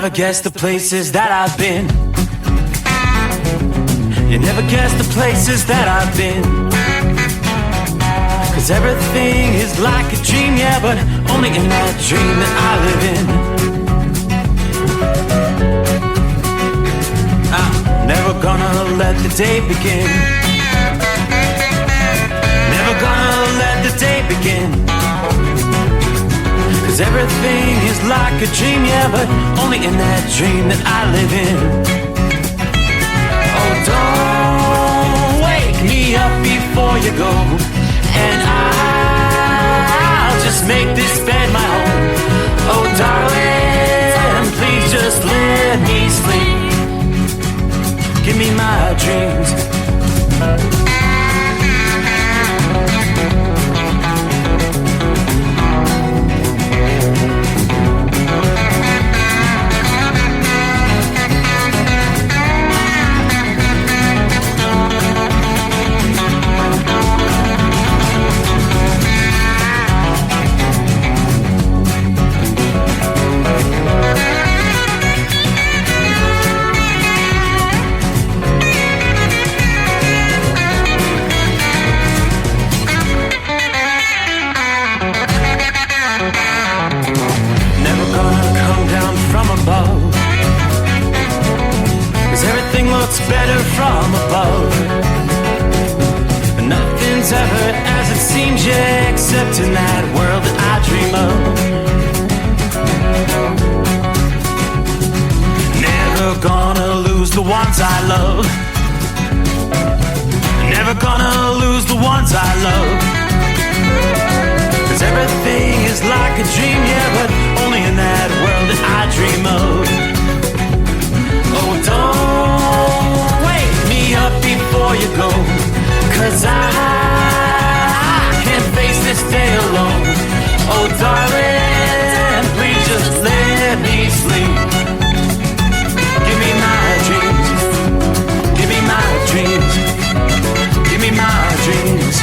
never guess the places that I've been. You never guess the places that I've been. 'Cause everything is like a dream, yeah, but only in that dream that I live in. I'm never gonna let the day begin. Never gonna let the day begin. 'Cause everything is like a dream, yeah, but only in that dream that I live in. Oh, don't wake me up before you go, and I'll just make this bed my home. Oh, darling, please just let me sleep. Give me my dreams. Better from above. Nothing's ever as it seems, yeah, except in that world that I dream of. Never gonna lose the ones I love. Never gonna lose the ones I love. 'Cause everything is like a dream, yeah, but only in that world that I dream of. Oh, don't wake me up before you go, 'cause I can't face this day alone. Oh, darling, please just let me sleep. Give me my dreams. Give me my dreams. Give me my dreams.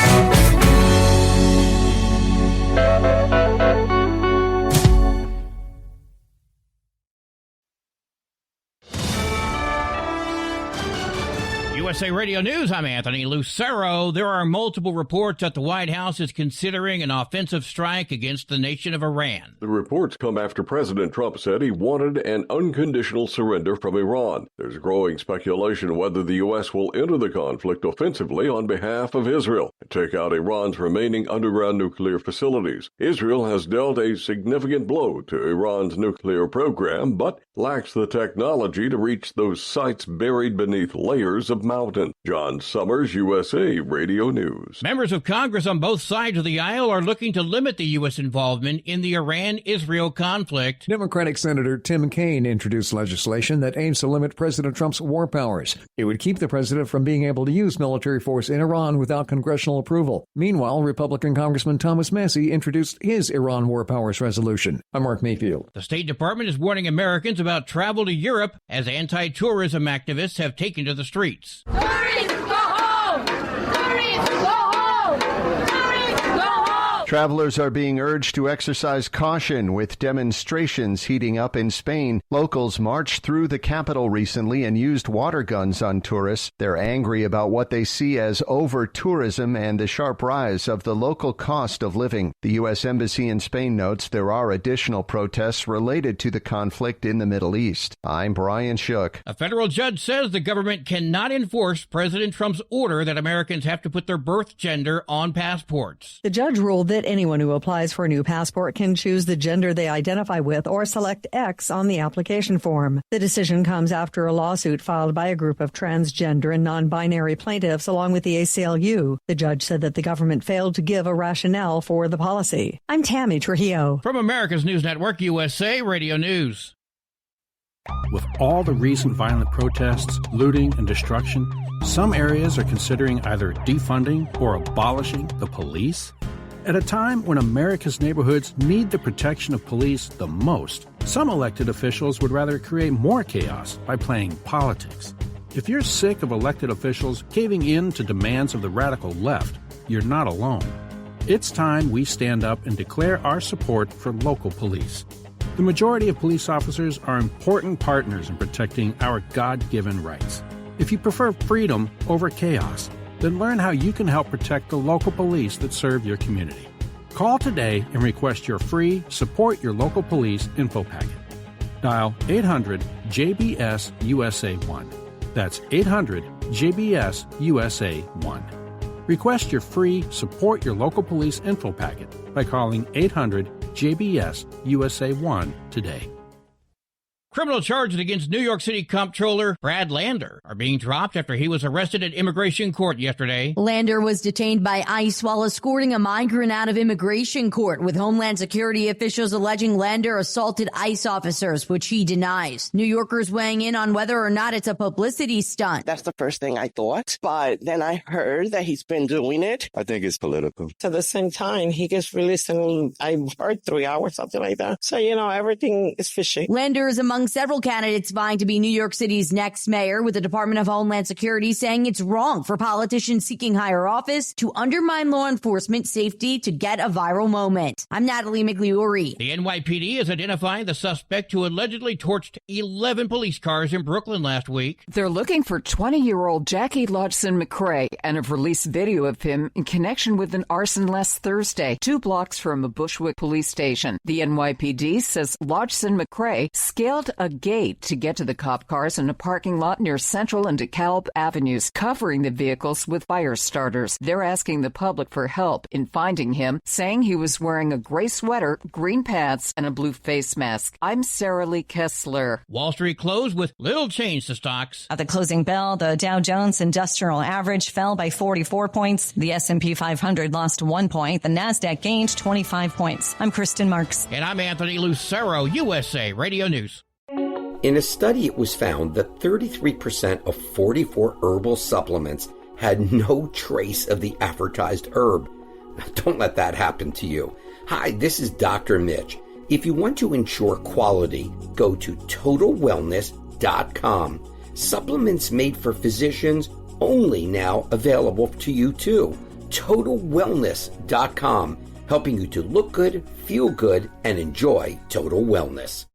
USA Radio News, I'm Anthony Lucero. There are multiple reports that the White House is considering an offensive strike against the nation of Iran. The reports come after President Trump said he wanted an unconditional surrender from Iran. There's growing speculation whether the U.S. will enter the conflict offensively on behalf of Israel and take out Iran's remaining underground nuclear facilities. Israel has dealt a significant blow to Iran's nuclear program, but lacks the technology to reach those sites buried beneath layers of mountain. John Summers, USA Radio News. Members of Congress on both sides of the aisle are looking to limit the U.S. involvement in the Iran-Israel conflict. Democratic Senator Tim Kaine introduced legislation that aims to limit President Trump's war powers. It would keep the president from being able to use military force in Iran without congressional approval. Meanwhile, Republican Congressman Thomas Massie introduced his Iran war powers resolution. I'm Mark Mayfield. The State Department is warning Americans about travel to Europe as anti-tourism activists have taken to the streets. Tourists, go home! Tourists, go home! Tourists, go home! Travelers are being urged to exercise caution with demonstrations heating up in Spain. Locals marched through the capital recently and used water guns on tourists. They're angry about what they see as over-tourism and the sharp rise of the local cost of living. The U.S. Embassy in Spain notes there are additional protests related to the conflict in the Middle East. I'm Brian Shook. A federal judge says the government cannot enforce President Trump's order that Americans have to put their birth gender on passports. The judge ruled that anyone who applies for a new passport can choose the gender they identify with or select X on the application form. The decision comes after a lawsuit filed by a group of transgender and non-binary plaintiffs along with the ACLU. The judge said that the government failed to give a rationale for the policy. I'm Tammy Trujillo. From America's News Network, USA Radio News. With all the recent violent protests, looting, and destruction, some areas are considering either defunding or abolishing the police. At a time when America's neighborhoods need the protection of police the most, some elected officials would rather create more chaos by playing politics. If you're sick of elected officials caving in to demands of the radical left, you're not alone. It's time we stand up and declare our support for local police. The majority of police officers are important partners in protecting our God-given rights. If you prefer freedom over chaos, then learn how you can help protect the local police that serve your community. Call today and request your free Support Your Local Police info packet. Dial 800-JBS-USA-1. That's 800-JBS-USA-1. Request your free Support Your Local Police info packet by calling 800-JBS-USA-1 today. Criminal charges against New York City Comptroller Brad Lander are being dropped after he was arrested at immigration court yesterday. Lander was detained by ICE while escorting a migrant out of immigration court, with Homeland Security officials alleging Lander assaulted ICE officers, which he denies. New Yorkers weighing in on whether or not it's a publicity stunt. That's the first thing I thought, but then I heard that he's been doing it. I think it's political. At the same time, he gets released in, I heard 3 hours, something like that. So, everything is fishy. Lander is among several candidates vying to be New York City's next mayor, with the Department of Homeland Security saying it's wrong for politicians seeking higher office to undermine law enforcement safety to get a viral moment. I'm Natalie Migliori. The NYPD is identifying the suspect who allegedly torched 11 police cars in Brooklyn last week. They're looking for 20-year-old Jackie Lodgson McCrae and have released video of him in connection with an arson last Thursday, 2 blocks from a Bushwick police station. The NYPD says Lodgson McCrae scaled a gate to get to the cop cars in a parking lot near Central and DeKalb Avenues, covering the vehicles with fire starters. They're asking the public for help in finding him, saying he was wearing a gray sweater, green pants, and a blue face mask. I'm Sarah Lee Kessler. Wall Street closed with little change to stocks. At the closing bell, the Dow Jones Industrial Average fell by 44 points. The S&P 500 lost 1 point. The Nasdaq gained 25 points. I'm Kristen Marks. And I'm Anthony Lucero, USA Radio News. In a study, it was found that 33% of 44 herbal supplements had no trace of the advertised herb. Now, don't let that happen to you. Hi, this is Dr. Mitch. If you want to ensure quality, go to TotalWellness.com. Supplements made for physicians, only now available to you too. TotalWellness.com, helping you to look good, feel good, and enjoy total wellness.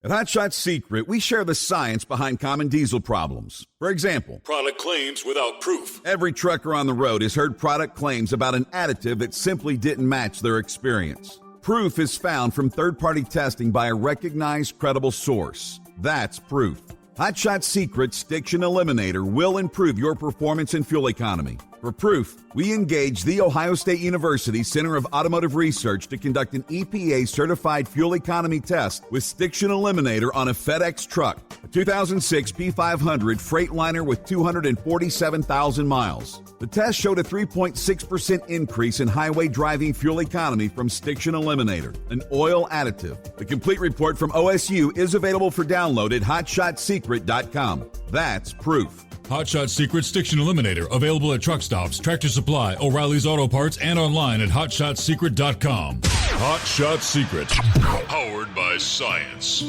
At Hot Shot Secret, we share the science behind common diesel problems. For example, product claims without proof. Every trucker on the road has heard product claims about an additive that simply didn't match their experience. Proof is found from third-party testing by a recognized, credible source. That's proof. Hot Shot Secret's Stiction Eliminator will improve your performance and fuel economy. For proof, we engaged the Ohio State University Center of Automotive Research to conduct an EPA-certified fuel economy test with Stiction Eliminator on a FedEx truck, a 2006 P500 Freightliner with 247,000 miles. The test showed a 3.6% increase in highway driving fuel economy from Stiction Eliminator, an oil additive. The complete report from OSU is available for download at HotShotSecret.com. That's proof. Hot Shot Secret Stiction Eliminator, available at truck stops, Tractor Supply, O'Reilly's Auto Parts, and online at HotShotSecret.com. Hot Shot Secret, powered by science.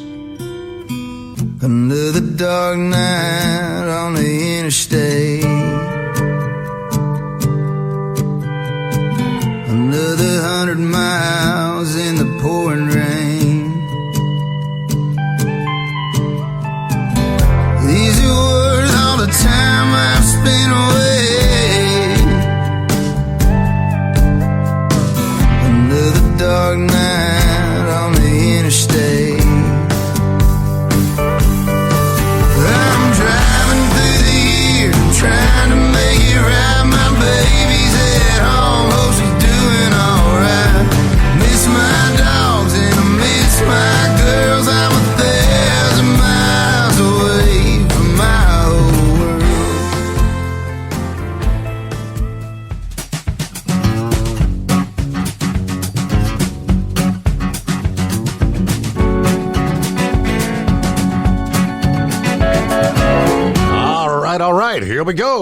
Another dark night on the interstate. Another 100 miles in the pouring rain. These are words all the time I've spent away. Another dark night on the interstate. I'm driving through the year, trying to make it right. My baby's at home, hope she's doing alright. Miss my dogs and I miss my girls. I'm 1,000 miles away from my whole All right, here we go.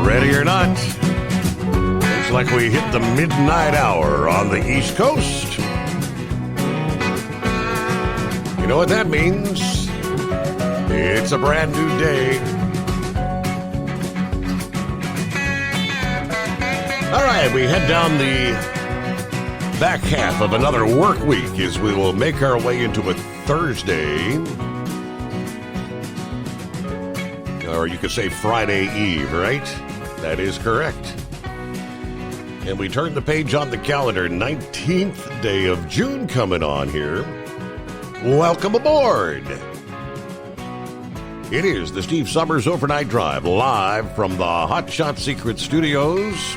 Ready or not, looks like we hit the midnight hour on the East Coast. You know what that means? It's a brand new day. All right, we head down the back half of another work week as we will make our way into a Thursday. Or you could say Friday Eve, right? That is correct. And we turn the page on the calendar. 19th day of June coming on here. Welcome aboard. It is the Steve Summers Overnight Drive, live from the Hot Shot Secret Studios.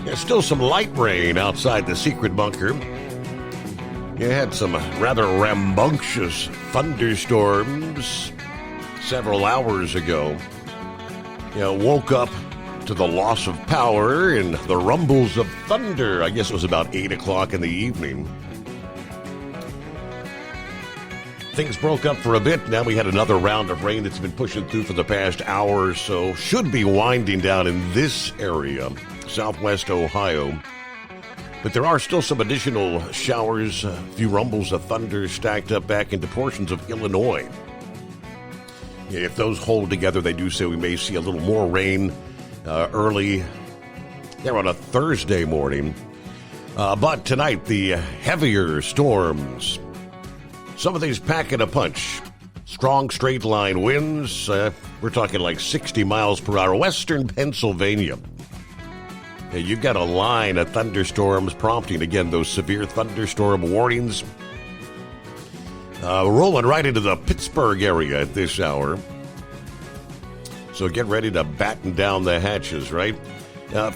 There's still some light rain outside the secret bunker. You had some rather rambunctious thunderstorms several hours ago. You woke up to the loss of power and the rumbles of thunder. I guess it was about 8 o'clock in the evening. Things broke up for a bit. Now we had another round of rain that's been pushing through for the past hour or so. Should be winding down in this area, southwest Ohio. But there are still some additional showers, a few rumbles of thunder stacked up back into portions of Illinois. If those hold together, they do say we may see a little more rain early there on a Thursday morning. But tonight, the heavier storms. Some of these packing a punch. Strong straight line winds. We're talking like 60 miles per hour. Western Pennsylvania. You've got a line of thunderstorms prompting, again, those severe thunderstorm warnings. Rolling right into the Pittsburgh area at this hour. So get ready to batten down the hatches, right?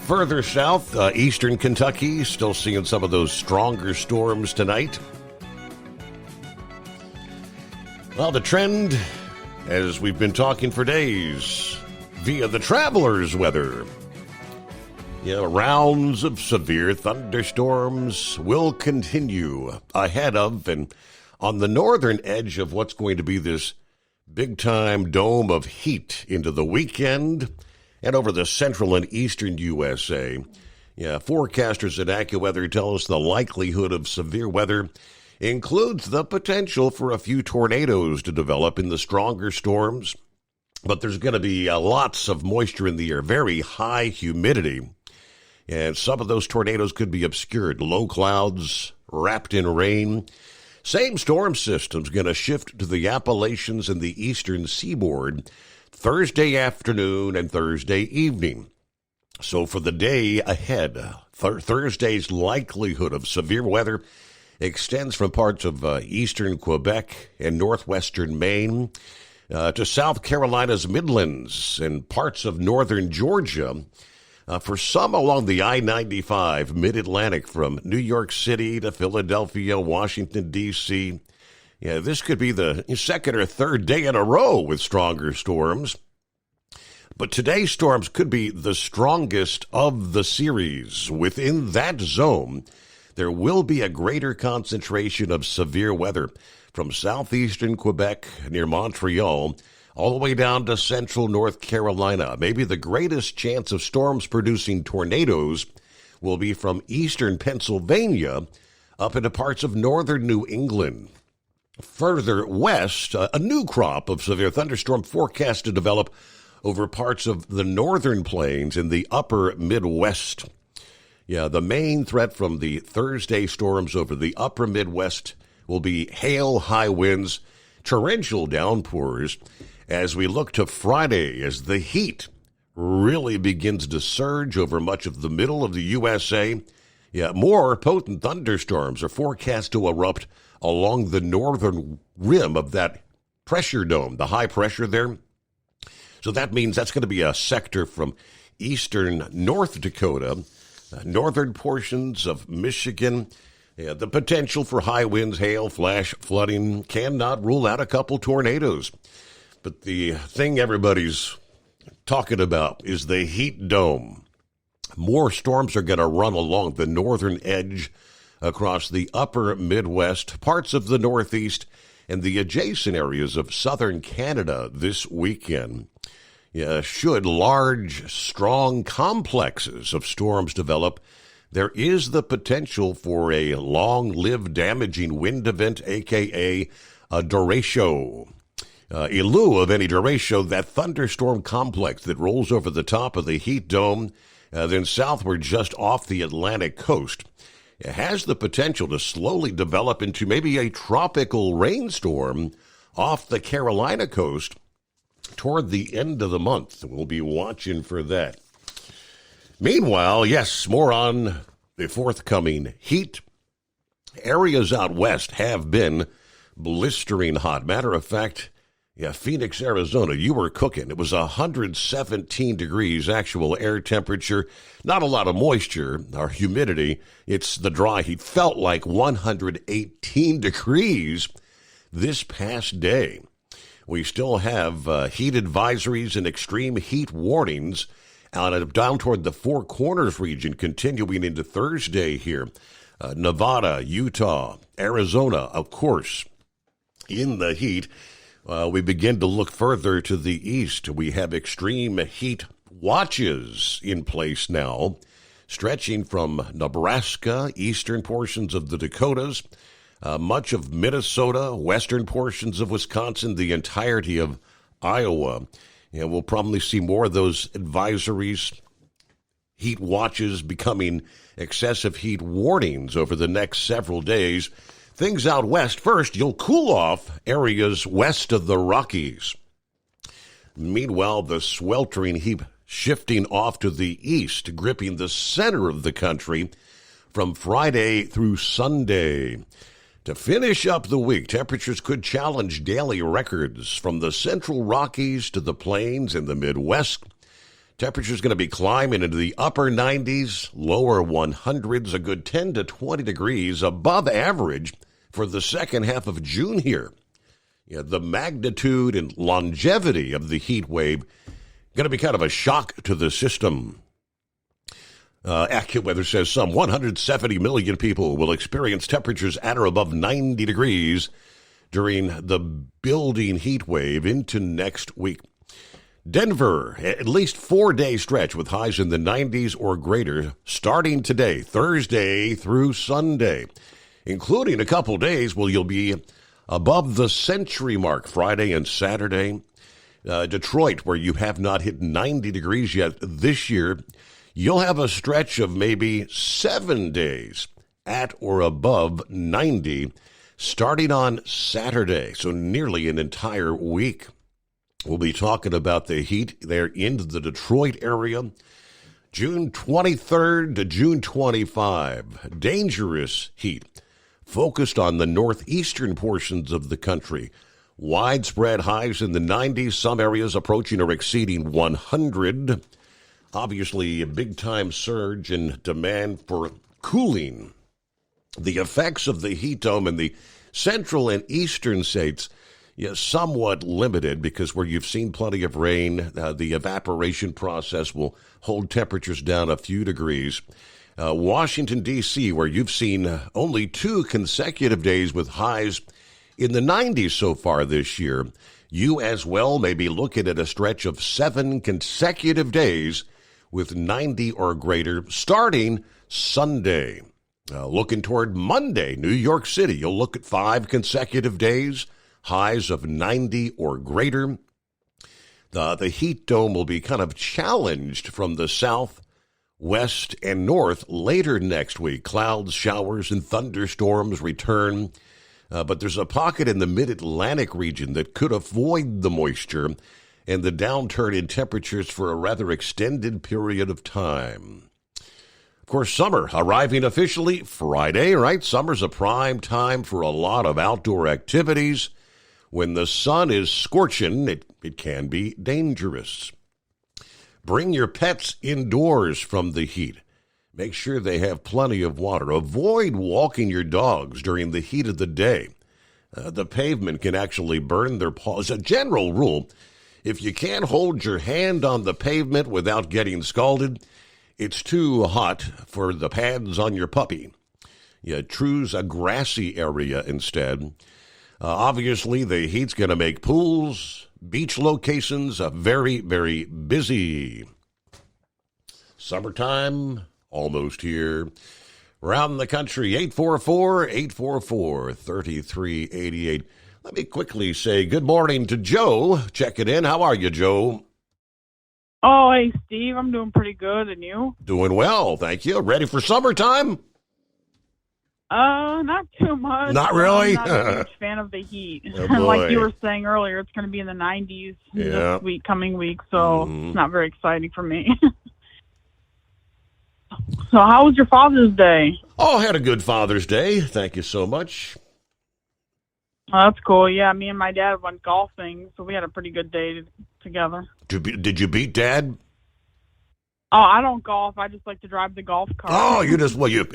Further south, eastern Kentucky, still seeing some of those stronger storms tonight. Well, the trend, as we've been talking for days, via the traveler's weather. Rounds of severe thunderstorms will continue ahead of and on the northern edge of what's going to be this big-time dome of heat into the weekend and over the central and eastern USA. Forecasters at AccuWeather tell us the likelihood of severe weather includes the potential for a few tornadoes to develop in the stronger storms. But there's going to be lots of moisture in the air, very high humidity. And some of those tornadoes could be obscured. Low clouds wrapped in rain. Same storm system's going to shift to the Appalachians and the eastern seaboard Thursday afternoon and Thursday evening. So for the day ahead, Thursday's likelihood of severe weather extends from parts of eastern Quebec and northwestern Maine to South Carolina's Midlands and parts of northern Georgia. For some along the I-95 mid-Atlantic from New York City to Philadelphia, Washington, D.C. This could be the second or third day in a row with stronger storms. But today's storms could be the strongest of the series. Within that zone, there will be a greater concentration of severe weather from southeastern Quebec near Montreal all the way down to central North Carolina. Maybe the greatest chance of storms producing tornadoes will be from eastern Pennsylvania up into parts of northern New England. Further west, a new crop of severe thunderstorm forecast to develop over parts of the northern plains in the upper Midwest. The main threat from the Thursday storms over the upper Midwest will be hail, high winds, torrential downpours, as we look to Friday, as the heat really begins to surge over much of the middle of the USA. More potent thunderstorms are forecast to erupt along the northern rim of that pressure dome, the high pressure there. So that means that's going to be a sector from eastern North Dakota, northern portions of Michigan. The potential for high winds, hail, flash flooding cannot rule out a couple tornadoes. But the thing everybody's talking about is the heat dome. More storms are going to run along the northern edge across the upper Midwest, parts of the Northeast, and the adjacent areas of southern Canada this weekend. Should large, strong complexes of storms develop, there is the potential for a long-lived damaging wind event, a.k.a. a derecho. In lieu of any derecho, that thunderstorm complex that rolls over the top of the heat dome then southward just off the Atlantic coast. It has the potential to slowly develop into maybe a tropical rainstorm off the Carolina coast toward the end of the month. We'll be watching for that. Meanwhile, yes, more on the forthcoming heat. Areas out west have been blistering hot. Matter of fact, Phoenix, Arizona, you were cooking. It was 117 degrees actual air temperature. Not a lot of moisture or humidity. It's the dry heat. Felt like 118 degrees this past day. We still have heat advisories and extreme heat warnings down toward the Four Corners region, continuing into Thursday here. Nevada, Utah, Arizona, of course, in the heat. We begin to look further to the east. We have extreme heat watches in place now, stretching from Nebraska, eastern portions of the Dakotas, much of Minnesota, western portions of Wisconsin, the entirety of Iowa. And we'll probably see more of those advisories, heat watches becoming excessive heat warnings over the next several days. Things out west first, you'll cool off areas west of the Rockies. Meanwhile, the sweltering heat shifting off to the east, gripping the center of the country from Friday through Sunday. To finish up the week, temperatures could challenge daily records from the central Rockies to the plains and the Midwest. Temperature's going to be climbing into the upper 90s, lower 100s, a good 10 to 20 degrees above average for the second half of June here. The magnitude and longevity of the heat wave going to be kind of a shock to the system. AccuWeather says some 170 million people will experience temperatures at or above 90 degrees during the building heat wave into next week. Denver, at least 4-day stretch with highs in the 90s or greater starting today, Thursday through Sunday, including a couple days where you'll be above the century mark Friday and Saturday. Detroit, where you have not hit 90 degrees yet this year, you'll have a stretch of maybe 7 days at or above 90 starting on Saturday, so nearly an entire week. We'll be talking about the heat there in the Detroit area. June 23rd to June 25, dangerous heat focused on the northeastern portions of the country. Widespread highs in the 90s, some areas approaching or exceeding 100. Obviously, a big-time surge in demand for cooling. The effects of the heat dome in the central and eastern states, somewhat limited because where you've seen plenty of rain, the evaporation process will hold temperatures down a few degrees. Washington, D.C., where you've seen only 2 consecutive days with highs in the 90s so far this year, you as well may be looking at a stretch of 7 consecutive days with 90 or greater starting Sunday. Looking toward Monday, New York City, you'll look at 5 consecutive days, highs of 90 or greater. The heat dome will be kind of challenged from the south, west, and north later next week. Clouds, showers, and thunderstorms return. But there's a pocket in the mid-Atlantic region that could avoid the moisture and the downturn in temperatures for a rather extended period of time. Of course, summer arriving officially Friday, right? Summer's a prime time for a lot of outdoor activities. When the sun is scorching, it can be dangerous. Bring your pets indoors from the heat. Make sure they have plenty of water. Avoid walking your dogs during the heat of the day. The pavement can actually burn their paws. As a general rule, if you can't hold your hand on the pavement without getting scalded, it's too hot for the pads on your puppy. Choose a grassy area instead. Obviously, the heat's going to make pools, beach locations very, very busy. Summertime, almost here. Around the country, 844-844-3388. Let me quickly say good morning to Joe. Check it in. How are you, Joe? Oh, hey, Steve. I'm doing pretty good, and you? Doing well, thank you. Ready for summertime? Not too much. Not really? I'm not a huge fan of the heat. Oh, Like you boy. were saying earlier, it's going to be in the 90s Yeah. this coming week, so it's not very exciting for me. So how was your Father's Day? Oh, had a good Father's Day. Thank you so much. Oh, that's cool. Yeah, me and my dad went golfing, so we had a pretty good day together. Did you beat Dad? Oh, I don't golf. I just like to drive the golf cart. Oh,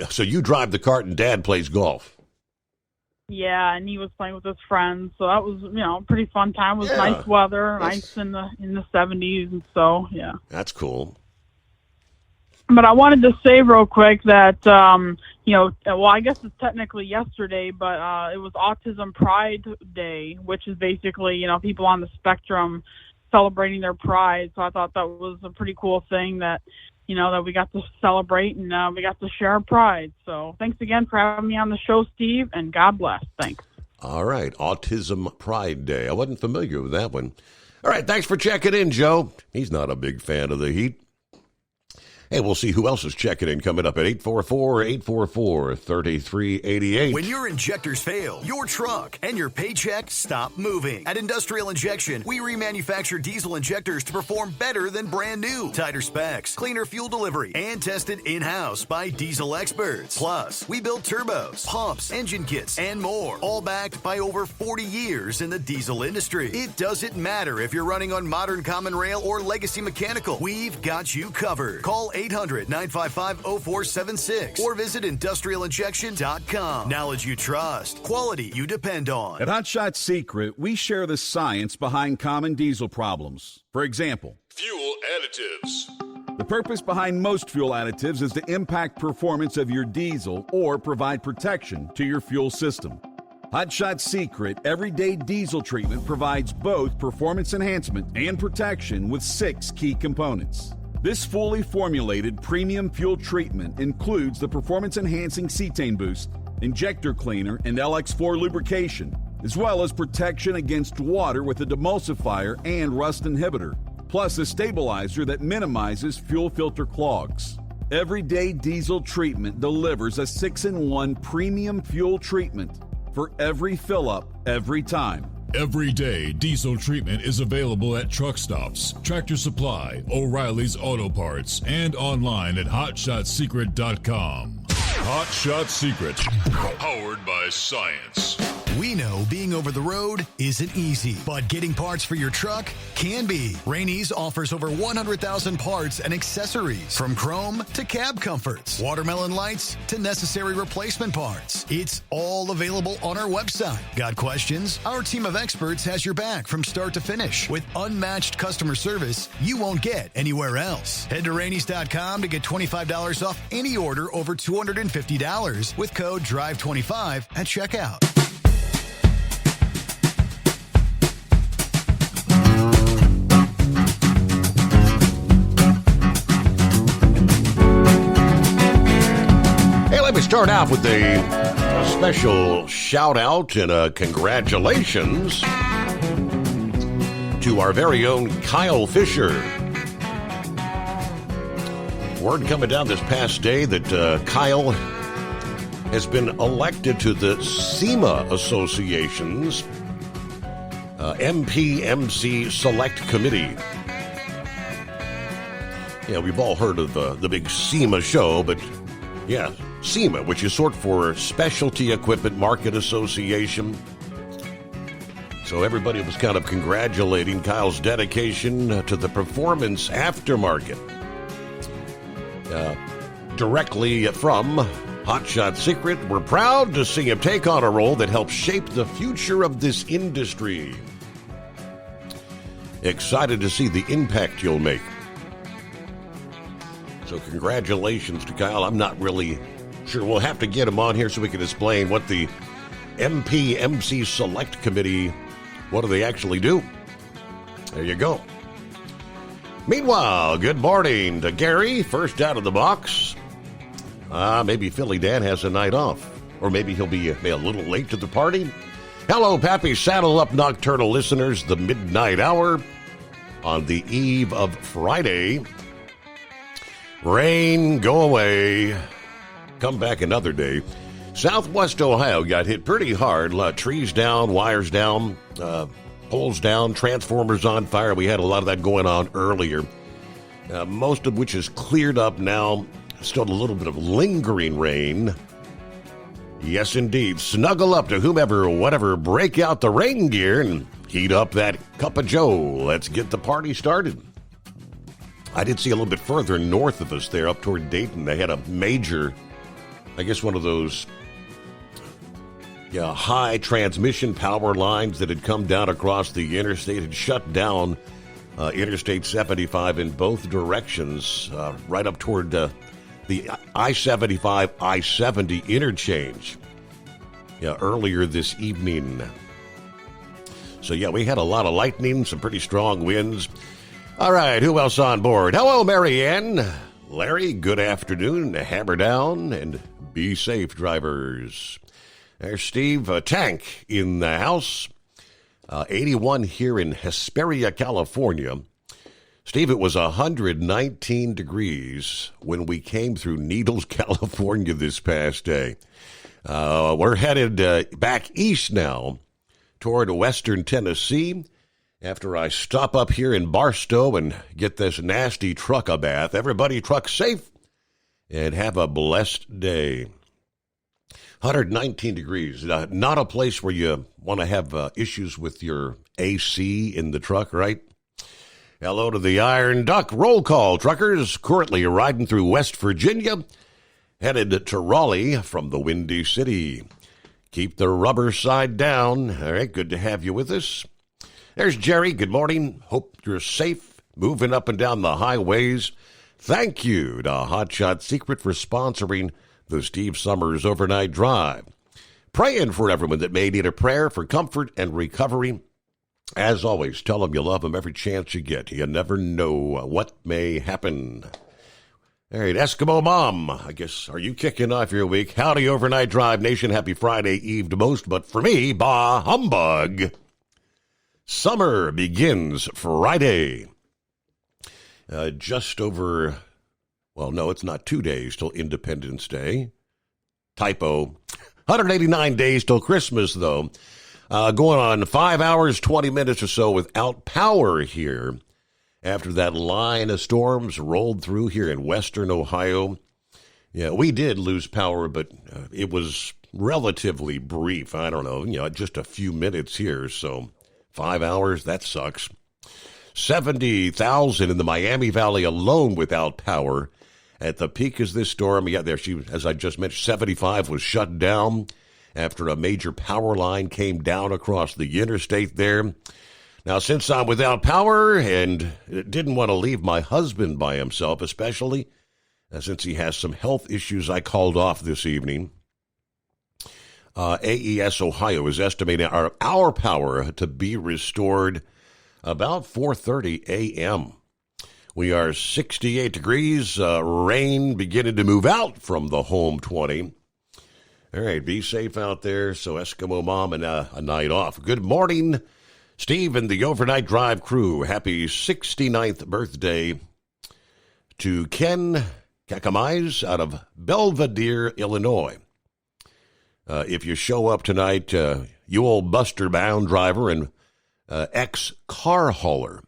so you drive the cart and Dad plays golf. Yeah, and he was playing with his friends, so that was, a pretty fun time. It was Yeah, nice weather, that's- nice in the 70s, and so yeah. That's cool. But I wanted to say real quick that well, I guess it's technically yesterday, but it was Autism Pride Day, which is basically people on the spectrum celebrating their pride. So I thought that was a pretty cool thing that that we got to celebrate and we got to share our pride. So thanks again for having me on the show, Steve, and God bless. Thanks. All right, Autism Pride Day. I wasn't familiar with that one. All right, thanks for checking in, Joe. He's not a big fan of the heat. Hey, we'll see who else is checking in coming up at 844-844-3388. When your injectors fail, your truck and your paycheck stop moving. At Industrial Injection, we remanufacture diesel injectors to perform better than brand new. Tighter specs, cleaner fuel delivery, and tested in-house by diesel experts. Plus, we build turbos, pumps, engine kits, and more, all backed by over 40 years in the diesel industry. It doesn't matter if you're running on modern common rail or legacy mechanical. We've got you covered. Call 800-955-0476 or visit industrialinjection.com. Knowledge you trust. Quality you depend on. At Hot Shot Secret, we share the science behind common diesel problems. For example, Fuel additives. the purpose behind most fuel additives is to impact performance of your diesel or provide protection to your fuel system. Hot Shot Secret Everyday Diesel Treatment provides both performance enhancement and protection with 6 key components. This fully formulated premium fuel treatment includes the performance-enhancing cetane boost, injector cleaner, and LX4 lubrication, as well as protection against water with a demulsifier and rust inhibitor, plus a stabilizer that minimizes fuel filter clogs. Everyday Diesel Treatment delivers a 6-in-1 premium fuel treatment for every fill-up, every time. Everyday Diesel Treatment is available at truck stops, Tractor Supply, O'Reilly's Auto Parts, and online at HotShotSecret.com. Hot Shot Secret, powered by science. We know being over the road isn't easy, but getting parts for your truck can be. Rainey's offers over 100,000 parts and accessories, from chrome to cab comforts, watermelon lights to necessary replacement parts. It's all available on our website. Got questions? Our team of experts has your back from start to finish with unmatched customer service you won't get anywhere else. Head to Rainey's.com to get $25 off any order over $250 with code DRIVE25 at checkout. Let me start out with a special shout out and a congratulations to our very own Kyle Fisher. Word coming down this past day that Kyle has been elected to the SEMA Association's MPMC Select Committee. Yeah, we've all heard of the big SEMA show, but yeah, SEMA, which is short for Specialty Equipment Market Association. So everybody was kind of congratulating Kyle's dedication to the performance aftermarket. Directly from Hot Shot Secret, we're proud to see him take on a role that helps shape the future of this industry. Excited to see the impact you'll make. So congratulations to Kyle. I'm not really sure. We'll have to get him on here so we can explain what the MPMC Select Committee, what do they actually do? There you go. Meanwhile, good morning to Gary, first out of the box. Maybe Philly Dan has a night off, or maybe he'll be a little late to the party. Hello, Pappy Saddle Up Nocturnal listeners, the midnight hour. on the eve of Friday. Rain, go away. Come back another day. Southwest Ohio got hit pretty hard. Trees down, wires down, poles down, transformers on fire. We had a lot of that going on earlier. Most of which is cleared up now. Still a little bit of lingering rain. Yes, indeed. Snuggle up to whomever, whatever. Break out the rain gear and heat up that cup of joe. Let's get the party started. I did see a little bit further north of us there, up toward Dayton. They had a major, I guess one of those high transmission power lines that had come down across the interstate and shut down Interstate 75 in both directions, right up toward the I-75, I-70 interchange earlier this evening. So, we had a lot of lightning, some pretty strong winds. All right, who else on board? Hello, Marianne. Larry, good afternoon. Hammer down and be safe, drivers. There's Steve. Tank in the house. 81 here in Hesperia, California. Steve, it was 119 degrees when we came through Needles, California this past day. We're headed back east now toward western Tennessee after I stop up here in Barstow and get this nasty truck a bath. Everybody truck safe and have a blessed day. 119 degrees. Not a place where you want to have issues with your AC in the truck, right? Hello to the Iron Duck. Roll call, truckers. Currently riding through West Virginia, headed to Raleigh from the Windy City. Keep the rubber side down. All right, good to have you with us. There's Jerry. Good morning. Hope you're safe, moving up and down the highways. Thank you to Hotshot Secret for sponsoring the Steve Summers Overnight Drive. Praying for everyone that may need a prayer for comfort and recovery. As always, tell them you love them every chance you get. You never know what may happen. All right, Eskimo Mom, I guess, are you kicking off your week? Howdy, Overnight Drive Nation. Happy Friday Eve to most, but for me, bah humbug. Summer begins Friday. Just over... Well, no, it's not 2 days till Independence Day. Typo. 189 days till Christmas, though. Going on 5 hours, 20 minutes or so without power here after that line of storms rolled through here in western Ohio. Yeah, we did lose power, but it was relatively brief. I don't know, just a few minutes here. So 5 hours, that sucks. 70,000 in the Miami Valley alone without power. At the peak of this storm, as I just mentioned, 75 was shut down after a major power line came down across the interstate there. Now, since I'm without power and didn't want to leave my husband by himself, especially since he has some health issues, I called off this evening. AES Ohio is estimating our power to be restored about 4:30 a.m. We are 68 degrees, rain beginning to move out from the home 20. All right, be safe out there. So Eskimo Mom and a night off. Good morning, Steve and the Overnight Drive crew. Happy 69th birthday to Ken Kakamais out of Belvedere, Illinois. If you show up tonight, you old Buster Bound driver and ex-car hauler,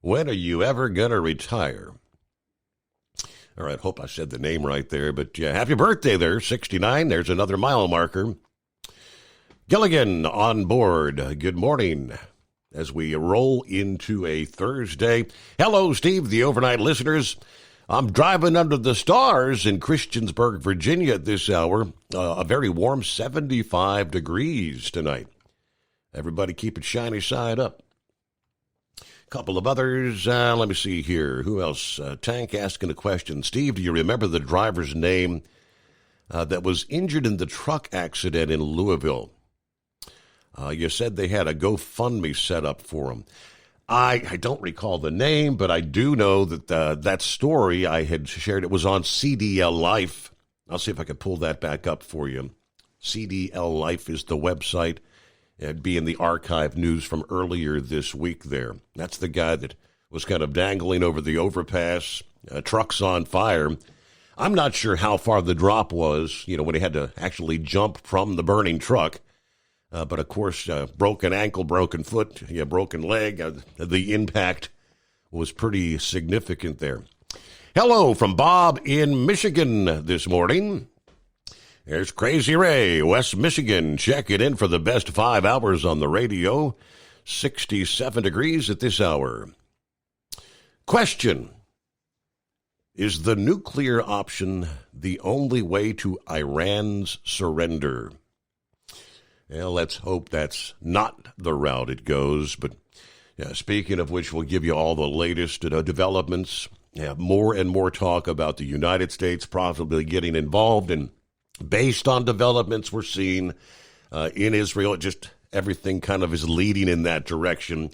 when are you ever going to retire? All right, hope I said the name right there, but happy birthday there, 69. There's another mile marker. Gilligan on board. Good morning as we roll into a Thursday. Hello, Steve, the overnight listeners. I'm driving under the stars in Christiansburg, Virginia at this hour. A very warm 75 degrees tonight. Everybody keep it shiny side up. Couple of others. Let me see here. Who else? Tank asking a question. Steve, do you remember the driver's name that was injured in the truck accident in Louisville? You said they had a GoFundMe set up for him. I don't recall the name, but I do know that that story I had shared, it was on CDL Life. I'll see if I can pull that back up for you. CDL Life is the website. It'd be in the archive news from earlier this week there. That's the guy that was kind of dangling over the overpass, trucks on fire. I'm not sure how far the drop was, when he had to actually jump from the burning truck. But, of course, broken ankle, broken foot, broken leg. The impact was pretty significant there. Hello from Bob in Michigan this morning. There's Crazy Ray, West Michigan, checking in for the best 5 hours on the radio. 67 degrees at this hour. Question: is the nuclear option the only way to Iran's surrender? Well, let's hope that's not the route it goes. But speaking of which, we'll give you all the latest developments. More and more talk about the United States possibly getting involved. And based on developments we're seeing in Israel, just everything kind of is leading in that direction.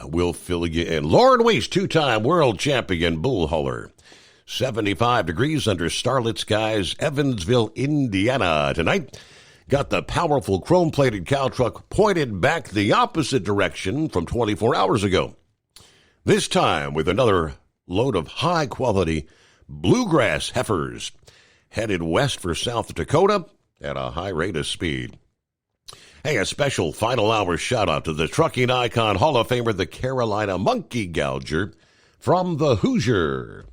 We'll fill you in. Lauren Weiss, 2-time world champion bull hauler. 75 degrees under starlit skies, Evansville, Indiana. Tonight, got the powerful chrome-plated cow truck pointed back the opposite direction from 24 hours ago. This time with another load of high-quality bluegrass heifers headed west for South Dakota at a high rate of speed. Hey, a special final hour shout-out to the trucking icon Hall of Famer, the Carolina Monkey Gouger from the Hoosier.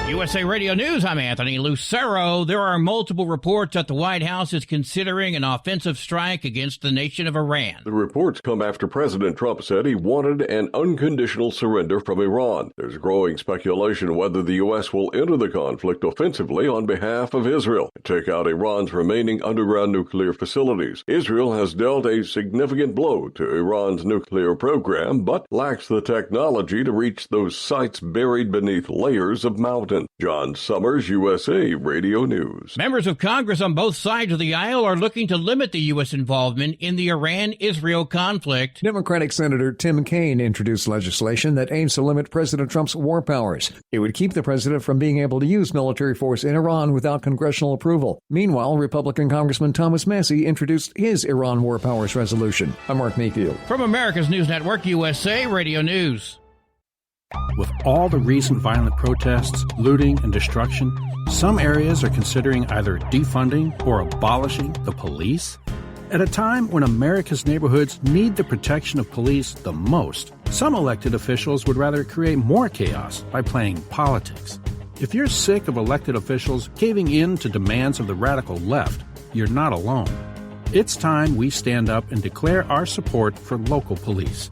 USA Radio News, I'm Anthony Lucero. There are multiple reports that the White House is considering an offensive strike against the nation of Iran. The reports come after President Trump said he wanted an unconditional surrender from Iran. There's growing speculation whether the U.S. will enter the conflict offensively on behalf of Israel and take out Iran's remaining underground nuclear facilities. Israel has dealt a significant blow to Iran's nuclear program, but lacks the technology to reach those sites buried beneath layers of mountains. John Summers, USA Radio News. Members of Congress on both sides of the aisle are looking to limit the U.S. involvement in the Iran-Israel conflict. Democratic Senator Tim Kaine introduced legislation that aims to limit President Trump's war powers. It would keep the president from being able to use military force in Iran without congressional approval. Meanwhile, Republican Congressman Thomas Massie introduced his Iran war powers resolution. I'm Mark Mayfield. From America's News Network, USA Radio News. With all the recent violent protests, looting, and destruction, some areas are considering either defunding or abolishing the police. At a time when America's neighborhoods need the protection of police the most, some elected officials would rather create more chaos by playing politics. If you're sick of elected officials caving in to demands of the radical left, you're not alone. It's time we stand up and declare our support for local police.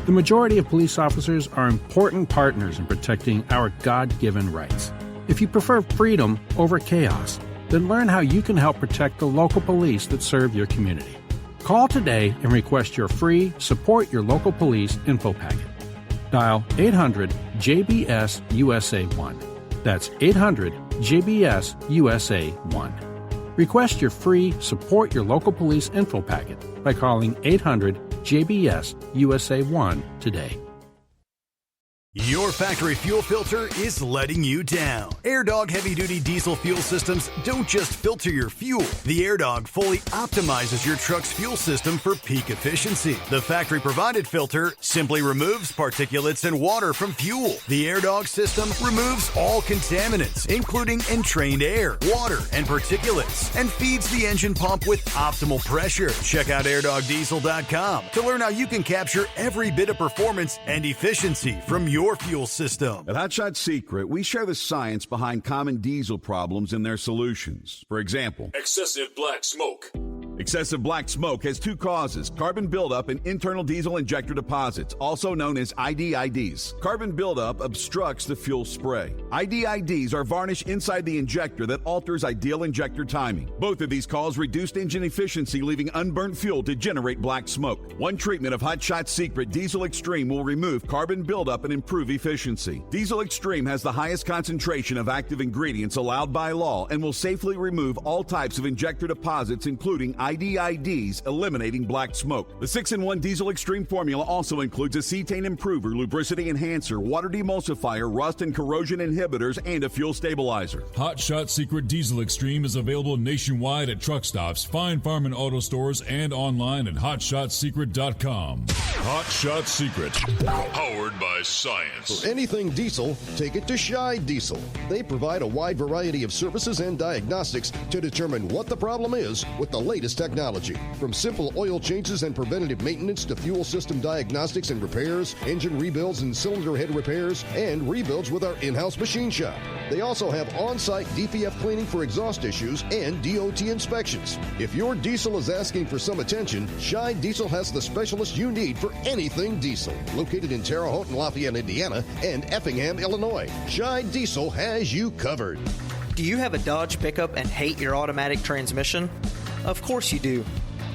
The majority of police officers are important partners in protecting our God-given rights. If you prefer freedom over chaos, then learn how you can help protect the local police that serve your community. Call today and request your free Support Your Local Police info packet. Dial 800-JBS-USA-1. That's 800-JBS-USA-1. Request your free Support Your Local Police info packet by calling 800-JBS-USA-1 today. Your factory fuel filter is letting you down. AirDog heavy-duty diesel fuel systems don't just filter your fuel. The AirDog fully optimizes your truck's fuel system for peak efficiency. The factory-provided filter simply removes particulates and water from fuel. The AirDog system removes all contaminants, including entrained air, water, and particulates, and feeds the engine pump with optimal pressure. Check out airdogdiesel.com to learn how you can capture every bit of performance and efficiency from your fuel system. At Hot Shot Secret, we share the science behind common diesel problems and their solutions. For example, excessive black smoke. Excessive black smoke has two causes: carbon buildup and internal diesel injector deposits, also known as IDIDs. Carbon buildup obstructs the fuel spray. IDIDs are varnish inside the injector that alters ideal injector timing. Both of these cause reduced engine efficiency, leaving unburnt fuel to generate black smoke. One treatment of Hot Shot Secret Diesel Extreme will remove carbon buildup and improve efficiency. Diesel Extreme has the highest concentration of active ingredients allowed by law and will safely remove all types of injector deposits, including IDIDs, eliminating black smoke. The 6-in-1 Diesel Extreme formula also includes a cetane improver, lubricity enhancer, water demulsifier, rust and corrosion inhibitors, and a fuel stabilizer. Hot Shot Secret Diesel Extreme is available nationwide at truck stops, fine farm and auto stores, and online at hotshotsecret.com. Hot Shot Secret, powered by science. For anything diesel, take it to Scheid Diesel. They provide a wide variety of services and diagnostics to determine what the problem is with the latest technology. From simple oil changes and preventative maintenance to fuel system diagnostics and repairs, engine rebuilds and cylinder head repairs, and rebuilds with our in-house machine shop. They also have on-site DPF cleaning for exhaust issues and DOT inspections. If your diesel is asking for some attention, Scheid Diesel has the specialist you need for anything diesel. Located in Terre Haute and Lafayette, Indiana, and Effingham, Illinois, Scheid Diesel has you covered. Do you have a Dodge pickup and hate your automatic transmission? Of course you do.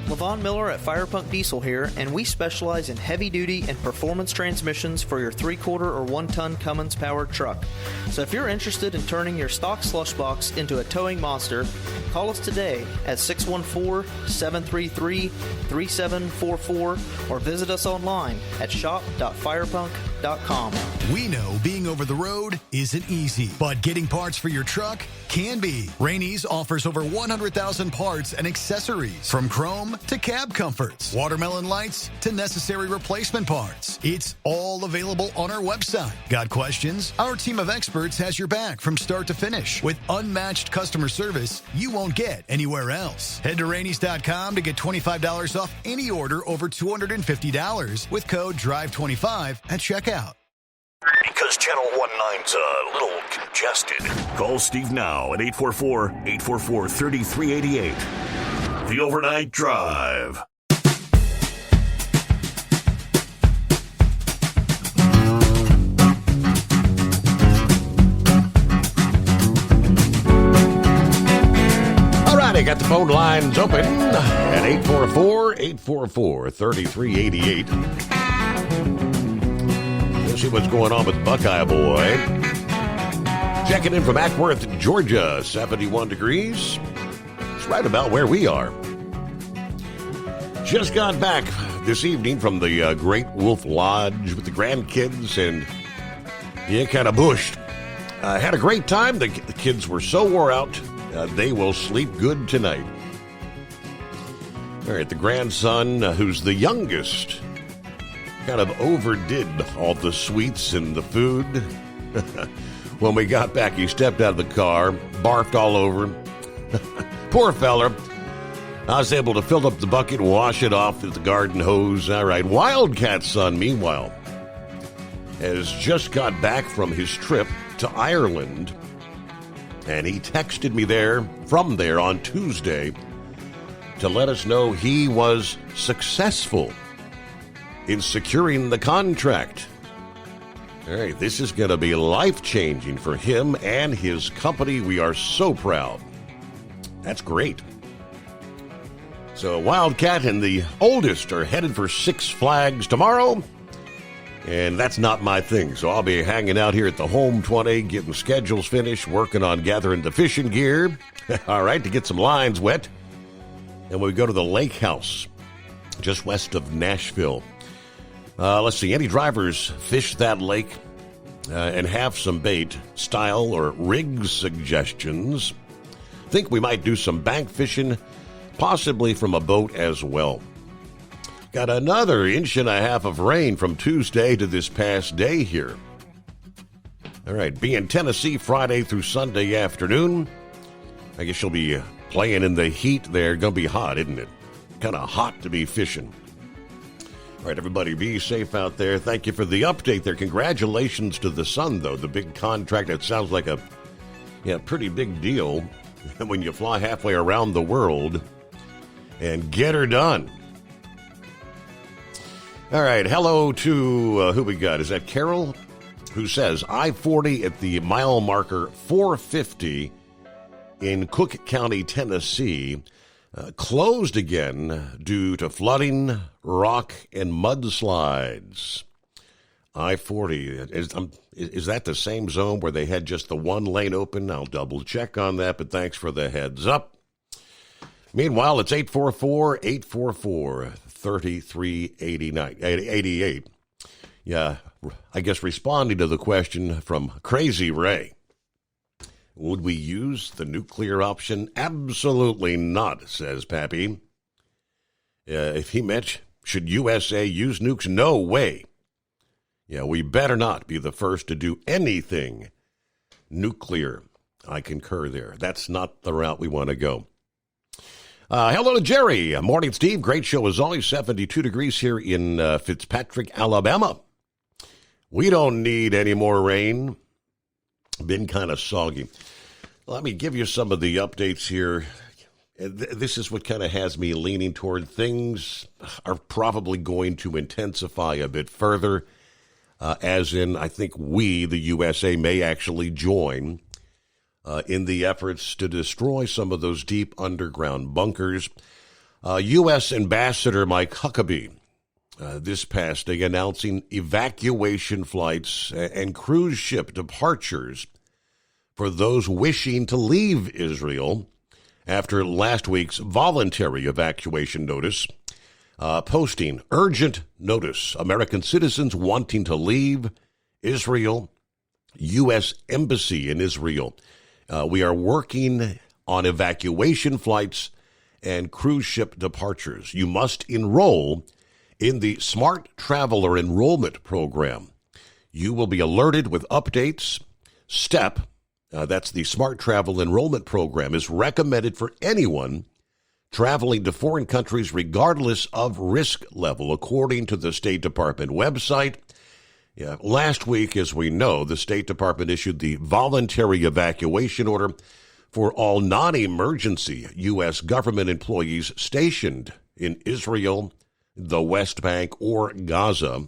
Levon Miller at Firepunk Diesel here, and we specialize in heavy-duty and performance transmissions for your 3-quarter or 1-ton Cummins-powered truck. So if you're interested in turning your stock slush box into a towing monster, call us today at 614-733-3744 or visit us online at shop.firepunk.com. We know being over the road isn't easy, but getting parts for your truck can be. Rainey's offers over 100,000 parts and accessories, from chrome to cab comforts, watermelon lights to necessary replacement parts. It's all available on our website. Got questions? Our team of experts has your back from start to finish with unmatched customer service you won't get anywhere else. Head to Rainey's.com to get $25 off any order over $250 with code DRIVE25 at checkout. Because Channel 19's a little congested. Call Steve now at 844-844-3388. The Overnight Drive. All right, I got the phone lines open at 844-844-3388. We'll see what's going on with Buckeye Boy. Checking in from Ackworth, Georgia, 71 degrees. It's right about where we are. Just got back this evening from the Great Wolf Lodge with the grandkids and, kind of bushed. Had a great time. The kids were so wore out, they will sleep good tonight. All right, the grandson, who's the youngest, kind of overdid all the sweets and the food. When we got back, he stepped out of the car, barfed all over. Poor feller. I was able to fill up the bucket and wash it off with the garden hose. All right, Wildcat's son, meanwhile, has just got back from his trip to Ireland, and he texted me from there on Tuesday to let us know he was successful in securing the contract. All right, this is going to be life-changing for him and his company. We are so proud. That's great. So Wildcat and the oldest are headed for Six Flags tomorrow, and that's not my thing. So I'll be hanging out here at the Home 20, getting schedules finished, working on gathering the fishing gear, all right, to get some lines wet. And we go to the lake house just west of Nashville. Let's see, any drivers fish that lake and have some bait, style, or rig suggestions? Think we might do some bank fishing, possibly from a boat as well. Got another 1.5 inches of rain from Tuesday to this past day here. All right, be in Tennessee Friday through Sunday afternoon. I guess you'll be playing in the heat there. Gonna be hot, isn't it? Kind of hot to be fishing. All right, everybody, be safe out there. Thank you for the update there. Congratulations to the Sun, though. The big contract. It sounds like a pretty big deal when you fly halfway around the world and get her done. All right, hello to who we got? Is that Carol? Who says I-40 at the mile marker 450 in Cook County, Tennessee, closed again due to flooding, rock, and mudslides. I-40, is that the same zone where they had just the one lane open? I'll double check on that, but thanks for the heads up. Meanwhile, it's 844-844-3388. Yeah, I guess responding to the question from Crazy Ray. Would we use the nuclear option? Absolutely not, says Pappy. If he meant, should USA use nukes? No way. Yeah, we better not be the first to do anything nuclear. I concur there. That's not the route we want to go. Hello to Jerry. Morning, Steve. Great show as always. 72 degrees here in Fitzpatrick, Alabama. We don't need any more rain. Been kind of soggy. Let me give you some of the updates here. This is what kind of has me leaning toward things are probably going to intensify a bit further, as in I think we, the USA, may actually join in the efforts to destroy some of those deep underground bunkers. U.S. Ambassador Mike Huckabee this past day announcing evacuation flights and cruise ship departures for those wishing to leave Israel after last week's voluntary evacuation notice, posting urgent notice. American citizens wanting to leave Israel, U.S. Embassy in Israel. We are working on evacuation flights and cruise ship departures. You must enroll in the Smart Traveler Enrollment Program. You will be alerted with updates. STEP, that's the Smart Travel Enrollment Program, is recommended for anyone traveling to foreign countries regardless of risk level, according to the State Department website. Yeah, last week, as we know, the State Department issued the voluntary evacuation order for all non-emergency U.S. government employees stationed in Israel, the West Bank, or Gaza.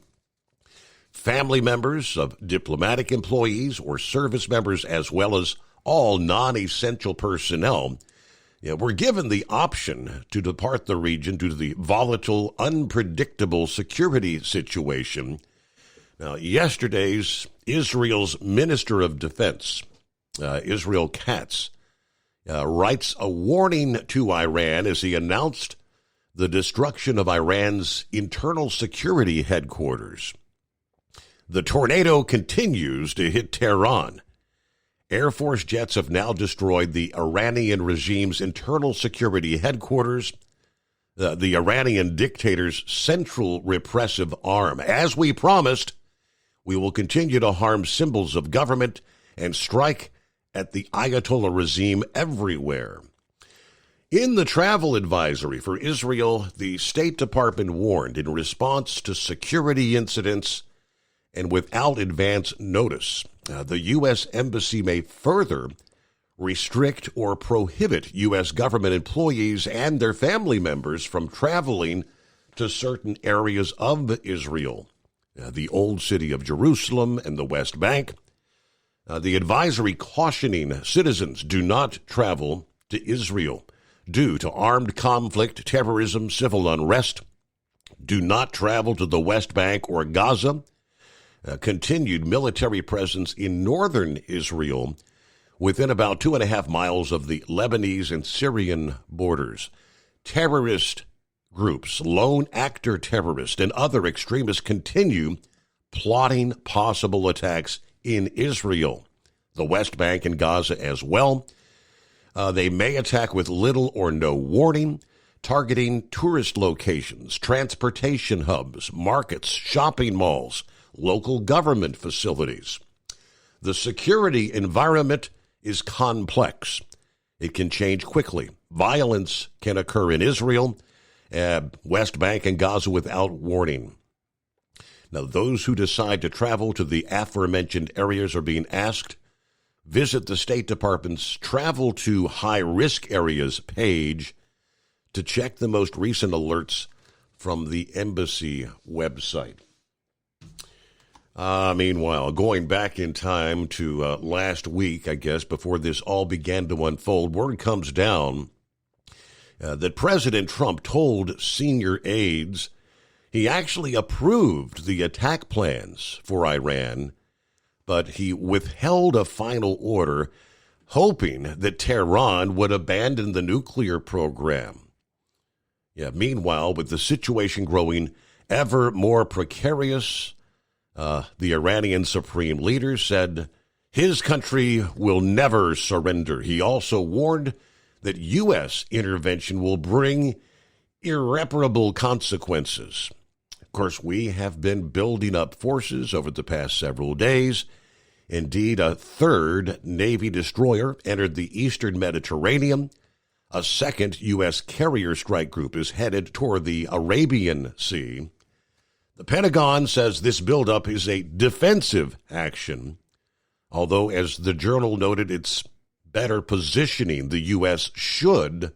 Family members of diplomatic employees or service members, as well as all non-essential personnel, were given the option to depart the region due to the volatile, unpredictable security situation. Now, yesterday's Israel's Minister of Defense, Israel Katz, writes a warning to Iran as he announced the destruction of Iran's internal security headquarters. The tornado continues to hit Tehran. Air Force jets have now destroyed the Iranian regime's internal security headquarters, the Iranian dictator's central repressive arm. As we promised, we will continue to harm symbols of government and strike at the Ayatollah regime everywhere. In the travel advisory for Israel, the State Department warned in response to security incidents and without advance notice, the U.S. Embassy may further restrict or prohibit U.S. government employees and their family members from traveling to certain areas of Israel, the Old City of Jerusalem and the West Bank. The advisory cautioning citizens do not travel to Israel due to armed conflict, terrorism, civil unrest. Do not travel to the West Bank or Gaza. Continued military presence in northern Israel within about 2.5 miles of the Lebanese and Syrian borders. Terrorist groups, lone actor terrorists, and other extremists continue plotting possible attacks in Israel, the West Bank and Gaza as well. They may attack with little or no warning, targeting tourist locations, transportation hubs, markets, shopping malls, local government facilities. The security environment is complex. It can change quickly. Violence can occur in Israel, West Bank, and Gaza without warning. Now, those who decide to travel to the aforementioned areas are being asked, visit the State Department's Travel to High-Risk Areas page to check the most recent alerts from the embassy website. Meanwhile, going back in time to last week, I guess, before this all began to unfold, word comes down that President Trump told senior aides he actually approved the attack plans for Iran, but he withheld a final order hoping that Tehran would abandon the nuclear program. Meanwhile, with the situation growing ever more precarious, the Iranian supreme leader said his country will never surrender. He also warned that U.S. intervention will bring irreparable consequences. Of course, we have been building up forces over the past several days. Indeed, a third Navy destroyer entered the eastern Mediterranean. A second U.S. carrier strike group is headed toward the Arabian Sea. The Pentagon says this buildup is a defensive action, although, as the Journal noted, it's better positioning the U.S. should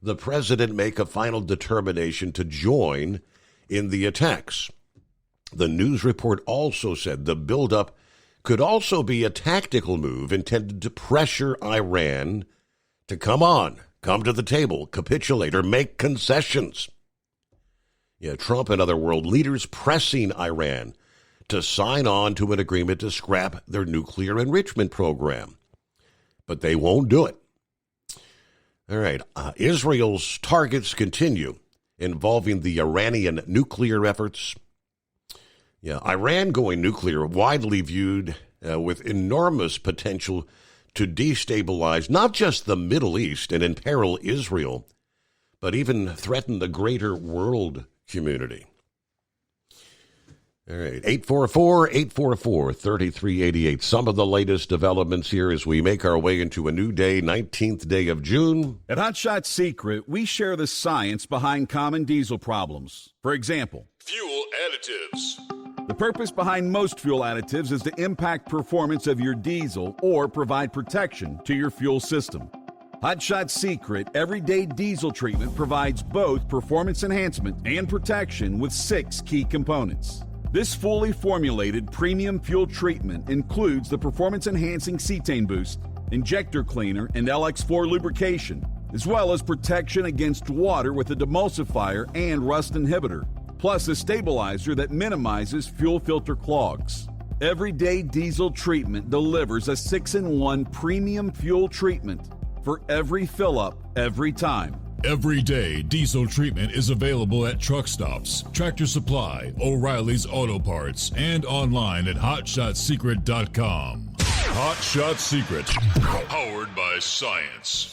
the president make a final determination to join in the attacks. The news report also said the buildup could also be a tactical move intended to pressure Iran to come to the table, capitulate, or make concessions. Trump and other world leaders pressing Iran to sign on to an agreement to scrap their nuclear enrichment program. But they won't do it. All right, Israel's targets continue involving the Iranian nuclear efforts. Iran going nuclear, widely viewed with enormous potential to destabilize not just the Middle East and imperil Israel, but even threaten the greater world community. All right, 844-844-3388. Some of the latest developments here as we make our way into a new day, 19th day of June. At Hot Shot Secret, we share the science behind common diesel problems. For example, Fuel additives. the purpose behind most fuel additives is to impact performance of your diesel or provide protection to your fuel system. Hot Shot Secret Everyday Diesel Treatment provides both performance enhancement and protection with 6 key components. This fully formulated premium fuel treatment includes the performance-enhancing cetane boost, injector cleaner, and LX4 lubrication, as well as protection against water with a demulsifier and rust inhibitor, plus a stabilizer that minimizes fuel filter clogs. Everyday Diesel Treatment delivers a 6-in-1 premium fuel treatment for every fill-up, every time. Everyday Diesel Treatment is available at truck stops, Tractor Supply, O'Reilly's Auto Parts, and online at HotShotSecret.com. Hot Shot Secret, powered by science.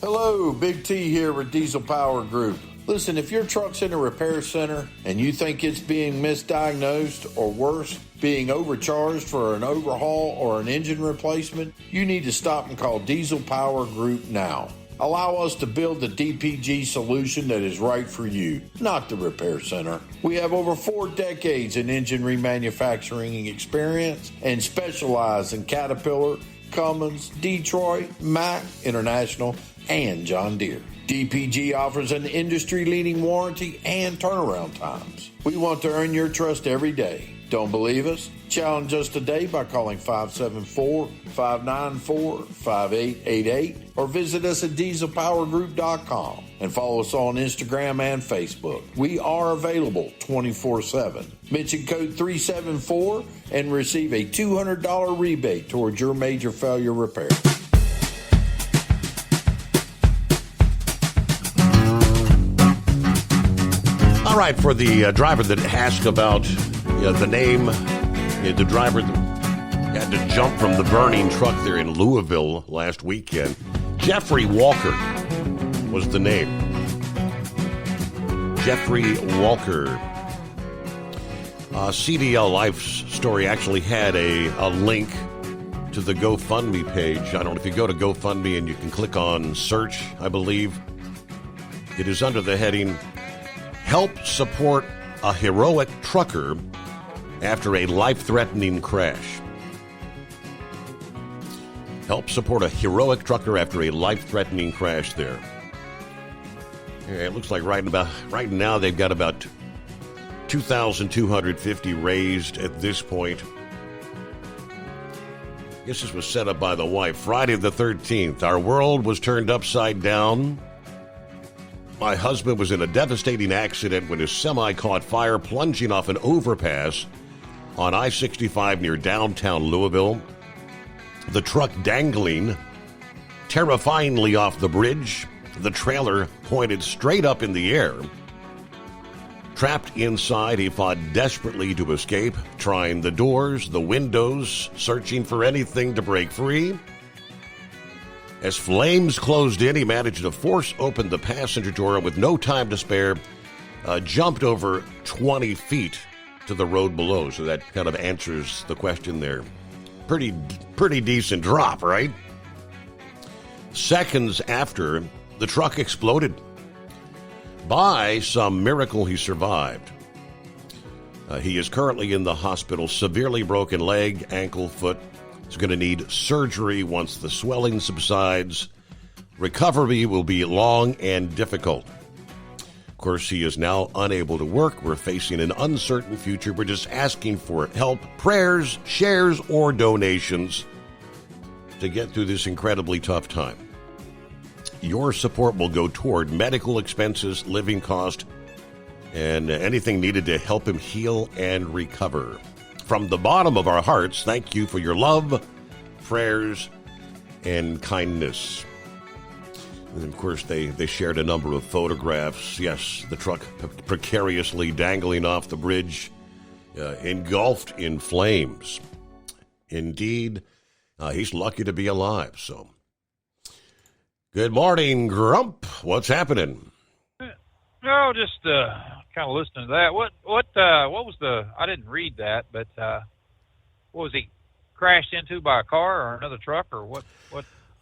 Hello, Big T here with Diesel Power Group. Listen, if your truck's in a repair center and you think it's being misdiagnosed or worse, being overcharged for an overhaul or an engine replacement, you need to stop and call Diesel Power Group now. Allow us to build the DPG solution that is right for you, not the repair center. We have over 4 decades in engine remanufacturing experience and specialize in Caterpillar, Cummins, Detroit, Mack, International, and John Deere. DPG offers an industry-leading warranty and turnaround times. We want to earn your trust every day. Don't believe us? Challenge us today by calling 574-594-5888 or visit us at dieselpowergroup.com and follow us on Instagram and Facebook. We are available 24/7. Mention code 374 and receive a $200 rebate towards your major failure repair. All right, for the driver that asked about the name, the driver that had to jump from the burning truck there in Louisville last weekend, Jeffrey Walker was the name. Jeffrey Walker. CDL Life's story actually had a link to the GoFundMe page. I don't know if you go to GoFundMe and you can click on search, I believe. It is under the heading, Help Support a Heroic Trucker After a Life-Threatening Crash. Help support a heroic trucker after a life-threatening crash there. Yeah, it looks like right now they've got about $2,250 raised at this point. I guess this was set up by the wife. Friday the 13th, our world was turned upside down. My husband was in a devastating accident when his semi caught fire plunging off an overpass on I-65 near downtown Louisville. The truck dangling Terrifyingly off the bridge, the trailer pointed straight up in the air. Trapped inside, he fought desperately to escape, trying the doors, the windows, searching for anything to break free. As flames closed in, he managed to force open the passenger door and with no time to spare, jumped over 20 feet to the road below. So that kind of answers the question there. Pretty decent drop, right? Seconds after, the truck exploded. By some miracle, he survived. He is currently in the hospital, severely broken leg, ankle, foot. He's going to need surgery once the swelling subsides. Recovery will be long and difficult. Of course, he is now unable to work. We're facing an uncertain future. We're just asking for help, prayers, shares, or donations to get through this incredibly tough time. Your support will go toward medical expenses, living cost, and anything needed to help him heal and recover. From the bottom of our hearts, thank you for your love, prayers, and kindness. And of course, they shared a number of photographs. Yes, the truck precariously dangling off the bridge, engulfed in flames. Indeed, he's lucky to be alive. So, good morning, Grump. What's happening? No, just kind of listening to that. What was the? I didn't read that, but what was he crashed into by a car or another truck or what?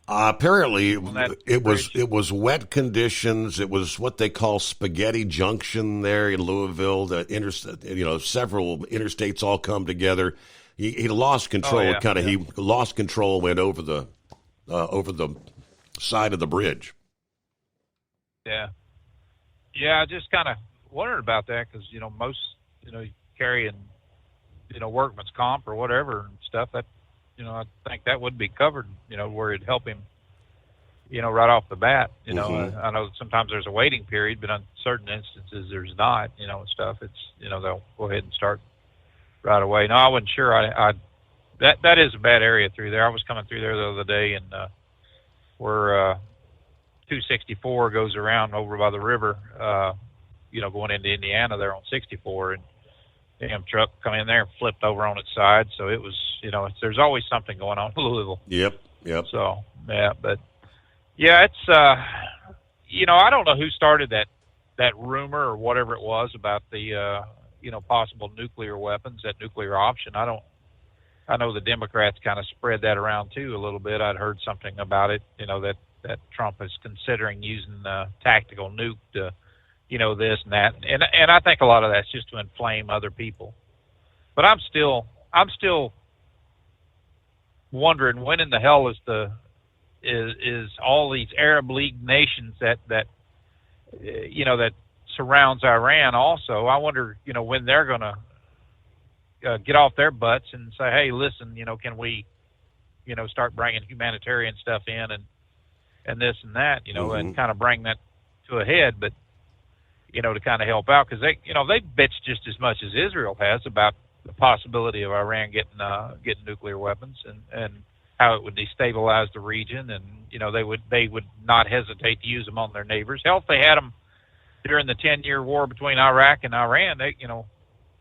Apparently, it was wet conditions. It was what they call Spaghetti Junction there in Louisville. Several interstates all come together. He lost control. He lost control, went over the side of the bridge. Yeah. I just kind of wondered about that because most carrying workman's comp or whatever and stuff that. I think that would be covered, where it'd help him, right off the bat. I know sometimes there's a waiting period, but on certain instances there's not, and stuff. It's, they'll go ahead and start right away. No, I wasn't sure. That is a bad area through there. I was coming through there the other day and where 264 goes around over by the river, going into Indiana there on 64 and damn truck come in there and flipped over on its side. So it was, there's always something going on in Louisville. Yep. So, but it's, I don't know who started that rumor or whatever it was about the, possible nuclear weapons, that nuclear option. I know the Democrats kind of spread that around too a little bit. I'd heard something about it, that Trump is considering using tactical nuke to, this and that. And I think a lot of that's just to inflame other people. But I'm still wondering when in the hell is all these Arab League nations that that surrounds Iran also. I wonder, when they're going to get off their butts and say, hey, listen, can we, start bringing humanitarian stuff in and this and that, and kind of bring that to a head. But, to kind of help out because they bitched just as much as Israel has about the possibility of Iran getting nuclear weapons and how it would destabilize the region. And, they would not hesitate to use them on their neighbors. Hell, if they had them during the 10-year war between Iraq and Iran,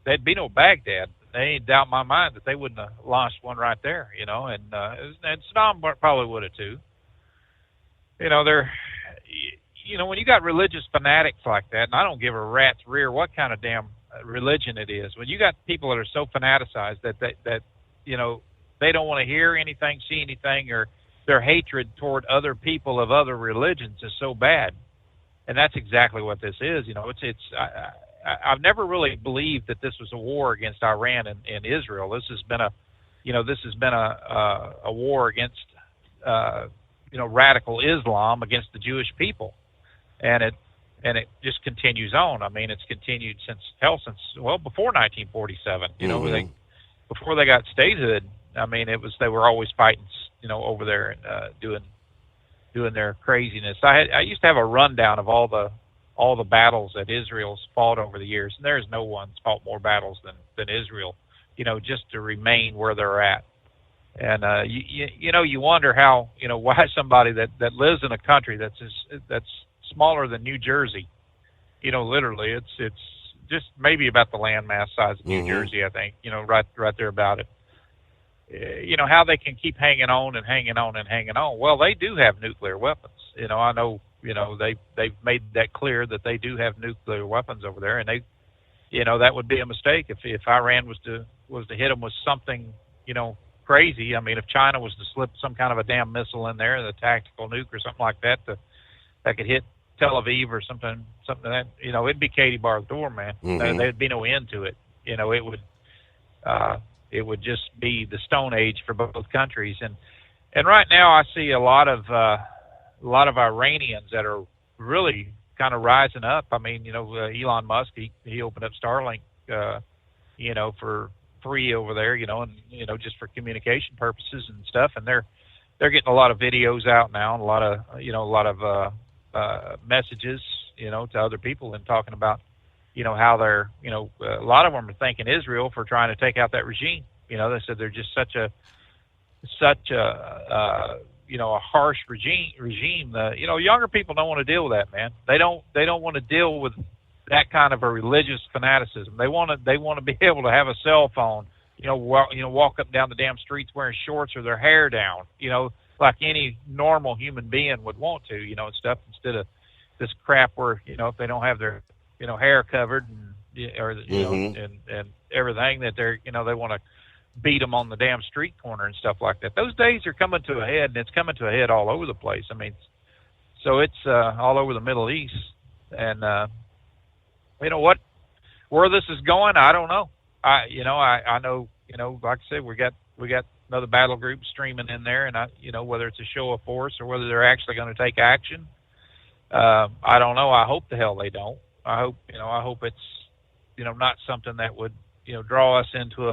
they'd be no Baghdad. They ain't doubt in my mind that they wouldn't have launched one right there, and Saddam probably would have too. When you got religious fanatics like that, and I don't give a rat's rear what kind of damn religion it is, when you got people that are so fanaticized that they don't want to hear anything, see anything, or their hatred toward other people of other religions is so bad. And that's exactly what this is. I've never really believed that this was a war against Iran and Israel. This has been a war against radical Islam against the Jewish people, and it just continues on. I mean, it's continued since before 1947. Before they got statehood. I mean, they were always fighting, over there and doing their craziness. I used to have a rundown of all the battles that Israel's fought over the years, and there's no one's fought more battles than Israel, just to remain where they're at. And you wonder how, why somebody that lives in a country that's smaller than New Jersey, literally it's just maybe about the landmass size of New Jersey, I think, right there about it. How they can keep hanging on and hanging on and hanging on. Well, they do have nuclear weapons. I know, they've made that clear that they do have nuclear weapons over there, and they, that would be a mistake if Iran was to hit them with something, crazy. I mean, if China was to slip some kind of a damn missile in there, the tactical nuke or something like that, that could hit Tel Aviv or something that, it'd be Katie bar the door, man. There'd be no end to it. It would just be the Stone Age for both countries. And right now I see a lot of Iranians that are really kind of rising up. I mean, Elon Musk, he opened up Starlink, for free over there, and, just for communication purposes and stuff. And they're getting a lot of videos out now and a lot of messages, to other people and talking about, how they're, a lot of them are thanking Israel for trying to take out that regime. They said they're just such a harsh regime. Younger people don't want to deal with that, man. They don't want to deal with that kind of a religious fanaticism. They want to be able to have a cell phone, walk up and down the damn streets wearing shorts or their hair down, like any normal human being would want to, and stuff, instead of this crap where, if they don't have their, hair covered and everything, that they're, they want to beat them on the damn street corner and stuff like that. Those days are coming to a head, and it's coming to a head all over the place. I mean, so it's all over the Middle East, and where this is going, I don't know. I know, like I said, we got another battle group streaming in there, and whether it's a show of force or whether they're actually going to take action, I don't know. I hope the hell they don't. I hope it's, not something that would, draw us into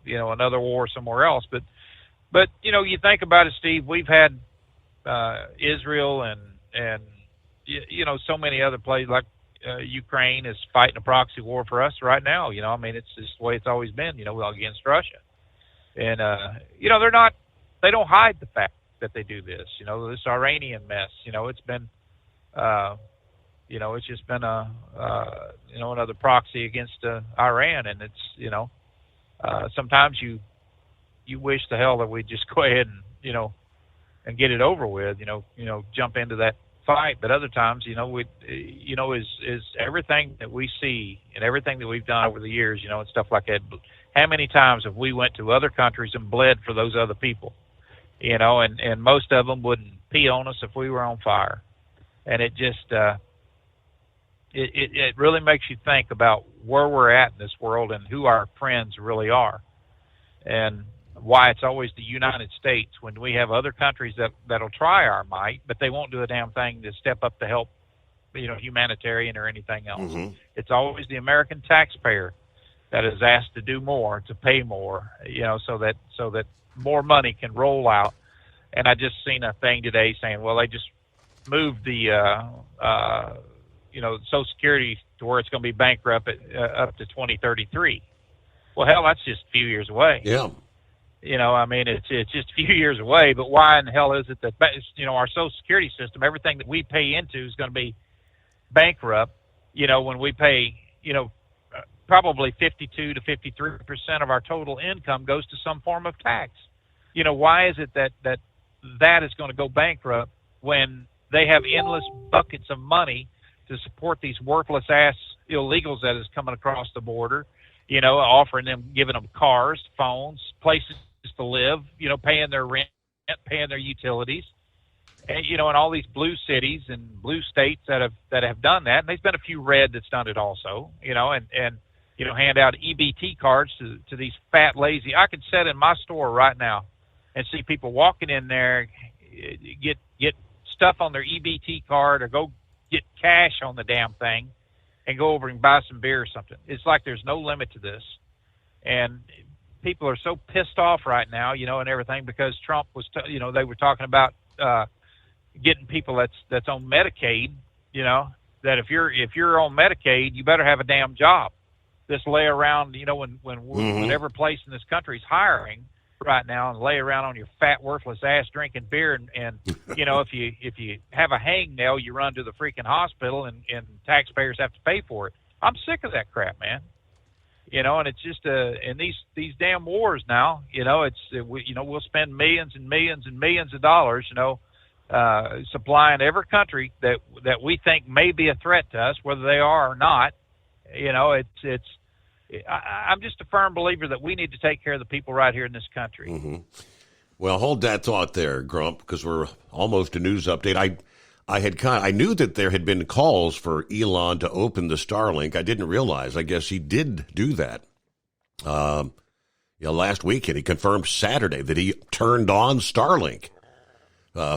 another war somewhere else. But you think about it, Steve, we've had Israel and so many other places, like Ukraine is fighting a proxy war for us right now. It's just the way it's always been, against Russia. And, they don't hide the fact that they do this, this Iranian mess, it's been, it's just been another proxy against Iran. And it's, sometimes you wish the hell that we'd just go ahead and, and get it over with, jump into that fight. But other times, is everything that we see and everything that we've done over the years, and stuff like that, how many times have we went to other countries and bled for those other people, and most of them wouldn't pee on us if we were on fire. And it just, it really makes you think about where we're at in this world and who our friends really are, and why it's always the United States when we have other countries that'll try our might, but they won't do a damn thing to step up to help, humanitarian or anything else. It's always the American taxpayer that is asked to do more, to pay more, so that more money can roll out. And I just seen a thing today saying, well, they just moved the, Social Security to where it's going to be bankrupt up to 2033. Well, hell, that's just a few years away. Yeah. It's just a few years away, but why in the hell is it that, our Social Security system, everything that we pay into is going to be bankrupt, when we pay, probably 52 to 53% of our total income goes to some form of tax. Why is it that is going to go bankrupt when they have endless buckets of money to support these worthless ass illegals that is coming across the border, offering them, giving them cars, phones, places to live, paying their rent, paying their utilities, and, in all these blue cities and blue states that have done that. And there's been a few red that's done it also, and hand out EBT cards to these fat, lazy. I could sit in my store right now and see people walking in there, get stuff on their EBT card or go get cash on the damn thing and go over and buy some beer or something. It's like there's no limit to this. And people are so pissed off right now, and everything, because Trump was, they were talking about getting people that's on Medicaid, that if you're on Medicaid, you better have a damn job. This lay around, when every place in this country is hiring, right now and lay around on your fat, worthless ass drinking beer. And you know, if you have a hangnail, you run to the freaking hospital and taxpayers have to pay for it. I'm sick of that crap, man. You know, and it's just and these damn wars now, you know, we'll spend millions and millions and millions of dollars, you know, supplying every country that we think may be a threat to us, whether they are or not. You know, I'm just a firm believer that we need to take care of the people right here in this country. Mm-hmm. Well, hold that thought there, Grump, because we're almost a news update. I knew that there had been calls for Elon to open the Starlink. I didn't realize. I guess he did do that. Last weekend he confirmed Saturday that he turned on Starlink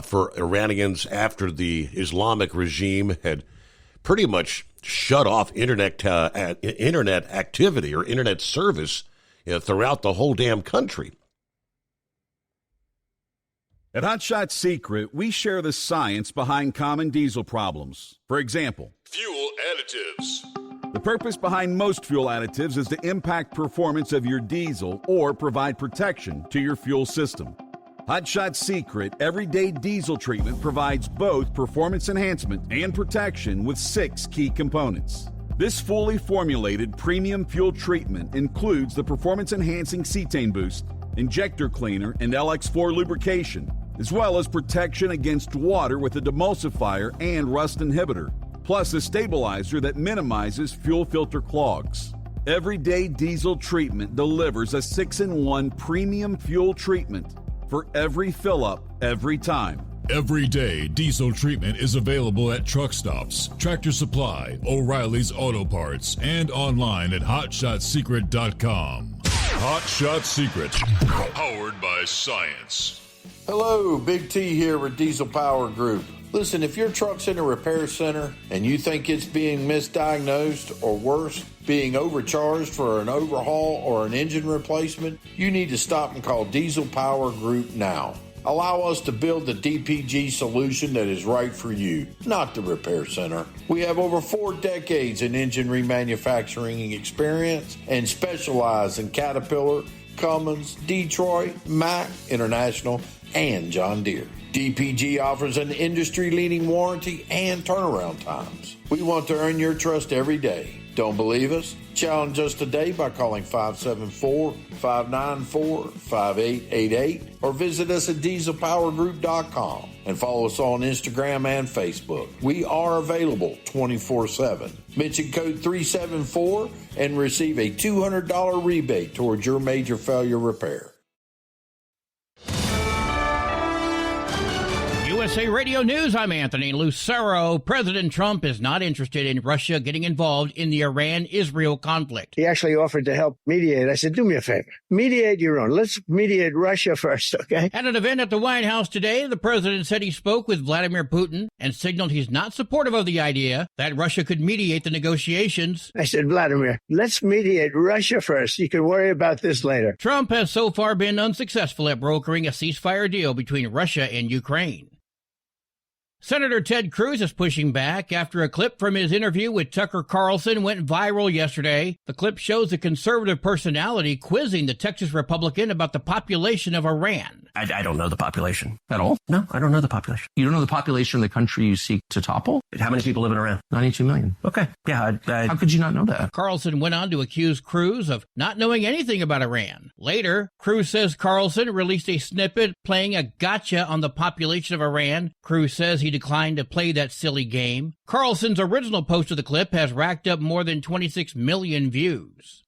for Iranians after the Islamic regime had pretty much shut off internet activity or internet service throughout the whole damn country. At Hot Shot Secret, we share the science behind common diesel problems. For example, fuel additives. The purpose behind most fuel additives is to impact performance of your diesel or provide protection to your fuel system. Hot Shot Secret Everyday Diesel Treatment provides both performance enhancement and protection with 6 key components. This fully formulated premium fuel treatment includes the performance-enhancing cetane boost, injector cleaner, and LX4 lubrication, as well as protection against water with a demulsifier and rust inhibitor, plus a stabilizer that minimizes fuel filter clogs. Everyday Diesel Treatment delivers a 6-in-1 premium fuel treatment for every fill-up, every time. Everyday Diesel Treatment is available at truck stops, Tractor Supply, O'Reilly's Auto Parts, and online at HotShotSecret.com. Hot Shot Secret, powered by science. Hello, Big T here with Diesel Power Group. Listen, if your truck's in a repair center and you think it's being misdiagnosed or worse, being overcharged for an overhaul or an engine replacement, you need to stop and call Diesel Power Group now. Allow us to build the DPG solution that is right for you, not the repair center. We have over 4 decades in engine remanufacturing experience and specialize in Caterpillar, Cummins, Detroit, Mack, International, and John Deere. DPG offers an industry-leading warranty and turnaround times. We want to earn your trust every day. Don't believe us? Challenge us today by calling 574-594-5888 or visit us at dieselpowergroup.com and follow us on Instagram and Facebook. We are available 24/7. Mention code 374 and receive a $200 rebate towards your major failure repair. USA Radio News, I'm Anthony Lucero. President Trump is not interested in Russia getting involved in the Iran-Israel conflict. He actually offered to help mediate. I said, do me a favor. Mediate your own. Let's mediate Russia first, okay? At an event at the White House today, the president said he spoke with Vladimir Putin and signaled he's not supportive of the idea that Russia could mediate the negotiations. I said, Vladimir, let's mediate Russia first. You can worry about this later. Trump has so far been unsuccessful at brokering a ceasefire deal between Russia and Ukraine. Senator Ted Cruz is pushing back after a clip from his interview with Tucker Carlson went viral yesterday. The clip shows a conservative personality quizzing the Texas Republican about the population of Iran. I don't know the population at all. No, I don't know the population. You don't know the population of the country you seek to topple? How many people live in Iran? 92 million. Okay. Yeah, how could you not know that? Carlson went on to accuse Cruz of not knowing anything about Iran. Later, Cruz says Carlson released a snippet playing a gotcha on the population of Iran. Cruz says he declined to play that silly game. Carlson's original post of the clip has racked up more than 26 million views.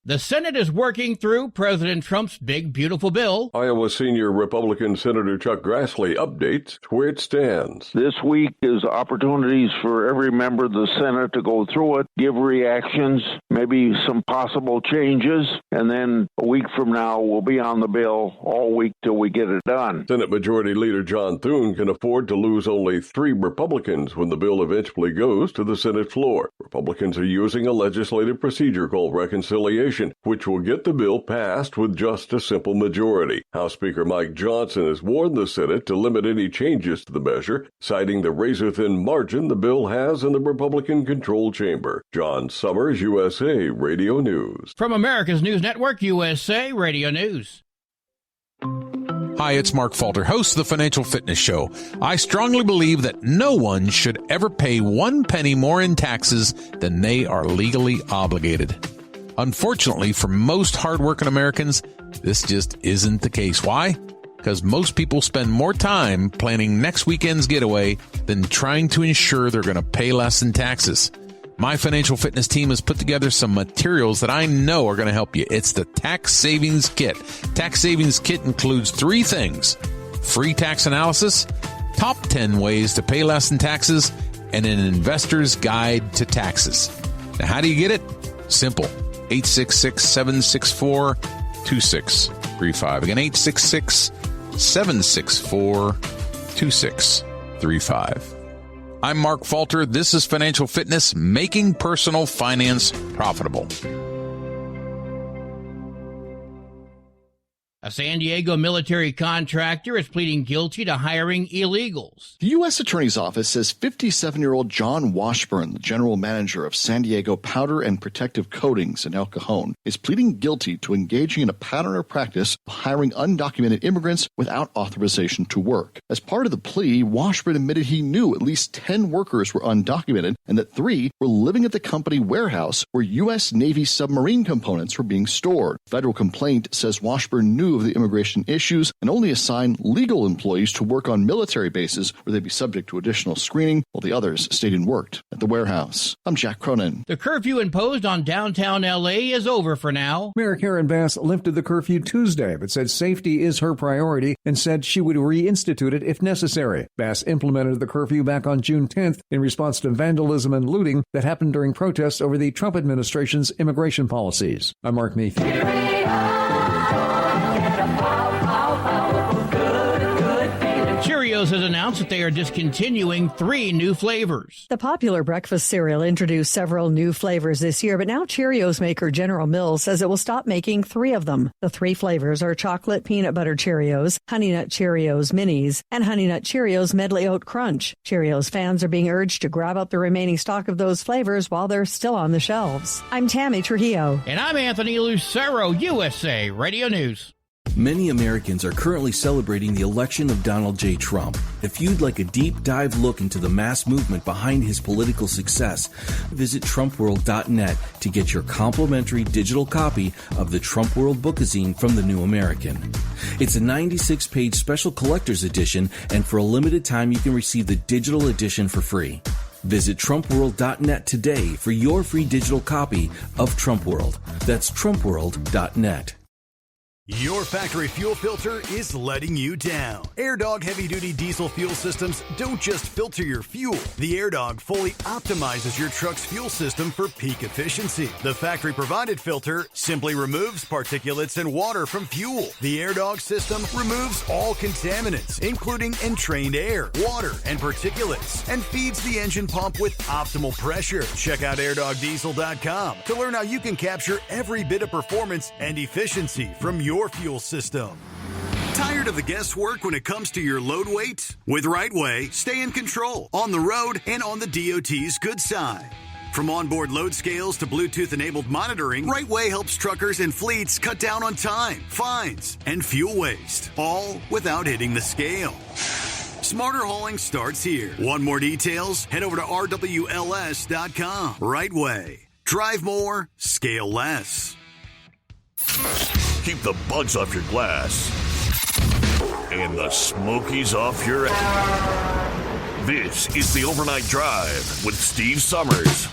The Senate is working through President Trump's big, beautiful bill. Iowa senior Republican Senator Chuck Grassley updates where it stands. This week is opportunities for every member of the Senate to go through it, give reactions, maybe some possible changes, and then a week from now we'll be on the bill all week till we get it done. Senate Majority Leader John Thune can afford to lose only 3 Republicans when the bill eventually goes to the Senate floor. Republicans are using a legislative procedure called reconciliation, which will get the bill passed with just a simple majority. House Speaker Mike Johnson has warned the Senate to limit any changes to the measure, citing the razor-thin margin the bill has in the Republican-controlled chamber. John Summers, USA Radio News. From America's News Network, USA Radio News. Hi, it's Mark Falter, host of the Financial Fitness Show. I strongly believe that no one should ever pay 1 penny more in taxes than they are legally obligated. Unfortunately, for most hardworking Americans, this just isn't the case. Why? Because most people spend more time planning next weekend's getaway than trying to ensure they're going to pay less in taxes. My Financial Fitness team has put together some materials that I know are going to help you. It's the Tax Savings Kit. Tax Savings Kit includes 3 things: free tax analysis, top 10 ways to pay less in taxes, and an investor's guide to taxes. Now, how do you get it? Simple. 866-764-2635. Again, 866-764-2635. I'm Mark Falter. This is Financial Fitness, making personal finance profitable. A San Diego military contractor is pleading guilty to hiring illegals. The U.S. Attorney's Office says 57-year-old John Washburn, the general manager of San Diego Powder and Protective Coatings in El Cajon, is pleading guilty to engaging in a pattern or practice of hiring undocumented immigrants without authorization to work. As part of the plea, Washburn admitted he knew at least 10 workers were undocumented and that 3 were living at the company warehouse where U.S. Navy submarine components were being stored. Federal complaint says Washburn knew of the immigration issues and only assigned legal employees to work on military bases where they'd be subject to additional screening, while the others stayed and worked at the warehouse. I'm Jack Cronin. The curfew imposed on downtown L.A. is over for now. Mayor Karen Bass lifted the curfew Tuesday, but said safety is her priority and said she would reinstitute it if necessary. Bass implemented the curfew back on June 10th in response to vandalism and looting that happened during protests over the Trump administration's immigration policies. I'm Mark Mayfield. Cheerios has announced that they are discontinuing 3 new flavors. The popular breakfast cereal introduced several new flavors this year, but now Cheerios maker General Mills says it will stop making 3 of them. The 3 flavors are chocolate peanut butter Cheerios, Honey Nut Cheerios Minis, and Honey Nut Cheerios Medley Oat Crunch. Cheerios fans are being urged to grab up the remaining stock of those flavors while they're still on the shelves. I'm Tammy Trujillo. And I'm Anthony Lucero, USA Radio News. Many Americans are currently celebrating the election of Donald J. Trump. If you'd like a deep dive look into the mass movement behind his political success, visit TrumpWorld.net to get your complimentary digital copy of the Trump World Bookazine from The New American. It's a 96-page special collector's edition, and for a limited time you can receive the digital edition for free. Visit TrumpWorld.net today for your free digital copy of Trump World. That's TrumpWorld.net. Your factory fuel filter is letting you down. AirDog heavy-duty diesel fuel systems don't just filter your fuel. The AirDog fully optimizes your truck's fuel system for peak efficiency. The factory-provided filter simply removes particulates and water from fuel. The AirDog system removes all contaminants, including entrained air, water, and particulates, and feeds the engine pump with optimal pressure. Check out AirDogDiesel.com to learn how you can capture every bit of performance and efficiency from your fuel system. Tired of the guesswork when it comes to your load weight? With RightWay, stay in control on the road and on the DOT's good side. From onboard load scales to Bluetooth-enabled monitoring, RightWay helps truckers and fleets cut down on time, fines, and fuel waste, all without hitting the scale. Smarter hauling starts here. Want more details? Head over to RWLS.com. RightWay. Drive more, scale less. Keep the bugs off your glass and the smokies off your ass. This is the Overnight Drive with Steve Summers.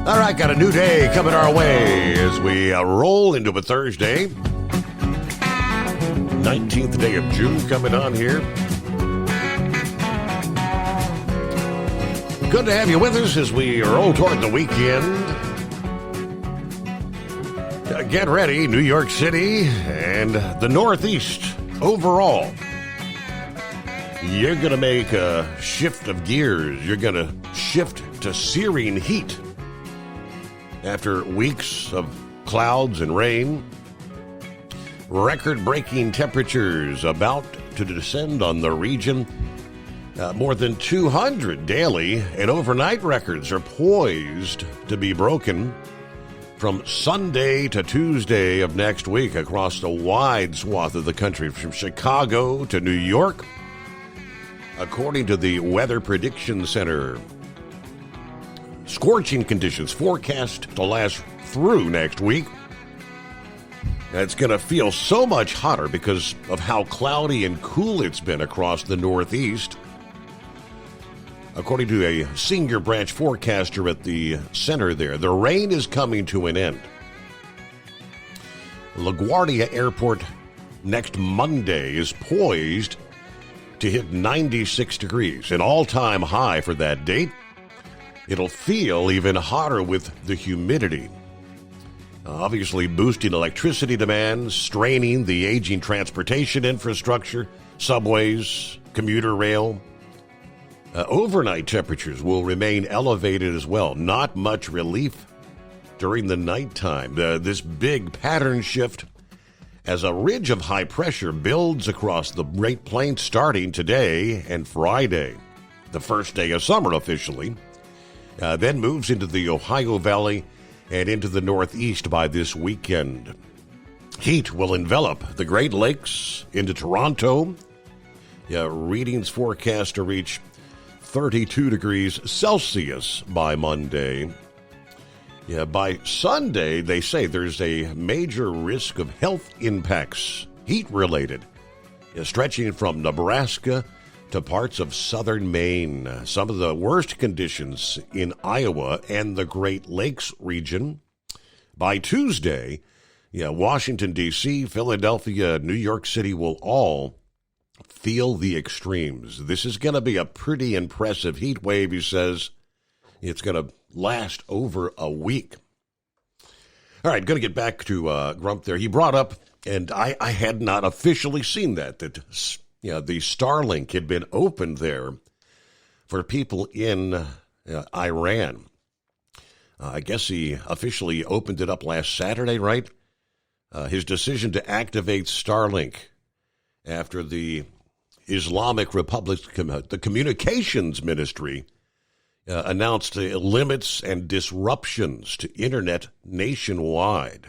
All right, got a new day coming our way as we roll into a Thursday. 19th day of June coming on here. Good to have you with us as we roll toward the weekend. Get ready, New York City and the Northeast overall. You're going to make a shift of gears. You're going to shift to searing heat. After weeks of clouds and rain, record-breaking temperatures about to descend on the region. More than 200 daily and overnight records are poised to be broken from Sunday to Tuesday of next week across a wide swath of the country, from Chicago to New York. According to the Weather Prediction Center, scorching conditions forecast to last through next week. It's going to feel so much hotter because of how cloudy and cool it's been across the Northeast. According to a senior branch forecaster at the center there, the rain is coming to an end. LaGuardia Airport next Monday is poised to hit 96 degrees, an all-time high for that date. It'll feel even hotter with the humidity. Obviously boosting electricity demands, straining the aging transportation infrastructure, subways, commuter rail. Overnight temperatures will remain elevated as well. Not much relief during the nighttime. This big pattern shift as a ridge of high pressure builds across the Great Plains starting today and Friday, the first day of summer officially, then moves into the Ohio Valley and into the Northeast by this weekend. Heat will envelop the Great Lakes into Toronto. Readings forecast to reach 32 degrees Celsius by Monday. By Sunday, they say there's a major risk of health impacts, heat-related, stretching from Nebraska to parts of southern Maine. Some of the worst conditions in Iowa and the Great Lakes region. By Tuesday, Washington, D.C., Philadelphia, New York City will all feel the extremes. This is going to be a pretty impressive heat wave, he says. It's going to last over a week. All right, going to get back to Grump there. He brought up, and I had not officially seen that the Starlink had been opened there for people in Iran. I guess he officially opened it up last Saturday, right? His decision to activate Starlink after the Islamic Republic, the communications ministry, announced limits and disruptions to internet nationwide.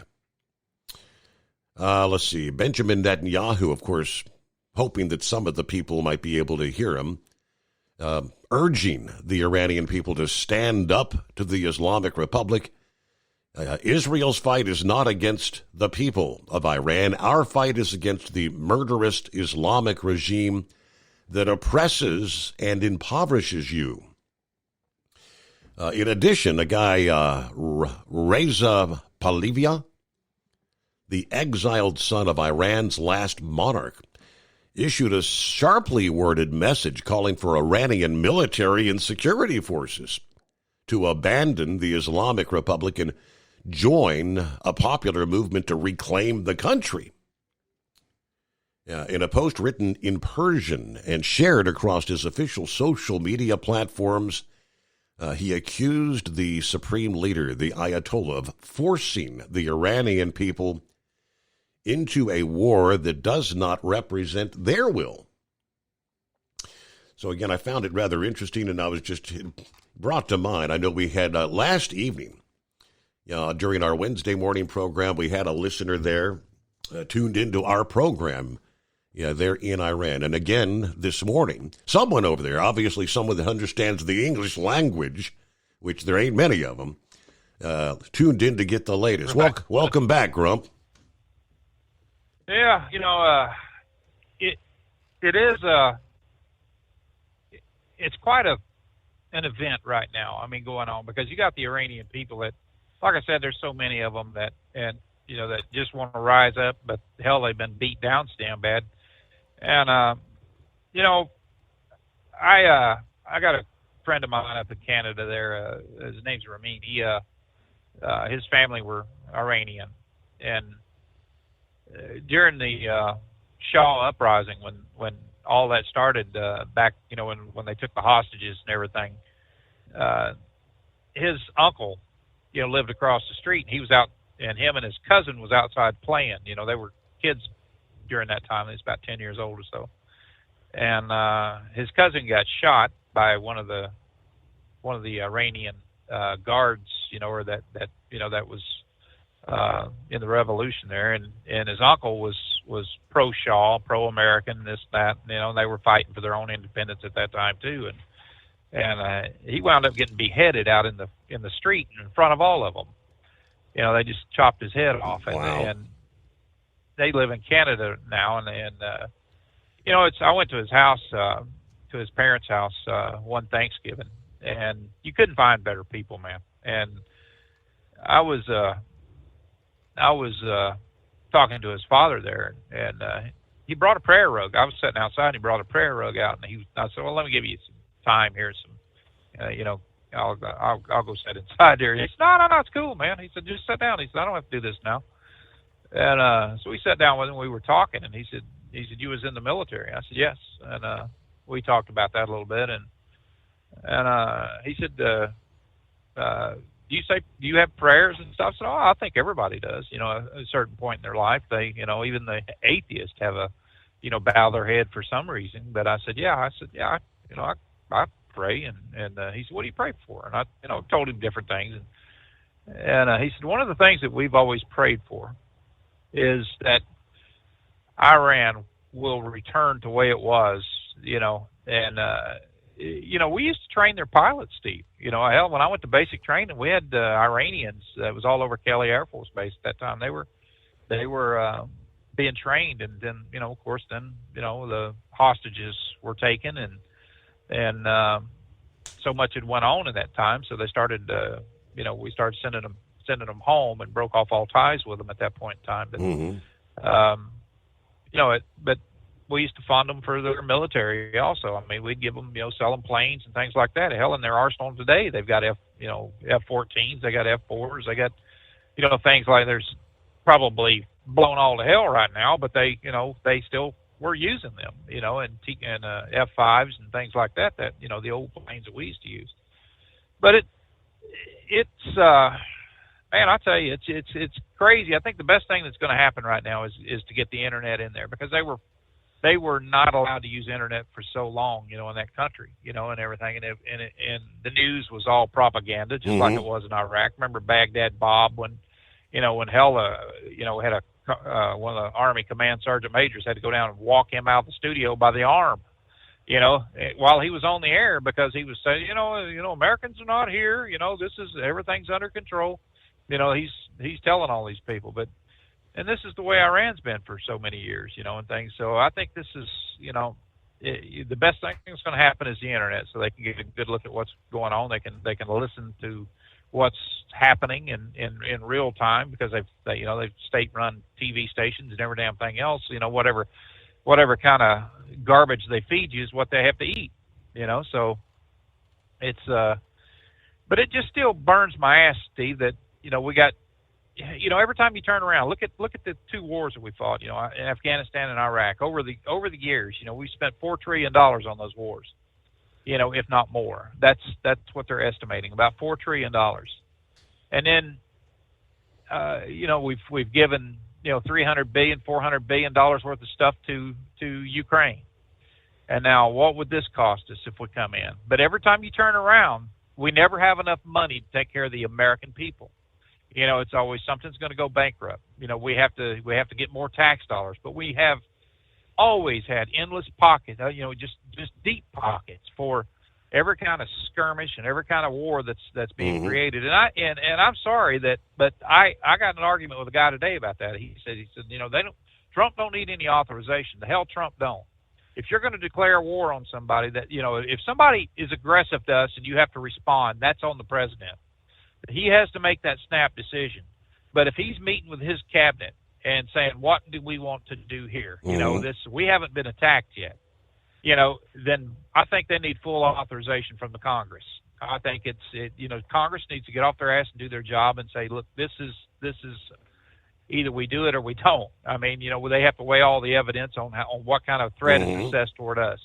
Let's see. Benjamin Netanyahu, of course, hoping that some of the people might be able to hear him, urging the Iranian people to stand up to the Islamic Republic. Israel's fight is not against the people of Iran. Our fight is against the murderous Islamic regime that oppresses and impoverishes you. In addition, a guy, Reza Pahlavi, the exiled son of Iran's last monarch, issued a sharply worded message calling for Iranian military and security forces to abandon the Islamic Republic and join a popular movement to reclaim the country. In a post written in Persian and shared across his official social media platforms, he accused the supreme leader, the Ayatollah, of forcing the Iranian people into a war that does not represent their will. So again, I found it rather interesting, and I was just brought to mind. I know we had last evening, during our Wednesday morning program, we had a listener there tuned into our program. They're in Iran. And again, this morning, someone over there, obviously someone that understands the English language, which there ain't many of them, tuned in to get the latest. Welcome back, Grump. Yeah, it is it's quite an event right now. I mean, going on, because you got the Iranian people that, like I said, there's so many of them that just want to rise up, but hell, they've been beat down so damn bad. And I got a friend of mine up in Canada there. His name's Ramin. His family were Iranian, and during the Shah uprising, when all that started back, when they took the hostages and everything, his uncle, lived across the street, and he was out, and him and his cousin was outside playing. They were kids during that time. He was about 10 years old or so. and his cousin got shot by one of the Iranian guards, or that was in the revolution there, and his uncle was pro-Shaw, pro-American, this, that, and they were fighting for their own independence at that time too, and he wound up getting beheaded out in the street in front of all of them. They just chopped his head off, and they live in Canada now, and I went to his house, to his parents' house one Thanksgiving, and you couldn't find better people, man. And I was talking to his father there, and he brought a prayer rug. I was sitting outside, and he brought a prayer rug out, and I said, "Well, let me give you some time here, I'll go sit inside there." He said, No, it's cool, man. He said, "Just sit down." He said, "I don't have to do this now." And so we sat down with him. We were talking, and he said, "You was in the military?" I said, "Yes." And we talked about that a little bit, and he said, do you have prayers and stuff? So I think everybody does, at a certain point in their life. They, even the atheists have a, bow their head for some reason. But I said, I pray. And he said, "What do you pray for?" And I, told him different things. And he said, "One of the things that we've always prayed for is that Iran will return to the way it was, and, we used to train their pilots, Steve. Hell, when I went to basic training, we had Iranians that was all over Kelly Air Force Base at that time. They were being trained, and then, of course, the hostages were taken, and so much had went on in that time. So they started, we started sending them home and broke off all ties with them at that point in time. But, but we used to fund them for their military also. I mean, we'd give them, sell them planes and things like that. Hell, in their arsenal today, they've got F-14s, they got F-4s, they got, things like, there's probably blown all to hell right now, but they still were using them, and F-5s and things like that, the old planes that we used to use. But it's man, I tell you, it's crazy. I think the best thing that's going to happen right now is to get the internet in there, because they were not allowed to use internet for so long, in that country, and everything. And the news was all propaganda, just like it was in Iraq. Remember Baghdad Bob, when Hella, had one of the Army command sergeant majors had to go down and walk him out of the studio by the arm, while he was on the air, because he was saying, Americans are not here. Everything's under control. He's telling all these people, and this is the way Iran's been for so many years, and things. So I think this is, the best thing that's going to happen is the internet, so they can get a good look at what's going on. They can listen to what's happening in real time, because they've state-run TV stations and every damn thing else. Whatever kind of garbage they feed you is what they have to eat. So it's but it just still burns my ass, Steve, that we got. Every time you turn around, look at the two wars that we fought, in Afghanistan and Iraq. Over the years, we spent $4 trillion on those wars, if not more. That's what they're estimating, about $4 trillion. And then, we've given, $300 billion, $400 billion worth of stuff to Ukraine. And now, what would this cost us if we come in? But every time you turn around, we never have enough money to take care of the American people. It's always something's going to go bankrupt. We have to get more tax dollars, but we have always had endless pockets, just deep pockets for every kind of skirmish and every kind of war that's being created. And I'm sorry but I got an argument with a guy today about that. He said, Trump don't need any authorization. The hell Trump don't. If you're going to declare war on somebody if somebody is aggressive to us and you have to respond, that's on the president. He has to make that snap decision. But if he's meeting with his cabinet and saying, what do we want to do here? We haven't been attacked yet. Then I think they need full authorization from the Congress. I think Congress needs to get off their ass and do their job and say, look, this is either we do it or we don't. I mean, they have to weigh all the evidence on what kind of threat is assessed toward us,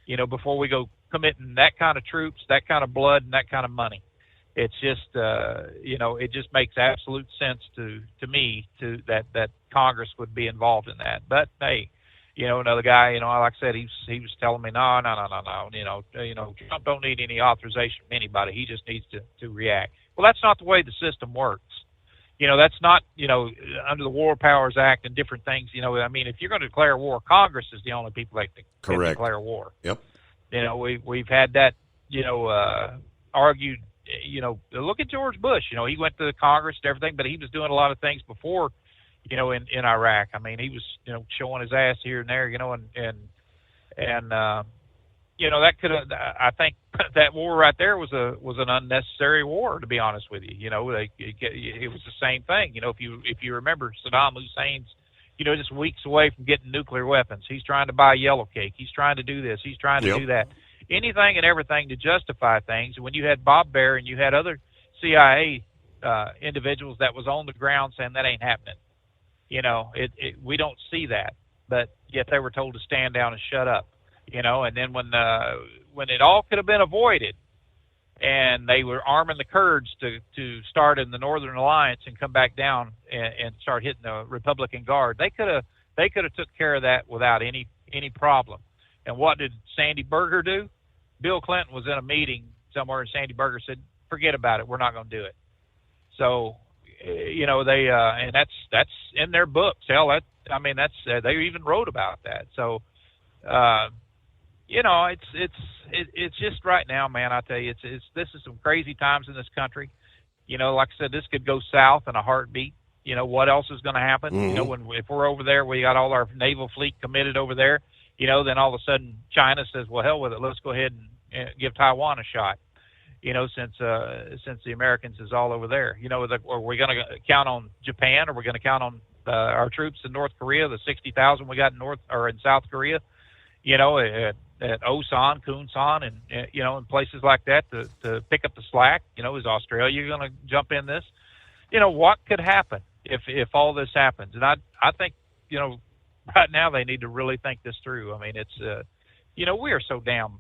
before we go committing that kind of troops, that kind of blood, and that kind of money. It's just, it just makes absolute sense to me that Congress would be involved in that. But hey, Another guy, like I said, he was telling me, no. Trump don't need any authorization from anybody. He just needs to react. Well, that's not the way the system works. That's not, under the War Powers Act and different things. If you're going to declare war, Congress is the only people that can declare war. Yep. We've had that, argued. Look at George Bush. He went to the Congress and everything, but he was doing a lot of things before, in Iraq. He was, showing his ass here and there, that could have. I think that war right there was an unnecessary war, to be honest with you. It was the same thing. If you remember Saddam Hussein's, just weeks away from getting nuclear weapons. He's trying to buy yellow cake. He's trying to do this. He's trying to do that. Anything and everything to justify things. When you had Bob Baer and you had other CIA individuals that was on the ground saying that ain't happening. We don't see that, but yet they were told to stand down and shut up. And then when it all could have been avoided, and they were arming the Kurds to start in the Northern Alliance and come back down and start hitting the Republican Guard, they could have took care of that without any problem. And what did Sandy Berger do? Bill Clinton was in a meeting somewhere, and Sandy Berger said, "Forget about it. We're not going to do it." So, they and that's in their books. Hell, they even wrote about that. So, it's just right now, man. I tell you, this is some crazy times in this country. Like I said, this could go south in a heartbeat. What else is going to happen? Mm-hmm. If we're over there, we got all our naval fleet committed over there. Then all of a sudden China says, well, hell with it. Let's go ahead and give Taiwan a shot. Since the Americans is all over there. Are we going to count on Japan? Are we going to count on our troops in North Korea, the 60,000 we got in South Korea? At Osan, Kunsan, and in places like that to pick up the slack. Is Australia going to jump in this? What could happen if all this happens? And I think right now they need to really think this through. It's we are so damn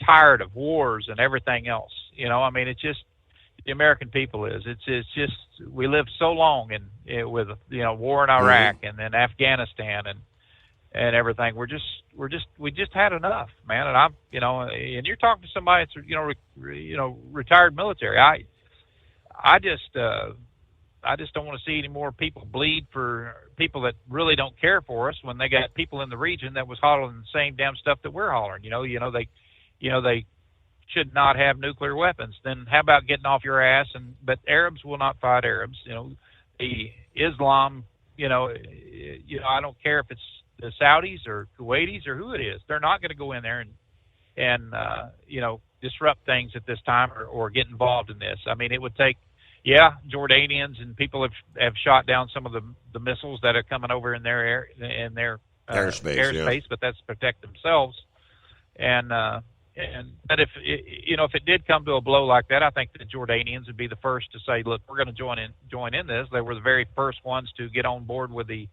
tired of wars and everything else. It's just the American people is. It's just we lived so long with war in Iraq and then Afghanistan and everything. We just had enough, man. And and you're talking to somebody that's retired military. I just don't want to see any more people bleed for people that really don't care for us when they got people in the region that was hollering the same damn stuff that we're hollering. They should not have nuclear weapons. Then how about getting off your ass? But Arabs will not fight Arabs. The Islam. I don't care if it's the Saudis or Kuwaitis or who it is. They're not going to go in there and disrupt things at this time or get involved in this. It would take. Yeah, Jordanians and people have shot down some of the missiles that are coming over in their airspace, but that's to protect themselves. But if it did come to a blow like that, I think the Jordanians would be the first to say, "Look, we're going to join in this." They were the very first ones to get on board with the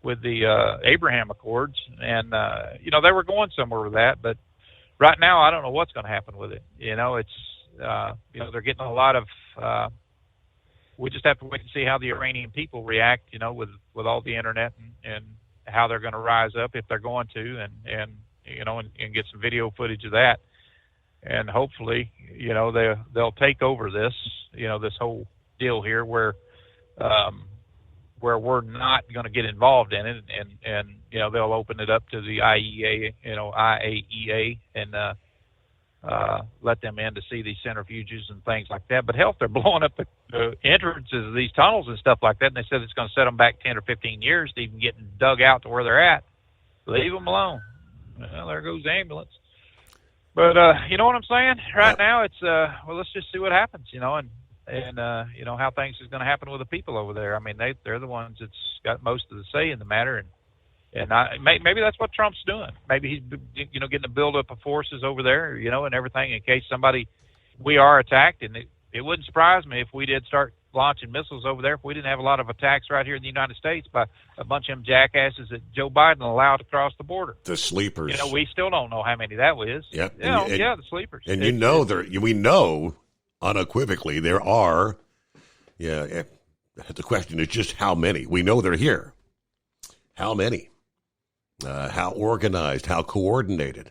Abraham Accords, and they were going somewhere with that. But right now, I don't know what's going to happen with it. They're getting a lot of. We just have to wait and see how the Iranian people react, with all the internet and how they're going to rise up if they're going to, and get some video footage of that. And hopefully, they'll take over this, this whole deal here where we're not going to get involved in it. And they'll open it up to the IAEA and, let them in to see these centrifuges and things like that. But hell, if they're blowing up the entrances of these tunnels and stuff like that, and they said it's going to set them back 10 or 15 years to even getting dug out to where they're at, leave them alone. Well, there goes the ambulance. But you know what I'm saying? Right now, it's let's just see what happens, and how things is going to happen with the people over there. They're the ones that's got most of the say in the matter, and maybe that's what Trump's doing. Maybe he's getting a buildup of forces over there, and everything in case we are attacked. And it wouldn't surprise me if we did start launching missiles over there if we didn't have a lot of attacks right here in the United States by a bunch of them jackasses that Joe Biden allowed to cross the border. The sleepers. We still don't know how many that was. Yeah, the sleepers. And we know unequivocally there are. Yeah, the question is just how many. We know they're here. How many? how organized, how coordinated.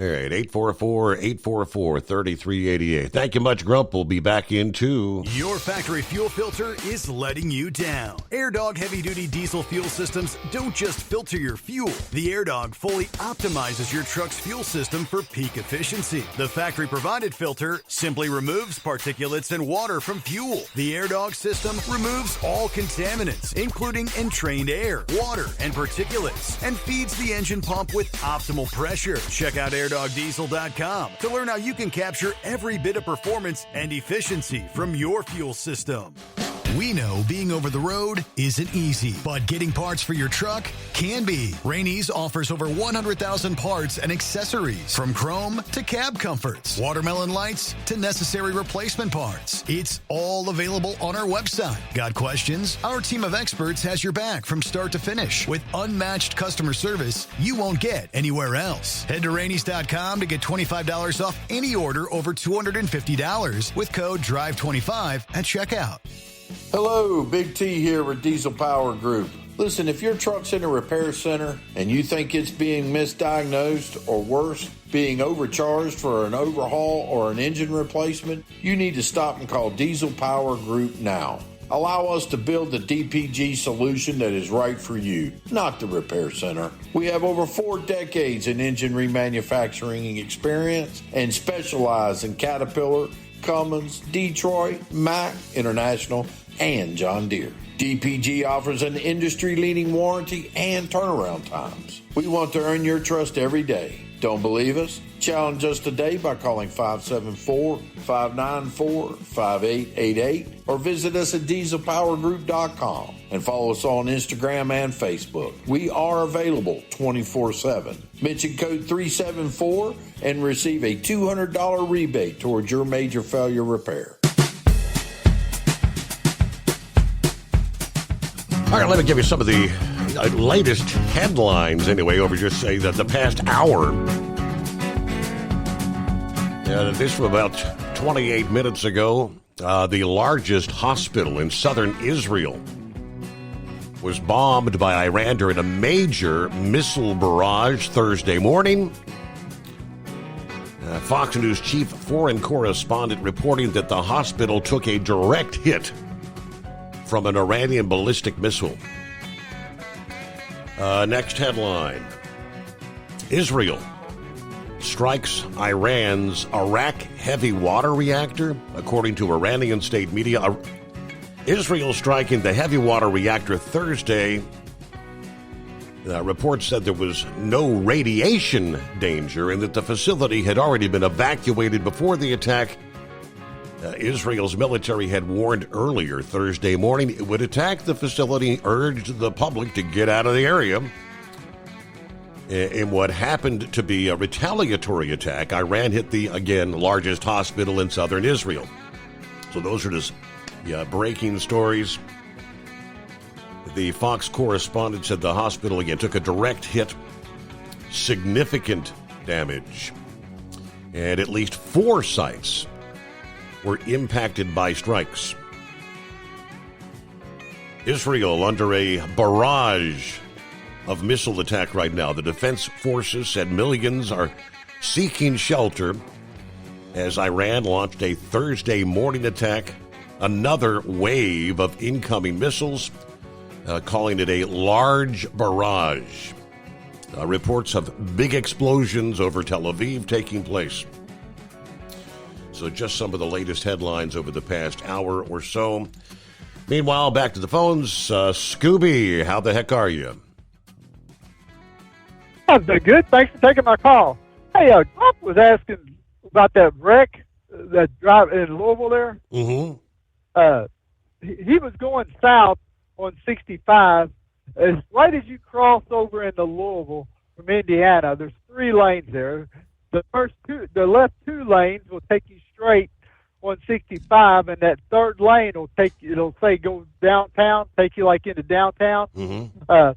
All right, 844-844-3388. Thank you much, Grump. We'll be back in 2. Your factory fuel filter is letting you down. AirDog heavy-duty diesel fuel systems don't just filter your fuel. The AirDog fully optimizes your truck's fuel system for peak efficiency. The factory-provided filter simply removes particulates and water from fuel. The AirDog system removes all contaminants, including entrained air, water, and particulates, and feeds the engine pump with optimal pressure. Check out AirDogDiesel.com to learn how you can capture every bit of performance and efficiency from your fuel system. We know being over the road isn't easy, but getting parts for your truck can be. Rainey's offers over 100,000 parts and accessories, from chrome to cab comforts, watermelon lights to necessary replacement parts. It's all available on our website. Got questions? Our team of experts has your back from start to finish with unmatched customer service you won't get anywhere else. Head to Rainey's.com to get $25 off any order over $250 with code DRIVE25 at checkout. Hello, Big T here with Diesel Power Group. Listen, if your truck's in a repair center and you think it's being misdiagnosed or worse, being overcharged for an overhaul or an engine replacement, you need to stop and call Diesel Power Group now. Allow us to build the DPG solution that is right for you, not the repair center. We have over 4 decades in engine remanufacturing experience and specialize in Caterpillar, Cummins, Detroit, Mack, International, and John Deere. DPG offers an industry-leading warranty and turnaround times. We want to earn your trust every day. Don't believe us? Challenge us today by calling 574-594-5888 or visit us at dieselpowergroup.com and follow us on Instagram and Facebook. We are available 24/7. Mention code 374 and receive a $200 rebate towards your major failure repair. All right, let me give you some of the latest headlines anyway over just say that the past hour. This was about 28 minutes ago. The largest hospital in southern Israel was bombed by Iran during a major missile barrage Thursday morning. Fox News chief foreign correspondent reporting that the hospital took a direct hit from an Iranian ballistic missile. Next headline. Israel strikes Iran's Arak heavy water reactor, according to Iranian state media. Israel striking the heavy water reactor Thursday. Reports said there was no radiation danger and that the facility had already been evacuated before the attack. Israel's military had warned earlier Thursday morning it would attack the facility, urged the public to get out of the area. In what happened to be a retaliatory attack, Iran hit the, again, largest hospital in southern Israel. So those are just breaking stories. The Fox correspondent said the hospital, again, took a direct hit, significant damage, and at least 4 sites were impacted by strikes. Israel under a barrage of missile attack right now. The defense forces said millions are seeking shelter as Iran launched a Thursday morning attack, another wave of incoming missiles, calling it a large barrage. Reports of big explosions over Tel Aviv taking place. So just some of the latest headlines over the past hour or so. Meanwhile, back to the phones. Scooby, how the heck are you? I'm doing good. Thanks for taking my call. Hey, Trump was asking about that wreck that drive in Louisville there. Mm-hmm. He was going south on 65. Right as you cross over into Louisville from Indiana, there's 3 lanes there. The left 2 lanes will take you straight on 65, and that 3rd lane will it'll say go downtown, take you like into downtown. Mm-hmm.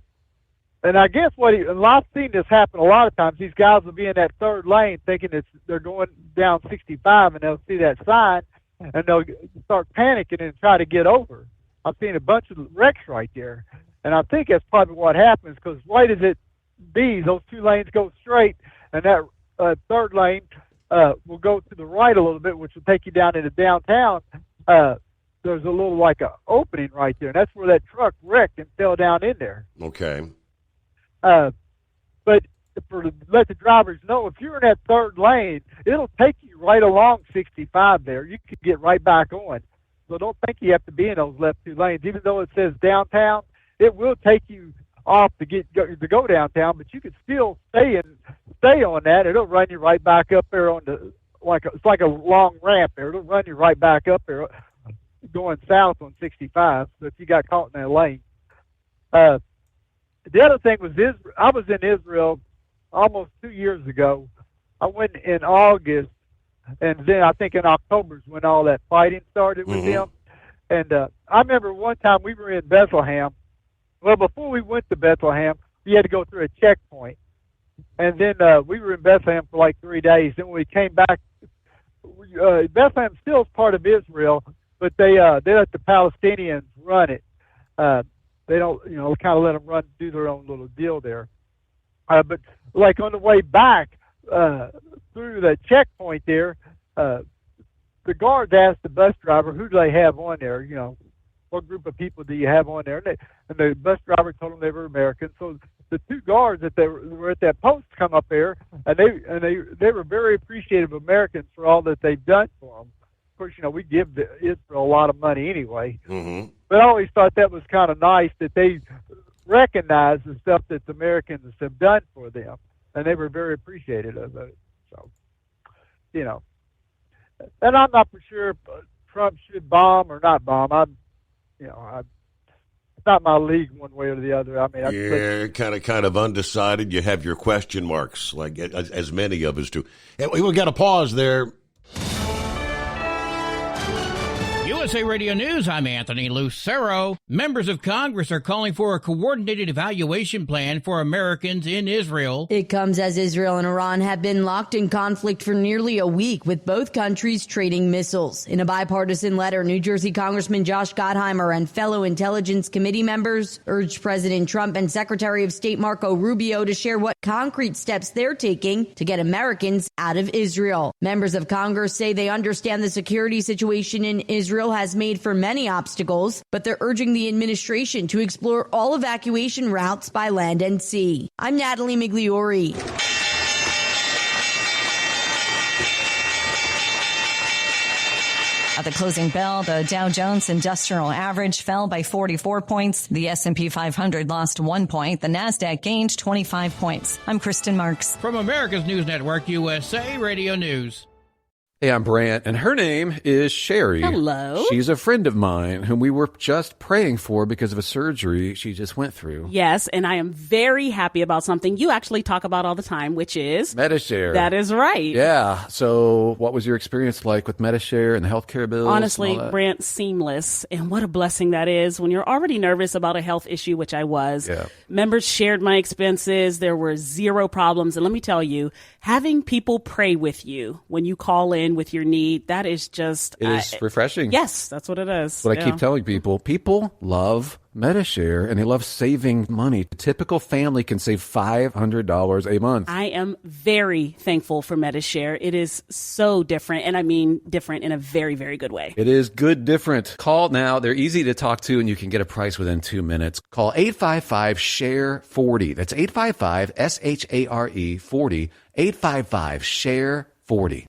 And I guess and I've seen this happen a lot of times. These guys will be in that 3rd lane thinking they're going down 65, and they'll see that sign, and they'll start panicking and try to get over. I've seen a bunch of wrecks right there. And I think that's probably what happens, because right as it be, those 2 lanes go straight, and that third lane will go to the right a little bit, which will take you down into downtown. There's a little like a opening right there, and that's where that truck wrecked and fell down in there. Okay. But to let the drivers know, if you're in that third lane, it'll take you right along 65 there. You can get right back on. So don't think you have to be in those left 2 lanes. Even though it says downtown, it will take you off to go downtown, but you can still stay on that. It'll run you right back up there on it's like a long ramp there. It'll run you right back up there going south on 65. So if you got caught in that lane. The other thing was I was in Israel almost 2 years ago. I went in August, and then I think in October is when all that fighting started with them. And I remember one time we were in Bethlehem. Well, before we went to Bethlehem, we had to go through a checkpoint. And then we were in Bethlehem for like 3 days. Then when we came back, Bethlehem still is part of Israel, but they let the Palestinians run it. They don't, kind of let them do their own little deal there. But like on the way back through the checkpoint there, the guards asked the bus driver, who do they have on there? What group of people do you have on there? And the bus driver told them they were Americans. So the 2 guards that were at that post come up there, and they were very appreciative of Americans for all that they've done for them. Of course, we give Israel a lot of money anyway. But I always thought that was kind of nice that they recognize the stuff that the Americans have done for them, and they were very appreciative of it. So, and I'm not for sure if Trump should bomb or not bomb. It's not my league one way or the other. I mean, you're kind of undecided. You have your question marks, like as many of us do. And we've got to pause there. USA Radio News, I'm Anthony Lucero. Members of Congress are calling for a coordinated evaluation plan for Americans in Israel. It comes as Israel and Iran have been locked in conflict for nearly a week, with both countries trading missiles. In a bipartisan letter, New Jersey Congressman Josh Gottheimer and fellow Intelligence Committee members urged President Trump and Secretary of State Marco Rubio to share what concrete steps they're taking to get Americans out of Israel. Members of Congress say they understand the security situation in Israel has made for many obstacles, but they're urging the administration to explore all evacuation routes by land and sea. I'm Natalie Migliori. At the closing bell, the Dow Jones Industrial Average fell by 44 points. The S&P 500 lost 1 point. The Nasdaq gained 25 points. I'm Kristen Marks. From America's News Network, USA Radio News. Hey, I'm Brant, and her name is Sherry. Hello. She's a friend of mine whom we were just praying for because of a surgery she just went through. Yes, and I am very happy about something you actually talk about all the time, which is Medi-Share. That is right. Yeah. So what was your experience like with Medi-Share and the healthcare bills? Honestly, Brant, seamless. And what a blessing that is when you're already nervous about a health issue, which I was. Yeah. Members shared my expenses. There were zero problems. And let me tell you, having people pray with you when you call in with your need, that is just... It is refreshing. Yes, that's what it is. But I keep telling people, people love Medi-Share and they love saving money. A typical family can save $500 a month. I am very thankful for Medi-Share. It is so different, and I mean different in a very, very good way. It is good different. Call now. They're easy to talk to, and you can get a price within 2 minutes. Call 855-SHARE-40. That's 855-SHARE-40. 855-SHARE-40.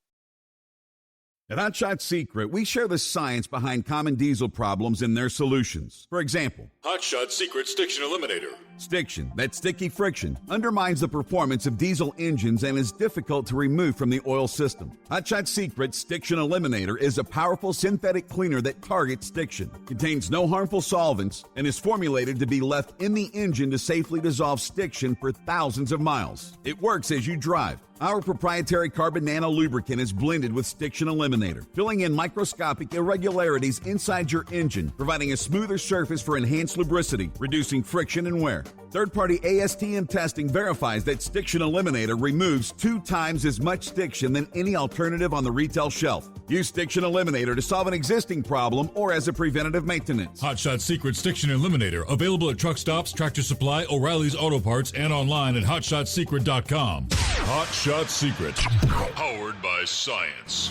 At Hot Shot Secret, we share the science behind common diesel problems and their solutions. For example, Hot Shot Secret Stiction Eliminator. Stiction, that sticky friction, undermines the performance of diesel engines and is difficult to remove from the oil system. Hot Shot Secret Stiction Eliminator is a powerful synthetic cleaner that targets stiction, contains no harmful solvents, and is formulated to be left in the engine to safely dissolve stiction for thousands of miles. It works as you drive. Our proprietary carbon nano lubricant is blended with Stiction Eliminator, filling in microscopic irregularities inside your engine, providing a smoother surface for enhanced lubricity, reducing friction and wear. Third-party ASTM testing verifies that Stiction Eliminator removes 2 times as much stiction than any alternative on the retail shelf. Use Stiction Eliminator to solve an existing problem or as a preventative maintenance. Hot Shot Secret Stiction Eliminator, available at truck stops, Tractor Supply, O'Reilly's Auto Parts, and online at hotshotsecret.com. Hot Shot Secret, powered by science.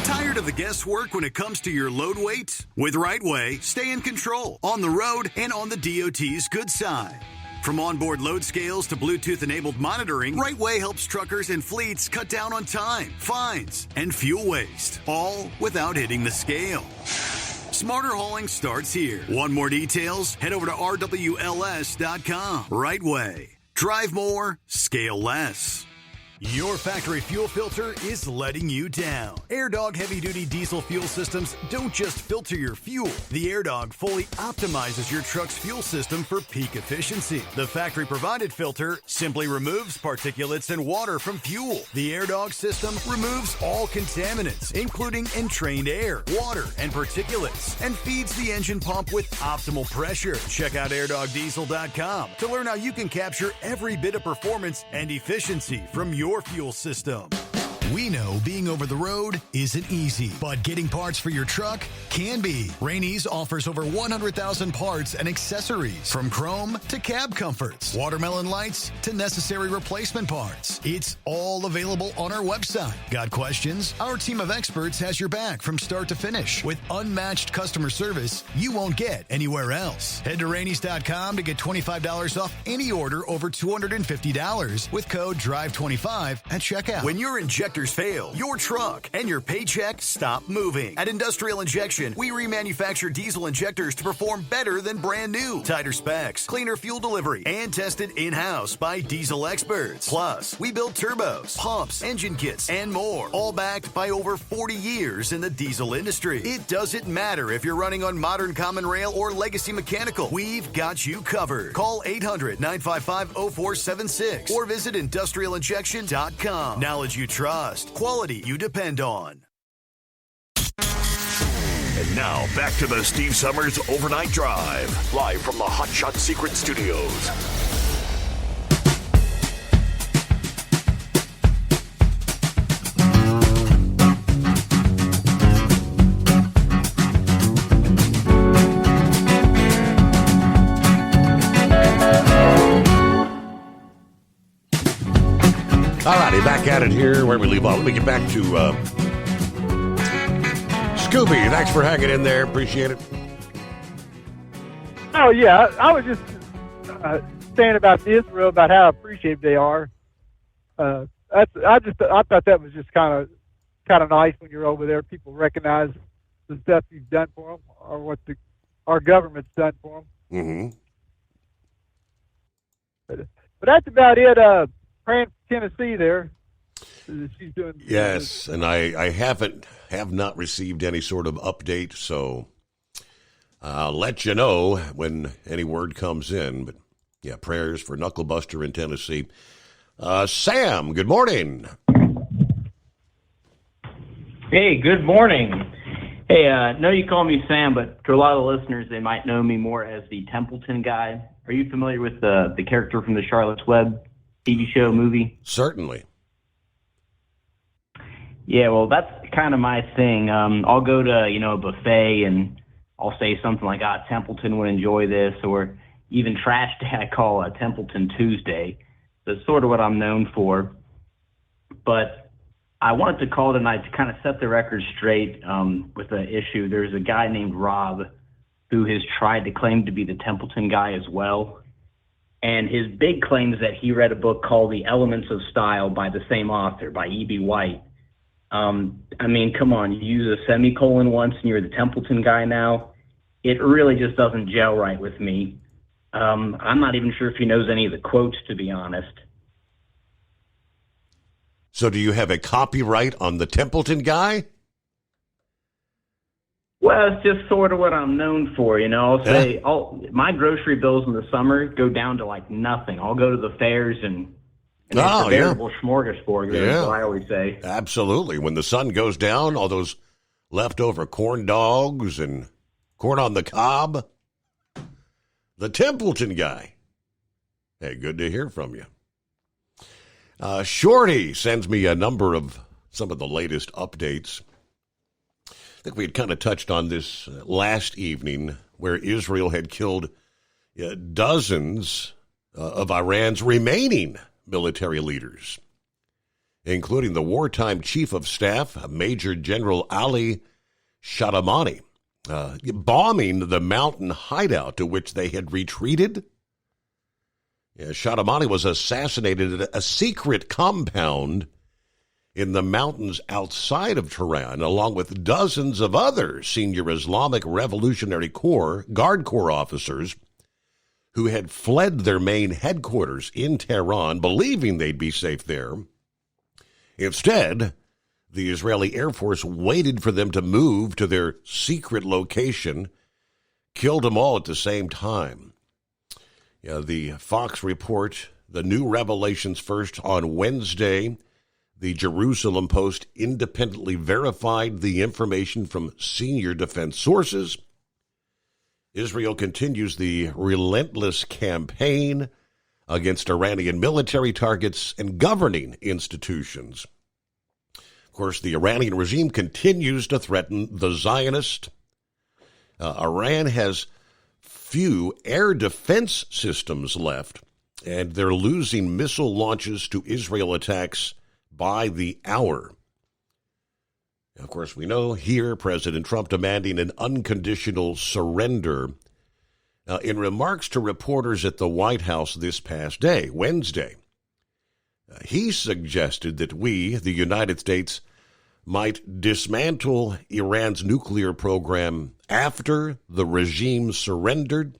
Tired of the guesswork when it comes to your load weight? With Right Way, stay in control on the road and on the DOT's good side. From onboard load scales to Bluetooth-enabled monitoring, Right Way helps truckers and fleets cut down on time, fines, and fuel waste, all without hitting the scale. Smarter hauling starts here. Want more details? Head over to rwls.com. Right Way. Drive more, scale less. Your factory fuel filter is letting you down. AirDog heavy-duty diesel fuel systems don't just filter your fuel. The AirDog fully optimizes your truck's fuel system for peak efficiency. The factory-provided filter simply removes particulates and water from fuel. The AirDog system removes all contaminants, including entrained air, water, and particulates, and feeds the engine pump with optimal pressure. Check out airdogdiesel.com to learn how you can capture every bit of performance and efficiency from your fuel system. We know being over the road isn't easy, but getting parts for your truck can be. Rainey's offers over 100,000 parts and accessories, from chrome to cab comforts, watermelon lights to necessary replacement parts. It's all available on our website. Got questions? Our team of experts has your back from start to finish with unmatched customer service you won't get anywhere else. Head to Rainey's.com to get $25 off any order over $250 with code DRIVE25 at checkout. When your injectors fail, your truck and your paycheck stop moving. At Industrial Injection, we remanufacture diesel injectors to perform better than brand new. Tighter specs, cleaner fuel delivery, and tested in-house by diesel experts. Plus, we build turbos, pumps, engine kits, and more, all backed by over 40 years in the diesel industry. It doesn't matter if you're running on modern common rail or legacy mechanical. We've got you covered. Call 800-955-0476 or visit industrialinjection.com. Knowledge you trust. Quality you depend on. And now, back to the Steve Summers Overnight Drive, live from the Hot Shot Secret Studios. All righty, back at it here where we leave off. Let me get back to Scooby. Thanks for hanging in there. Appreciate it. Oh, yeah. I was just saying about Israel, about how appreciative they are. I thought that was just kind of nice when you're over there. People recognize the stuff you've done for them or what our government's done for them. Mm-hmm. But that's about it. Praying for Tennessee there. She's doing. Yes, and I have not received any sort of update, so I'll let you know when any word comes in. But yeah, prayers for Knucklebuster in Tennessee. Sam, good morning. Hey, good morning. Hey, know you call me Sam, but to a lot of the listeners, they might know me more as the Templeton guy. Are you familiar with the character from the Charlotte's Web TV show, movie? Certainly. Yeah, well, that's kind of my thing. I'll go to, a buffet and I'll say something like, Templeton would enjoy this, or even Trash Day I call a Templeton Tuesday. That's sort of what I'm known for. But I wanted to call tonight to kind of set the record straight with the issue. There's a guy named Rob who has tried to claim to be the Templeton guy as well. And his big claim is that he read a book called The Elements of Style by the same author, by E.B. White. I mean, come on, you use a semicolon once and you're the Templeton guy now. It really just doesn't gel right with me. I'm not even sure if he knows any of the quotes, to be honest. So do you have a copyright on the Templeton guy? Well, it's just sort of what I'm known for, I'll say my grocery bills in the summer go down to like nothing. I'll go to the fairs and And it's a veritable smorgasbord, as I always say. Absolutely. When the sun goes down, all those leftover corn dogs and corn on the cob. The Templeton guy. Hey, good to hear from you. Shorty sends me a number of some of the latest updates. I think we had kind of touched on this last evening, where Israel had killed dozens of Iran's remaining military leaders, including the wartime chief of staff, Major General Ali Shadamani, bombing the mountain hideout to which they had retreated. Shadamani was assassinated at a secret compound in the mountains outside of Tehran, along with dozens of other senior Islamic Revolutionary Guard Corps officers who had fled their main headquarters in Tehran, believing they'd be safe there. Instead, the Israeli Air Force waited for them to move to their secret location, killed them all at the same time. The Fox report, the new revelations first on Wednesday. The Jerusalem Post independently verified the information from senior defense sources. Israel continues the relentless campaign against Iranian military targets and governing institutions. Of course, the Iranian regime continues to threaten the Zionists. Iran has few air defense systems left, and they're losing missile launches to Israel attacks by the hour. Of course, we know here President Trump demanding an unconditional surrender. In remarks to reporters at the White House this past day, Wednesday, he suggested that we, the United States, might dismantle Iran's nuclear program after the regime surrendered,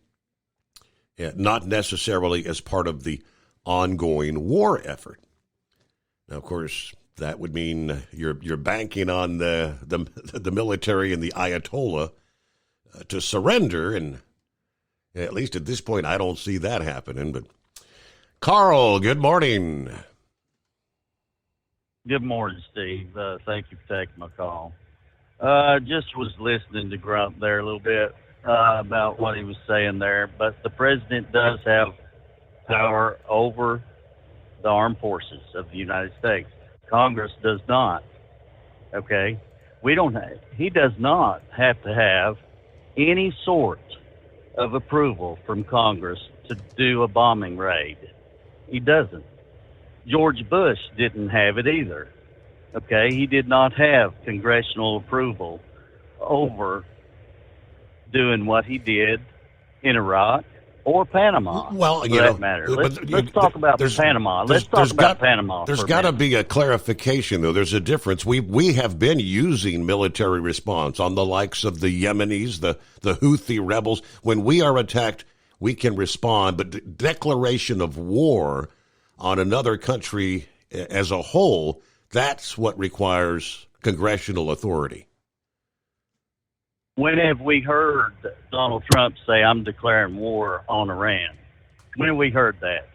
not necessarily as part of the ongoing war effort. Now, of course, that would mean you're banking on the military and the Ayatollah to surrender, and at least at this point, I don't see that happening. But Carl, good morning. Good morning, Steve. Thank you for taking my call. Just was listening to Grump there a little bit about what he was saying there, but the president does have power over the armed forces of the United States. Congress does not. Okay? He does not have to have any sort of approval from Congress to do a bombing raid. He doesn't. George Bush didn't have it either. Okay? He did not have congressional approval over doing what he did in Iraq or Panama, for that matter. Let's talk about Panama. Let's talk about Panama. There's got to be a clarification, though. There's a difference. We have been using military response on the likes of the Yemenis, the Houthi rebels. When we are attacked, we can respond. But declaration of war on another country as a whole, that's what requires congressional authority. When have we heard Donald Trump say, I'm declaring war on Iran? When have we heard that?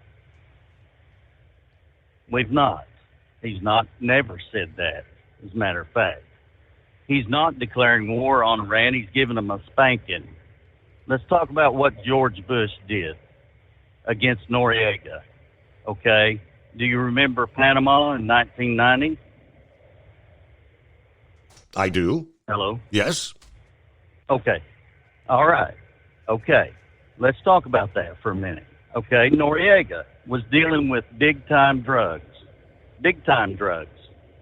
We've not. He's never said that, as a matter of fact. He's not declaring war on Iran. He's giving them a spanking. Let's talk about what George Bush did against Noriega. Okay? Do you remember Panama in 1990? I do. Hello? Yes. Okay. All right. Okay. Let's talk about that for a minute. Okay. Noriega was dealing with big-time drugs. Big-time drugs.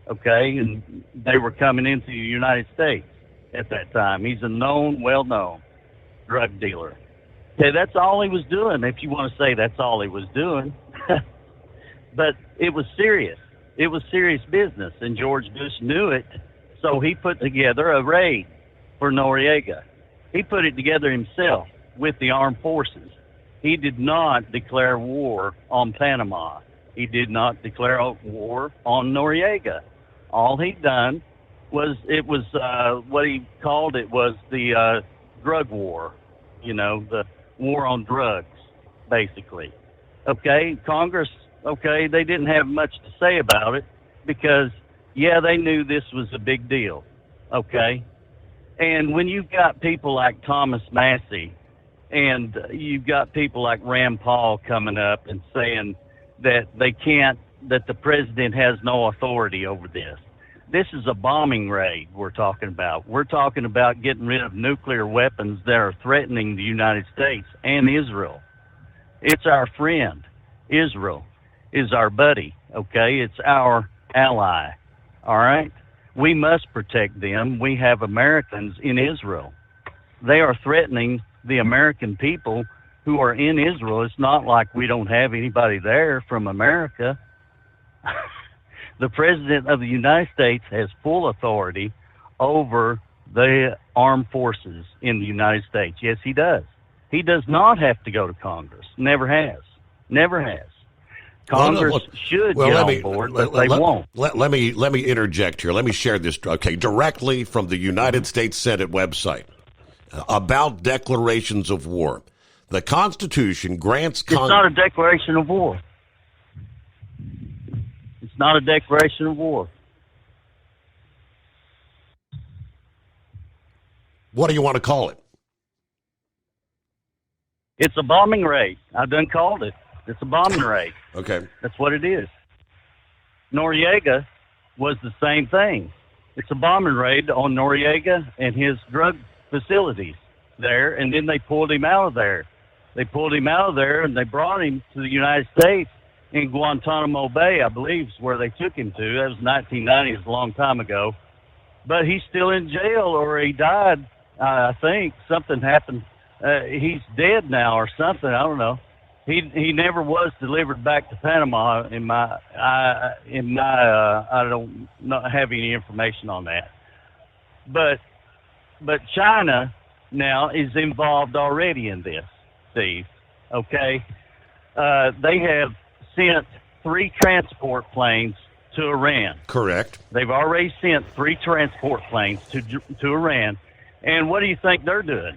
Okay. And they were coming into the United States at that time. He's a well-known drug dealer. Okay. That's all he was doing, if you want to say that's all he was doing. But it was serious. It was serious business, and George Bush knew it, so he put together a raid for Noriega. He put it together himself with the armed forces. He did not declare war on Panama. He did not declare war on Noriega. All he done was, what he called it was the drug war, the war on drugs, basically. Okay, Congress Okay, they didn't have much to say about it because, yeah, they knew this was a big deal. Okay, and when you've got people like Thomas Massey and you've got people like Rand Paul coming up and saying that that the president has no authority over this. This is a bombing raid we're talking about. We're talking about getting rid of nuclear weapons that are threatening the United States and Israel. It's our friend. Israel is our buddy, okay? It's our ally, all right? We must protect them. We have Americans in Israel. They are threatening the American people who are in Israel. It's not like we don't have anybody there from America. The President of the United States has full authority over the armed forces in the United States. Yes, he does. He does not have to go to Congress. Never has. Never has. Congress should get on board, but they won't. Let me interject here. Let me share this, directly from the United States Senate website about declarations of war. The Constitution grants It's not a declaration of war. It's not a declaration of war. What do you want to call it? It's a bombing raid. I done called it. It's a bombing raid. Okay. That's what it is. Noriega was the same thing. It's a bombing raid on Noriega and his drug facilities there, and then they pulled him out of there. They pulled him out of there, and they brought him to the United States in Guantanamo Bay, I believe, is where they took him to. That was 1990. It was a long time ago. But he's still in jail, or he died, I think. Something happened. He's dead now or something. I don't know. He never was delivered back to Panama. I don't not have any information on that. But China now is involved already in this, Steve. Okay, they have sent 3 transport planes to Iran. Correct. They've already sent 3 transport planes to Iran, and what do you think they're doing?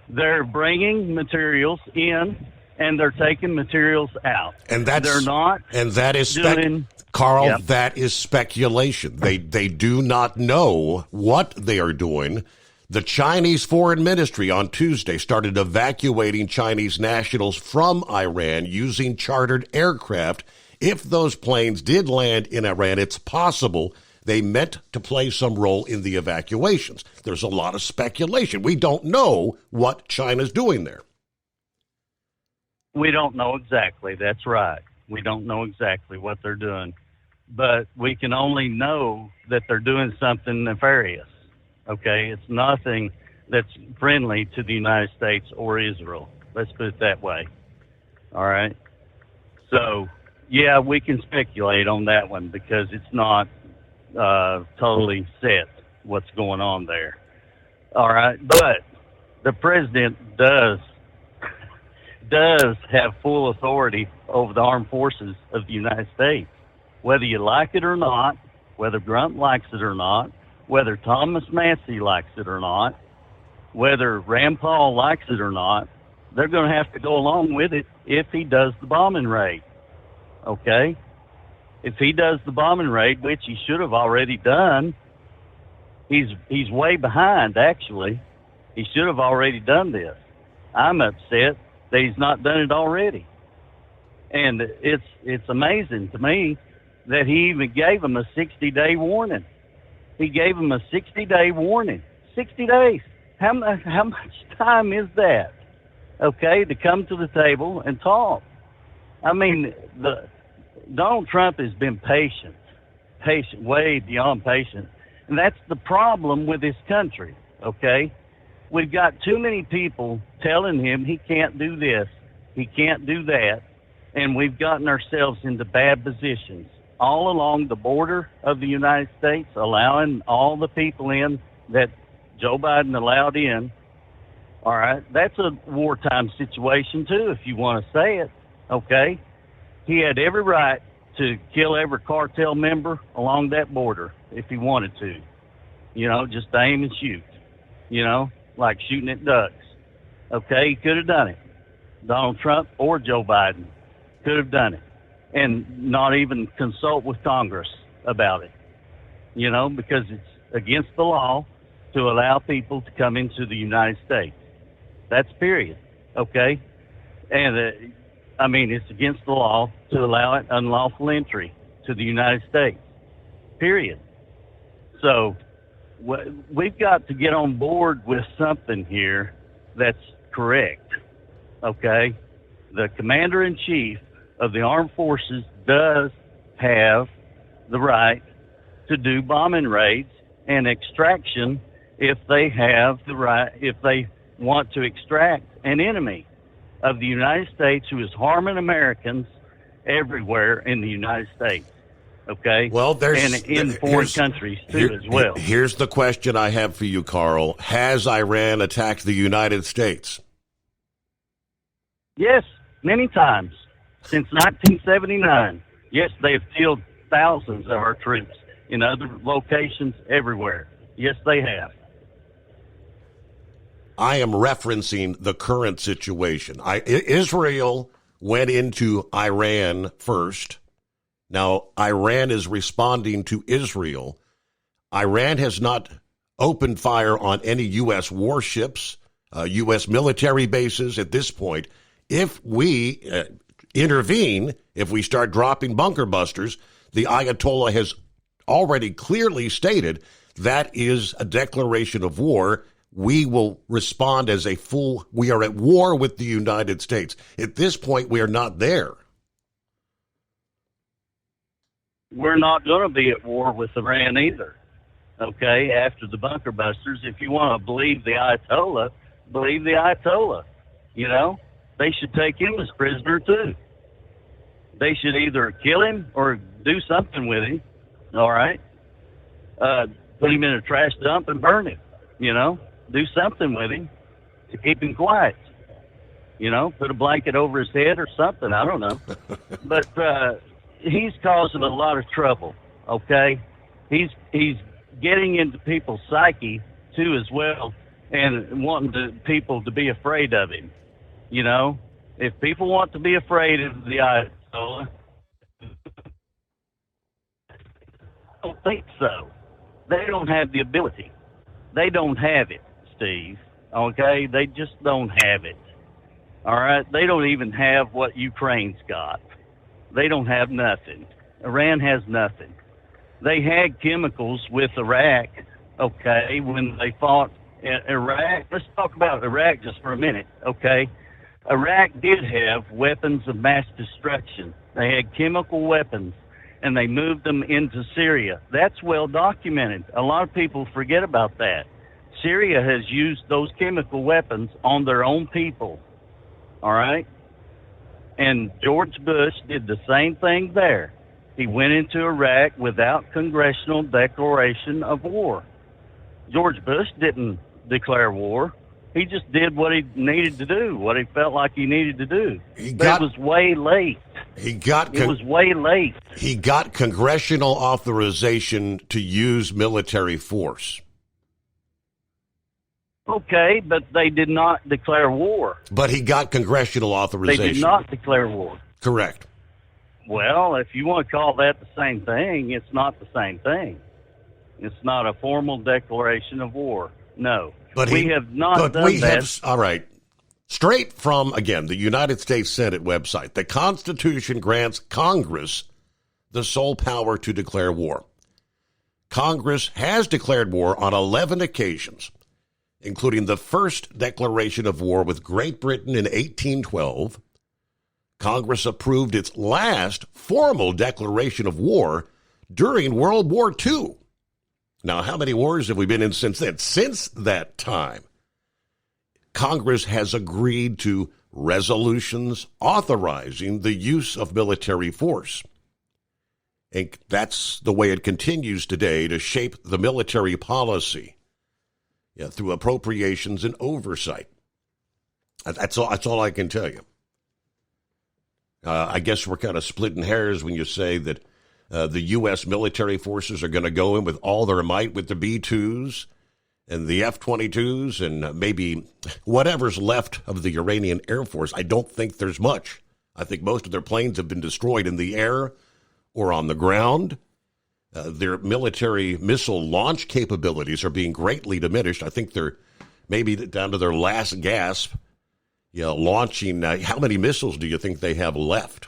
They're bringing materials in, and they're taking materials out. And that's they're not. And that is Carl. Yep. That is speculation. They do not know what they are doing. The Chinese Foreign Ministry on Tuesday started evacuating Chinese nationals from Iran using chartered aircraft. If those planes did land in Iran, it's possible they meant to play some role in the evacuations. There's a lot of speculation. We don't know what China's doing there. We don't know exactly. That's right. We don't know exactly what they're doing. But we can only know that they're doing something nefarious. Okay? It's nothing that's friendly to the United States or Israel. Let's put it that way. All right? So, yeah, we can speculate on that one because it's not totally set what's going on there. All right? But the president does have full authority over the armed forces of the United States. Whether you like it or not, whether Grump likes it or not, whether Thomas Massey likes it or not, whether Rand Paul likes it or not, they're going to have to go along with it if he does the bombing raid. Okay? If he does the bombing raid, which he should have already done, he's way behind, actually. He should have already done this. I'm upset that he's not done it already. And it's amazing to me that he even gave him a 60-day warning. He gave him a 60-day warning. 60 days. How much time is that? Okay, to come to the table and talk. I mean, Donald Trump has been patient, way beyond patient. And that's the problem with this country, okay? We've got too many people telling him he can't do this, he can't do that, and we've gotten ourselves into bad positions all along the border of the United States, allowing all the people in that Joe Biden allowed in. All right, that's a wartime situation too, if you want to say it, okay? He had every right to kill every cartel member along that border if he wanted to. You know, just aim and shoot, you know, like shooting at ducks. Okay, he could have done it. Donald Trump or Joe Biden could have done it. and not even consult with Congress about it, because it's against the law to allow people to come into the United States. That's period, okay? And, it's against the law to allow it unlawful entry to the United States, period. So we've got to get on board with something here that's correct, okay? The Commander-in-Chief of the Armed Forces does have the right to do bombing raids and extraction if they have the right, if they want to extract an enemy of the United States who is harming Americans everywhere in the United States. Okay. Well, and in foreign countries too as well. Here's the question I have for you, Carl. Has Iran attacked the United States? Yes, many times since 1979. Yes, they have killed thousands of our troops in other locations everywhere. Yes, they have. I am referencing the current situation. Israel went into Iran first. Now, Iran is responding to Israel. Iran has not opened fire on any U.S. warships, U.S. military bases at this point. If we intervene, if we start dropping bunker busters, the Ayatollah has already clearly stated that is a declaration of war. We will respond as a full, we are at war with the United States. At this point, we are not there. We're not going to be at war with Iran either, okay, after the bunker busters. If you want to believe the Ayatollah, believe the Ayatollah. They should take him as prisoner too. They should either kill him or do something with him, all right? Put him in a trash dump and burn him, do something with him to keep him quiet. Put a blanket over his head or something, I don't know. But he's causing a lot of trouble, okay? He's getting into people's psyche, too, as well, and wanting people to be afraid of him. If people want to be afraid of the Ayatollah, I don't think so. They don't have the ability. They don't have it, Steve, okay? They just don't have it, all right? They don't even have what Ukraine's got. They don't have nothing. Iran has nothing. They had chemicals with Iraq, okay, when they fought Iraq. Let's talk about Iraq just for a minute, okay? Iraq did have weapons of mass destruction. They had chemical weapons, and they moved them into Syria. That's well documented. A lot of people forget about that. Syria has used those chemical weapons on their own people, all right? And George Bush did the same thing there. He went into Iraq without congressional declaration of war. George Bush didn't declare war. He just did what he needed to do, what he felt like he needed to do. But it was way late. It was way late. He got congressional authorization to use military force. Okay, but they did not declare war. But he got congressional authorization. They did not declare war. Correct. Well, if you want to call that the same thing, it's not the same thing. It's not a formal declaration of war. No. But we have not done that. All right. Straight from, again, the United States Senate website, the Constitution grants Congress the sole power to declare war. Congress has declared war on 11 occasions, including the first declaration of war with Great Britain in 1812. Congress approved its last formal declaration of war during World War II. Now, how many wars have we been in since then? Since that time, Congress has agreed to resolutions authorizing the use of military force. And that's the way it continues today to shape the military policy through appropriations and oversight. That's all I can tell you. I guess we're kind of splitting hairs when you say that the U.S. military forces are going to go in with all their might with the B-2s and the F-22s and maybe whatever's left of the Iranian Air Force. I don't think there's much I think most of their planes have been destroyed in the air or on the ground. Their military missile launch capabilities are being greatly diminished. I think they're maybe down to their last gasp. Launching. How many missiles do you think they have left?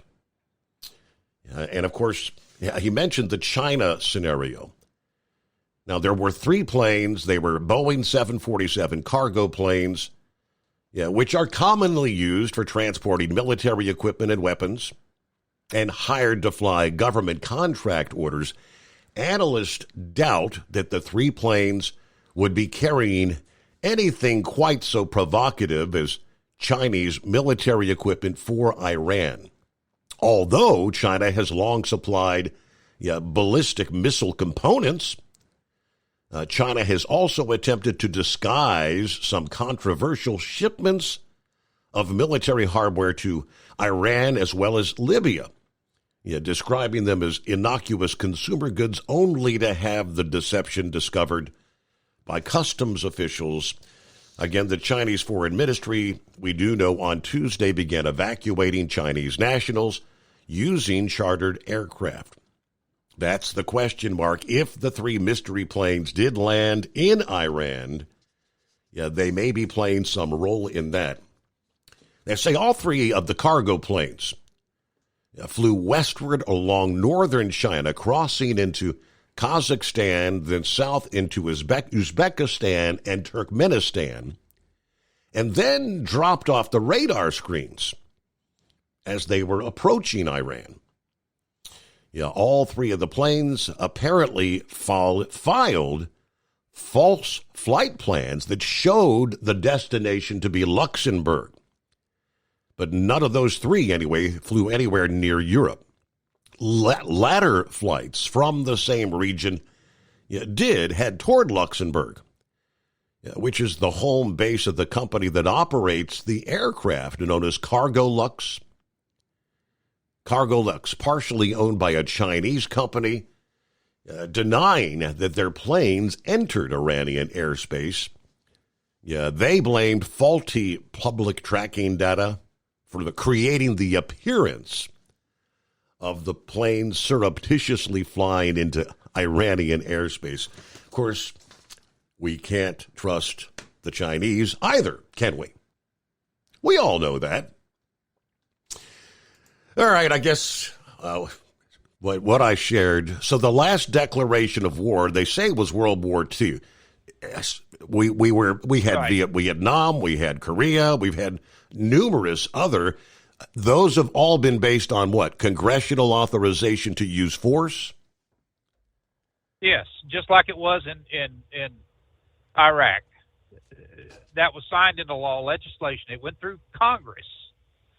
And of course, he mentioned the China scenario. Now, there were 3 planes. They were Boeing 747 cargo planes, which are commonly used for transporting military equipment and weapons, and hired to fly government contract orders. Analysts doubt that the 3 planes would be carrying anything quite so provocative as Chinese military equipment for Iran. Although China has long supplied ballistic missile components, China has also attempted to disguise some controversial shipments of military hardware to Iran as well as Libya, describing them as innocuous consumer goods only to have the deception discovered by customs officials. Again, the Chinese Foreign Ministry, we do know, on Tuesday began evacuating Chinese nationals using chartered aircraft. That's the question mark. If the 3 mystery planes did land in Iran, they may be playing some role in that. They say all 3 of the cargo planes flew westward along northern China, crossing into Kazakhstan, then south into Uzbekistan and Turkmenistan, and then dropped off the radar screens as they were approaching Iran. All 3 of the planes apparently filed false flight plans that showed the destination to be Luxembourg. But none of those 3, anyway, flew anywhere near Europe. Latter flights from the same region did head toward Luxembourg, which is the home base of the company that operates the aircraft known as Cargolux. Cargolux, partially owned by a Chinese company, denying that their planes entered Iranian airspace. They blamed faulty public tracking data for creating the appearance of the planes surreptitiously flying into Iranian airspace. Of course, we can't trust the Chinese either, can we? We all know that. All right, I guess what I shared. So the last declaration of war, they say, was World War II. Yes, we had Vietnam, we had Korea, we've had numerous other. Those have all been based on what? Congressional authorization to use force? Yes, just like it was in Iraq. That was signed into law, legislation. It went through Congress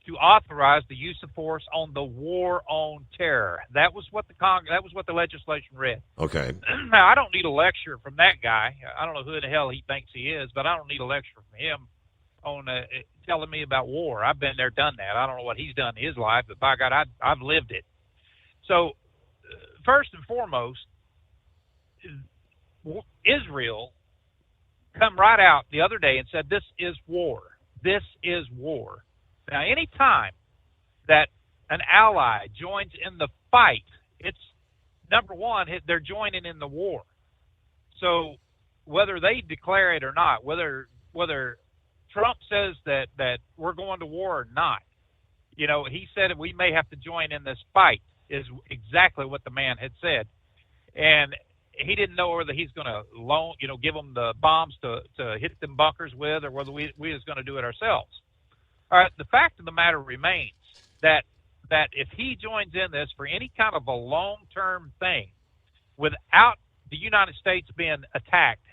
to authorize the use of force on the war on terror. That was what the legislation read. Okay. Now, I don't need a lecture from that guy. I don't know who the hell he thinks he is, but I don't need a lecture from him on telling me about war. I've been there, done that. I don't know what he's done in his life, but by God, I've lived it. So, first and foremost, Israel come right out the other day and said, this is war. This is war. Now, any time that an ally joins in the fight, it's, number one, they're joining in the war. So whether they declare it or not, whether Trump says that we're going to war or not, he said we may have to join in this fight, is exactly what the man had said. And he didn't know whether he's going to give them the bombs to hit them bunkers with, or whether we was going to do it ourselves. All right, the fact of the matter remains that if he joins in this for any kind of a long-term thing without the United States being attacked,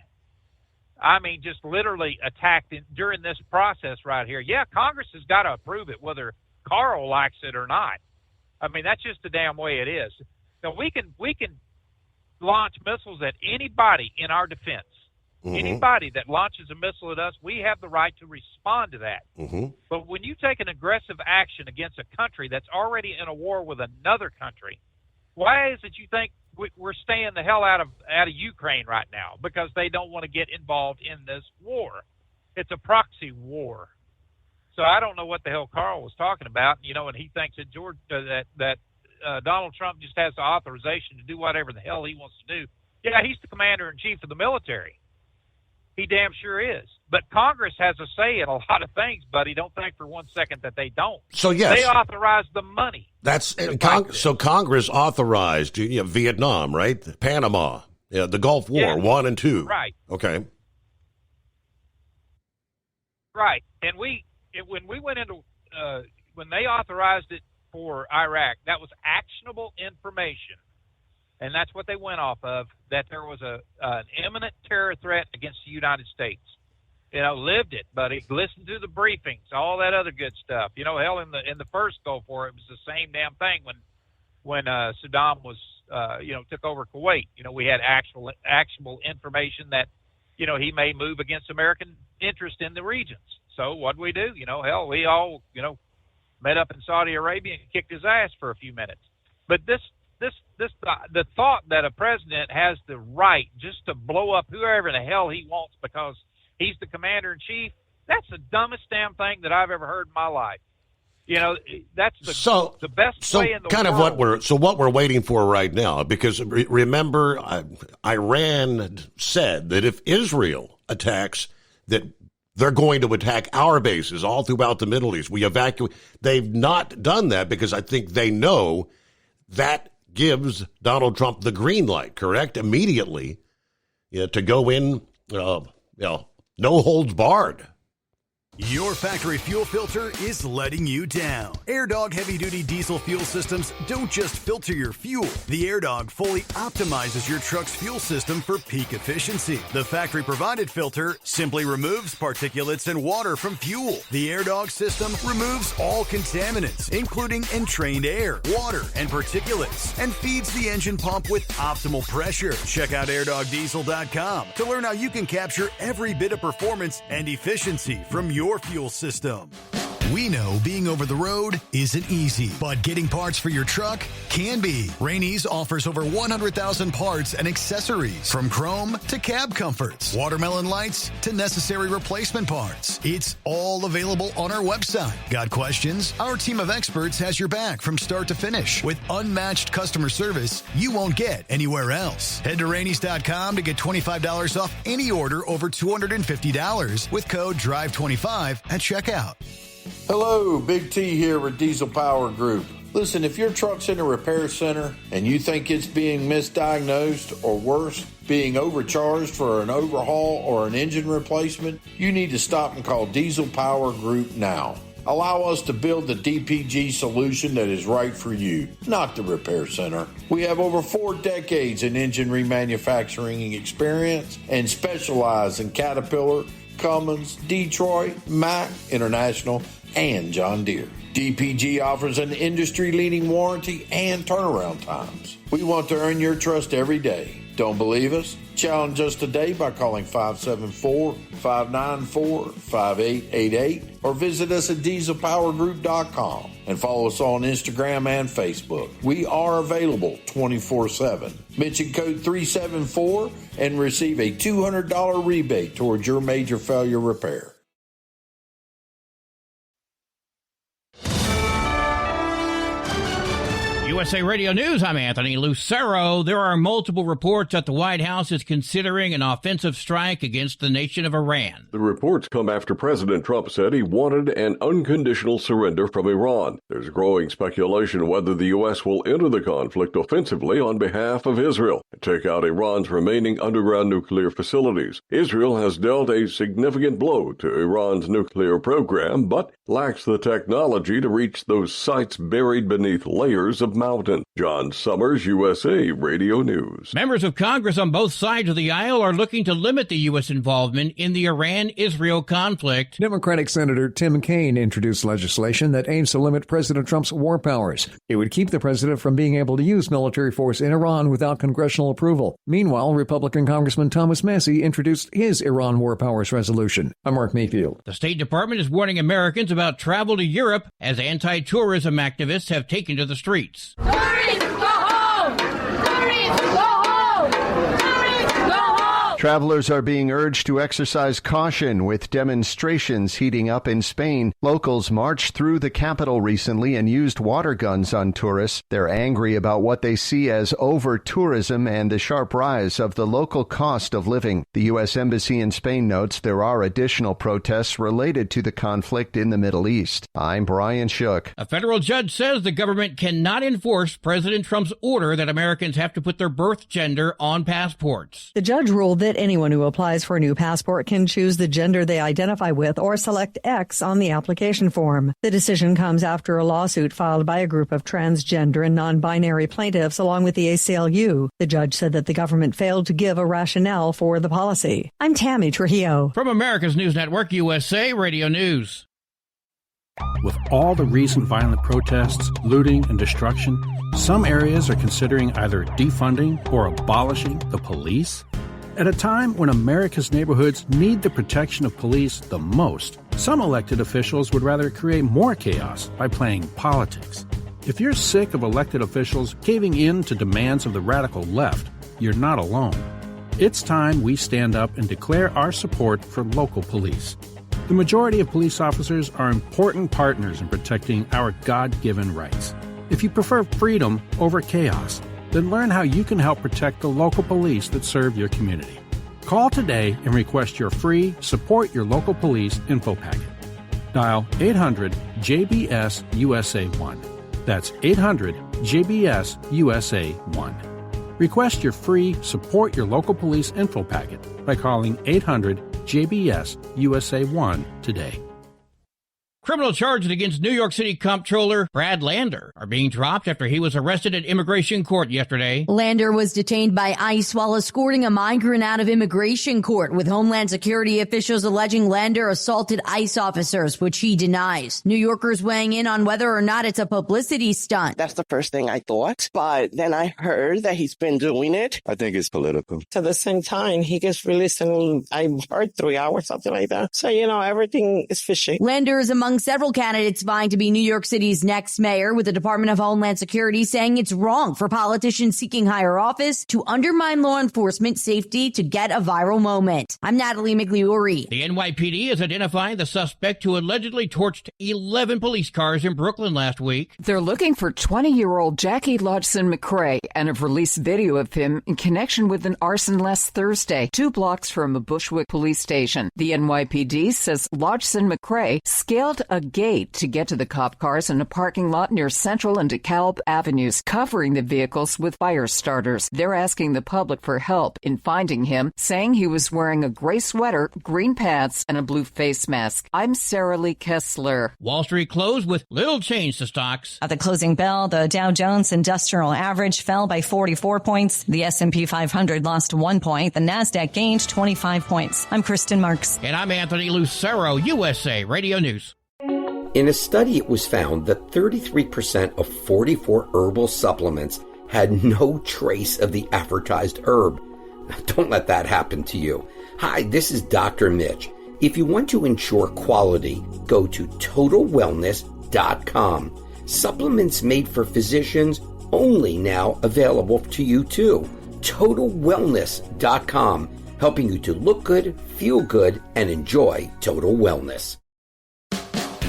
I mean just literally attacked during this process right here, Congress has got to approve it whether Carl likes it or not. I mean, that's just the damn way it is. So we can launch missiles at anybody in our defense. Mm-hmm. Anybody that launches a missile at us, we have the right to respond to that. Mm-hmm. But when you take an aggressive action against a country that's already in a war with another country, why is it you think we're staying the hell out of Ukraine right now? Because they don't want to get involved in this war. It's a proxy war. So I don't know what the hell Carl was talking about, and he thinks that Donald Trump just has the authorization to do whatever the hell he wants to do. Yeah, he's the commander-in-chief of the military. He damn sure is. But Congress has a say in a lot of things, buddy. Don't think for 1 second that they don't. So, yes. They authorize the money. So Congress authorized Vietnam, right? Panama, the Gulf War, 1 and 2. Right. Okay. Right. And when we went into when they authorized it for Iraq, that was actionable information. And that's what they went off of, that there was an imminent terror threat against the United States. Lived it, buddy. Listened to the briefings, all that other good stuff. Hell, in the first Gulf War, it was the same damn thing when Saddam was, took over Kuwait. We had actionable information that, he may move against American interest in the regions. So what'd we do? Hell, we all, met up in Saudi Arabia and kicked his ass for a few minutes. But the thought that a president has the right just to blow up whoever the hell he wants because he's the commander-in-chief, that's the dumbest damn thing that I've ever heard in my life. That's the best way in the kind world. Of what we're waiting for right now, because remember, Iran said that if Israel attacks, that they're going to attack our bases all throughout the Middle East. We evacuate. They've not done that because I think they know that gives Donald Trump the green light, correct? Immediately, to go in, no holds barred. Your factory fuel filter is letting you down. AirDog heavy-duty diesel fuel systems don't just filter your fuel. The AirDog fully optimizes your truck's fuel system for peak efficiency. The factory-provided filter simply removes particulates and water from fuel. The AirDog system removes all contaminants, including entrained air, water, and particulates, and feeds the engine pump with optimal pressure. Check out airdogdiesel.com to learn how you can capture every bit of performance and efficiency from your fuel system. We know being over the road isn't easy, but getting parts for your truck can be. Rainey's offers over 100,000 parts and accessories, from chrome to cab comforts, watermelon lights to necessary replacement parts. It's all available on our website. Got questions? Our team of experts has your back from start to finish with unmatched customer service you won't get anywhere else. Head to Rainey's.com to get $25 off any order over $250 with code DRIVE25 at checkout. Hello, Big T here with Diesel Power Group. Listen, if your truck's in a repair center and you think it's being misdiagnosed or worse, being overcharged for an overhaul or an engine replacement, you need to stop and call Diesel Power Group now. Allow us to build the DPG solution that is right for you, not the repair center. We have over 4 decades in engine remanufacturing experience and specialize in Caterpillar, Cummins, Detroit, Mack, International, and John Deere. DPG offers an industry-leading warranty and turnaround times. We want to earn your trust every day. Don't believe us? Challenge us today by calling 574-594-5888 or visit us at dieselpowergroup.com and follow us on Instagram and Facebook. We are available 24/7. Mention code 374 and receive a $200 rebate towards your major failure repair. USA Radio News, I'm Anthony Lucero. There are multiple reports that the White House is considering an offensive strike against the nation of Iran. The reports come after President Trump said he wanted an unconditional surrender from Iran. There's growing speculation whether the U.S. will enter the conflict offensively on behalf of Israel and take out Iran's remaining underground nuclear facilities. Israel has dealt a significant blow to Iran's nuclear program, but lacks the technology to reach those sites buried beneath layers of mountain. John Summers, USA Radio News. Members of Congress on both sides of the aisle are looking to limit the U.S. involvement in the Iran-Israel conflict. Democratic Senator Tim Kaine introduced legislation that aims to limit President Trump's war powers. It would keep the president from being able to use military force in Iran without congressional approval. Meanwhile, Republican Congressman Thomas Massie introduced his Iran war powers resolution. I'm Mark Mayfield. The State Department is warning Americans about travel to Europe as anti-tourism activists have taken to the streets. Tourists, go home! Tourists, go home! Tourists, go home! Travelers are being urged to exercise caution with demonstrations heating up in Spain. Locals marched through the capital recently and used water guns on tourists. They're angry about what they see as over-tourism and the sharp rise of the local cost of living. The U.S. Embassy in Spain notes there are additional protests related to the conflict in the Middle East. I'm Brian Shook. A federal judge says the government cannot enforce President Trump's order that Americans have to put their birth gender on passports. The judge ruled that anyone who applies for a new passport can choose the gender they identify with or select X on the application form. The decision comes after a lawsuit filed by a group of transgender and non-binary plaintiffs along with the ACLU. The judge said that the government failed to give a rationale for the policy. I'm Tammy Trujillo. From America's News Network, USA Radio News. With all the recent violent protests, looting, and destruction, some areas are considering either defunding or abolishing the police. At a time when America's neighborhoods need the protection of police the most, some elected officials would rather create more chaos by playing politics. If you're sick of elected officials caving in to demands of the radical left, you're not alone. It's time we stand up and declare our support for local police. The majority of police officers are important partners in protecting our God-given rights. If you prefer freedom over chaos, then learn how you can help protect the local police that serve your community. Call today and request your free Support Your Local Police info packet. Dial 800-JBS-USA-1. That's 800-JBS-USA-1. Request your free Support Your Local Police info packet by calling 800-JBS-USA-1 today. Criminal charges against New York City Comptroller Brad Lander are being dropped after he was arrested at immigration court yesterday. Lander was detained by ICE while escorting a migrant out of immigration court, with Homeland Security officials alleging Lander assaulted ICE officers, which he denies. New Yorkers weighing in on whether or not it's a publicity stunt. That's the first thing I thought, but then I heard that he's been doing it. I think it's political. At the same time, he gets released in, I heard 3 hours, something like that. So, everything is fishy. Lander is among several candidates vying to be New York City's next mayor, with the Department of Homeland Security saying it's wrong for politicians seeking higher office to undermine law enforcement safety to get a viral moment. I'm Natalie Migliori. The NYPD is identifying the suspect who allegedly torched 11 police cars in Brooklyn last week. They're looking for 20-year-old Jackie Lodgson McCrae and have released video of him in connection with an arson last Thursday, 2 blocks from a Bushwick police station. The NYPD says Lodgson McCrae scaled a gate to get to the cop cars in a parking lot near Central and DeKalb Avenues, covering the vehicles with fire starters. They're asking the public for help in finding him, saying he was wearing a gray sweater, green pants, and a blue face mask. I'm Sarah Lee Kessler. Wall Street closed with little change to stocks. At the closing bell, the Dow Jones Industrial Average fell by 44 points. The S&P 500 lost 1 point. The Nasdaq gained 25 points. I'm Kristen Marks. And I'm Anthony Lucero, USA Radio News. In a study, it was found that 33% of 44 herbal supplements had no trace of the advertised herb. Now, don't let that happen to you. Hi, this is Dr. Mitch. If you want to ensure quality, go to TotalWellness.com. Supplements made for physicians, only now available to you too. TotalWellness.com, helping you to look good, feel good, and enjoy total wellness.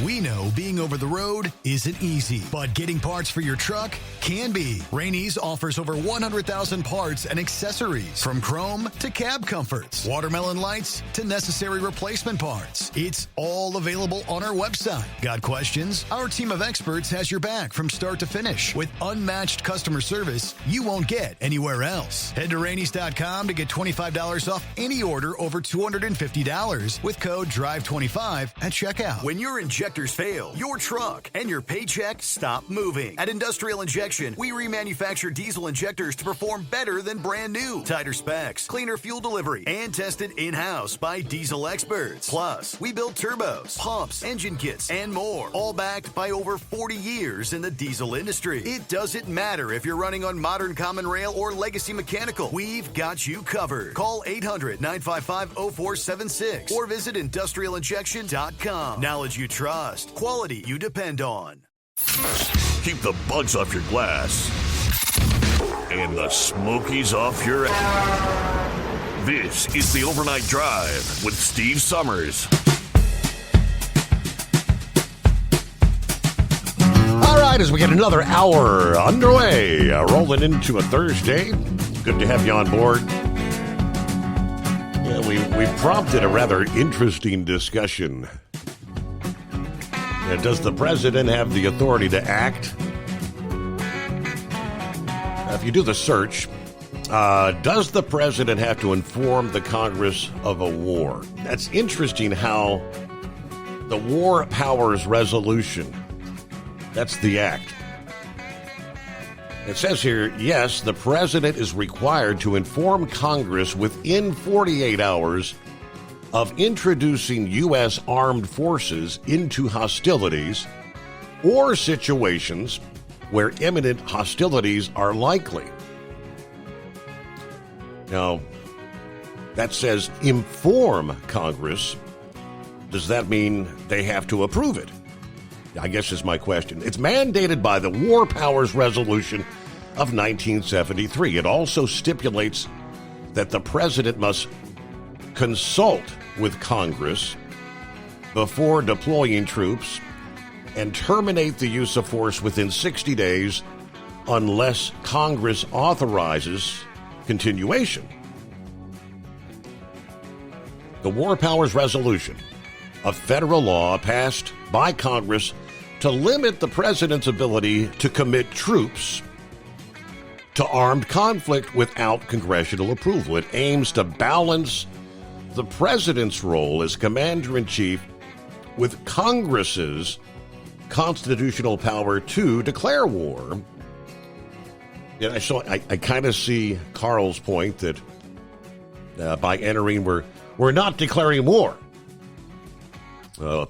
We know being over the road isn't easy, but getting parts for your truck can be. Rainey's offers over 100,000 parts and accessories, from chrome to cab comforts, watermelon lights to necessary replacement parts. It's all available on our website. Got questions? Our team of experts has your back from start to finish with unmatched customer service you won't get anywhere else. Head to Rainey's.com to get $25 off any order over $250 with code DRIVE25 at checkout. When your injectors fail, your truck and your paycheck stop moving. At Industrial Injection, we remanufacture diesel injectors to perform better than brand new. Tighter specs, cleaner fuel delivery, and tested in-house by diesel experts. Plus, we build turbos, pumps, engine kits, and more, all backed by over 40 years in the diesel industry. It doesn't matter if you're running on modern common rail or legacy mechanical. We've got you covered. Call 800-955-0476 or visit industrialinjection.com. Knowledge you trust. Quality you depend on. Keep the bugs off your glass and the Smokies off your ass. This is the Overnight Drive with Steve Summers. All right, as we get another hour underway, rolling into a Thursday. Good to have you on board. Yeah, we prompted a rather interesting discussion. Does the president have the authority to act? If you do the search, does the president have to inform the Congress of a war? That's interesting how the War Powers Resolution, that's the act. It says here, yes, the president is required to inform Congress within 48 hours of introducing U.S. armed forces into hostilities or situations where imminent hostilities are likely. Now, that says inform Congress. Does that mean they have to approve it? I guess is my question. It's mandated by the War Powers Resolution of 1973. It also stipulates that the president must consult with Congress before deploying troops and terminate the use of force within 60 days unless Congress authorizes continuation. The War Powers Resolution, a federal law passed by Congress to limit the president's ability to commit troops to armed conflict without congressional approval. It aims to balance the president's role as commander-in-chief with Congress's constitutional power to declare war. And so I kind of see Carl's point that by entering, we're not declaring war.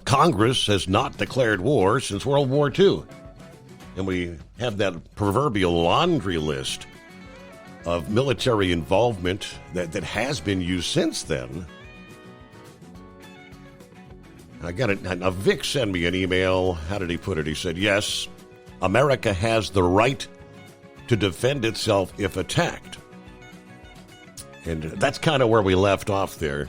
Congress has not declared war since World War II. And we have that proverbial laundry list of military involvement that has been used since then. I got it. Now, Vic sent me an email. How did he put it? He said, yes, America has the right to defend itself if attacked. And that's kind of where we left off there.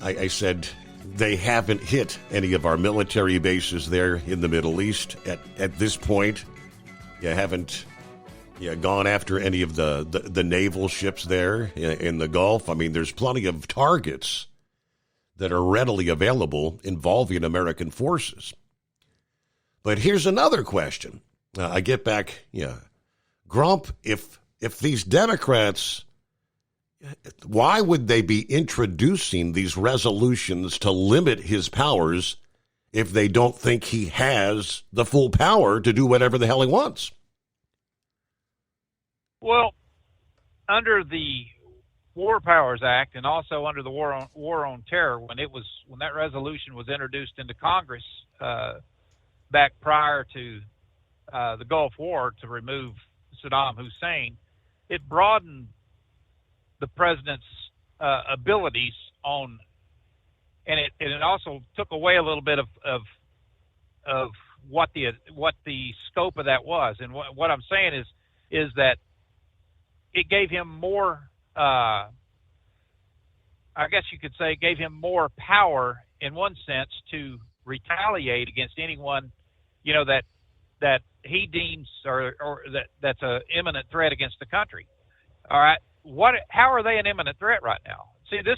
I said, they haven't hit any of our military bases there in the Middle East at this point. You haven't gone after any of the naval ships there in the Gulf. I mean, there's plenty of targets that are readily available involving American forces. But here's another question. I get back, Grump, if these Democrats, why would they be introducing these resolutions to limit his powers if they don't think he has the full power to do whatever the hell he wants? Well, under the War Powers Act and also under the War on Terror, when that resolution was introduced into Congress back prior to the Gulf War to remove Saddam Hussein, it broadened the president's abilities on, and it also took away a little bit of what the scope of that was. And what I'm saying is that it gave him more. I guess you could say it gave him more power in one sense to retaliate against anyone, that he deems or that's a imminent threat against the country. All right. How are they an imminent threat right now? See, this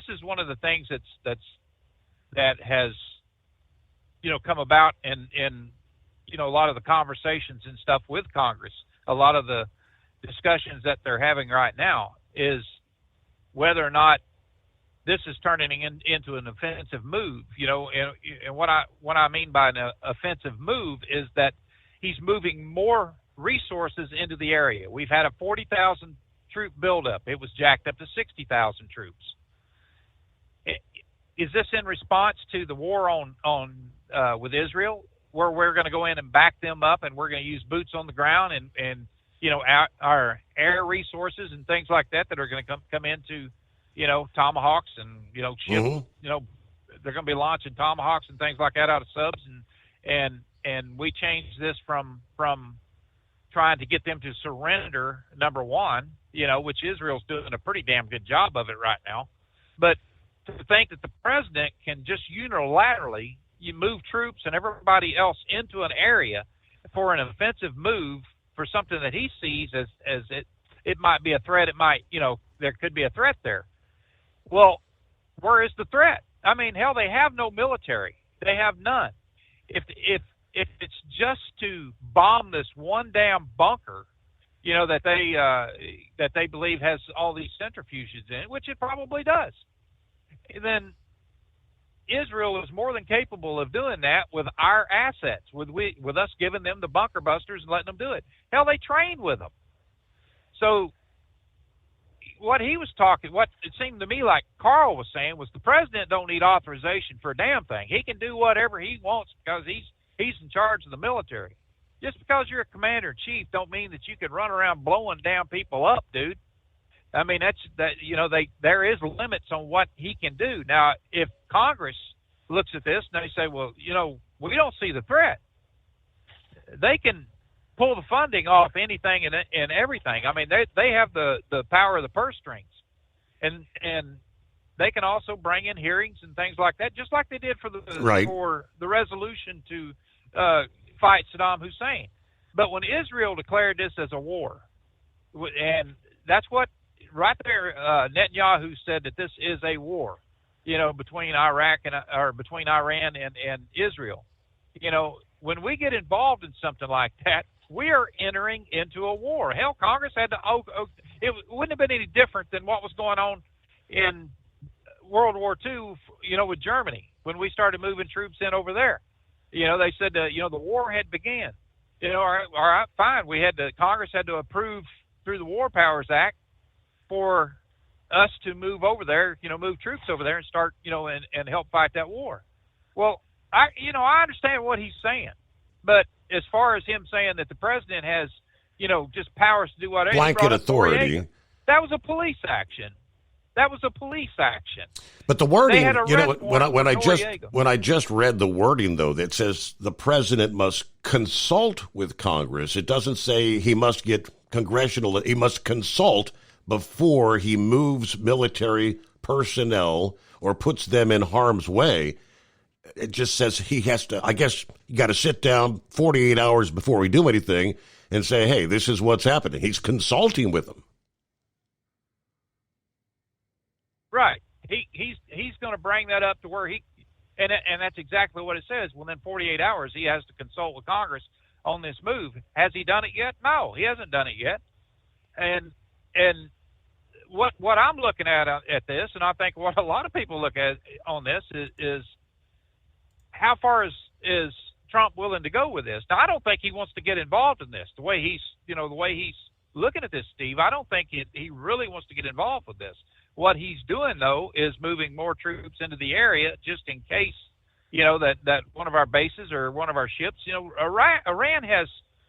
is one of the things that has come about in a lot of the conversations and stuff with Congress. A lot of the discussions that they're having right now is whether or not this is turning into an offensive move. And what I mean by an offensive move is that he's moving more resources into the area. We've had a 40,000 troop buildup. It was jacked up to 60,000 troops. Is this in response to the war on with Israel, where we're going to go in and back them up, and we're going to use boots on the ground and our air resources and things like that are going to come into Tomahawks and ships. Mm-hmm. They're going to be launching Tomahawks and things like that out of subs, and we changed this from trying to get them to surrender, number one, which Israel's doing a pretty damn good job of it right now. But to think that the president can just unilaterally move troops and everybody else into an area for an offensive move for something that he sees as it might be a threat. It might, there could be a threat there. Well, where is the threat? I mean, hell, they have no military. They have none. If it's just to bomb this one damn bunker, that they believe has all these centrifuges in it, which it probably does, then Israel is more than capable of doing that with our assets, with us giving them the bunker busters and letting them do it. Hell, they train with them. So what it seemed to me like Carl was saying was the president don't need authorization for a damn thing. He can do whatever he wants because he's in charge of the military. Just because you're a commander-in-chief don't mean that you can run around blowing down people up, dude. I mean, there is limits on what he can do. Now, if Congress looks at this and they say, well, we don't see the threat, they can pull the funding off anything and everything. I mean, they have the power of the purse strings, and they can also bring in hearings and things like that, just like they did for the resolution to fight Saddam Hussein. But when Israel declared this as a war, and that's what right there, Netanyahu said that this is a war, between between Iran and Israel. When we get involved in something like that, we are entering into a war. Hell, Congress had to. It wouldn't have been any different than what was going on in World War II, with Germany when we started moving troops in over there. They said, the war had began. All right, fine. Congress had to approve through the War Powers Act for us to move over there, move troops over there and start, and help fight that war. Well, I understand what he's saying, but as far as him saying that the president has, just powers to do whatever, blanket authority, that was a police action. But the wording, when I just read the wording though, that says the president must consult with Congress. It doesn't say he must get congressional. He must consult before he moves military personnel or puts them in harm's way. It just says he has to. I guess you got to sit down 48 hours before we do anything and say, "Hey, this is what's happening." He's consulting with them. Right. He's going to bring that up to where and that's exactly what it says. Within 48 hours, he has to consult with Congress on this move. Has he done it yet? No, he hasn't done it yet. And what I'm looking at this, and I think what a lot of people look at on this is how far is Trump willing to go with this? Now, I don't think he wants to get involved in this. The way he's looking at this, Steve, I don't think he really wants to get involved with this. What he's doing, though, is moving more troops into the area just in case, that one of our bases or one of our ships, Iran has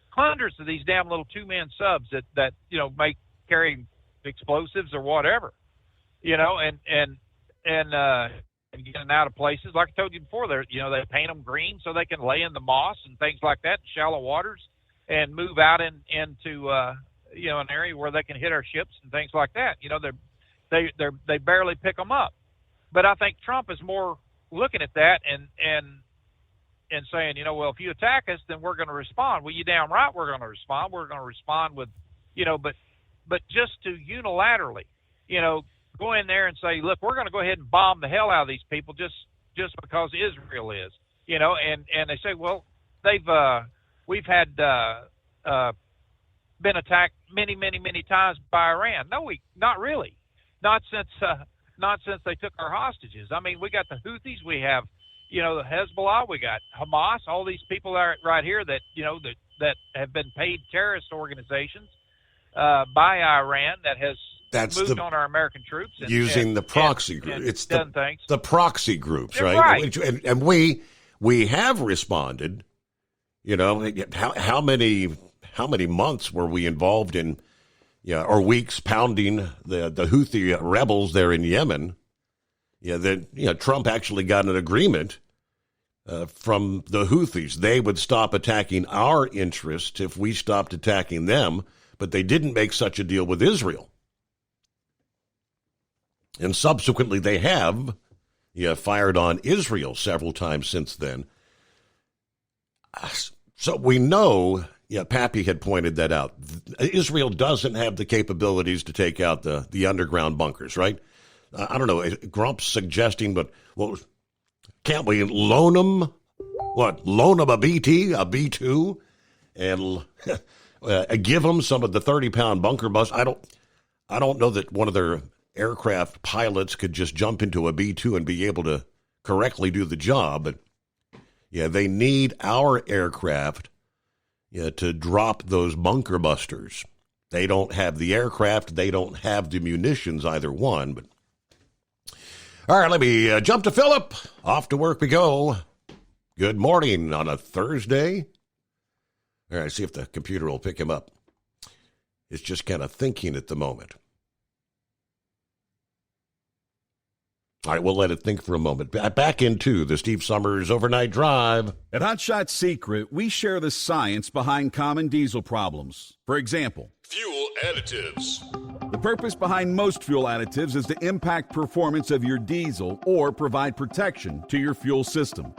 hundreds of these damn little two-man subs that may carry explosives or whatever, and getting out of places. Like I told you before, they paint them green so they can lay in the moss and things like that, shallow waters, and move out into an area where they can hit our ships and things like that. They barely pick them up. But I think Trump is more looking at that and saying, well, if you attack us, then we're going to respond. Well, you damn right we're going to respond. We're going to respond with, but just to unilaterally, go in there and say, look, we're going to go ahead and bomb the hell out of these people just because Israel is, and they say, well, we've had been attacked many, many, many times by Iran. No, not really. Not since they took our hostages. I mean, we got the Houthis, we have, the Hezbollah, we got Hamas, all these people right here that, that have been paid terrorist organizations by Iran that has moved on our American troops. Using the proxy group. It's the proxy groups, right? Right. And we have responded, how many months were we involved in, or weeks pounding the Houthi rebels there in Yemen? Trump actually got an agreement from the Houthis. They would stop attacking our interests if we stopped attacking them, but they didn't make such a deal with Israel. And subsequently they have fired on Israel several times since then. So we know, Pappy had pointed that out. Israel doesn't have the capabilities to take out the underground bunkers, right? I don't know. Grump's suggesting, but can't we loan them? Loan them a BT, a B-2, and give them some of the 30-pound bunker bus? I don't know that one of their aircraft pilots could just jump into a B-2 and be able to correctly do the job. But they need our aircraft to drop those bunker busters. They don't have the aircraft. They don't have the munitions, either one. But all right, let me jump to Philip. Off to work we go. Good morning on a Thursday. All right, see if the computer will pick him up. It's just kind of thinking at the moment. All right, we'll let it think for a moment. Back into the Steve Summers Overnight Drive. At Hot Shot Secret, we share the science behind common diesel problems. For example, fuel additives. The purpose behind most fuel additives is to impact performance of your diesel or provide protection to your fuel system.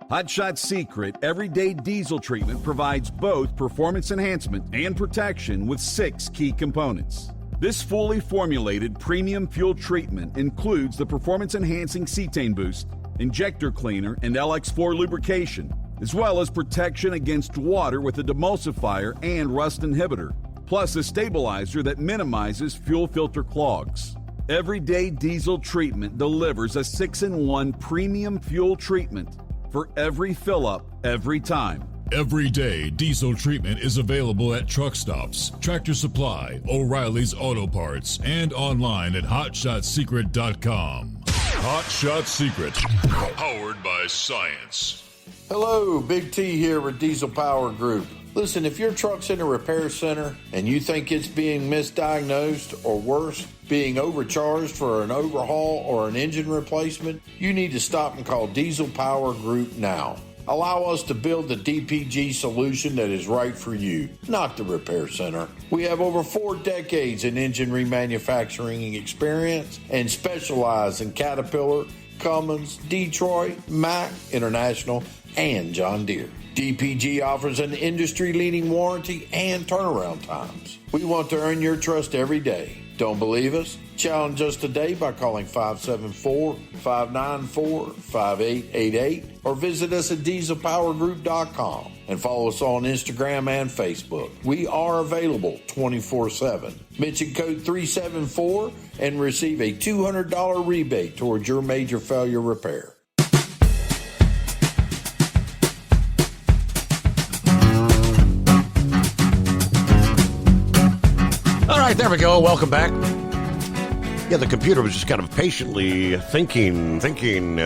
Hot Shot Secret Everyday Diesel Treatment provides both performance enhancement and protection with 6 key components. This fully formulated premium fuel treatment includes the performance-enhancing cetane boost, injector cleaner, and LX4 lubrication, as well as protection against water with a demulsifier and rust inhibitor, plus a stabilizer that minimizes fuel filter clogs. Everyday Diesel Treatment delivers a 6-in-1 premium fuel treatment for every fill-up, every time. Everyday Diesel Treatment is available at truck stops, Tractor Supply, O'Reilly's Auto Parts, and online at HotShotSecret.com. Hot Shot Secret, powered by science. Hello, Big T here with Diesel Power Group. Listen, if your truck's in a repair center and you think it's being misdiagnosed or worse, being overcharged for an overhaul or an engine replacement, you need to stop and call Diesel Power Group now. Allow us to build the DPG solution that is right for you, not the repair center. We have over 4 decades in engine remanufacturing experience and specialize in Caterpillar, Cummins, Detroit, Mack, International, and John Deere. DPG offers an industry-leading warranty and turnaround times. We want to earn your trust every day. Don't believe us? Challenge us today by calling 574-594-5888 or visit us at dieselpowergroup.com and follow us on Instagram and Facebook. We are available 24/7. Mention code 374 and receive a $200 rebate towards your major failure repair. All right, there we go. Welcome back. Yeah, the computer was just kind of patiently thinking,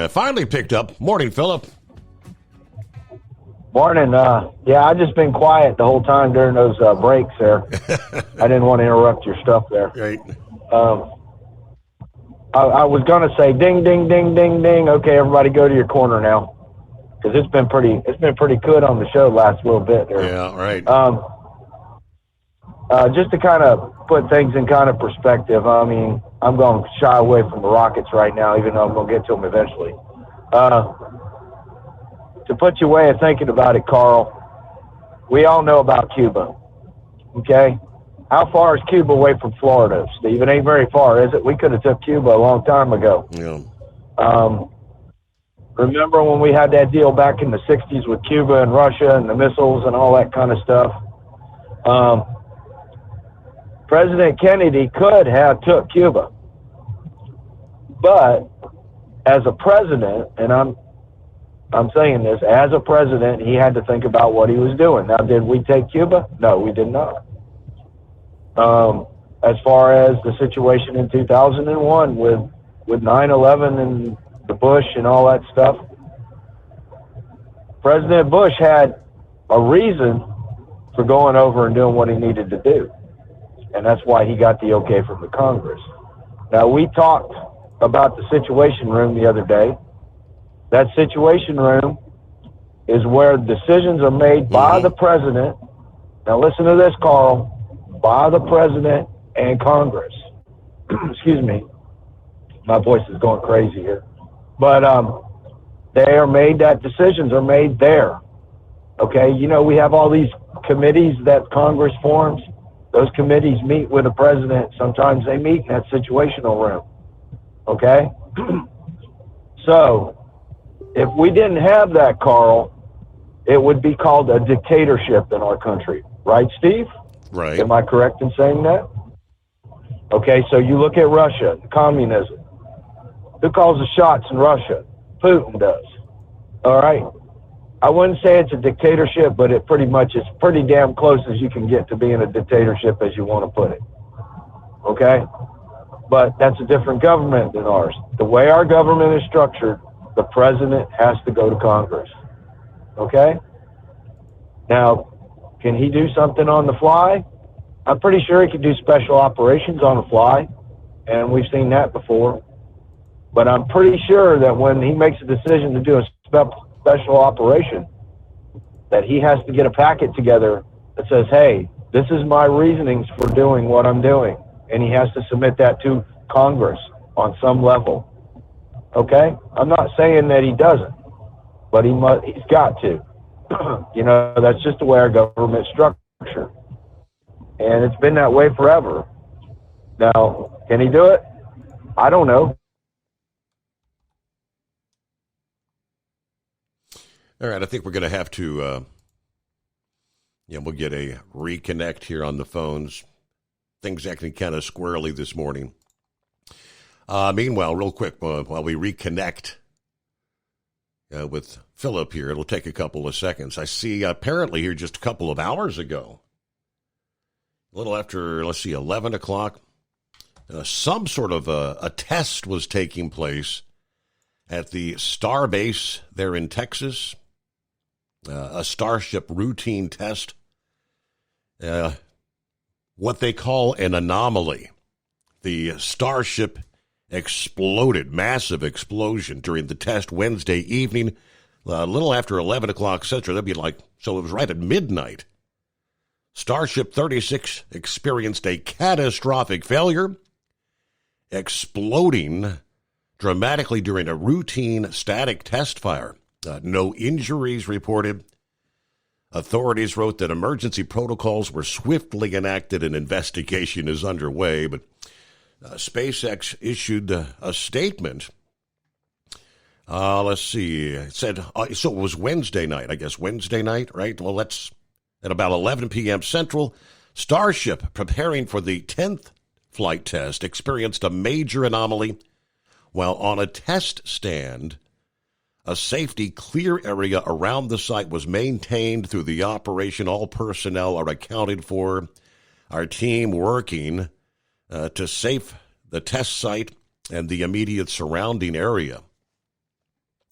finally picked up. Morning, Philip. Morning. Yeah, I've just been quiet the whole time during those breaks there. I didn't want to interrupt your stuff there. Right. I was going to say ding, ding, ding, ding, ding. Okay, everybody go to your corner now. Because it's been pretty good on the show last little bit there. Yeah, right. Just to kind of put things in kind of perspective, I mean, I'm going to shy away from the Rockets right now, even though I'm going to get to them eventually. To put your way of thinking about it, Carl, we all know about Cuba, okay? How far is Cuba away from Florida, Steve? It ain't very far, is it? We could have took Cuba a long time ago. Yeah. Remember when we had that deal back in the 60s with Cuba and Russia and the missiles and all that kind of stuff? President Kennedy could have took Cuba, but as a president, and I'm saying this, as a president, he had to think about what he was doing. Now, did we take Cuba? No, we did not. As far as the situation in 2001 with 9/11 and the Bush and all that stuff, President Bush had a reason for going over and doing what he needed to do. And that's why he got the okay from the Congress. Now, we talked about the Situation Room the other day. That Situation Room is where decisions are made by the president. Now, listen to this, Carl. By the president and Congress. Excuse me. My voice is going crazy here. But decisions are made there. Okay, we have all these committees that Congress forms. Those committees meet with the president. Sometimes they meet in that situational room. Okay? So, if we didn't have that, Carl, it would be called a dictatorship in our country. Right, Steve? Right. Am I correct in saying that? Okay, so you look at Russia, communism. Who calls the shots in Russia? Putin does. All right? I wouldn't say it's a dictatorship, but it pretty much is pretty damn close as you can get to being a dictatorship, as you want to put it. Okay? But that's a different government than ours. The way our government is structured, the president has to go to Congress. Okay? Now, can he do something on the fly? I'm pretty sure he could do special operations on the fly, and we've seen that before. But I'm pretty sure that when he makes a decision to do a special operation, that he has to get a packet together that says, hey, this is my reasonings for doing what I'm doing. And he has to submit that to Congress on some level. Okay? I'm not saying that he doesn't, but he's got to. That's just the way our government's structured. And it's been that way forever. Now, can he do it? I don't know. All right, I think we're going to have to, we'll get a reconnect here on the phones. Things acting kind of squirrely this morning. Meanwhile, real quick, while we reconnect with Philip here, it'll take a couple of seconds. I see apparently here just a couple of hours ago, a little after, 11 o'clock, some sort of a test was taking place at the Starbase there in Texas, a Starship routine test, what they call an anomaly. The Starship exploded, massive explosion during the test Wednesday evening, a little after 11 o'clock Central. That'd be so it was right at midnight. Starship 36 experienced a catastrophic failure, exploding dramatically during a routine static test fire. No injuries reported. Authorities wrote that emergency protocols were swiftly enacted and investigation is underway, but SpaceX issued a statement. Let's see. It said, so it was Wednesday night, I guess. Wednesday night, right? Well, that's at about 11 p.m. Central. Starship, preparing for the 10th flight test, experienced a major anomaly while on a test stand. A safety clear area around the site was maintained through the operation. All personnel are accounted for. Our team working to safe the test site and the immediate surrounding area.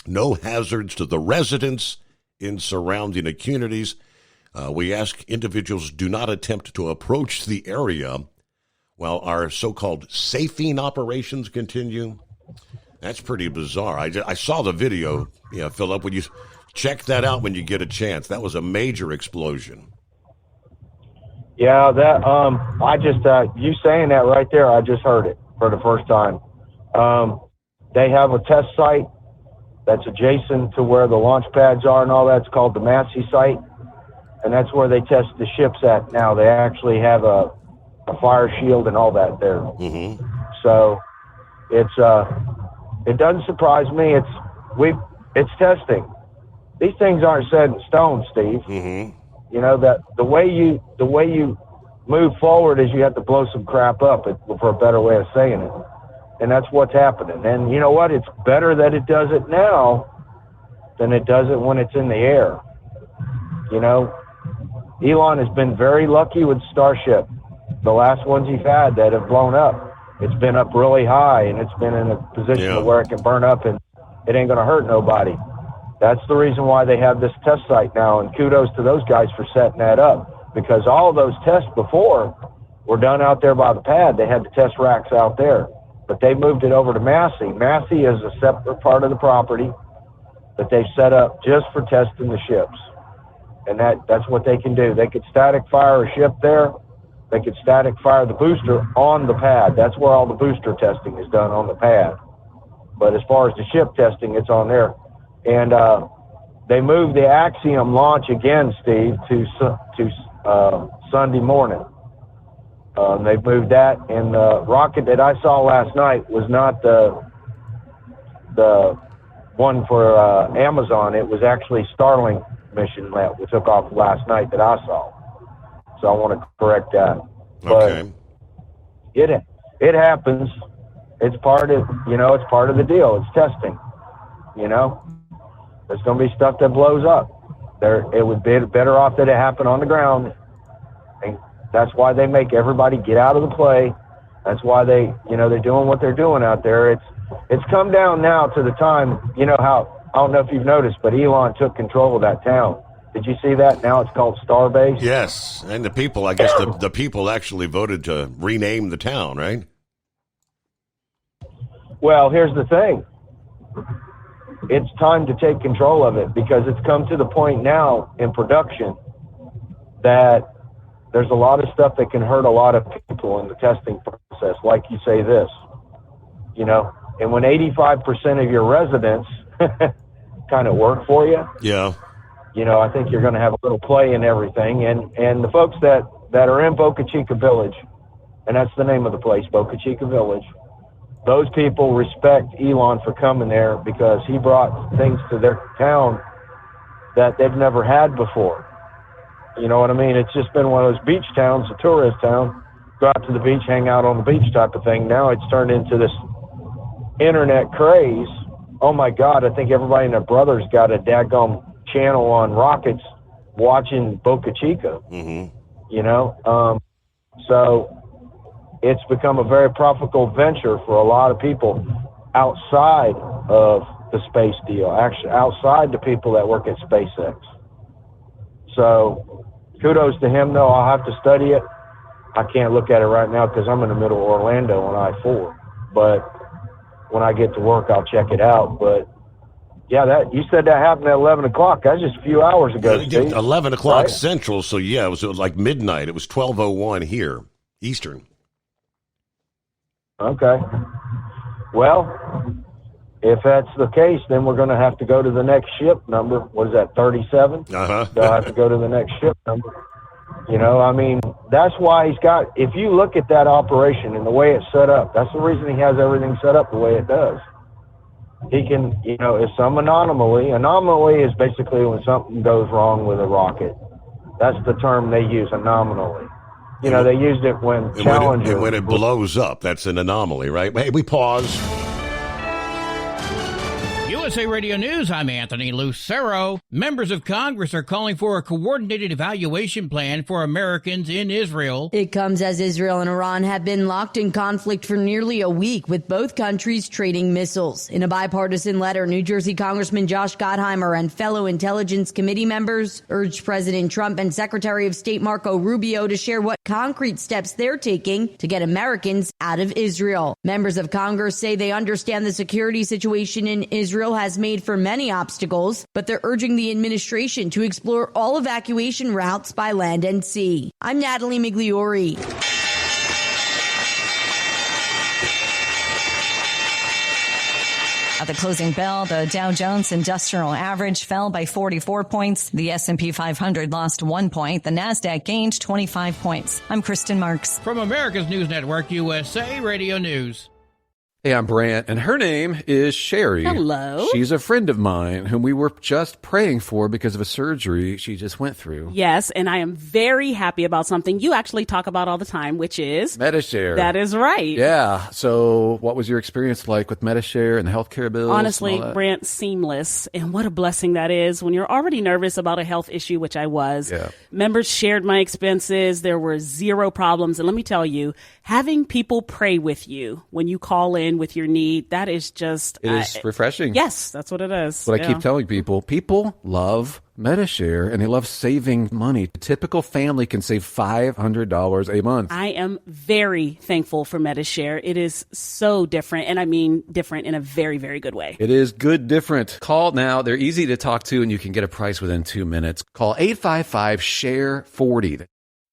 No hazards to the residents in surrounding communities. We ask individuals do not attempt to approach the area while our so-called safing operations continue. That's pretty bizarre. I saw the video, Philip. Would you check that out when you get a chance? That was a major explosion. Yeah, that I just you saying that right there, I just heard it for the first time. They have a test site that's adjacent to where the launch pads are and all that. It's called the Massey site, and that's where they test the ships at now. They actually have a fire shield and all that there. Mm-hmm. So it doesn't surprise me. It's testing. These things aren't set in stone, Steve. Mm-hmm. That the way you move forward is you have to blow some crap up, for a better way of saying it. And that's what's happening. And you know what? It's better that it does it now than it does it when it's in the air. Elon has been very lucky with Starship. The last ones he's had that have blown up, it's been up really high, and it's been in a position where it can burn up, and it ain't going to hurt nobody. That's the reason why they have this test site now, and kudos to those guys for setting that up, because all of those tests before were done out there by the pad. They had the test racks out there, but they moved it over to Massey. Massey is a separate part of the property that they've set up just for testing the ships, and that's what they can do. They could static fire a ship there, they could static fire the booster on the pad. That's where all the booster testing is done, on the pad. But as far as the ship testing, it's on there. And they moved the Axiom launch again, Steve, to Sunday morning. They've moved that, and the rocket that I saw last night was not the one for Amazon. It was actually Starlink mission that took off last night that I saw. So I want to correct that. Okay. But it happens. It's part of the deal. It's testing. There's going to be stuff that blows up. It would be better off that it happened on the ground. And that's why they make everybody get out of the play. That's why they're doing what they're doing out there. It's come down now to the time, how, I don't know if you've noticed, but Elon took control of that town. Did you see that? Now it's called Starbase. Yes, and the people, I guess the people actually voted to rename the town, right? Well, here's the thing. It's time to take control of it, because it's come to the point now in production that there's a lot of stuff that can hurt a lot of people in the testing process. Like you say this, and when 85% of your residents kind of work for you. Yeah. I think you're going to have a little play in everything. And the folks that are in Boca Chica Village, and that's the name of the place, Boca Chica Village, those people respect Elon for coming there, because he brought things to their town that they've never had before. You know what I mean? It's just been one of those beach towns, a tourist town, go out to the beach, hang out on the beach type of thing. Now it's turned into this internet craze. Oh my God, I think everybody and their brother's got a daggone channel on Rockets watching Boca Chica. Mm-hmm. So it's become a very profitable venture for a lot of people outside of the space deal, actually outside the people that work at SpaceX. So kudos to him, though. I'll have to study it. I can't look at it right now because I'm in the middle of Orlando on I-4. But when I get to work, I'll check it out. But yeah, you said that happened at 11 o'clock. That's just a few hours ago, Steve. 11 o'clock right? Central, so yeah, it was like midnight. It was 12:01 here, Eastern. Okay. Well, if that's the case, then we're going to have to go to the next ship number. What is that, 37? Uh-huh. They'll have to go to the next ship number. That's why he's got, if you look at that operation and the way it's set up, that's the reason he has everything set up the way it does. He can, if some anomaly is basically when something goes wrong with a rocket. That's the term they use, anomaly. They used it when Challenger. And when it blows up, that's an anomaly, right? Hey, we pause. USA Radio News, I'm Anthony Lucero. Members of Congress are calling for a coordinated evaluation plan for Americans in Israel. It comes as Israel and Iran have been locked in conflict for nearly a week, with both countries trading missiles. In a bipartisan letter, New Jersey Congressman Josh Gottheimer and fellow Intelligence Committee members urged President Trump and Secretary of State Marco Rubio to share what concrete steps they're taking to get Americans out of Israel. Members of Congress say they understand the security situation in Israel has made for many obstacles, but they're urging the administration to explore all evacuation routes by land and sea. I'm Natalie Migliori. At the closing bell, the Dow Jones Industrial Average fell by 44 points. The S&P 500 lost 1 point. The Nasdaq gained 25 points. I'm Kristen Marks. From America's News Network, USA Radio News. Hey, I'm Brant, and her name is Sherry. Hello. She's a friend of mine whom we were just praying for because of a surgery she just went through. Yes, and I am very happy about something you actually talk about all the time, which is Medi-Share. That is right. Yeah. So what was your experience like with Medi-Share and the healthcare bills? Honestly, Brant, seamless. And what a blessing that is when you're already nervous about a health issue, which I was. Yeah. Members shared my expenses. There were zero problems. And let me tell you, having people pray with you when you call in with your need, that is just... It is refreshing. Yes, that's what it is. What I keep telling people. People love Medi-Share, and they love saving money. A typical family can save $500 a month. I am very thankful for Medi-Share. It is so different, and I mean different in a very, very good way. It is good different. Call now. They're easy to talk to, and you can get a price within 2 minutes. Call 855-SHARE-40.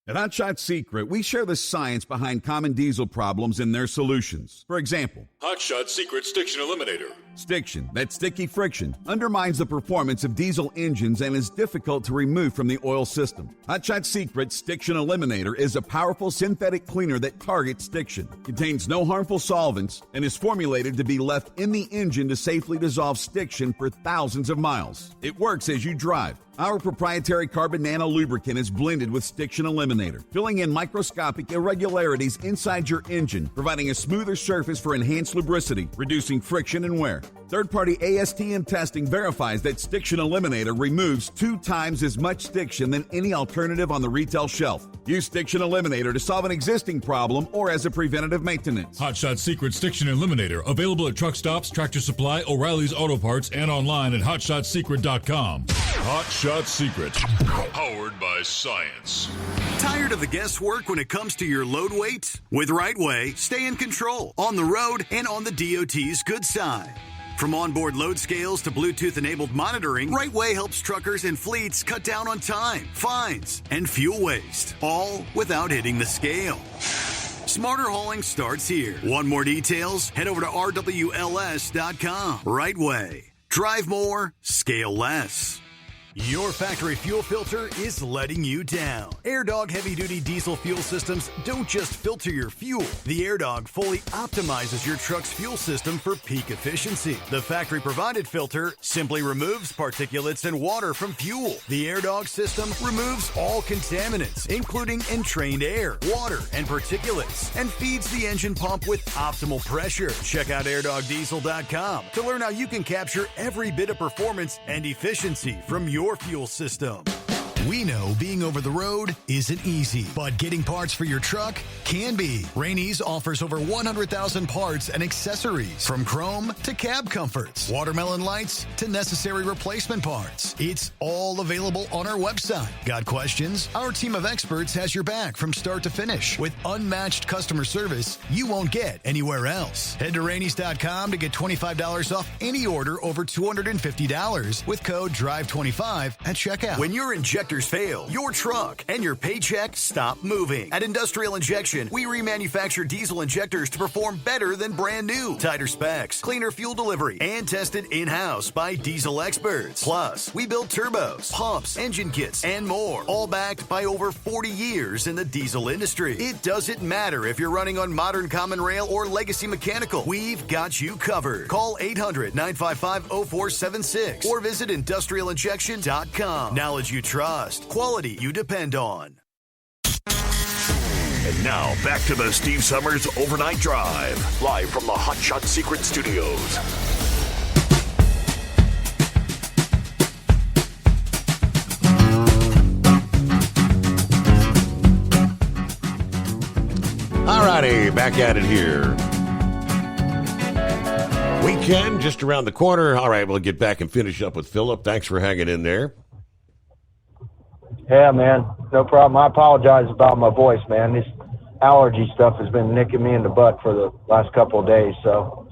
At Hot Shot Secret, we share the science behind common diesel problems and their solutions. For example, Hot Shot Secret Stiction Eliminator. Stiction, that sticky friction, undermines the performance of diesel engines and is difficult to remove from the oil system. Hot Shot Secret Stiction Eliminator is a powerful synthetic cleaner that targets stiction, contains no harmful solvents, and is formulated to be left in the engine to safely dissolve stiction for thousands of miles. It works as you drive. Our proprietary carbon nano lubricant is blended with Stiction Eliminator, filling in microscopic irregularities inside your engine, providing a smoother surface for enhanced lubricity, reducing friction and wear. Third-party ASTM testing verifies that Stiction Eliminator removes 2 times as much stiction than any alternative on the retail shelf. Use Stiction Eliminator to solve an existing problem or as a preventative maintenance. Hot Shot Secret Stiction Eliminator, available at truck stops, Tractor Supply, O'Reilly's Auto Parts, and online at hotshotsecret.com. Hot Shot Secret, powered by science. Tired of the guesswork when it comes to your load weight? With RightWay, stay in control on the road and on the DOT's good side. From onboard load scales to Bluetooth-enabled monitoring, RightWay helps truckers and fleets cut down on time, fines, and fuel waste, all without hitting the scale. Smarter hauling starts here. Want more details? Head over to RWLS.com. RightWay. Drive more, scale less. Your factory fuel filter is letting you down. AirDog heavy-duty diesel fuel systems don't just filter your fuel. The AirDog fully optimizes your truck's fuel system for peak efficiency. The factory-provided filter simply removes particulates and water from fuel. The AirDog system removes all contaminants, including entrained air, water, and particulates, and feeds the engine pump with optimal pressure. Check out airdogdiesel.com to learn how you can capture every bit of performance and efficiency from your fuel system. We know being over the road isn't easy, but getting parts for your truck can be. Rainey's offers over 100,000 parts and accessories, from chrome to cab comforts, watermelon lights to necessary replacement parts. It's all available on our website. Got questions? Our team of experts has your back from start to finish with unmatched customer service you won't get anywhere else. Head to Rainey's.com to get $25 off any order over $250 with code DRIVE25 at checkout. When your injectors fail, your truck and your paycheck stop moving. At Industrial Injection, we remanufacture diesel injectors to perform better than brand new. Tighter specs, cleaner fuel delivery, and tested in-house by diesel experts. Plus, we build turbos, pumps, engine kits, and more, all backed by over 40 years in the diesel industry. It doesn't matter if you're running on modern common rail or legacy mechanical. We've got you covered. Call 800-955-0476 or visit industrialinjection.com. Knowledge you trust. Quality you depend on. And now, back to the Steve Summers Overnight Drive, live from the Hot Shot Secret Studios. All righty, back at it here. Weekend just around the corner. All right, we'll get back and finish up with Philip. Thanks for hanging in there. Yeah, man, no problem. I apologize about my voice, man. This allergy stuff has been nicking me in the butt for the last couple of days, so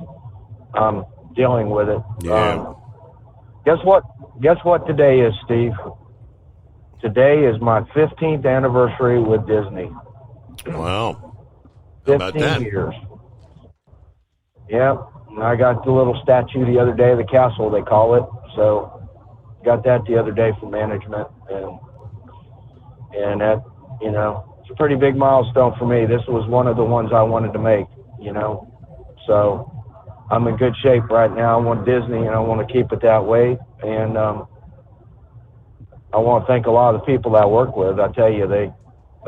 I'm dealing with it. Yeah. Guess what today is, Steve? Today is my 15th anniversary with Disney. Wow. How about 15 that? years. Yep. And I got the little statue the other day, the castle they call it. So got that the other day from management, and that, you know, it's a pretty big milestone for me. This was one of the ones I wanted to make, you know. So I'm in good shape right now. I want Disney, and I want to keep it that way. And I want to thank a lot of the people that I work with. I tell you, they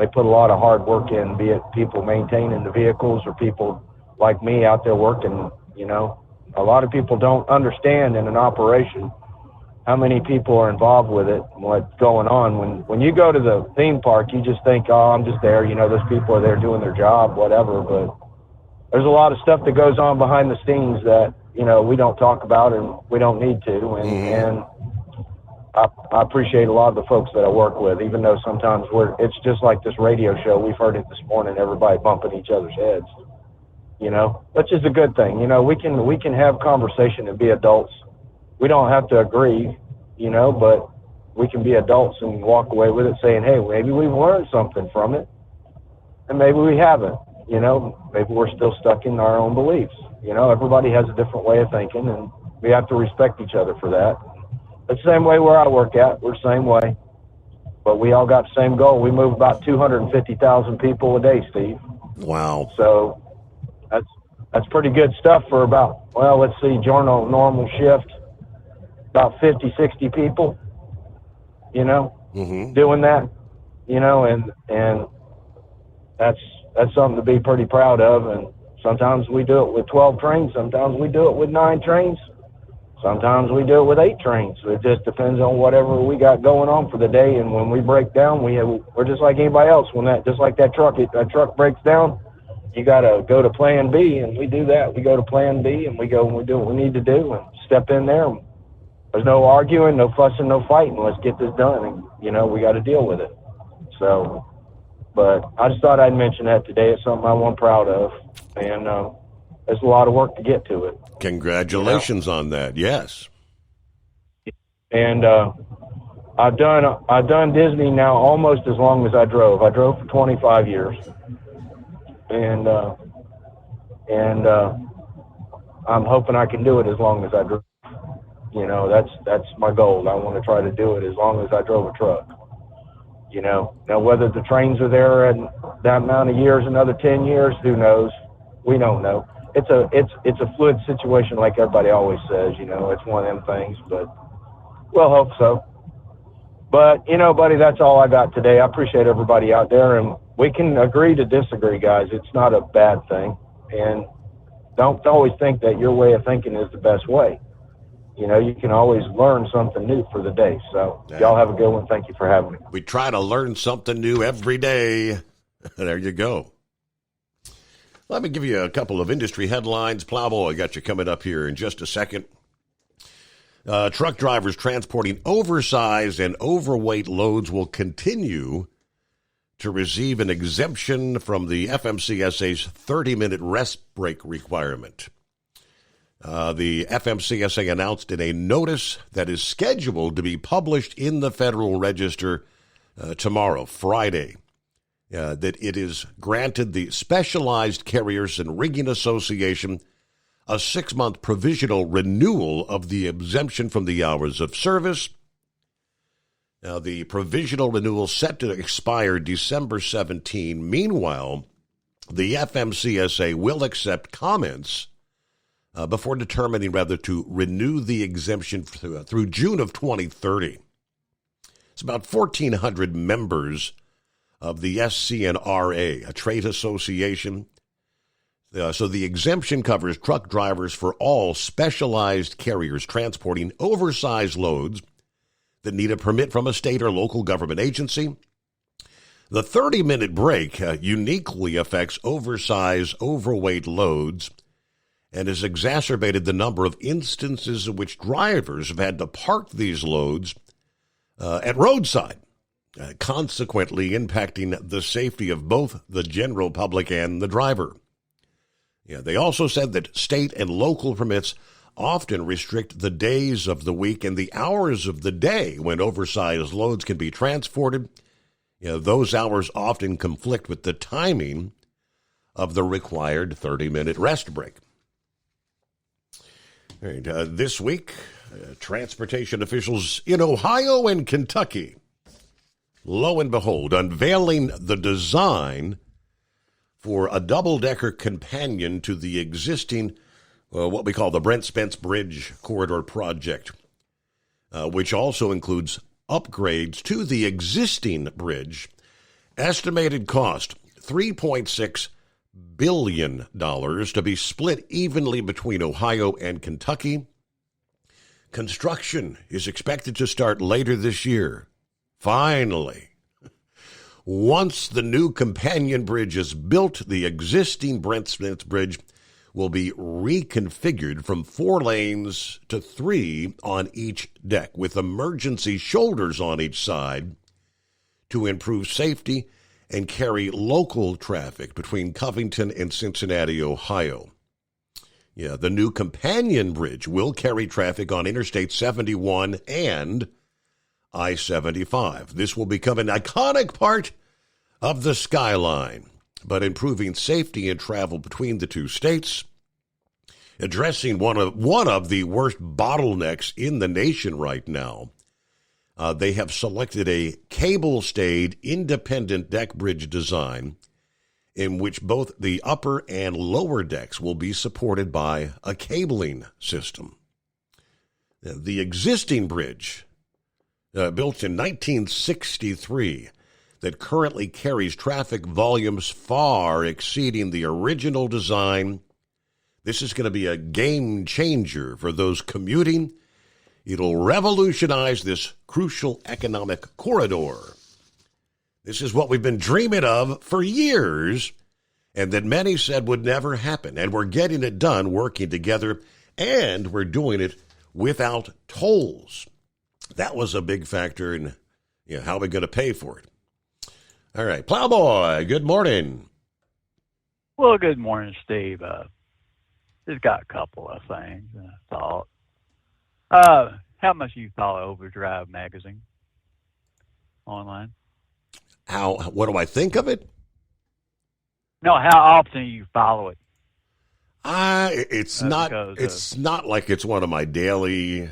put a lot of hard work in, be it people maintaining the vehicles or people like me out there working, you know. A lot of people don't understand in an operation how many people are involved with it and what's going on. When you go to the theme park, you just think, oh, I'm just there, you know, those people are there doing their job, whatever. But there's a lot of stuff that goes on behind the scenes that, you know, we don't talk about and we don't need to. And I appreciate a lot of the folks that I work with, even though sometimes it's just like this radio show. We've heard it this morning, everybody bumping each other's heads, you know, which is a good thing. You know, we can have conversation and be adults. We don't have to agree, you know, but we can be adults and walk away with it saying, hey, maybe we've learned something from it, and maybe we haven't. You know, maybe we're still stuck in our own beliefs. You know, everybody has a different way of thinking, and we have to respect each other for that. It's the same way where I work at. We're the same way. But we all got the same goal. We move about 250,000 people a day, Steve. Wow. So that's pretty good stuff for about, well, let's see, normal shift, about 50, 60 people, you know, doing that, you know, and that's something to be pretty proud of. And sometimes we do it with 12 trains. Sometimes we do it with 9 trains. Sometimes we do it with 8 trains. It just depends on whatever we got going on for the day. And when we break down, we're just like anybody else. Just like that truck breaks down, you got to go to plan B, and we do that. We go to plan B, and we go and we do what we need to do and step in there. There's no arguing, no fussing, no fighting. Let's get this done. And, you know, we got to deal with it. So, but I just thought I'd mention that today. It's something I'm proud of. And there's a lot of work to get to it. Congratulations on that. Yes. And I've done Disney now almost as long as I drove. I drove for 25 years. And I'm hoping I can do it as long as I drove. You know, that's my goal. I want to try to do it as long as I drove a truck. You know, now whether the trains are there and that amount of years, another 10 years, who knows? We don't know. It's a fluid situation, like everybody always says. You know, it's one of them things, but we'll hope so. But you know, buddy, that's all I got today. I appreciate everybody out there, and we can agree to disagree, guys. It's not a bad thing, and don't always think that your way of thinking is the best way. You know, you can always learn something new for the day. So y'all have a good one. Thank you for having me. We try to learn something new every day. There you go. Let me give you a couple of industry headlines. Plowboy got you coming up here in just a second. Truck drivers transporting oversized and overweight loads will continue to receive an exemption from the FMCSA's 30-minute rest break requirement. The FMCSA announced in a notice that is scheduled to be published in the Federal Register tomorrow, Friday, that it is granted the Specialized Carriers and Rigging Association a 6-month provisional renewal of the exemption from the hours of service. Now, the provisional renewal set to expire December 17. Meanwhile, the FMCSA will accept comments before determining whether to renew the exemption through June of 2030. It's about 1,400 members of the SCNRA, a trade association. So the exemption covers truck drivers for all specialized carriers transporting oversized loads that need a permit from a state or local government agency. The 30-minute break uniquely affects oversized, overweight loads and has exacerbated the number of instances in which drivers have had to park these loads at roadside, consequently impacting the safety of both the general public and the driver. They also said that state and local permits often restrict the days of the week and the hours of the day when oversized loads can be transported. Those hours often conflict with the timing of the required 30-minute rest break. All right, this week, transportation officials in Ohio and Kentucky, lo and behold, unveiling the design for a double-decker companion to the existing, what we call the Brent Spence Bridge Corridor Project, which also includes upgrades to the existing bridge. Estimated cost, $3.6 billion to be split evenly between Ohio and Kentucky. Construction is expected to start later this year. Finally. Once the new companion bridge is built, the existing Brent Spence Bridge will be reconfigured from 4 lanes to 3 on each deck, with emergency shoulders on each side to improve safety and carry local traffic between Covington and Cincinnati, Ohio. The new companion bridge will carry traffic on Interstate 71 and I-75. This will become an iconic part of the skyline, but improving safety and travel between the two states, addressing one of the worst bottlenecks in the nation right now. They have selected a cable-stayed independent deck bridge design in which both the upper and lower decks will be supported by a cabling system. The existing bridge, built in 1963, that currently carries traffic volumes far exceeding the original design. This is going to be a game changer for those commuting. It'll revolutionize this crucial economic corridor. This is what we've been dreaming of for years, and that many said would never happen. And we're getting it done, working together, and we're doing it without tolls. That was a big factor in how we're going to pay for it. All right, Plowboy, good morning. Well, good morning, Steve. Just got a couple of things I thought. How much do you follow Overdrive magazine online? What do I think of it? No, how often do you follow it? It's not like it's one of my daily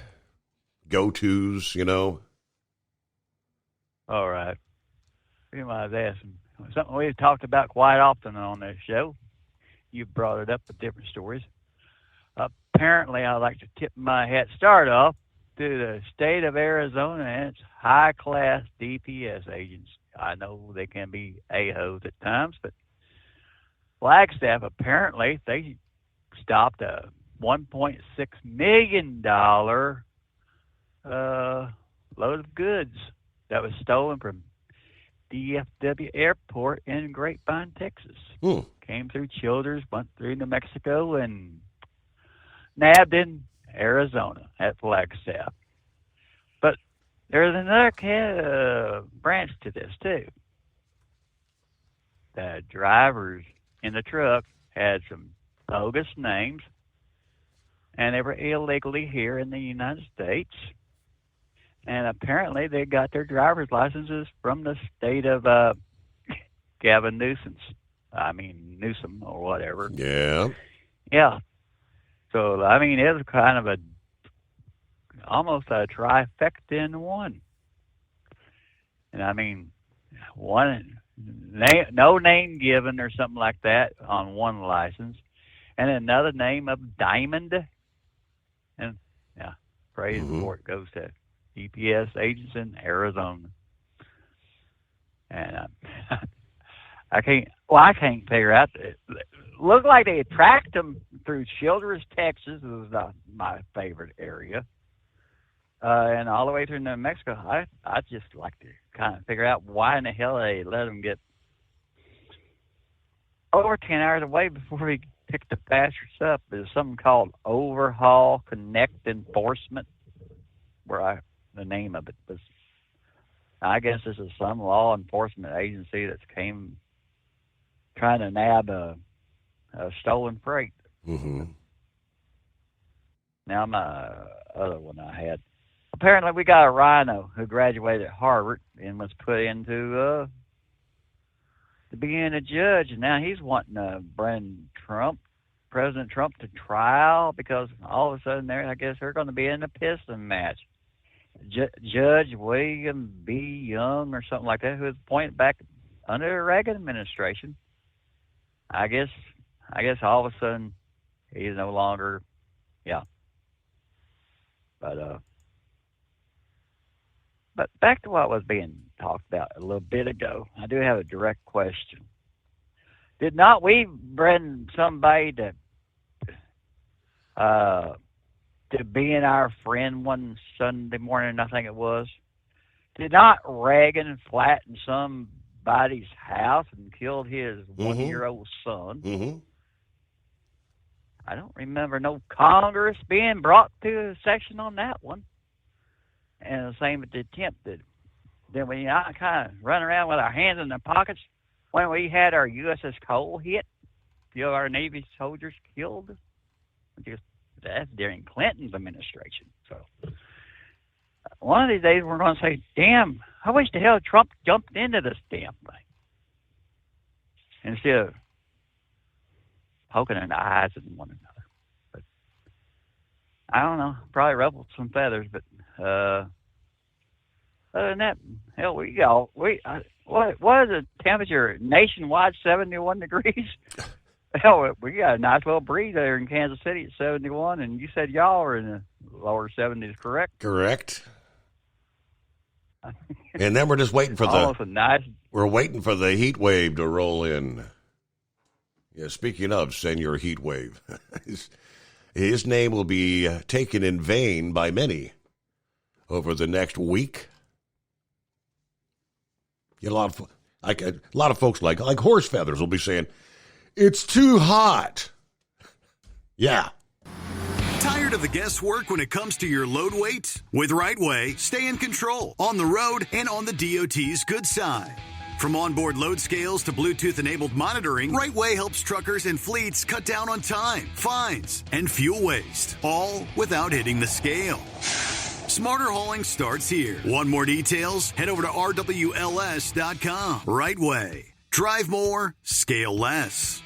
go-tos, All right. You might ask something we've talked about quite often on this show. You brought it up with different stories. Apparently, I'd like to tip my hat, start off, to the state of Arizona and its high-class DPS agents. I know they can be a-holes at times, but Flagstaff, apparently, they stopped a $1.6 million load of goods that was stolen from DFW Airport in Grapevine, Texas. Came through Childers, went through New Mexico, and nabbed in Arizona at Flagstaff. But there's another branch to this, too. The drivers in the truck had some bogus names, and they were illegally here in the United States. And apparently they got their driver's licenses from the state of Gavin Newsom, or whatever. Yeah. Yeah. So, it was kind of almost a trifecta in one. And no name given or something like that on one license, and another name of Diamond. And praise the Lord goes to DPS agents in Arizona. And I can't figure out. It looked like they tracked them through Childress, Texas. It was not my favorite area. And all the way through New Mexico. I just like to kind of figure out why in the hell they let them get over 10 hours away before we picked the bastards up. There's something called Overhaul Connect Enforcement, the name of it was. I guess this is some law enforcement agency that's trying to nab a stolen freight. Mm-hmm. Now my other one I had. Apparently we got a rhino who graduated at Harvard and was put into to being a judge, and now he's wanting to bring President Trump to trial because all of a sudden I guess they're going to be in a pissing match. Judge William B. Young or something like that, who was appointed back under the Reagan administration. I guess all of a sudden he's no longer, But back to what was being talked about a little bit ago, I do have a direct question. Did not we bring somebody to being our friend one Sunday morning, I think it was? Did not Reagan flatten somebody's house and killed his 1-year-old son? Mm-hmm. I don't remember no Congress being brought to a section on that one. And the same with the attempted. Then we kind of run around with our hands in our pockets when we had our USS Cole hit, our Navy soldiers killed. That's during Clinton's administration. So one of these days we're going to say, damn, I wish the hell Trump jumped into this damn thing. Instead of poking in the eyes of one another. But I don't know. Probably ruffled some feathers, but other than that, hell, what is the temperature nationwide? 71 degrees. Hell, we got a nice little breeze there in Kansas City at 71, and you said y'all are in the lower 70s, correct? Correct. And then we're just waiting for we're waiting for the heat wave to roll in. Yeah, speaking of Senor Heat Wave, his name will be taken in vain by many over the next week. A lot of folks like horse feathers will be saying, it's too hot. Yeah. Tired of the guesswork when it comes to your load weight? With RightWay, stay in control on the road and on the DOT's good side. From onboard load scales to Bluetooth-enabled monitoring, RightWay helps truckers and fleets cut down on time, fines, and fuel waste, all without hitting the scale. Smarter hauling starts here. Want more details? Head over to RWLS.com. RightWay. Drive more, scale less.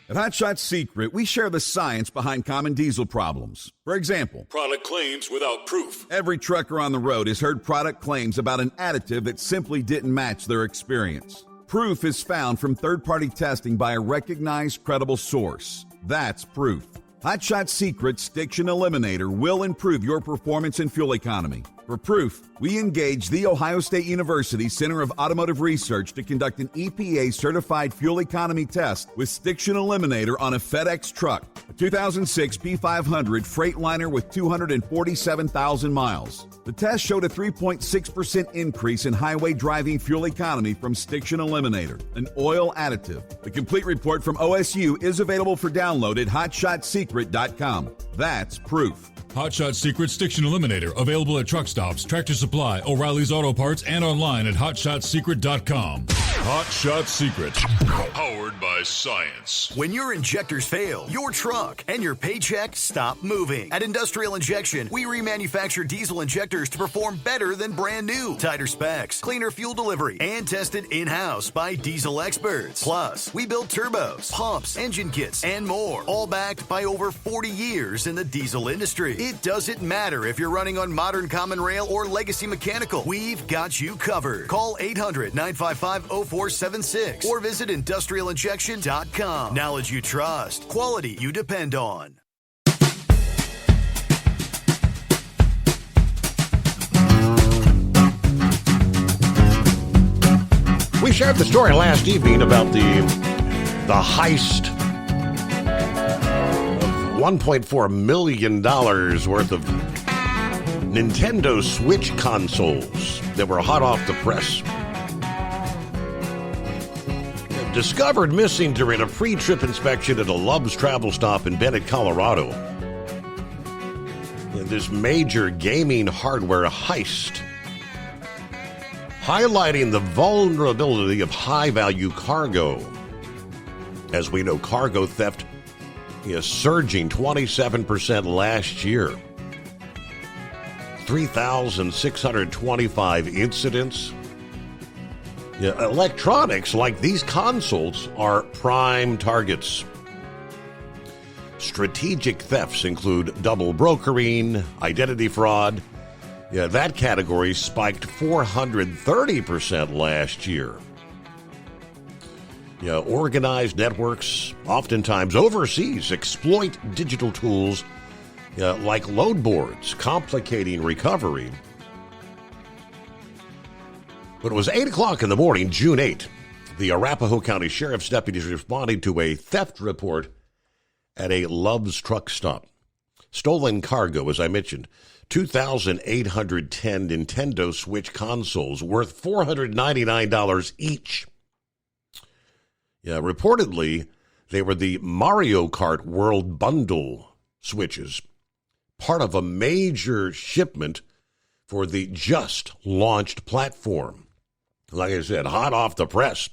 At Hot Shot Secret, we share the science behind common diesel problems. For example, product claims without proof. Every trucker on the road has heard product claims about an additive that simply didn't match their experience. Proof is found from third-party testing by a recognized, credible source. That's proof. Hot Shot Secret Stiction Eliminator will improve your performance and fuel economy. For proof, we engaged the Ohio State University Center of Automotive Research to conduct an EPA-certified fuel economy test with Stiction Eliminator on a FedEx truck, a 2006 P500 Freightliner with 247,000 miles. The test showed a 3.6% increase in highway driving fuel economy from Stiction Eliminator, an oil additive. The complete report from OSU is available for download at hotshotsecret.com. That's proof. Hot Shot Secret Stiction Eliminator, available at truck stops, Tractor Supply, O'Reilly's Auto Parts, and online at hotshotsecret.com. Hot Shot Secret, powered by science. When your injectors fail, your truck and your paycheck stop moving. At Industrial Injection, we remanufacture diesel injectors to perform better than brand new. Tighter specs, cleaner fuel delivery, and tested in-house by diesel experts. Plus, we build turbos, pumps, engine kits, and more, all backed by over 40 years in the diesel industry. It doesn't matter if you're running on modern common rail or legacy mechanical. We've got you covered. Call 800-955-0476 or visit industrialinjection.com. Knowledge you trust. Quality you depend on. We shared the story last evening about the heist $1.4 million worth of Nintendo Switch consoles that were hot off the press. Discovered missing during a pre-trip inspection at a Love's travel stop in Bennett, Colorado. This major gaming hardware heist, highlighting the vulnerability of high-value cargo. As we know, cargo theft is surging 27% last year. 3,625 incidents. Electronics like these consoles are prime targets. Strategic thefts include double brokering, identity fraud. That category spiked 430% last year. Organized networks, oftentimes overseas, exploit digital tools like load boards, complicating recovery. But it was 8 o'clock in the morning, June 8th. The Arapahoe County Sheriff's deputies responded to a theft report at a Love's truck stop. Stolen cargo, as I mentioned, 2,810 Nintendo Switch consoles worth $499 each. Reportedly, they were the Mario Kart World Bundle Switches, part of a major shipment for the just launched platform. Like I said, hot off the press.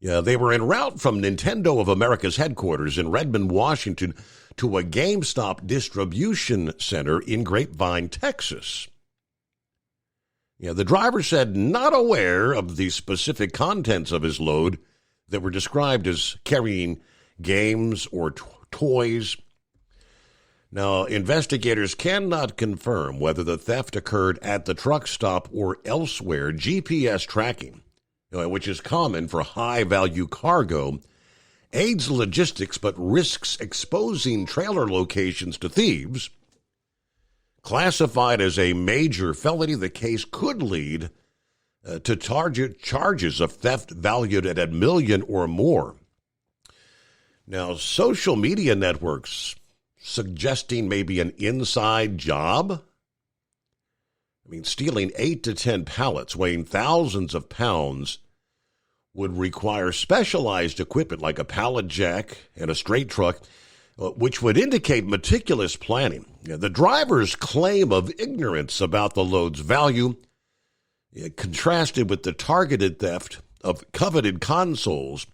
Yeah, they were en route from Nintendo of America's headquarters in Redmond, Washington, to a GameStop distribution center in Grapevine, Texas. Yeah, the driver said not aware of the specific contents of his load that were described as carrying games or toys. Now, investigators cannot confirm whether the theft occurred at the truck stop or elsewhere. GPS tracking, which is common for high-value cargo, aids logistics but risks exposing trailer locations to thieves. Classified as a major felony, the case could lead to charges of theft valued at $1 million or more. Now, social media networks suggesting maybe an inside job? I mean, stealing 8 to 10 pallets weighing thousands of pounds would require specialized equipment like a pallet jack and a straight truck, which would indicate meticulous planning. The driver's claim of ignorance about the load's value, contrasted with the targeted theft of coveted consoles,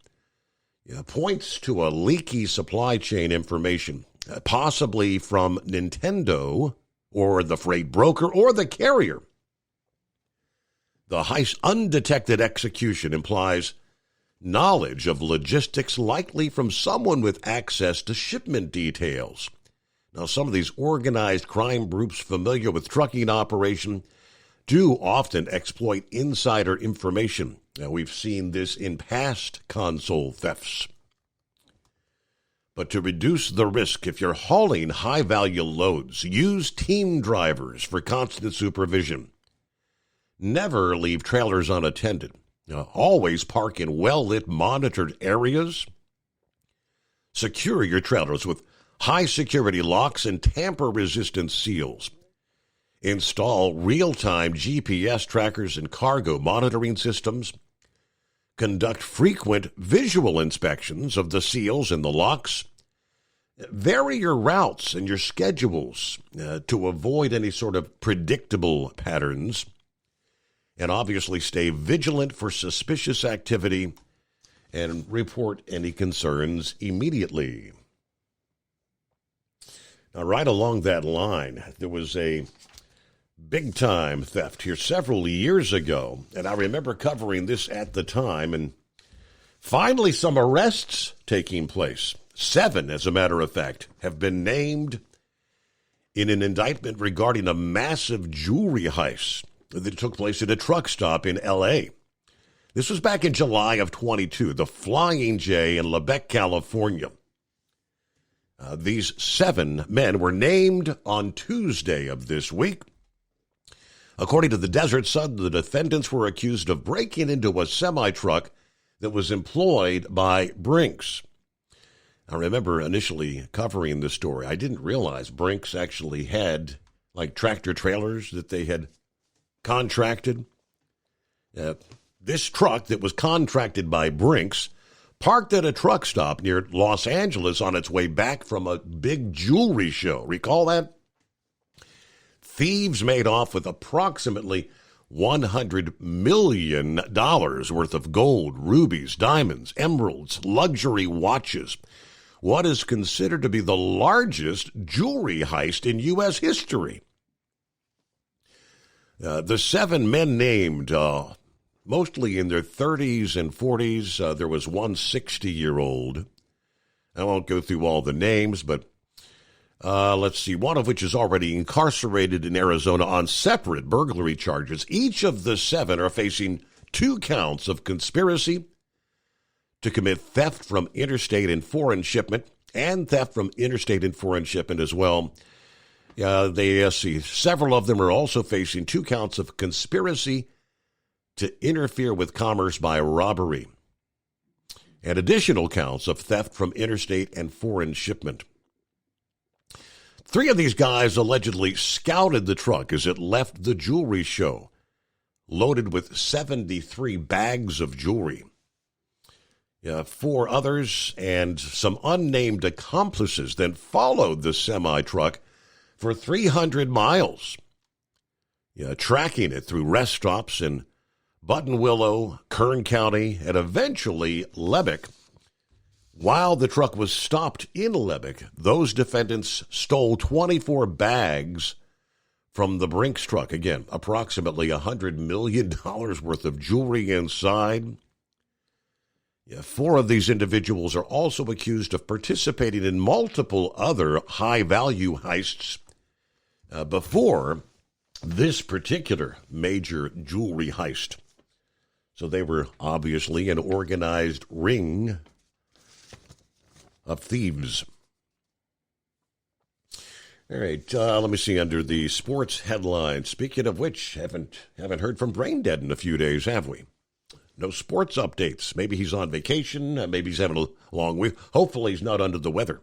points to a leaky supply chain information, possibly from Nintendo or the freight broker or the carrier. The heist's undetected execution implies knowledge of logistics likely from someone with access to shipment details. Now, some of these organized crime groups familiar with trucking operation do often exploit insider information. Now, we've seen this in past console thefts. But to reduce the risk, if you're hauling high-value loads, use team drivers for constant supervision. Never leave trailers unattended. Always park in well-lit, monitored areas. Secure your trailers with high-security locks and tamper-resistant seals. Install real-time GPS trackers and cargo monitoring systems. Conduct frequent visual inspections of the seals and the locks. Vary your routes and your schedules to avoid any sort of predictable patterns. And obviously stay vigilant for suspicious activity and report any concerns immediately. Now, right along that line, there was a big-time theft here several years ago, and I remember covering this at the time, and finally some arrests taking place. 7, as a matter of fact, have been named in an indictment regarding a massive jewelry heist that took place at a truck stop in L.A. This was back in July of 22, the Flying J in Lebec, California. These 7 men were named on Tuesday of this week. According to the Desert Sun, the defendants were accused of breaking into a semi-truck that was employed by Brinks. I remember initially covering this story. I didn't realize Brinks actually had like tractor trailers that they had contracted. This truck that was contracted by Brinks parked at a truck stop near Los Angeles on its way back from a big jewelry show. Recall that? Thieves made off with approximately $100 million worth of gold, rubies, diamonds, emeralds, luxury watches. What is considered to be the largest jewelry heist in U.S. history. The 7 men named, mostly in their 30s and 40s. There was one 60-year-old. I won't go through all the names, but let's see, one of which is already incarcerated in Arizona on separate burglary charges. Each of the 7 are facing 2 counts of conspiracy to commit theft from interstate and foreign shipment, and theft from interstate and foreign shipment as well. Several of them are also facing 2 counts of conspiracy to interfere with commerce by robbery, and additional counts of theft from interstate and foreign shipment. 3 of these guys allegedly scouted the truck as it left the jewelry show, loaded with 73 bags of jewelry. 4 others and some unnamed accomplices then followed the semi-truck for 300 miles, tracking it through rest stops and Buttonwillow, Kern County, and eventually Lubbock. While the truck was stopped in Lubbock, those defendants stole 24 bags from the Brinks truck. Again, approximately $100 million worth of jewelry inside. Yeah, 4 of these individuals are also accused of participating in multiple other high-value heists before this particular major jewelry heist. So they were obviously an organized ring of thieves. All right, let me see under the sports headlines. Speaking of which, haven't heard from Braindead in a few days, have we? No sports updates. Maybe he's on vacation. Maybe he's having a long week. Hopefully he's not under the weather.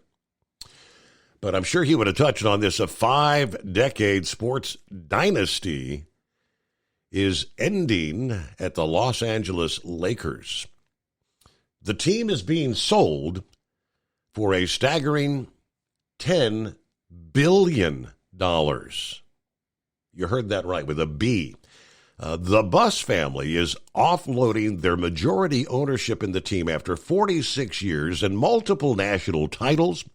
But I'm sure he would have touched on this. A 5-decade sports dynasty is ending at the Los Angeles Lakers. The team is being sold for a staggering $10 billion. You heard that right, with a B. The Buss family is offloading their majority ownership in the team after 46 years and multiple national titles.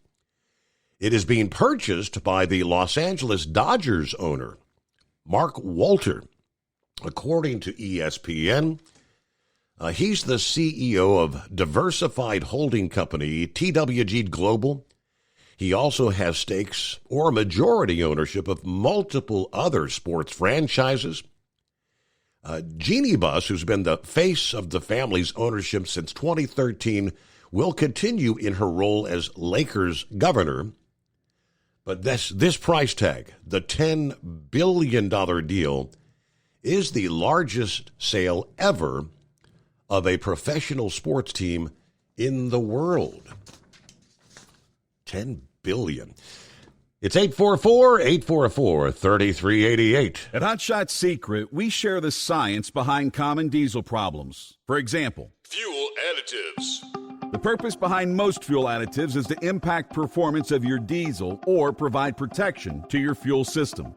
It is being purchased by the Los Angeles Dodgers owner, Mark Walter. According to ESPN, he's the CEO of diversified holding company TWG Global. He also has stakes or majority ownership of multiple other sports franchises. Jeannie Buss, who's been the face of the family's ownership since 2013, will continue in her role as Lakers governor. But this price tag, the $10 billion deal, is the largest sale ever of a professional sports team in the world. $10 billion. It's 844-844-3388. At Hot Shot Secret, we share the science behind common diesel problems. For example, Fuel additives. the purpose behind most fuel additives is to impact performance of your diesel or provide protection to your fuel system.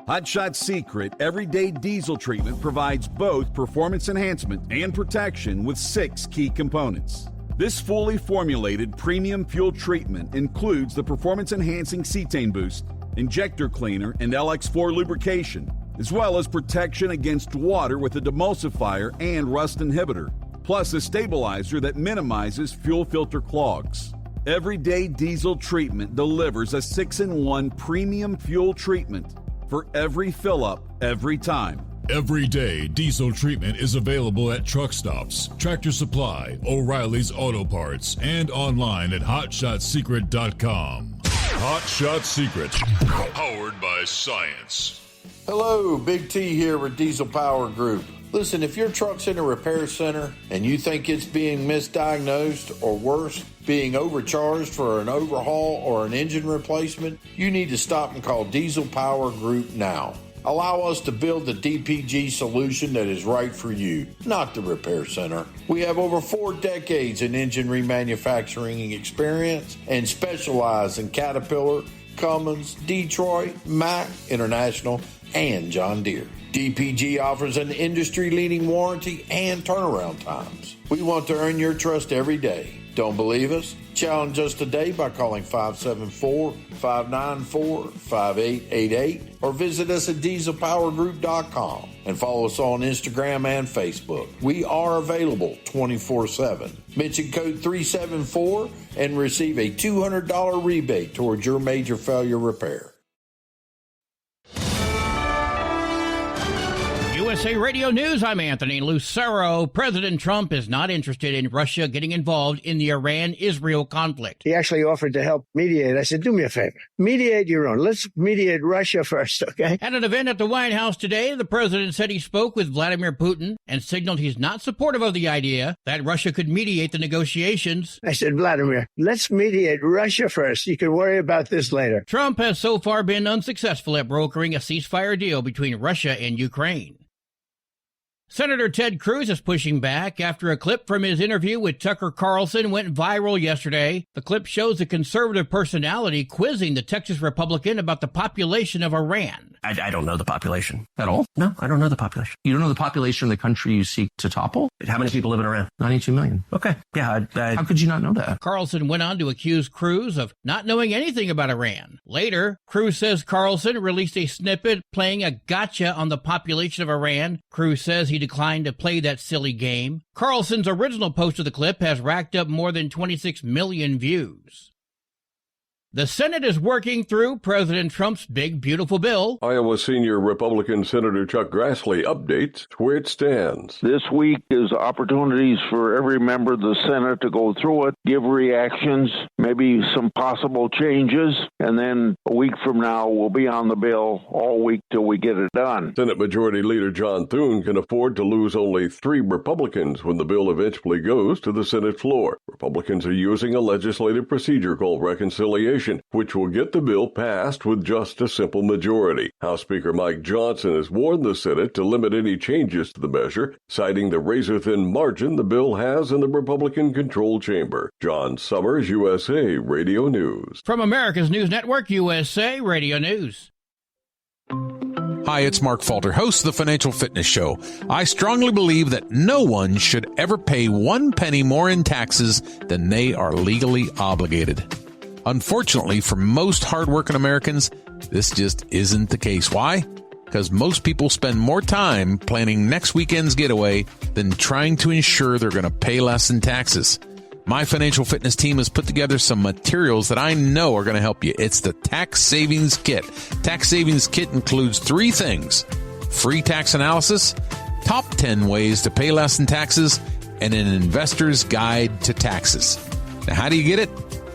Hot Shot Secret Everyday Diesel Treatment provides both performance enhancement and protection with 6 key components. This fully formulated premium fuel treatment includes the performance-enhancing cetane boost, injector cleaner, and LX4 lubrication, as well as protection against water with a demulsifier and rust inhibitor, plus a stabilizer that minimizes fuel filter clogs. Everyday Diesel Treatment delivers a 6-in-1 premium fuel treatment for every fill-up, every time. Everyday Diesel Treatment is available at truck stops, Tractor Supply, O'Reilly's Auto Parts, and online at HotShotSecret.com. Hot Shot Secret, powered by science. Hello, Big T here with Diesel Power Group. Listen, if your truck's in a repair center and you think it's being misdiagnosed or worse, being overcharged for an overhaul or an engine replacement, you need to stop and call Diesel Power Group now. Allow us to build the DPG solution that is right for you, not the repair center. We have over 4 decades in engine remanufacturing experience and specialize in Caterpillar, Cummins, Detroit, Mack, International, and John Deere. DPG offers an industry-leading warranty and turnaround times. We want to earn your trust every day. Don't believe us? Challenge us today by calling 574-594-5888 or visit us at dieselpowergroup.com and follow us on Instagram and Facebook. We are available 24/7. Mention code 374 and receive a $200 rebate towards your major failure repair. USA Radio News, I'm Anthony Lucero. President Trump is not interested in Russia getting involved in the Iran-Israel conflict. He actually offered to help mediate. I said, do me a favor. Mediate your own. Let's mediate Russia first, okay? At an event at the White House today, the president said he spoke with Vladimir Putin and signaled he's not supportive of the idea that Russia could mediate the negotiations. I said, Vladimir, let's mediate Russia first. You can worry about this later. Trump has so far been unsuccessful at brokering a ceasefire deal between Russia and Ukraine. Senator Ted Cruz is pushing back after a clip from his interview with Tucker Carlson went viral yesterday. The clip shows a conservative personality quizzing the Texas Republican about the population of Iran. I don't know the population. At all? No, I don't know the population. You don't know the population of the country you seek to topple? How many people live in Iran? 92 million. Okay. Yeah, how could you not know that? Carlson went on to accuse Cruz of not knowing anything about Iran. Later, Cruz says Carlson released a snippet playing a gotcha on the population of Iran. Cruz says he declined to play that silly game. Carlson's original post of the clip has racked up more than 26 million views. The Senate is working through President Trump's big, beautiful bill. Iowa senior Republican Senator Chuck Grassley updates where it stands. This week is opportunities for every member of the Senate to go through it, give reactions, maybe some possible changes, and then a week from now we'll be on the bill all week till we get it done. Senate Majority Leader John Thune can afford to lose only 3 Republicans when the bill eventually goes to the Senate floor. Republicans are using a legislative procedure called reconciliation, which will get the bill passed with just a simple majority. House Speaker Mike Johnson has warned the Senate to limit any changes to the measure, citing the razor-thin margin the bill has in the Republican-controlled chamber. John Summers, USA Radio News. From America's News Network, USA Radio News. Hi, it's Mark Falter, host of the Financial Fitness Show. I strongly believe that no one should ever pay 1 penny more in taxes than they are legally obligated. Unfortunately, for most hardworking Americans, this just isn't the case. Why? Because most people spend more time planning next weekend's getaway than trying to ensure they're going to pay less in taxes. My financial fitness team has put together some materials that I know are going to help you. It's the Tax Savings Kit. Tax Savings Kit includes 3 things: free tax analysis, top 10 ways to pay less in taxes, and an investor's guide to taxes. Now, how do you get it?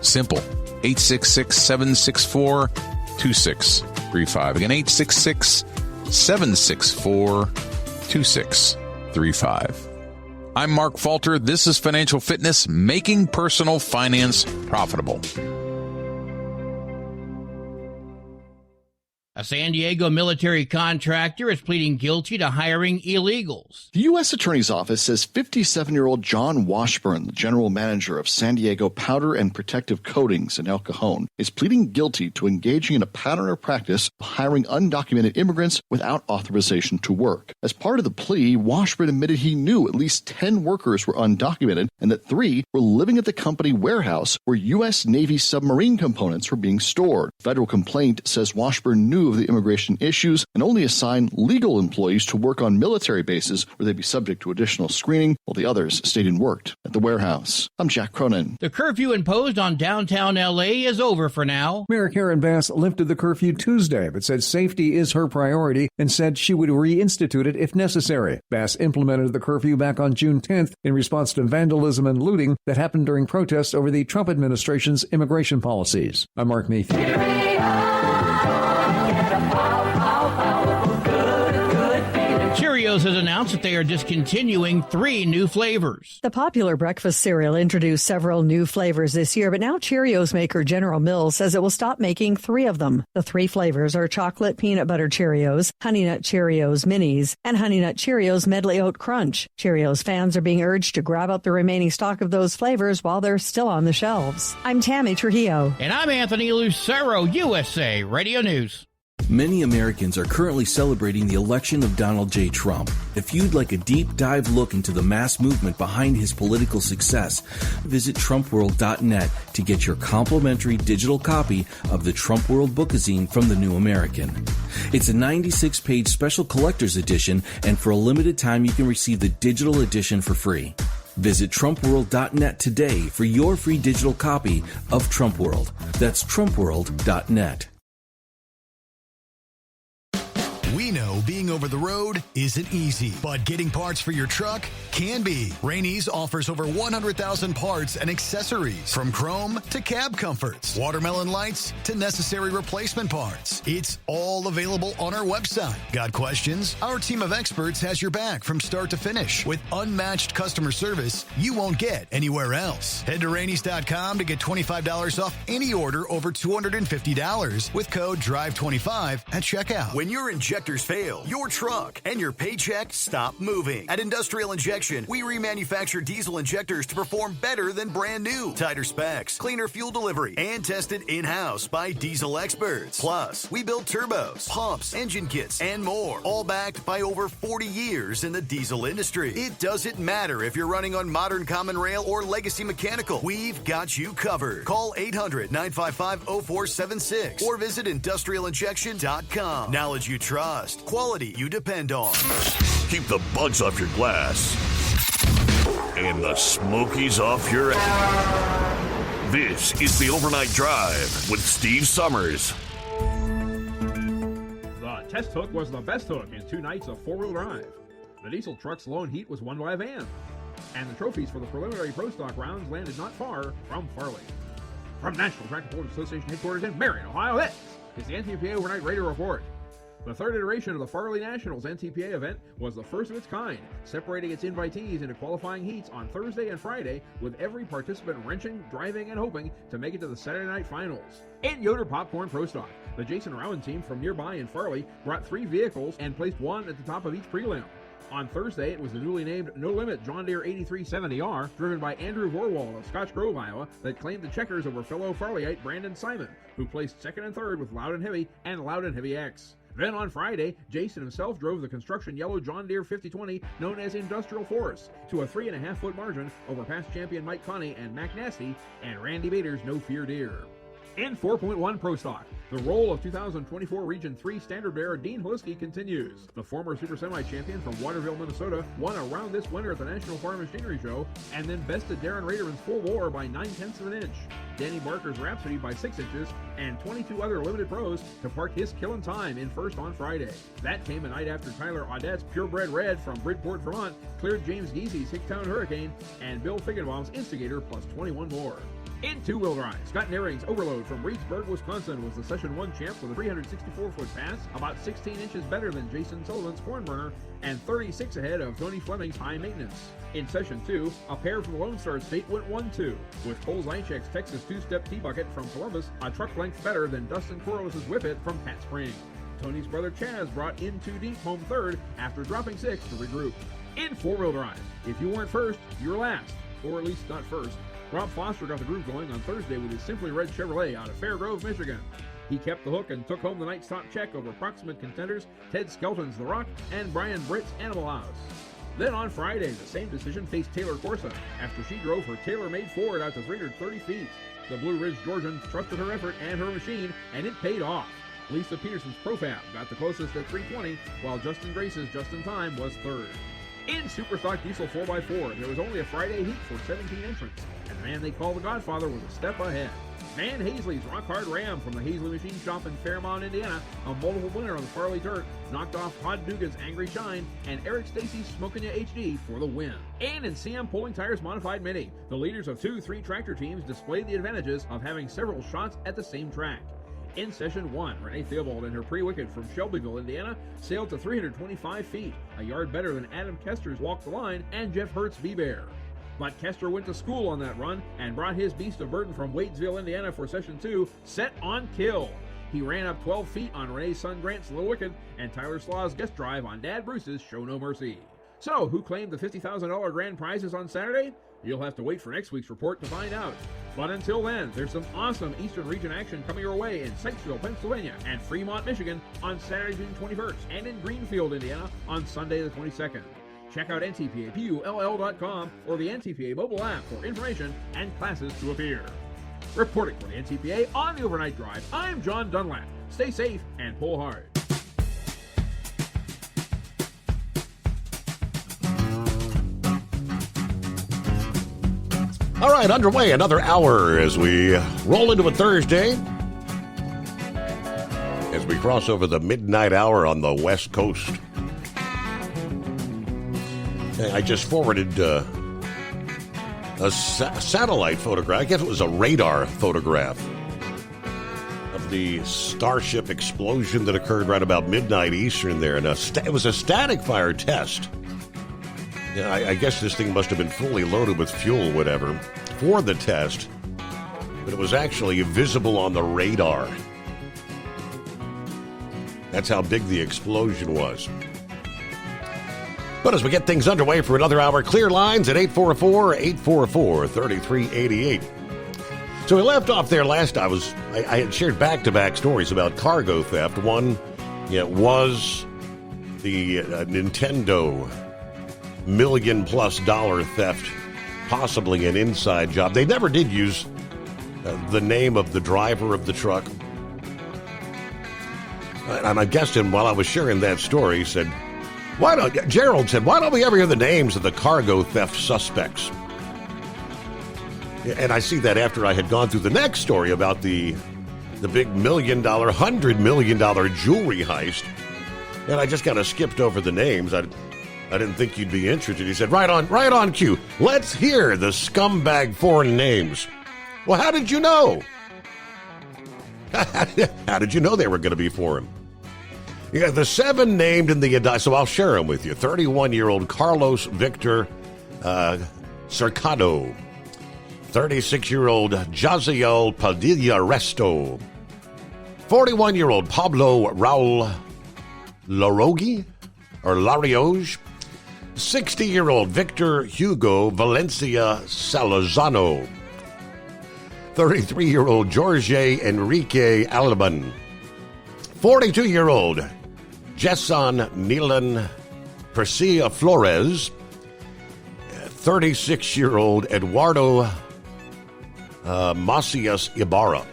Simple. 866-764-2635. Again, 866-764-2635. I'm Mark Falter. This is Financial Fitness, making personal finance profitable. A San Diego military contractor is pleading guilty to hiring illegals. The U.S. Attorney's Office says 57-year-old John Washburn, the general manager of San Diego Powder and Protective Coatings in El Cajon, is pleading guilty to engaging in a pattern or practice of hiring undocumented immigrants without authorization to work. As part of the plea, Washburn admitted he knew at least 10 workers were undocumented and that 3 were living at the company warehouse where U.S. Navy submarine components were being stored. Federal complaint says Washburn knew of the immigration issues and only assigned legal employees to work on military bases where they'd be subject to additional screening, while the others stayed and worked at the warehouse. I'm Jack Cronin. The curfew imposed on downtown L.A. is over for now. Mayor Karen Bass lifted the curfew Tuesday, but said safety is her priority and said she would reinstitute it if necessary. Bass implemented the curfew back on June 10th in response to vandalism and looting that happened during protests over the Trump administration's immigration policies. I'm Mark Mayfield. Cheerios has announced that they are discontinuing 3 new flavors. The popular breakfast cereal introduced several new flavors this year, but now Cheerios maker General Mills says it will stop making 3 of them. The 3 flavors are chocolate peanut butter Cheerios, Honey Nut Cheerios Minis, and Honey Nut Cheerios Medley Oat Crunch. Cheerios fans are being urged to grab up the remaining stock of those flavors while they're still on the shelves. I'm Tammy Trujillo. And I'm Anthony Lucero, USA Radio News. Many Americans are currently celebrating the election of Donald J. Trump. If you'd like a deep dive look into the mass movement behind his political success, visit TrumpWorld.net to get your complimentary digital copy of the Trump World Bookazine from The New American. It's a 96-page special collector's edition, and for a limited time you can receive the digital edition for free. Visit TrumpWorld.net today for your free digital copy of Trump World. That's TrumpWorld.net. We know being over the road isn't easy, but getting parts for your truck can be. Rainey's offers over 100,000 parts and accessories, from chrome to cab comforts, watermelon lights to necessary replacement parts. It's all available on our website. Got questions? Our team of experts has your back from start to finish with unmatched customer service you won't get anywhere else. Head to Rainey's.com to get $25 off any order over $250 with code DRIVE25 at checkout. When your injectors fail, oil, your truck, and your paycheck stop moving. At Industrial Injection, we remanufacture diesel injectors to perform better than brand new. Tighter specs, cleaner fuel delivery, and tested in-house by diesel experts. Plus, we build turbos, pumps, engine kits, and more, all backed by over 40 years in the diesel industry. It doesn't matter if you're running on modern common rail or legacy mechanical. We've got you covered. Call 800-955-0476 or visit industrialinjection.com. Knowledge you trust. Quality you depend on. Keep the bugs off your glass and the Smokies off your ass. This is the Overnight Drive with Steve Summers. The test hook was the best hook in 2 nights of four-wheel drive. The diesel truck's lone heat was won by a van. And the trophies for the preliminary Pro Stock rounds landed not far from Farley. From National Tractor Pullers Association headquarters in Marion, Ohio, this is the NTPA Overnight Radio Report. The third iteration of the Farley Nationals NTPA event was the first of its kind, separating its invitees into qualifying heats on Thursday and Friday, with every participant wrenching, driving, and hoping to make it to the Saturday night finals. In Yoder Popcorn Pro Stock, the Jason Rowan team from nearby in Farley brought 3 vehicles and placed one at the top of each prelim. On Thursday, it was the newly named No Limit John Deere 8370R, driven by Andrew Vorwald of Scotch Grove, Iowa, that claimed the checkers over fellow Farleyite Brandon Simon, who placed second and third with Loud and Heavy and Loud and Heavy X. Then on Friday, Jason himself drove the construction yellow John Deere 5020, known as Industrial Force, to a 3.5-foot margin over past champion Mike Connie and Mac Nasty and Randy Bader's No Fear Deer. In 4.1 Pro Stock, the role of 2024 Region 3 standard bearer Dean Holiski continues. The former Super Semi champion from Waterville, Minnesota, won a round this winter at the National Farm Machinery Show and then bested Darren Raderman's Full Bore by 9/10 of an inch, Danny Barker's Rhapsody by 6 inches, and 22 other limited pros to park his Killin' Time in first on Friday. That came a night after Tyler Audette's Purebred Red from Bridport, Vermont, cleared James Geezy's Hicktown Hurricane and Bill Figgenbaum's Instigator plus 21 more. In two-wheel drive, Scott Naring's Overload from Reedsburg, Wisconsin was the Session 1 champ with a 364-foot pass, about 16 inches better than Jason Sullivan's Cornburner, and 36 ahead of Tony Fleming's High Maintenance. In Session 2, a pair from the Lone Star State went 1-2, with Cole Zajcek's Texas two-step T-Bucket from Columbus a truck length better than Dustin Corliss' Whippet from Pat Spring. Tony's brother Chaz brought in 2 deep home third after dropping 6 to regroup. In four-wheel drive, if you weren't first, you're last, or at least not first. Rob Foster got the groove going on Thursday with his Simply Red Chevrolet out of Fairgrove, Michigan. He kept the hook and took home the night's top check over proximate contenders Ted Skelton's The Rock and Brian Britt's Animal House. Then on Friday, the same decision faced Taylor Corsa after she drove her tailor-made Ford out to 330 feet. The Blue Ridge Georgian trusted her effort and her machine, and it paid off. Lisa Peterson's Profab got the closest at 320, while Justin Grace's Just in Time was third. In Superstock Diesel 4x4, there was only a Friday heat for 17 entrants, and the man they call the Godfather was a step ahead. Van Hazley's Rock Hard Ram from the Hazley Machine Shop in Fairmount, Indiana, a multiple winner on the Farley Dirt, knocked off Todd Dugan's Angry Shine and Eric Stacy's Smokin' Ya HD for the win. And in CM Pulling Tires Modified Mini, the leaders of 2-3 tractor teams displayed the advantages of having several shots at the same track. In Session 1, Renee Theobald and her pre-wicket from Shelbyville, Indiana, sailed to 325 feet, a yard better than Adam Kester's Walk the Line and Jeff Hurt's B-Bear. But Kester went to school on that run and brought his beast of burden from Wadesville, Indiana for Session 2, set on kill. He ran up 12 feet on Renee's son Grant's Little Wicked and Tyler Slaw's guest drive on Dad Bruce's Show No Mercy. So, who claimed the $50,000 grand prizes on Saturday? You'll have to wait for next week's report to find out. But until then, there's some awesome Eastern Region action coming your way in Sykesville, Pennsylvania, and Fremont, Michigan on Saturday, June 21st, and in Greenfield, Indiana on Sunday the 22nd. Check out ntpapull.com or the NTPA mobile app for information and classes to appear. Reporting for the NTPA on the Overnight Drive, I'm John Dunlap. Stay safe and pull hard. All right, underway, another hour as we roll into a Thursday. As we cross over the midnight hour on the West Coast. I just forwarded a satellite photograph. I guess it was a radar photograph of the Starship explosion that occurred right about midnight Eastern there. And it was a static fire test. Yeah, I guess this thing must have been fully loaded with fuel, whatever, for the test. But it was actually visible on the radar. That's how big the explosion was. But as we get things underway for another hour, clear lines at 844-844-3388. So we left off there last. I had shared back-to-back stories about cargo theft. One, was the Nintendo $1 million+ theft, possibly an inside job. They never did use the name of the driver of the truck. And my guest, while I was sharing that story, said, Gerald said, why don't we ever hear the names of the cargo theft suspects? And I see that after I had gone through the next story about the big $1 $100 million jewelry heist. And I just kind of skipped over the names. I didn't think you'd be interested. He said, right on cue. Let's hear the scumbag foreign names. Well, how did you know? How did you know they were going to be foreign? Yeah, the 7 named in the indictment, so I'll share them with you. 31-year-old Carlos Victor Cercado. 36-year-old Jaziel Padilla Resto. 41-year-old Pablo Raul Larioge. 60-year-old Victor Hugo Valencia Salazano. 33-year-old Jorge Enrique Alban. 42-year-old Jesson Nilan Persia Flores. 36-year-old Eduardo Macias Ibarra.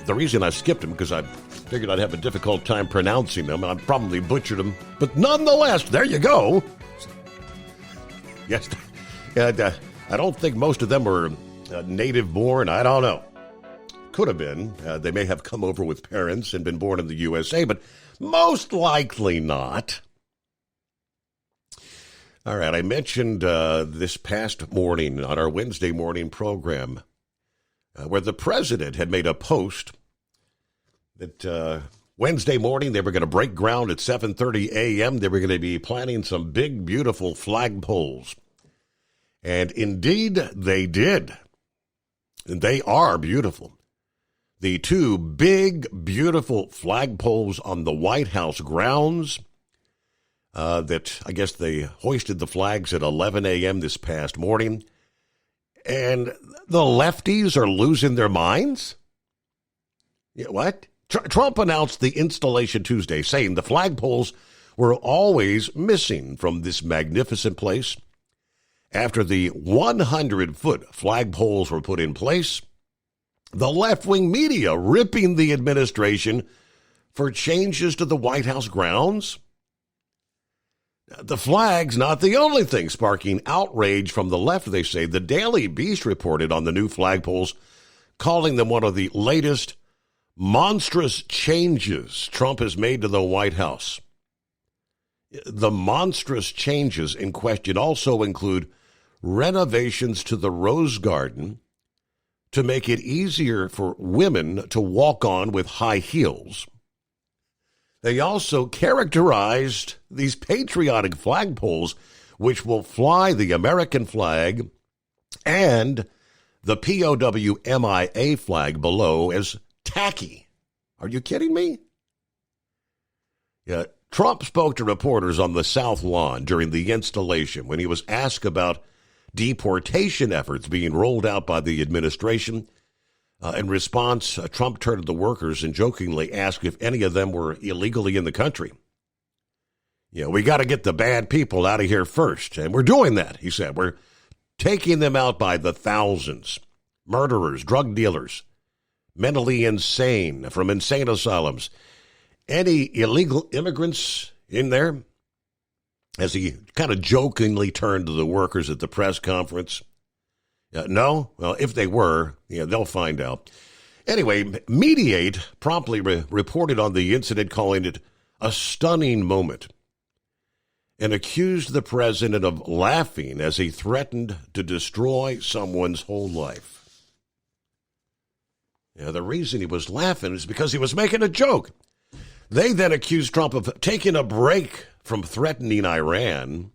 The reason I skipped him because I figured I'd have a difficult time pronouncing them, and I probably butchered them. But nonetheless, there you go. Yes, I don't think most of them were native born. I don't know. Could have been. They may have come over with parents and been born in the USA, but most likely not. All right, I mentioned this past morning on our Wednesday morning program where the president had made a post that Wednesday morning they were going to break ground at 7:30 a.m. They were going to be planting some big, beautiful flagpoles. And indeed, they did. And they are beautiful. The 2 big, beautiful flagpoles on the White House grounds that I guess they hoisted the flags at 11 a.m. this past morning. And the lefties are losing their minds? Yeah, what? Trump announced the installation Tuesday, saying the flagpoles were always missing from this magnificent place. After the 100-foot flagpoles were put in place, the left-wing media ripping the administration for changes to the White House grounds. The flag's not the only thing sparking outrage from the left, they say. The Daily Beast reported on the new flagpoles, calling them one of the latest monstrous changes Trump has made to the White House. The monstrous changes in question also include renovations to the Rose Garden to make it easier for women to walk on with high heels. They also characterized these patriotic flagpoles, which will fly the American flag and the POW MIA flag below, as tacky. Are you kidding me? Yeah, Trump spoke to reporters on the South Lawn during the installation when he was asked about deportation efforts being rolled out by the administration. In response, Trump turned to the workers and jokingly asked if any of them were illegally in the country. Yeah, we got to get the bad people out of here first, and we're doing that, he said. We're taking them out by the thousands. Murderers, drug dealers, mentally insane from insane asylums. Any illegal immigrants in there? As he kind of jokingly turned to the workers at the press conference. No? Well, if they were, they'll find out. Anyway, Mediate promptly reported on the incident, calling it a stunning moment, and accused the president of laughing as he threatened to destroy someone's whole life. The reason he was laughing is because he was making a joke. They then accused Trump of taking a break from threatening Iran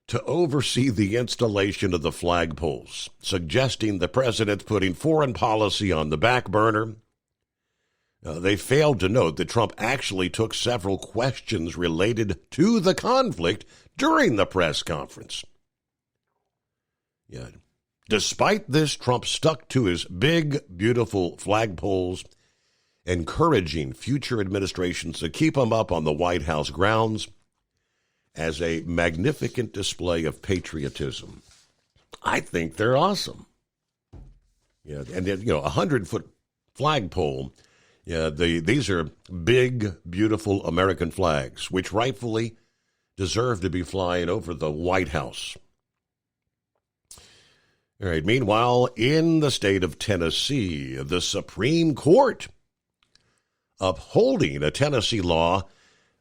to oversee the installation of the flagpoles, suggesting the president putting foreign policy on the back burner. They failed to note that Trump actually took several questions related to the conflict during the press conference. Yeah. Despite this, Trump stuck to his big, beautiful flagpoles, encouraging future administrations to keep them up on the White House grounds as a magnificent display of patriotism. I think they're awesome. Yeah, and then, 100-foot flagpole. Yeah, these are big, beautiful American flags, which rightfully deserve to be flying over the White House. All right. Meanwhile, in the state of Tennessee, the Supreme Court upholding a Tennessee law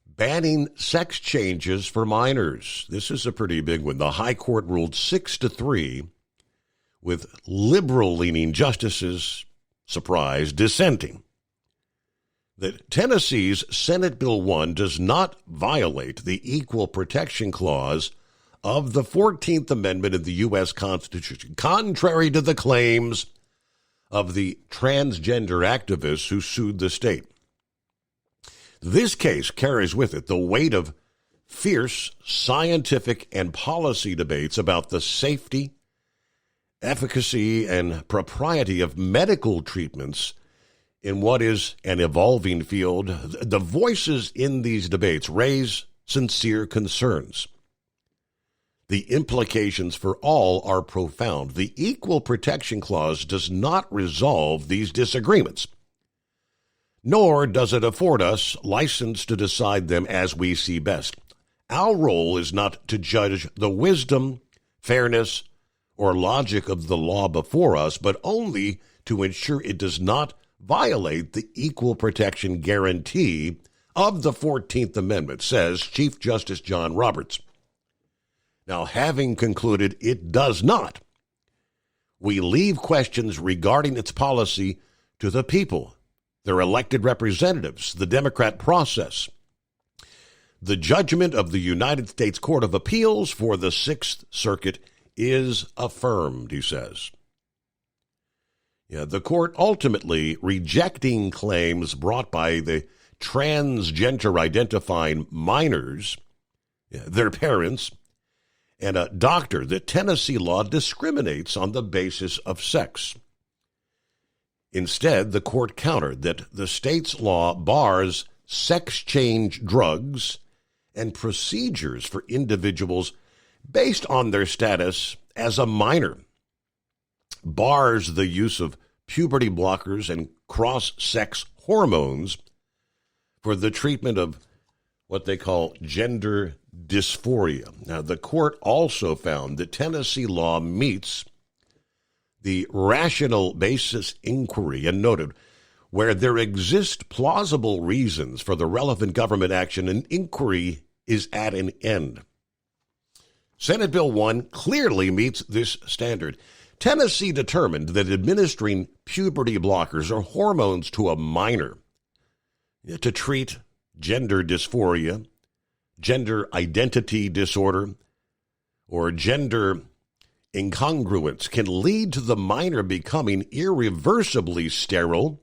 banning sex changes for minors. This is a pretty big one. The High Court ruled 6-3 with liberal-leaning justices, surprise, dissenting, that Tennessee's Senate Bill 1 does not violate the Equal Protection Clause of the 14th Amendment of the U.S. Constitution, contrary to the claims of the transgender activists who sued the state. This case carries with it the weight of fierce scientific and policy debates about the safety, efficacy, and propriety of medical treatments in what is an evolving field. The voices in these debates raise sincere concerns. The implications for all are profound. The Equal Protection Clause does not resolve these disagreements, nor does it afford us license to decide them as we see best. Our role is not to judge the wisdom, fairness, or logic of the law before us, but only to ensure it does not violate the equal protection guarantee of the 14th Amendment, says Chief Justice John Roberts. Now, having concluded it does not, we leave questions regarding its policy to the people, their elected representatives, the Democrat process. The judgment of the United States Court of Appeals for the Sixth Circuit is affirmed, he says. Yeah, the court ultimately rejecting claims brought by the transgender identifying minors, their parents, and a doctor that Tennessee law discriminates on the basis of sex. Instead, the court countered that the state's law bars sex change drugs and procedures for individuals based on their status as a minor, bars the use of puberty blockers and cross-sex hormones for the treatment of what they call gender dysphoria. Now, the court also found that Tennessee law meets the rational basis inquiry and noted where there exist plausible reasons for the relevant government action, an inquiry is at an end. Senate Bill 1 clearly meets this standard. Tennessee determined that administering puberty blockers or hormones to a minor to treat gender dysphoria, gender identity disorder, or gender incongruence can lead to the minor becoming irreversibly sterile,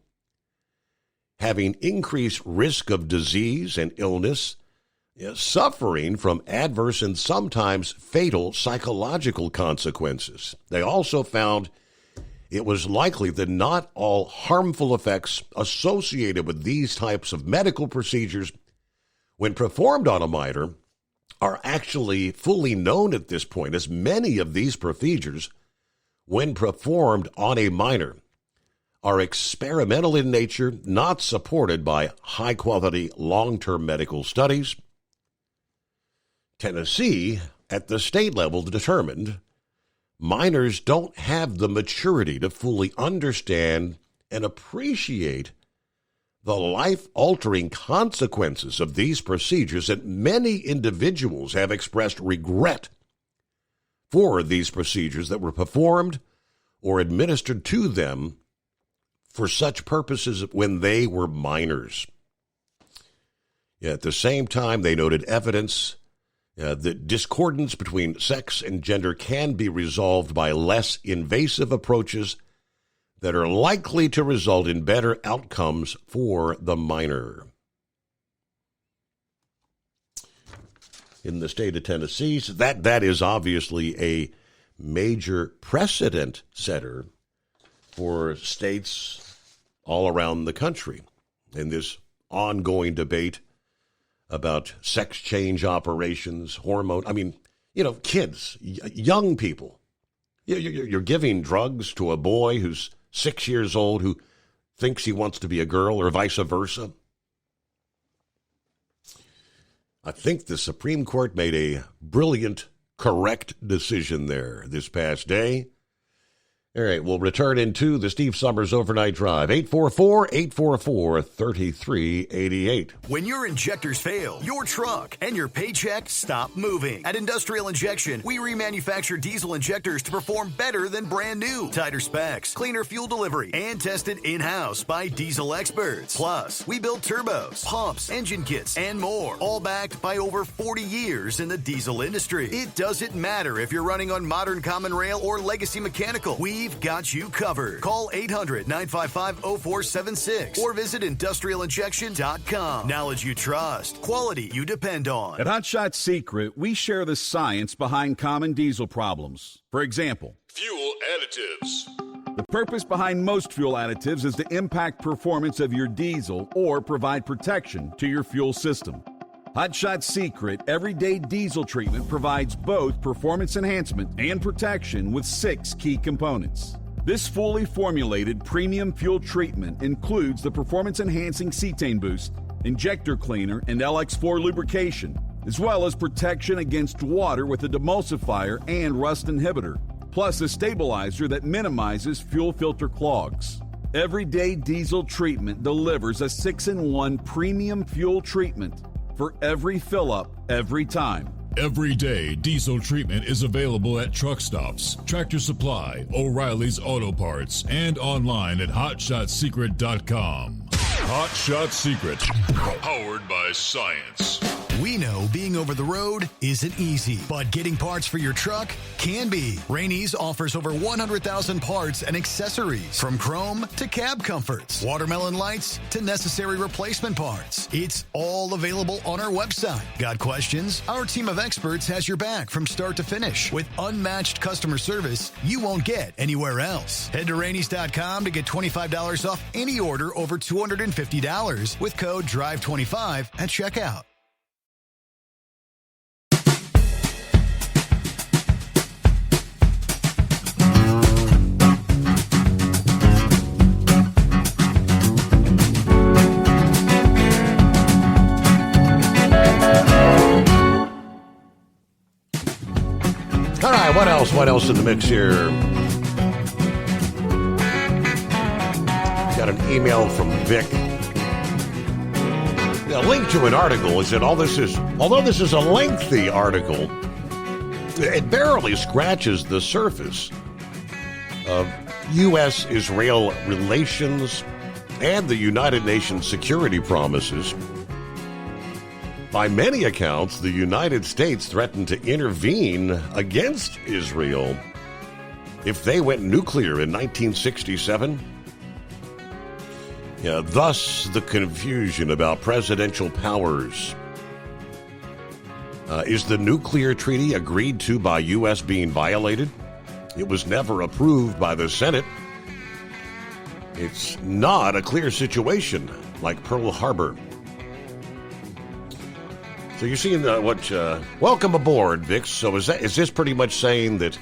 having increased risk of disease and illness, suffering from adverse and sometimes fatal psychological consequences. They also found it was likely that not all harmful effects associated with these types of medical procedures, when performed on a minor, are actually fully known at this point, as many of these procedures, when performed on a minor, are experimental in nature, not supported by high-quality long-term medical studies. Tennessee, at the state level, determined minors don't have the maturity to fully understand and appreciate the life-altering consequences of these procedures, and many individuals have expressed regret for these procedures that were performed or administered to them for such purposes when they were minors. At the same time, they noted evidence that discordance between sex and gender can be resolved by less invasive approaches that are likely to result in better outcomes for the miner. In the state of Tennessee, so that is obviously a major precedent setter for states all around the country in this ongoing debate about sex change operations, kids, young people. You're giving drugs to a boy who's 6 years old who thinks he wants to be a girl or vice versa. I think the Supreme Court made a brilliant, correct decision there this past day. All right, we'll return into the Steve Summers Overnight Drive, 844-844-3388. When your injectors fail, your truck and your paycheck stop moving. At Industrial Injection, we remanufacture diesel injectors to perform better than brand new. Tighter specs, cleaner fuel delivery, and tested in-house by diesel experts. Plus, we build turbos, pumps, engine kits, and more, all backed by over 40 years in the diesel industry. It doesn't matter if you're running on modern common rail or legacy mechanical. We've got you covered. Call 800-955-0476 or visit industrialinjection.com. Knowledge you trust. Quality you depend on. At Hot Shot Secret, we share the science behind common diesel problems. For example, fuel additives. The purpose behind most fuel additives is to impact performance of your diesel or provide protection to your fuel system. Hot Shot Secret Everyday Diesel Treatment provides both performance enhancement and protection with 6 key components. This fully formulated premium fuel treatment includes the performance-enhancing cetane boost, injector cleaner, and LX4 lubrication, as well as protection against water with a demulsifier and rust inhibitor, plus a stabilizer that minimizes fuel filter clogs. Everyday Diesel Treatment delivers a 6-in-1 premium fuel treatment for every fill-up, every time. Everyday Diesel Treatment is available at truck stops, Tractor Supply, O'Reilly's Auto Parts, and online at HotShotSecret.com. Hot Shot Secret, powered by science. We know being over the road isn't easy, but getting parts for your truck can be. Rainey's offers over 100,000 parts and accessories, from chrome to cab comforts, watermelon lights to necessary replacement parts. It's all available on our website. Got questions? Our team of experts has your back from start to finish with unmatched customer service you won't get anywhere else. Head to Rainey's.com to get $25 off any order over $250 with code DRIVE25 at checkout. All right, what else in the mix here? Got an email from Vic. A link to an article is that although this is a lengthy article, it barely scratches the surface of U.S.-Israel relations and the United Nations security promises. By many accounts, the United States threatened to intervene against Israel if they went nuclear in 1967. Thus, the confusion about presidential powers. Is the nuclear treaty agreed to by U.S. being violated? It was never approved by the Senate. It's not a clear situation like Pearl Harbor. So you're seeing welcome aboard, Vic. So is this pretty much saying that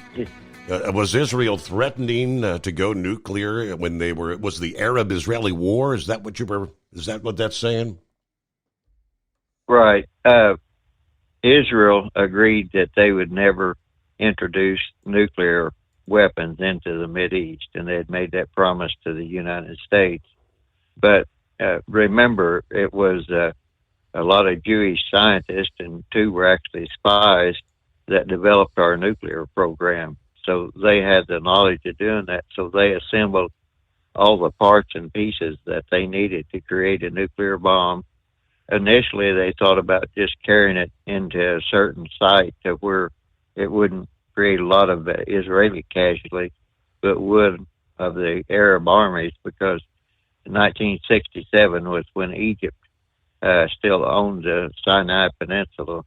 was Israel threatening to go nuclear when was the Arab-Israeli war? Is that what that's saying? Right. Israel agreed that they would never introduce nuclear weapons into the Mideast, and they had made that promise to the United States. But remember, it was a lot of Jewish scientists, and 2 were actually spies, that developed our nuclear program. So they had the knowledge of doing that. So they assembled all the parts and pieces that they needed to create a nuclear bomb. Initially, they thought about just carrying it into a certain site to where it wouldn't create a lot of Israeli casualty, but would of the Arab armies, because 1967 was when Egypt still owned the Sinai Peninsula,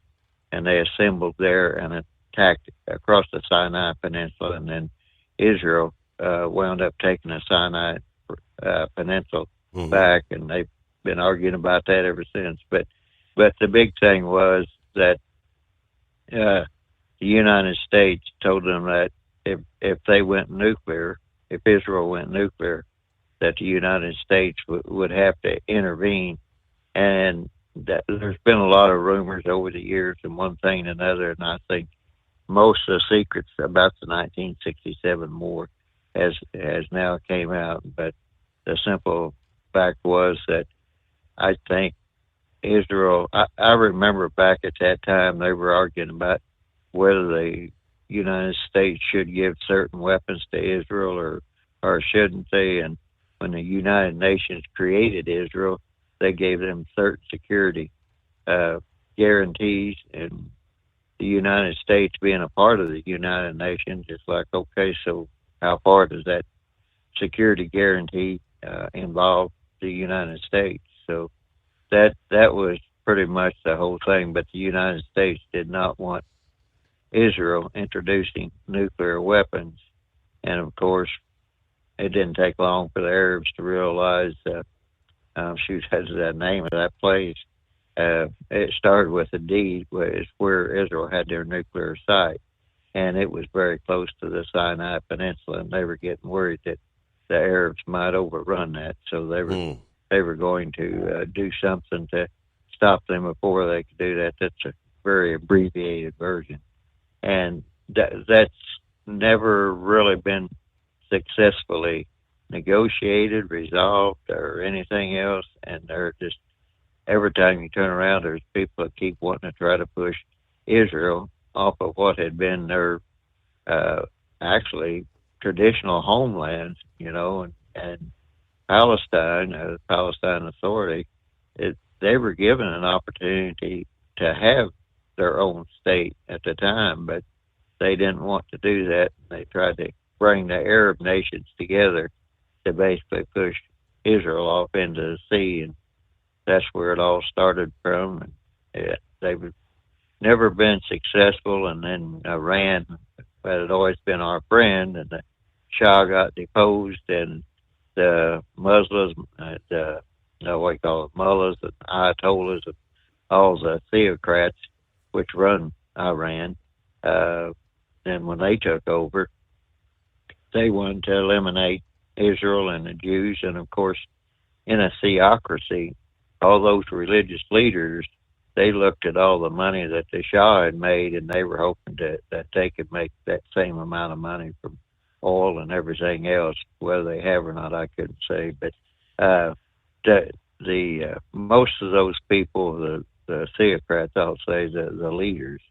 and they assembled there and attacked across the Sinai Peninsula, and then Israel wound up taking the Sinai Peninsula back, and they've been arguing about that ever since. But the big thing was that the United States told them that if they went nuclear, if Israel went nuclear, that the United States would have to intervene. And that there's been a lot of rumors over the years and one thing and another, and I think most of the secrets about the 1967 war has now came out. But the simple fact was that I think Israel, I remember back at that time they were arguing about whether the United States should give certain weapons to Israel or shouldn't they. And when the United Nations created Israel, they gave them certain security guarantees, and the United States being a part of the United Nations, it's like, okay, so how far does that security guarantee involve the United States? So that was pretty much the whole thing. But the United States did not want Israel introducing nuclear weapons, and of course, it didn't take long for the Arabs to realize. Shoot, that's the name of that place. It started with a D, where Israel had their nuclear site, and it was very close to the Sinai Peninsula, and they were getting worried that the Arabs might overrun that, so they were going to do something to stop them before they could do that. That's a very abbreviated version, and that's never really been successfully negotiated, resolved, or anything else. And they're just, every time you turn around, there's people that keep wanting to try to push Israel off of what had been their actually traditional homelands, and Palestine, the Palestine Authority, they were given an opportunity to have their own state at the time, but they didn't want to do that. They tried to bring the Arab nations together to basically push Israel off into the sea, and that's where it all started from. And they've never been successful, and then Iran, that had always been our friend, and the Shah got deposed, and the Muslims, mullahs and ayatollahs, and all the theocrats which run Iran, then when they took over, they wanted to eliminate Israel and the Jews. And of course, in a theocracy, all those religious leaders, they looked at all the money that the Shah had made, and they were hoping that they could make that same amount of money from oil and everything else. Whether they have or not, I couldn't say. But the most of those people, the theocrats, I'll say, the leaders,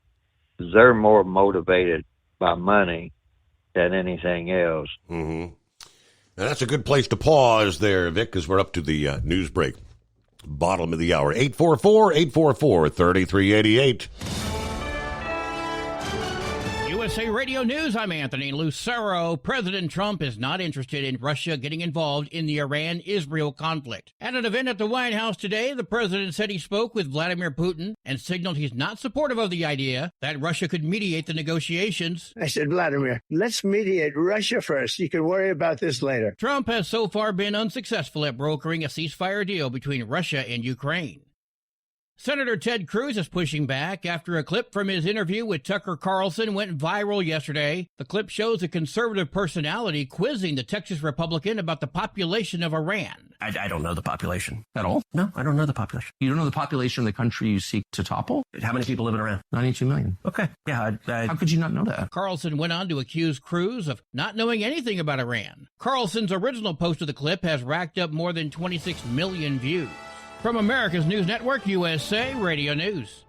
they're more motivated by money than anything else. Mm-hmm. Now that's a good place to pause there, Vic, because we're up to the news break. Bottom of the hour, 844-844-3388. USA Radio News, I'm Anthony Lucero. President Trump is not interested in Russia getting involved in the Iran-Israel conflict. At an event at the White House today, the president said he spoke with Vladimir Putin and signaled he's not supportive of the idea that Russia could mediate the negotiations. I said, Vladimir, let's mediate Russia first. You can worry about this later. Trump has so far been unsuccessful at brokering a ceasefire deal between Russia and Ukraine. Senator Ted Cruz is pushing back after a clip from his interview with Tucker Carlson went viral yesterday. The clip shows a conservative personality quizzing the Texas Republican about the population of Iran. I don't know the population at all. No, I don't know the population. You don't know the population of the country you seek to topple? How many people live in Iran? 92 million. Okay. Yeah, how could you not know that? Carlson went on to accuse Cruz of not knowing anything about Iran. Carlson's original post of the clip has racked up more than 26 million views. From America's News Network, USA Radio News.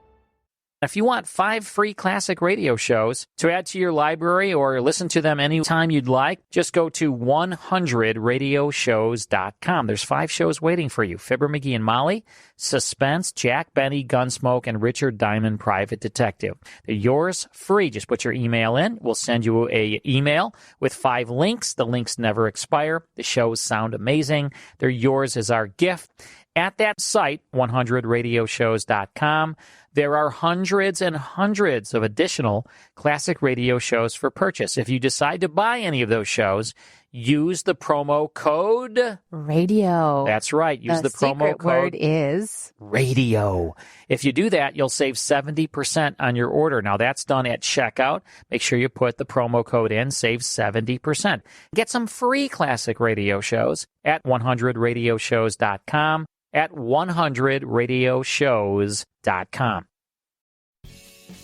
If you want 5 free classic radio shows to add to your library or listen to them anytime you'd like, just go to 100radioshows.com. There's 5 shows waiting for you. Fibber, McGee, and Molly, Suspense, Jack Benny, Gunsmoke, and Richard Diamond, Private Detective. They're yours free. Just put your email in. We'll send you an email with 5 links. The links never expire. The shows sound amazing. They're yours as our gift. At that site, 100radioshows.com, there are hundreds and hundreds of additional classic radio shows for purchase. If you decide to buy any of those shows, use the promo code radio. That's right. Use the promo secret code word is radio. If you do that, you'll save 70% on your order. Now, that's done at checkout. Make sure you put the promo code in, save 70%. Get some free classic radio shows at 100radioshows.com, at 100radioshows.com.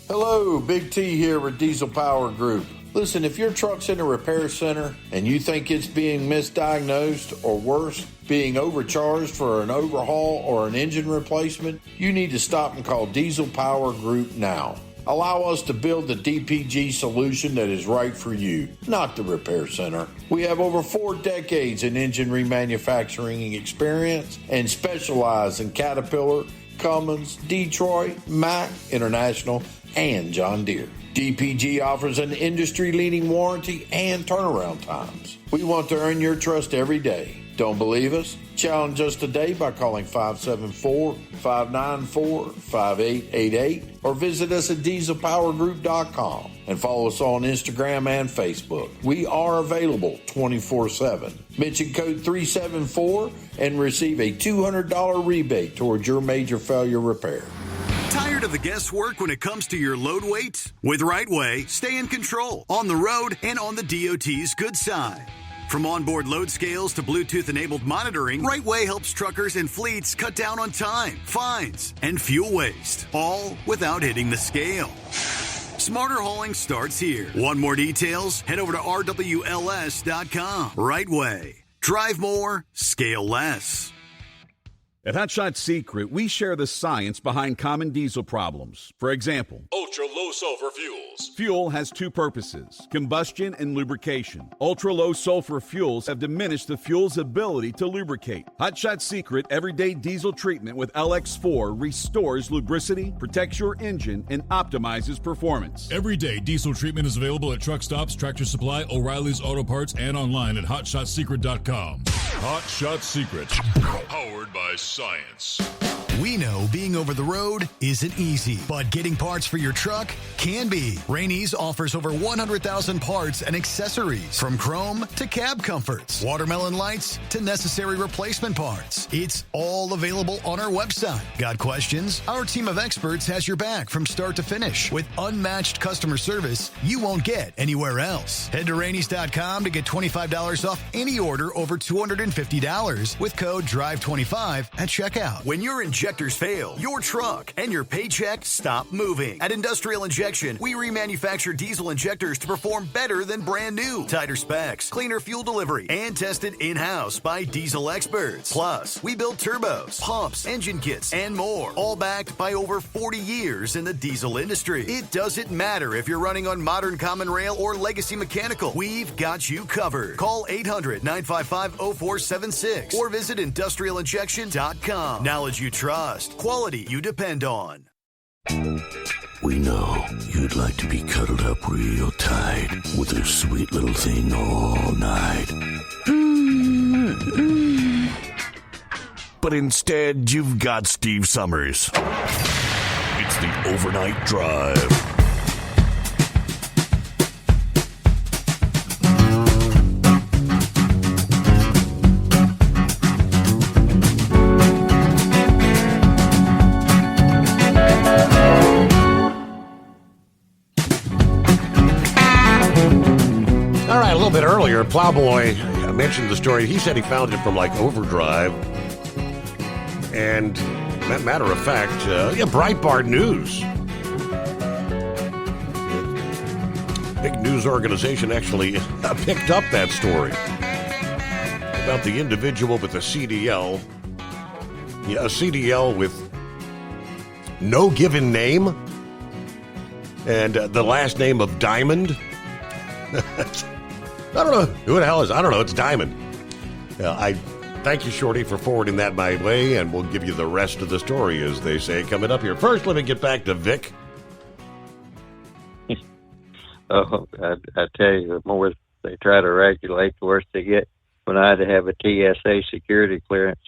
Hello, Big T here with Diesel Power Group. Listen, if your truck's in a repair center and you think it's being misdiagnosed or worse, being overcharged for an overhaul or an engine replacement, you need to stop and call Diesel Power Group now. Allow us to build the DPG solution that is right for you, not the repair center. We have over 4 decades in engine remanufacturing experience and specialize in Caterpillar, Cummins, Detroit, Mack, International, and John Deere. DPG offers an industry-leading warranty and turnaround times. We want to earn your trust every day. Don't believe us? Challenge us today by calling 574-594-5888 or visit us at dieselpowergroup.com and follow us on Instagram and Facebook. We are available 24/7. Mention code 374 and receive a $200 rebate towards your major failure repair. Tired of the guesswork when it comes to your load weight? With RightWay, stay in control on the road and on the DOT's good side. From onboard load scales to Bluetooth-enabled monitoring, RightWay helps truckers and fleets cut down on time, fines, and fuel waste, all without hitting the scale. Smarter hauling starts here. Want more details? Head over to rwls.com. RightWay. Drive more, scale less. At Hot Shot Secret, we share the science behind common diesel problems. For example, ultra-low sulfur fuels. Fuel has 2 purposes, combustion and lubrication. Ultra-low sulfur fuels have diminished the fuel's ability to lubricate. Hot Shot Secret Everyday Diesel Treatment with LX4 restores lubricity, protects your engine, and optimizes performance. Everyday Diesel Treatment is available at truck stops, Tractor Supply, O'Reilly's Auto Parts, and online at hotshotsecret.com. Hot Shot Secret, powered by science. We know being over the road isn't easy, but getting parts for your truck can be. Rainey's offers over 100,000 parts and accessories, from chrome to cab comforts, watermelon lights to necessary replacement parts. It's all available on our website. Got questions? Our team of experts has your back from start to finish with unmatched customer service you won't get anywhere else. Head to Rainey's.com to get $25 off any order over $250 with code DRIVE25 at checkout. When your injectors fail, your truck and your paycheck stop moving. At Industrial Injection, we remanufacture diesel injectors to perform better than brand new. Tighter specs, cleaner fuel delivery, and tested in-house by diesel experts. Plus, we build turbos, pumps, engine kits, and more, all backed by over 40 years in the diesel industry. It doesn't matter if you're running on modern common rail or legacy mechanical. We've got you covered. Call 800-955-0476 or visit industrialinjection.com. Knowledge you trust, quality you depend on. We know you'd like to be cuddled up real tight with a sweet little thing all night. But instead, you've got Steve Summers. It's the Overnight Drive. A little bit earlier, Plowboy mentioned the story. He said he found it from like Overdrive. And matter of fact, Breitbart News. Big news organization actually picked up that story about the individual with a CDL. Yeah, a CDL with no given name. And the last name of Diamond? I don't know. Who the hell is? I don't know. It's Diamond. I thank you, Shorty, for forwarding that my way, and we'll give you the rest of the story, as they say, coming up here. First, let me get back to Vic. Oh, I tell you, the more they try to regulate, the worse they get. When I had to have a TSA security clearance,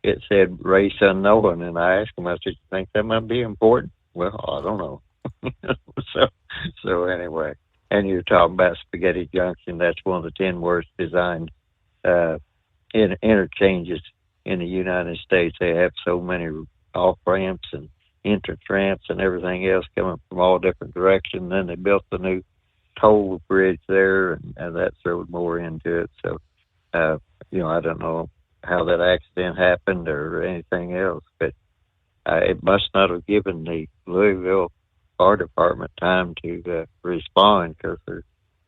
it said race unknown, and I asked them, I said, you think that might be important? Well, I don't know. So anyway, and you're talking about Spaghetti Junction. That's one of the 10 worst designed interchanges in the United States. They have so many off ramps and entrance ramps and everything else coming from all different directions. Then they built the new toll bridge there, and that threw more into it. So, I don't know how that accident happened or anything else, but it must not have given the Louisville Fire Department time to respond, because there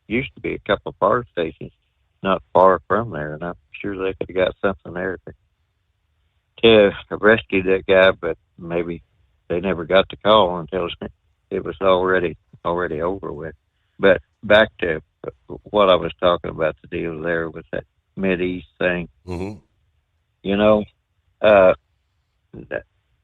used to be a couple of fire stations not far from there, and I'm sure they could have got something there to rescue that guy, but maybe they never got the call until it was already over with. But back to what I was talking about, the deal there with that Mideast thing. Mm-hmm.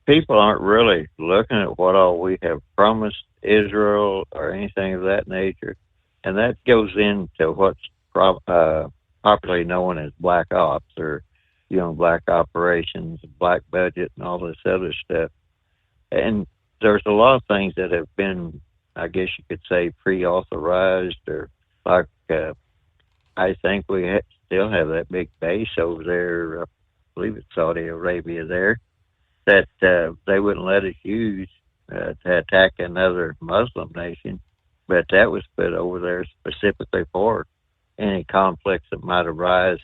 People aren't really looking at what all we have promised Israel or anything of that nature, and that goes into what's popularly known as black ops, or black operations, black budget, and all this other stuff. And there's a lot of things that have been, I guess you could say, pre-authorized, or like I think we still have that big base over there, I believe it's Saudi Arabia there, that they wouldn't let us use to attack another Muslim nation, but that was put over there specifically for any conflicts that might arise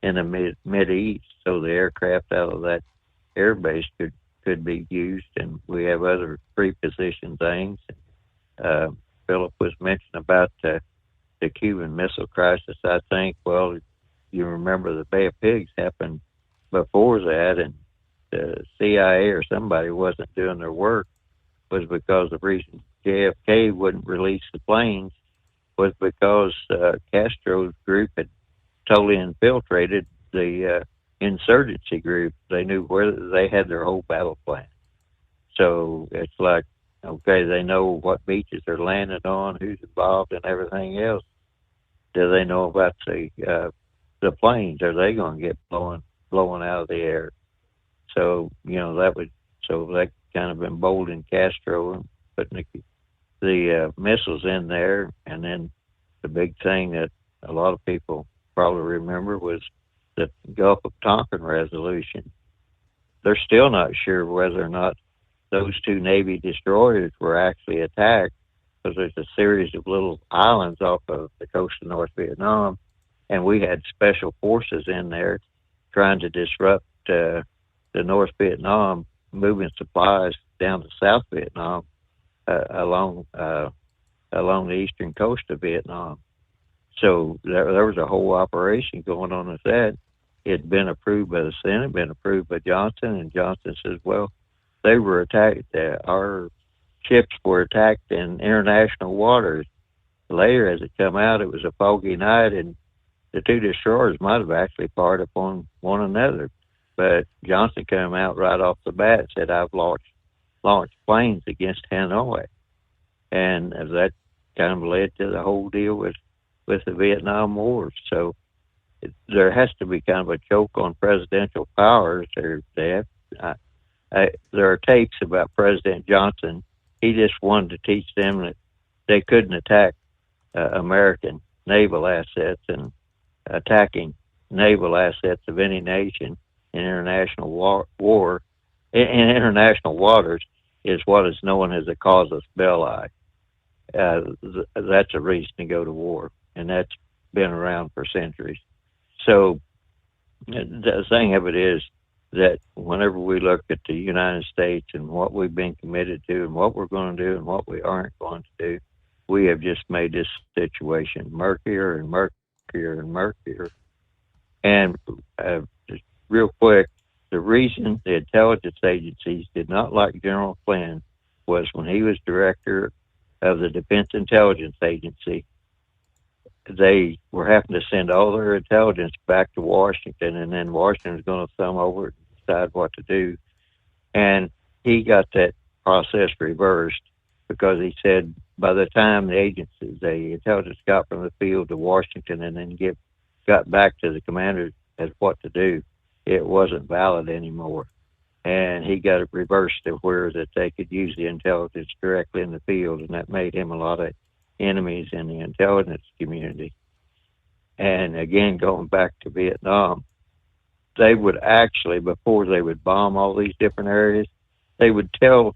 in the Mideast. So the aircraft out of that air base could be used, and we have other pre-positioned things. Philip was mentioning about the Cuban Missile Crisis. I think, well, you remember the Bay of Pigs happened before that, and the CIA or somebody wasn't doing their work, was because the reason JFK wouldn't release the planes was because Castro's group had totally infiltrated the insurgency group. They knew where they had their whole battle plan. So it's like, okay, they know what beaches they're landing on, who's involved, and everything else. Do they know about the planes? Are they going to get blown out of the air? So that kind of emboldened Castro and putting the missiles in there. And then the big thing that a lot of people probably remember was the Gulf of Tonkin resolution. They're still not sure whether or not those two Navy destroyers were actually attacked, because there's a series of little islands off of the coast of North Vietnam, and we had special forces in there trying to disrupt the North Vietnam, moving supplies down to South Vietnam along the eastern coast of Vietnam. So there was a whole operation going on with that. It had been approved by the Senate, been approved by Johnson, and Johnson says, well, they were attacked. Our ships were attacked in international waters. Later, as it come out, it was a foggy night, and the two destroyers might have actually fired upon one another. But Johnson came out right off the bat and said, I've launched planes against Hanoi. And that kind of led to the whole deal with the Vietnam War. So there has to be kind of a choke on presidential powers. There are tapes about President Johnson. He just wanted to teach them that they couldn't attack American naval assets, and attacking naval assets of any nation in international war in international waters is what is known as a casus belli. That's a reason to go to war, and that's been around for centuries. So the thing of it is that whenever we look at the United States and what we've been committed to and what we're going to do and what we aren't going to do, we have just made this situation murkier and murkier and murkier. And just real quick, the reason the intelligence agencies did not like General Flynn was when he was director of the Defense Intelligence Agency. They were having to send all their intelligence back to Washington, and then Washington was going to thumb over it and decide what to do. And he got that process reversed because he said by the time the intelligence got from the field to Washington and then got back to the commander as what to do, it wasn't valid anymore. And he got it reversed to where that they could use the intelligence directly in the field, and that made him a lot of enemies in the intelligence community. And again, going back to Vietnam, they would actually, before they would bomb all these different areas, they would tell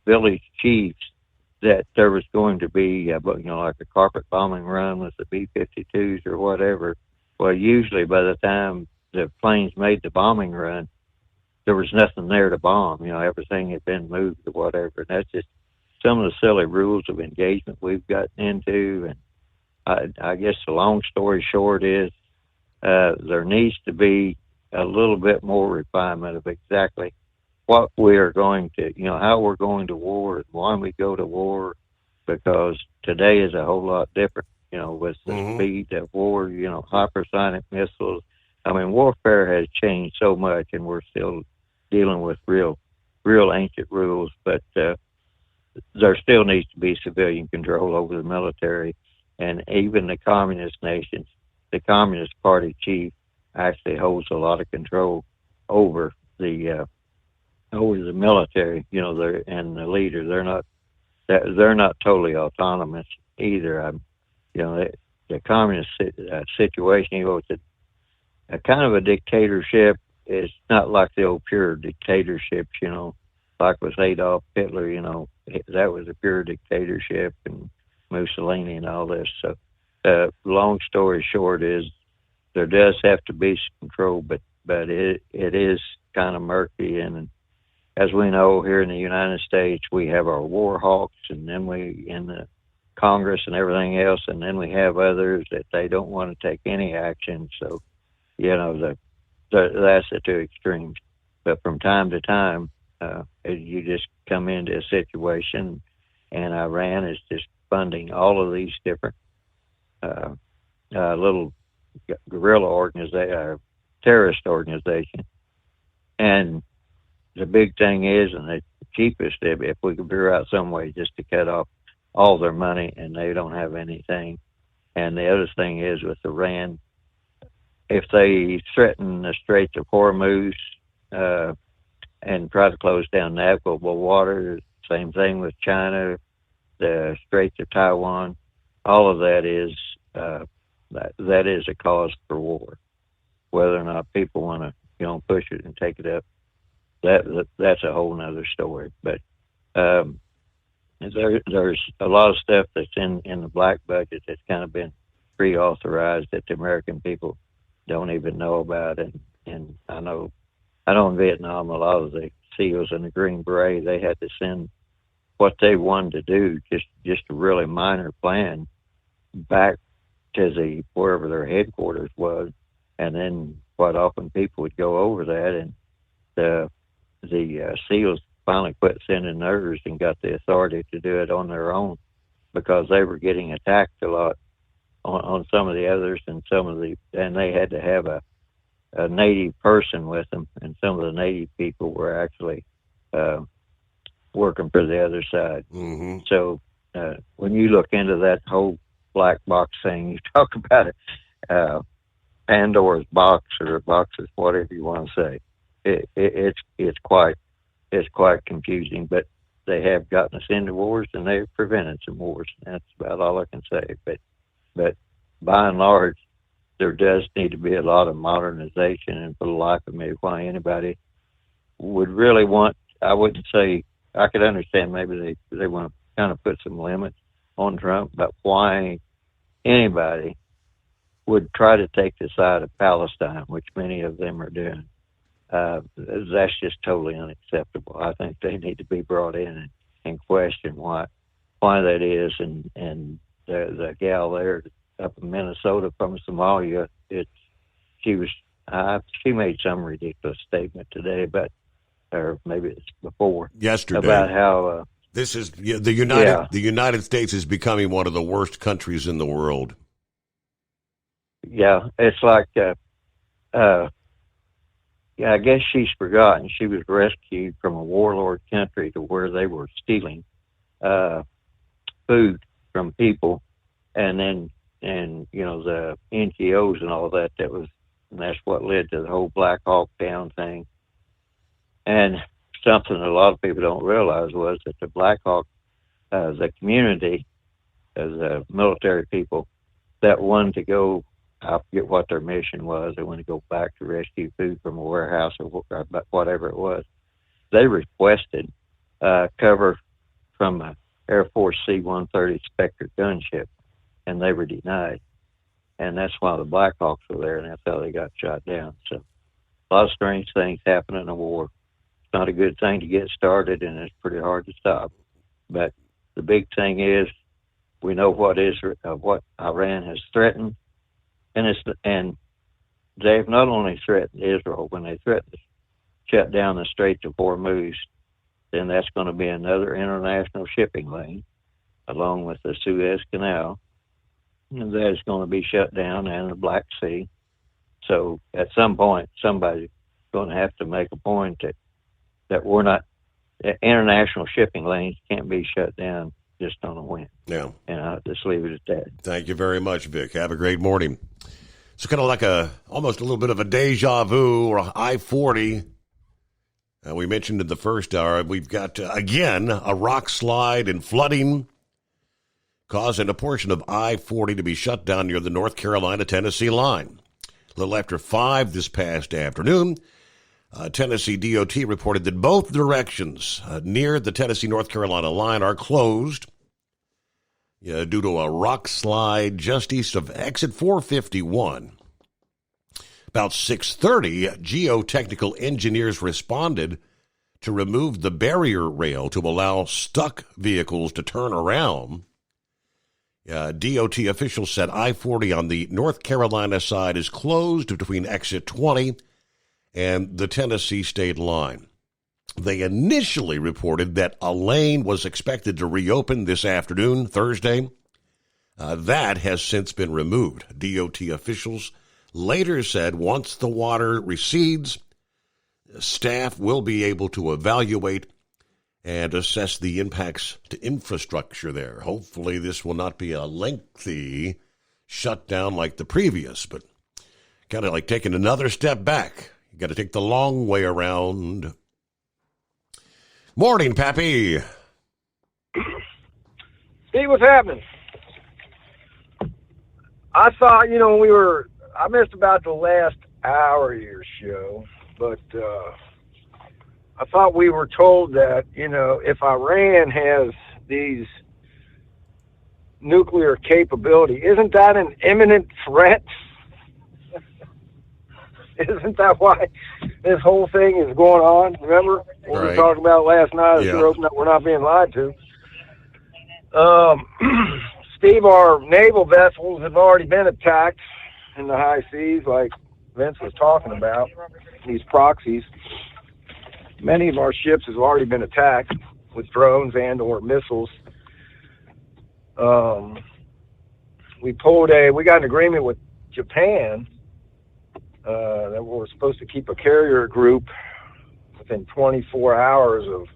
village chiefs that there was going to be, like a carpet bombing run with the B-52s or whatever. Well, usually by the time the planes made the bombing run, there was nothing there to bomb. Everything had been moved or whatever. And that's just some of the silly rules of engagement we've gotten into. And I guess the long story short is there needs to be a little bit more refinement of exactly what we are going to, how we're going to war and why we go to war, because today is a whole lot different, with the speed of war, hypersonic missiles. I mean, warfare has changed so much, and we're still dealing with real ancient rules, but there still needs to be civilian control over the military. And even the communist nations, the Communist Party chief actually holds a lot of control over the military, and the leader. They're not totally autonomous either. The communist situation, it's a kind of a dictatorship. It's not like the old pure dictatorships, like with Adolf Hitler, that was a pure dictatorship, and Mussolini and all this. So long story short is there does have to be some control, but it is kind of murky. And as we know here in the United States, we have our war hawks, and then we in the Congress and everything else, and then we have others that they don't want to take any action. So, that's the two extremes. But from time to time, you just come into a situation, and Iran is just funding all of these different little guerrilla organization, terrorist organization. And the big thing is, and the cheapest, if we could figure out some way just to cut off all their money, and they don't have anything. And the other thing is with Iran, if they threaten the Straits of Hormuz and try to close down navigable water, same thing with China, the Straits of Taiwan, all of that is that is a cause for war. Whether or not people want to push it and take it up, that's a whole nother story. But there's a lot of stuff that's in the black budget that's kind of been pre-authorized that the American people don't even know about. And I know in Vietnam, a lot of the SEALs and the Green Beret, they had to send what they wanted to do, just a really minor plan, back to wherever their headquarters was, and then quite often people would go over that, and the SEALs finally quit sending theirs and got the authority to do it on their own, because they were getting attacked a lot on some of the others, and they had to have a native person with them, and some of the native people were actually working for the other side. Mm-hmm. So when you look into that whole black box thing, you talk about it, Pandora's box or boxes, whatever you want to say. It's quite confusing, but they have gotten us into wars, and they've prevented some wars. That's about all I can say. But by and large, there does need to be a lot of modernization, and for the life of me, why anybody would really want, I wouldn't say, I could understand maybe they want to kind of put some limits on Trump, but why anybody would try to take the side of Palestine, which many of them are doing, that's just totally unacceptable. I think they need to be brought in and questioned why that is. And the gal there up in Minnesota from Somalia, she made some ridiculous statement today, or maybe it's before, yesterday, about how This is the United States is becoming one of the worst countries in the world. Yeah, it's like, I guess she's forgotten. She was rescued from a warlord country to where they were stealing food from people, and the NGOs and all that. That's what led to the whole Black Hawk Down thing. And something a lot of people don't realize was that the Black Hawk, the community, the military people that wanted to go, I forget what their mission was. They wanted to go back to rescue food from a warehouse or whatever it was. They requested cover from an Air Force C-130 Spectre gunship, and they were denied. And that's why the Black Hawks were there, and that's how they got shot down. So a lot of strange things happen in a war. It's not a good thing to get started, and it's pretty hard to stop. But the big thing is we know what Iran has threatened, and they've not only threatened Israel when they threatened to shut down the Strait of Hormuz, then that's going to be another international shipping lane, along with the Suez Canal. And that is going to be shut down, and the Black Sea. So at some point, somebody's going to have to make a point that we're not, international shipping lanes can't be shut down just on a whim. Yeah. And I'll just leave it at that. Thank you very much, Vic. Have a great morning. It's kind of like almost a little bit of a deja vu or I-40. We mentioned in the first hour, we've got, again, a rock slide and flooding causing a portion of I-40 to be shut down near the North Carolina-Tennessee line. A little after 5 this past afternoon, Tennessee DOT reported that both directions near the Tennessee-North Carolina line are closed due to a rock slide just east of exit 451. About 6:30, geotechnical engineers responded to remove the barrier rail to allow stuck vehicles to turn around. DOT officials said I-40 on the North Carolina side is closed between exit 20 and the Tennessee state line. They initially reported that a lane was expected to reopen this afternoon, Thursday. That has since been removed. DOT officials later said once the water recedes, staff will be able to evaluate and assess the impacts to infrastructure there. Hopefully this will not be a lengthy shutdown like the previous, but kind of like taking another step back. You got to take the long way around. Morning, Pappy. Steve, what's happening? I thought, I missed about the last hour of your show, but I thought we were told that, if Iran has these nuclear capability, isn't that an imminent threat? Isn't that why this whole thing is going on? Remember what we were talking about last night? Yeah. We're not being lied to. Steve, our naval vessels have already been attacked in the high seas, like Vince was talking about, these proxies. Many of our ships have already been attacked with drones and or missiles. We got an agreement with Japan that we're supposed to keep a carrier group within 24 hours of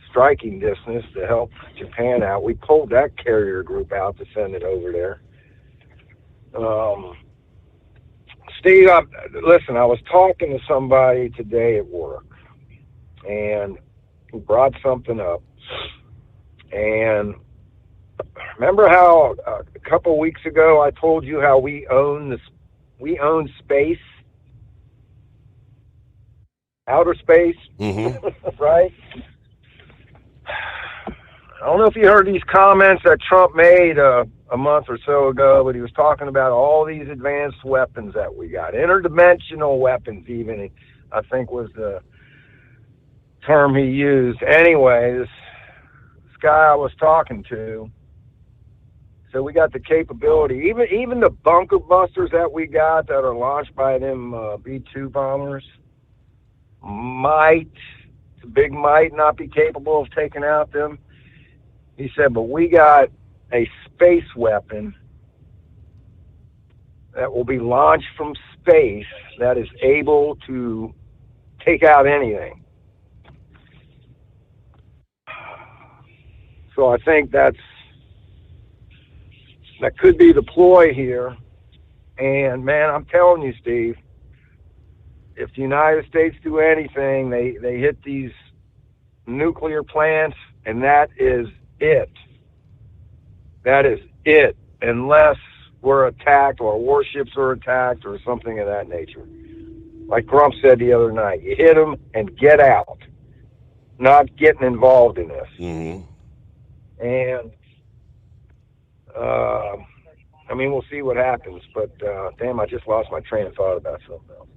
striking distance to help Japan out. We pulled that carrier group out to send it over there. Steve, listen, I was talking to somebody today at work, and he brought something up. And remember how a couple weeks ago I told you how we own space, outer space, right? I don't know if you heard these comments that Trump made a month or so ago, but he was talking about all these advanced weapons that we got, interdimensional weapons even, I think was the term he used. Anyway, this guy I was talking to, so we got the capability, even the bunker busters that we got that are launched by them B-2 bombers might the big might not be capable of taking out them. He said, but we got a space weapon that will be launched from space that is able to take out anything. So I think that could be the ploy here. And man, I'm telling you, Steve, if the United States do anything, they hit these nuclear plants, and that is it. That is it, unless we're attacked or warships are attacked or something of that nature. Like Trump said the other night, you hit them and get out, not getting involved in this. Mm-hmm. And, I mean, we'll see what happens, but damn, I just lost my train of thought about something else.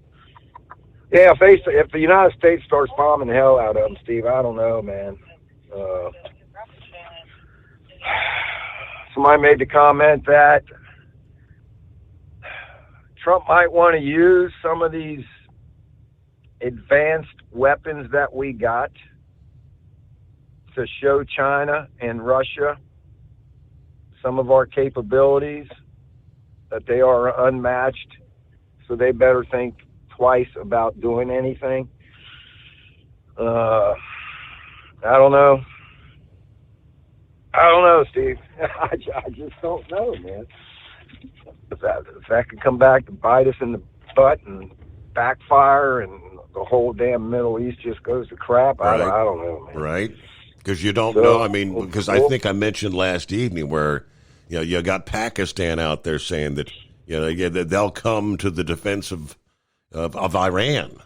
Yeah, if the United States starts bombing the hell out of them, Steve, I don't know, man. Somebody made the comment that Trump might want to use some of these advanced weapons that we got to show China and Russia some of our capabilities, that they are unmatched, so they better think twice about doing anything. I don't know. Steve. I just don't know, man. If that could come back to bite us in the butt and backfire, and the whole damn Middle East just goes to crap, Right. I don't know, man. Right. Because you don't know. I mean, because I think I mentioned last evening where, you got Pakistan out there saying that, that they'll come to the defense of Iran.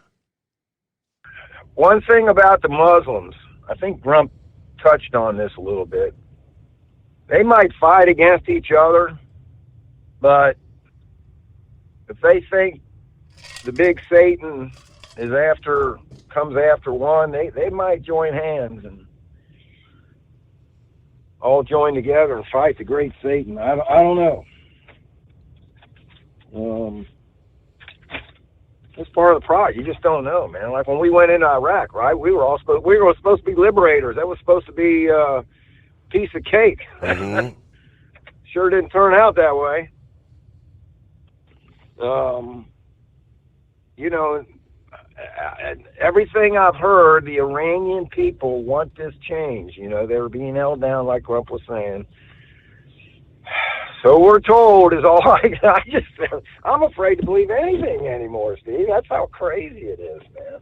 One thing about the Muslims, I think Trump touched on this a little bit. They might fight against each other, but if they think the big Satan comes after one, they might join hands and all join together and fight the great Satan. I don't know. That's part of the problem. You just don't know, man. Like when we went into Iraq, right? We were supposed to be liberators. That was supposed to be a piece of cake. Mm-hmm. Sure didn't turn out that way. Everything I've heard, the Iranian people want this change. They were being held down, like Trump was saying. So we're told is all I'm afraid to believe anything anymore, Steve. That's how crazy it is, man.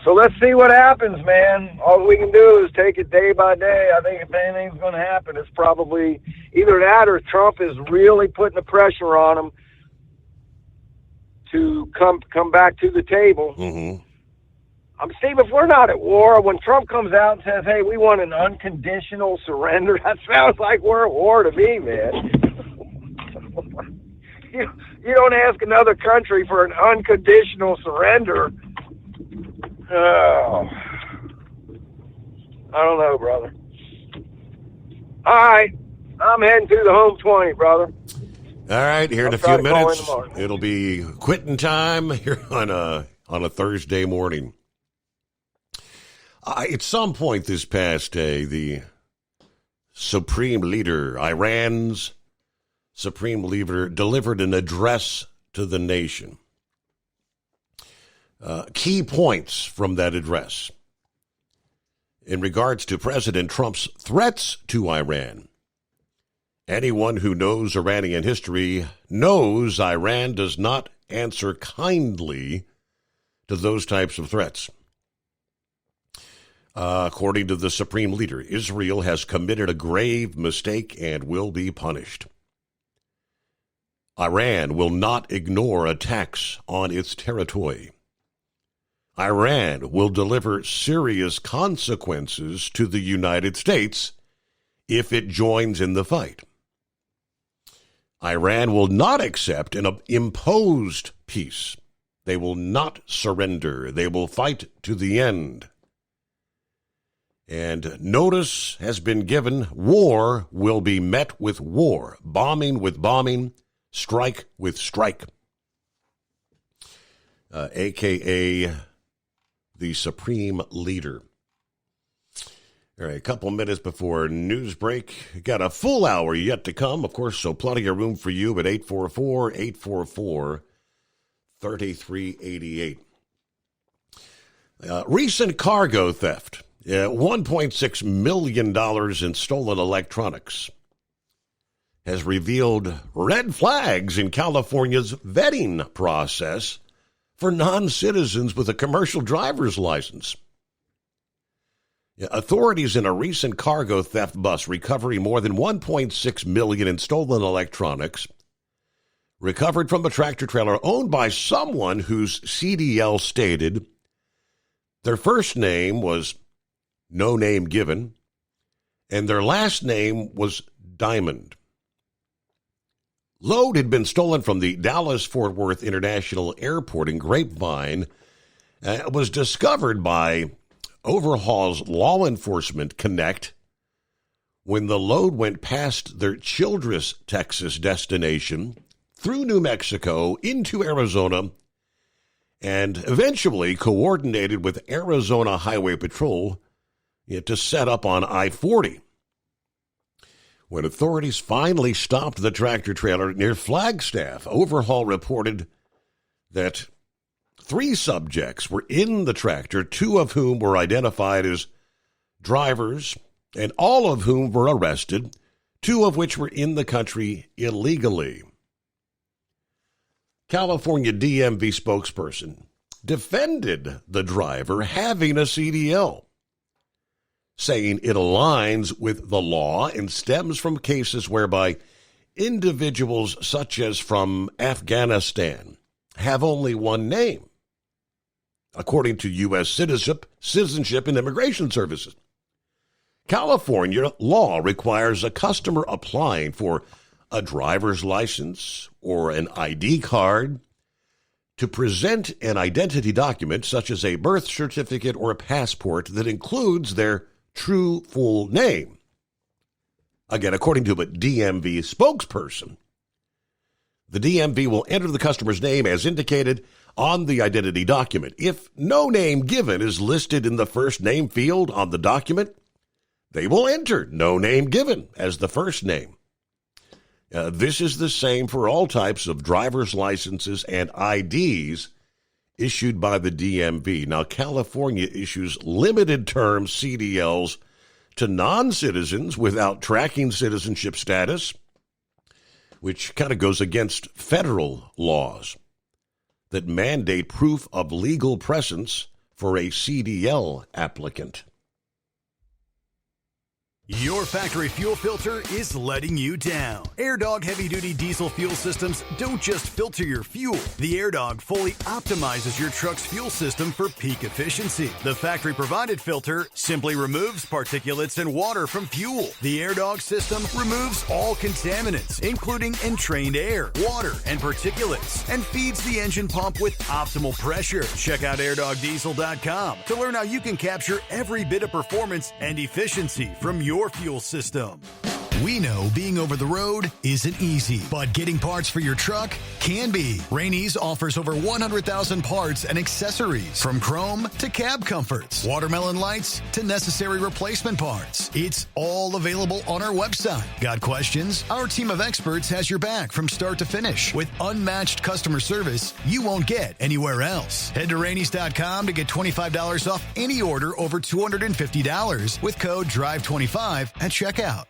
So let's see what happens, man. All we can do is take it day by day. I think if anything's going to happen, it's probably either that or Trump is really putting the pressure on him to come back to the table. Mm-hmm. Steve, if we're not at war, when Trump comes out and says, hey, we want an unconditional surrender, that sounds like we're at war to me, man. You don't ask another country for an unconditional surrender. Oh, I don't know, brother. All right, I'm heading to the home 20, brother. All right, here in a few minutes, it'll be quitting time here on a Thursday morning. At some point this past day, the supreme leader, Iran's supreme leader, delivered an address to the nation. Key points from that address in regards to President Trump's threats to Iran. Anyone who knows Iranian history knows Iran does not answer kindly to those types of threats. According to the supreme leader, Israel has committed a grave mistake and will be punished. Iran will not ignore attacks on its territory. Iran will deliver serious consequences to the United States if it joins in the fight. Iran will not accept an imposed peace. They will not surrender. They will fight to the end. And notice has been given, war will be met with war, bombing with bombing, strike with strike. a.k.a. the Supreme Leader. All right, a couple minutes before news break. Got a full hour yet to come, of course, so plenty of room for you at 844-844-3388. Recent cargo theft. $1.6 million in stolen electronics has revealed red flags in California's vetting process for non-citizens with a commercial driver's license. Authorities in a recent cargo theft bust recovering more than $1.6 million in stolen electronics recovered from a tractor-trailer owned by someone whose CDL stated their first name was no name given, and their last name was Diamond. Load had been stolen from the Dallas-Fort Worth International Airport in Grapevine. It was discovered by Overhaul's Law Enforcement Connect when the load went past their Childress, Texas destination, through New Mexico, into Arizona, and eventually coordinated with Arizona Highway Patrol to set up on I-40. When authorities finally stopped the tractor-trailer near Flagstaff, Overhaul reported that 3 subjects were in the tractor, 2 of whom were identified as drivers, and all of whom were arrested, 2 of which were in the country illegally. California DMV spokesperson defended the driver having a CDL, saying it aligns with the law and stems from cases whereby individuals such as from Afghanistan have only one name, according to U.S. Citizenship and Immigration Services. California law requires a customer applying for a driver's license or an ID card to present an identity document such as a birth certificate or a passport that includes their true full name. Again, according to a DMV spokesperson, the DMV will enter the customer's name as indicated on the identity document. If no name given is listed in the first name field on the document, they will enter no name given as the first name. This is the same for all types of driver's licenses and IDs issued by the DMV. Now, California issues limited term CDLs to non-citizens without tracking citizenship status, which kind of goes against federal laws that mandate proof of legal presence for a CDL applicant. Your factory fuel filter is letting you down. AirDog heavy-duty diesel fuel systems don't just filter your fuel. The AirDog fully optimizes your truck's fuel system for peak efficiency. The factory-provided filter simply removes particulates and water from fuel. The AirDog system removes all contaminants, including entrained air, water, and particulates, and feeds the engine pump with optimal pressure. Check out airdogdiesel.com to learn how you can capture every bit of performance and efficiency from your fuel system. We know being over the road isn't easy, but getting parts for your truck can be. Rainey's offers over 100,000 parts and accessories, from chrome to cab comforts, watermelon lights to necessary replacement parts. It's all available on our website. Got questions? Our team of experts has your back from start to finish with unmatched customer service you won't get anywhere else. Head to Rainey's.com to get $25 off any order over $250 with code DRIVE25 at checkout.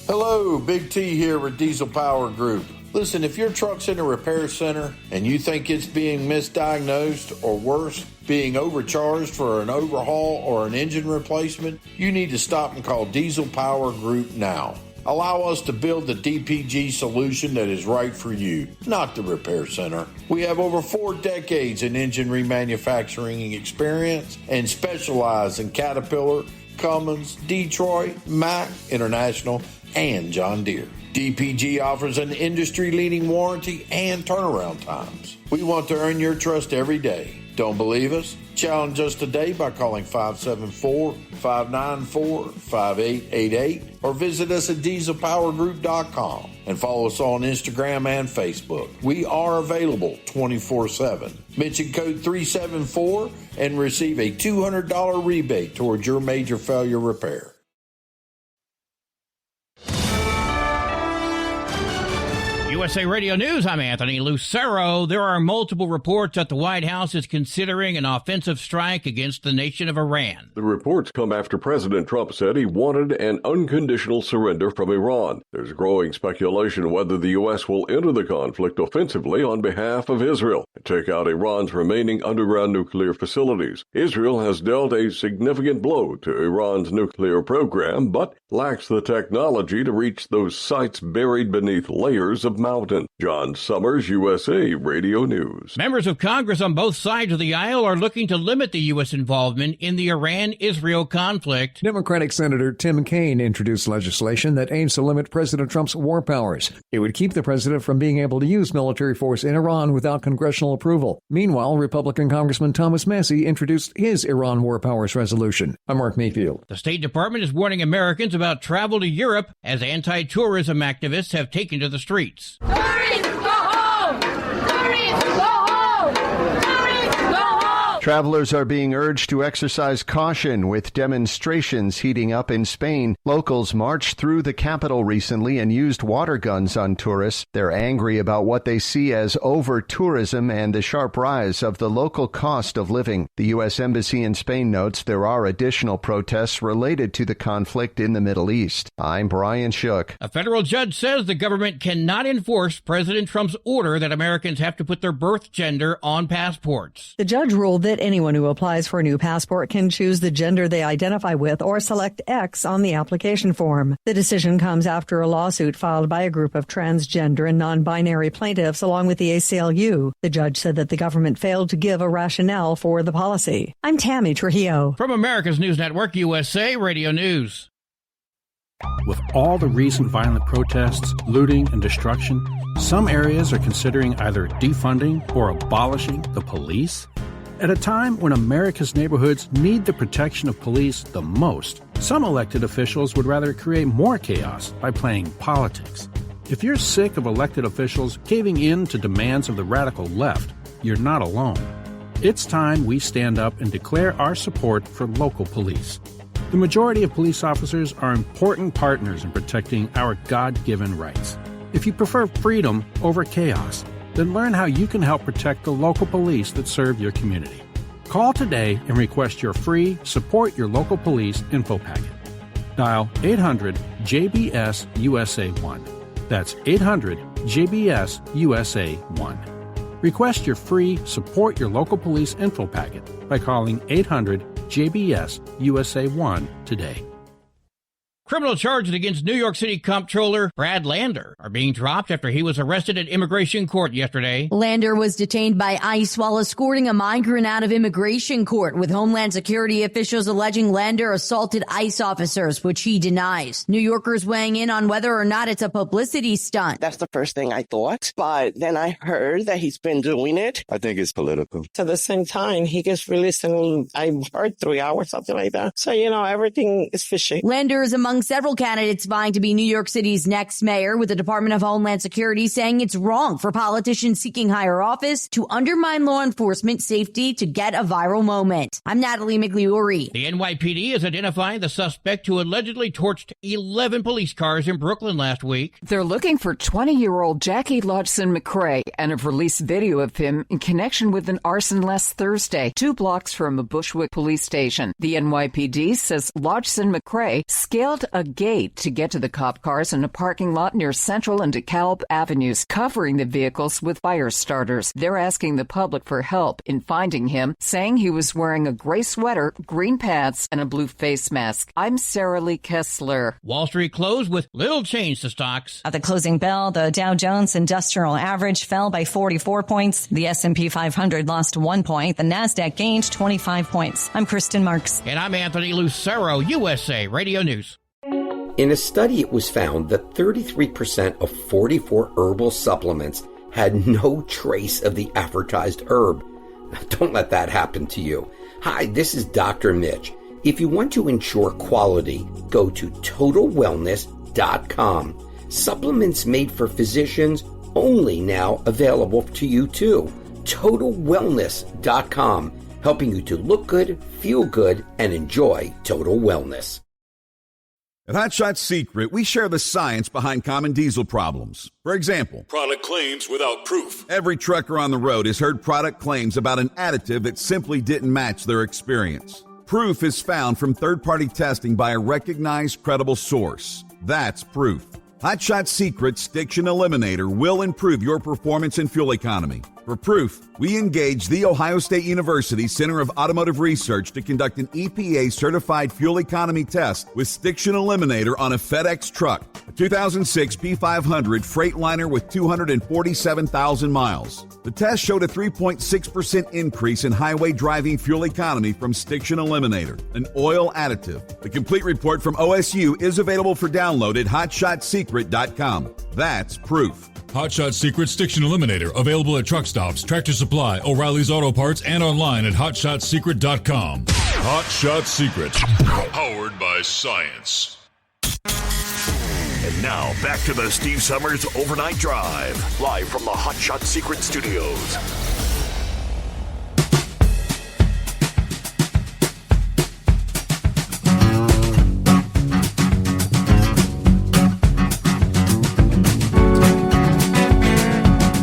Hello, Big T here with Diesel Power Group. Listen, if your truck's in a repair center and you think it's being misdiagnosed or worse, being overcharged for an overhaul or an engine replacement, you need to stop and call Diesel Power Group now. Allow us to build the DPG solution that is right for you, not the repair center. We have over 4 decades in engine remanufacturing experience and specialize in Caterpillar, Cummins, Detroit, Mack, International, and John Deere. DPG offers an industry-leading warranty and turnaround times. We want to earn your trust every day. Don't believe us? Challenge us today by calling 574-594-5888 or visit us at dieselpowergroup.com and follow us on Instagram and Facebook. We are available 24/7. Mention code 374 and receive a $200 rebate towards your major failure repair. USA Radio News, I'm Anthony Lucero. There are multiple reports that the White House is considering an offensive strike against the nation of Iran. The reports come after President Trump said he wanted an unconditional surrender from Iran. There's growing speculation whether the U.S. will enter the conflict offensively on behalf of Israel and take out Iran's remaining underground nuclear facilities. Israel has dealt a significant blow to Iran's nuclear program, but lacks the technology to reach those sites buried beneath layers of mountain. John Summers, USA Radio News. Members of Congress on both sides of the aisle are looking to limit the U.S. involvement in the Iran-Israel conflict. Democratic Senator Tim Kaine introduced legislation that aims to limit President Trump's war powers. It would keep the president from being able to use military force in Iran without congressional approval. Meanwhile, Republican Congressman Thomas Massie introduced his Iran war powers resolution. I'm Mark Mayfield. The State Department is warning Americans about travel to Europe as anti-tourism activists have taken to the streets. Tourists, go home! Tourists, go home! Tourists, go home! Travelers are being urged to exercise caution with demonstrations heating up in Spain. Locals marched through the capital recently and used water guns on tourists. They're angry about what they see as over-tourism and the sharp rise of the local cost of living. The U.S. Embassy in Spain notes there are additional protests related to the conflict in the Middle East. I'm Brian Shook. A federal judge says the government cannot enforce President Trump's order that Americans have to put their birth gender on passports. The judge ruled that anyone who applies for a new passport can choose the gender they identify with or select X on the application form. The decision comes after a lawsuit filed by a group of transgender and non-binary plaintiffs along with the ACLU. The judge said that the government failed to give a rationale for the policy. I'm Tammy Trujillo. From America's News Network, USA Radio News. With all the recent violent protests, looting, and destruction, some areas are considering either defunding or abolishing the police. At a time when America's neighborhoods need the protection of police the most, some elected officials would rather create more chaos by playing politics. If you're sick of elected officials caving in to demands of the radical left, you're not alone. It's time we stand up and declare our support for local police. The majority of police officers are important partners in protecting our God-given rights. If you prefer freedom over chaos, then learn how you can help protect the local police that serve your community. Call today and request your free Support Your Local Police info packet. Dial 800-JBS-USA-1. That's 800-JBS-USA-1. Request your free Support Your Local Police info packet by calling 800-JBS-USA-1 today. Criminal charges against New York City Comptroller Brad Lander are being dropped after he was arrested at immigration court yesterday. Lander was detained by ICE while escorting a migrant out of immigration court, with Homeland Security officials alleging Lander assaulted ICE officers, which he denies. New Yorkers weighing in on whether or not it's a publicity stunt. That's the first thing I thought, but then I heard that he's been doing it. I think it's political. At the same time, he gets released in, I heard 3 hours, something like that. So, everything is fishy. Lander is among several candidates vying to be New York City's next mayor, with the Department of Homeland Security saying it's wrong for politicians seeking higher office to undermine law enforcement safety to get a viral moment. I'm Natalie Migliori. The NYPD is identifying the suspect who allegedly torched 11 police cars in Brooklyn last week. They're looking for 20-year-old Jackie Lodgson McCrae and have released video of him in connection with an arson last Thursday, 2 blocks from a Bushwick police station. The NYPD says Lodgson McCrae scaled a gate to get to the cop cars in a parking lot near Central and DeKalb Avenues, covering the vehicles with fire starters. They're asking the public for help in finding him, saying he was wearing a gray sweater, green pants, and a blue face mask. I'm Sarah Lee Kessler. Wall Street closed with little change to stocks. At the closing bell, the Dow Jones Industrial Average fell by 44 points. The S&P 500 lost 1 point. The NASDAQ gained 25 points. I'm Kristen Marks. And I'm Anthony Lucero, USA Radio News. In a study, it was found that 33% of 44 herbal supplements had no trace of the advertised herb. Don't let that happen to you. Hi, this is Dr. Mitch. If you want to ensure quality, go to TotalWellness.com. Supplements made for physicians, only now available to you too. TotalWellness.com, helping you to look good, feel good, and enjoy total wellness. At Hot Shot Secret, we share the science behind common diesel problems. For example, product claims without proof. Every trucker on the road has heard product claims about an additive that simply didn't match their experience. Proof is found from third-party testing by a recognized, credible source. That's proof. Hot Shot Secret Stiction Eliminator will improve your performance and fuel economy. For proof, we engaged the Ohio State University Center of Automotive Research to conduct an EPA-certified fuel economy test with Stiction Eliminator on a FedEx truck, a 2006 P500 Freightliner with 247,000 miles. The test showed a 3.6% increase in highway driving fuel economy from Stiction Eliminator, an oil additive. The complete report from OSU is available for download at HotShotSecret.com. That's proof. Hot Shot Secret Stiction Eliminator, available at truck stops, Tractor Supply, O'Reilly's Auto Parts, and online at HotShotSecret.com. Hot Shot Secret, powered by science. And now, back to the Steve Summers Overnight Drive, live from the Hot Shot Secret Studios.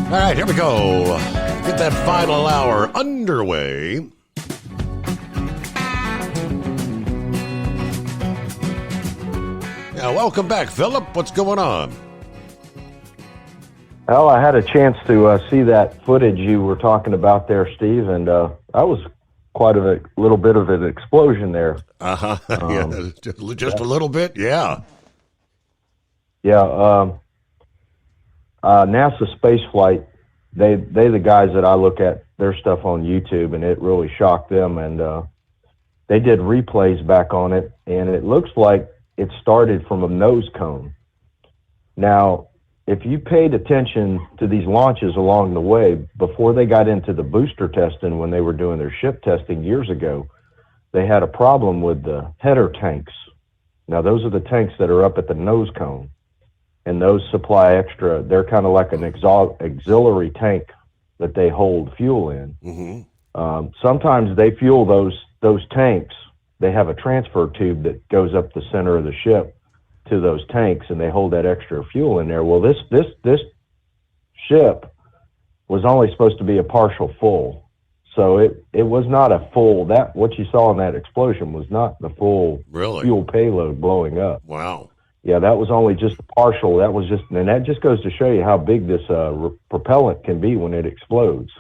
All right, here we go. Get that final hour underway. Now, welcome back, Philip. What's going on? Well, I had a chance to see that footage you were talking about there, Steve, and that was quite a little bit of an explosion there. Yeah, just a little bit, yeah. Yeah, NASA spaceflight, they the guys that I look at their stuff on YouTube, and it really shocked them. And they did replays back on it, and it looks like it started from a nose cone. Now, if you paid attention to these launches along the way, before they got into the booster testing, when they were doing their ship testing years ago, they had a problem with the header tanks. Now, those are the tanks that are up at the nose cone. And those supply extra. They're kind of like an auxiliary tank that they hold fuel in. Mm-hmm. Sometimes they fuel those tanks. They have a transfer tube that goes up the center of the ship to those tanks, and they hold that extra fuel in there. Well, this ship was only supposed to be a partial full, so it was not a full. That what you saw in that explosion was not the full fuel payload blowing up. Wow. Yeah, that was only just partial. That was just, and that just goes to show you how big this propellant can be when it explodes.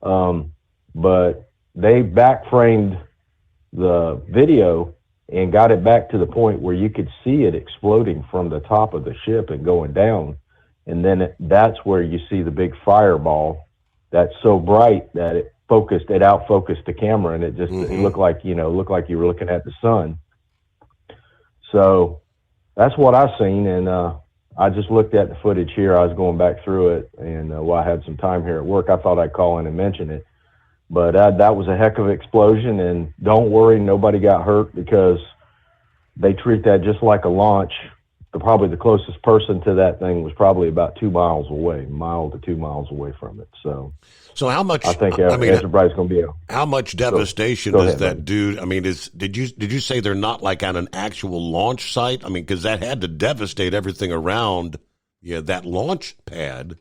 But they back framed the video and got it back to the point where you could see it exploding from the top of the ship and going down. And then that's where you see the big fireball that's so bright that it outfocused the camera, and it just it looked like you were looking at the sun. So that's what I seen, and I just looked at the footage here. I was going back through it, and while I had some time here at work, I thought I'd call in and mention it. But that was a heck of an explosion, and don't worry, nobody got hurt because they treat that just like a launch. Probably the closest person to that thing was probably about 2 miles away, a mile to 2 miles away from it. So how much? I think everybody's going to be. How much devastation does that do? I mean, did you say they're not like on an actual launch site? I mean, because that had to devastate everything around that launch pad.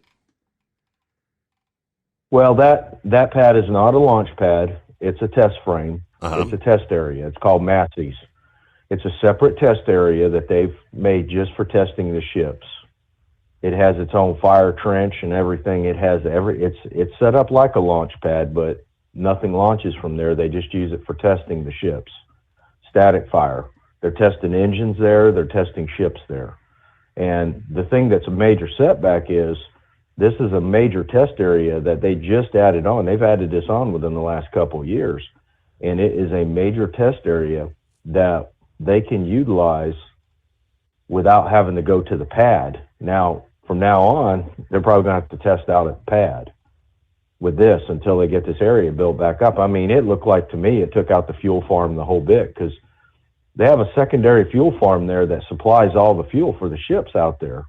Well, that pad is not a launch pad. It's a test frame. It's a test area. It's called Massey's. It's a separate test area that they've made just for testing the ships. It has its own fire trench and everything. It has it's set up like a launch pad, but nothing launches from there. They just use it for testing the ships. Static fire. They're testing engines there. They're testing ships there. And the thing that's a major setback is this is a major test area that they just added on. They've added this on within the last couple of years. And it is a major test area that they can utilize without having to go to the pad. Now, from now on, they're probably going to have to test out at the pad with this until they get this area built back up. I mean, it looked like to me it took out the fuel farm the whole bit, because they have a secondary fuel farm there that supplies all the fuel for the ships out there.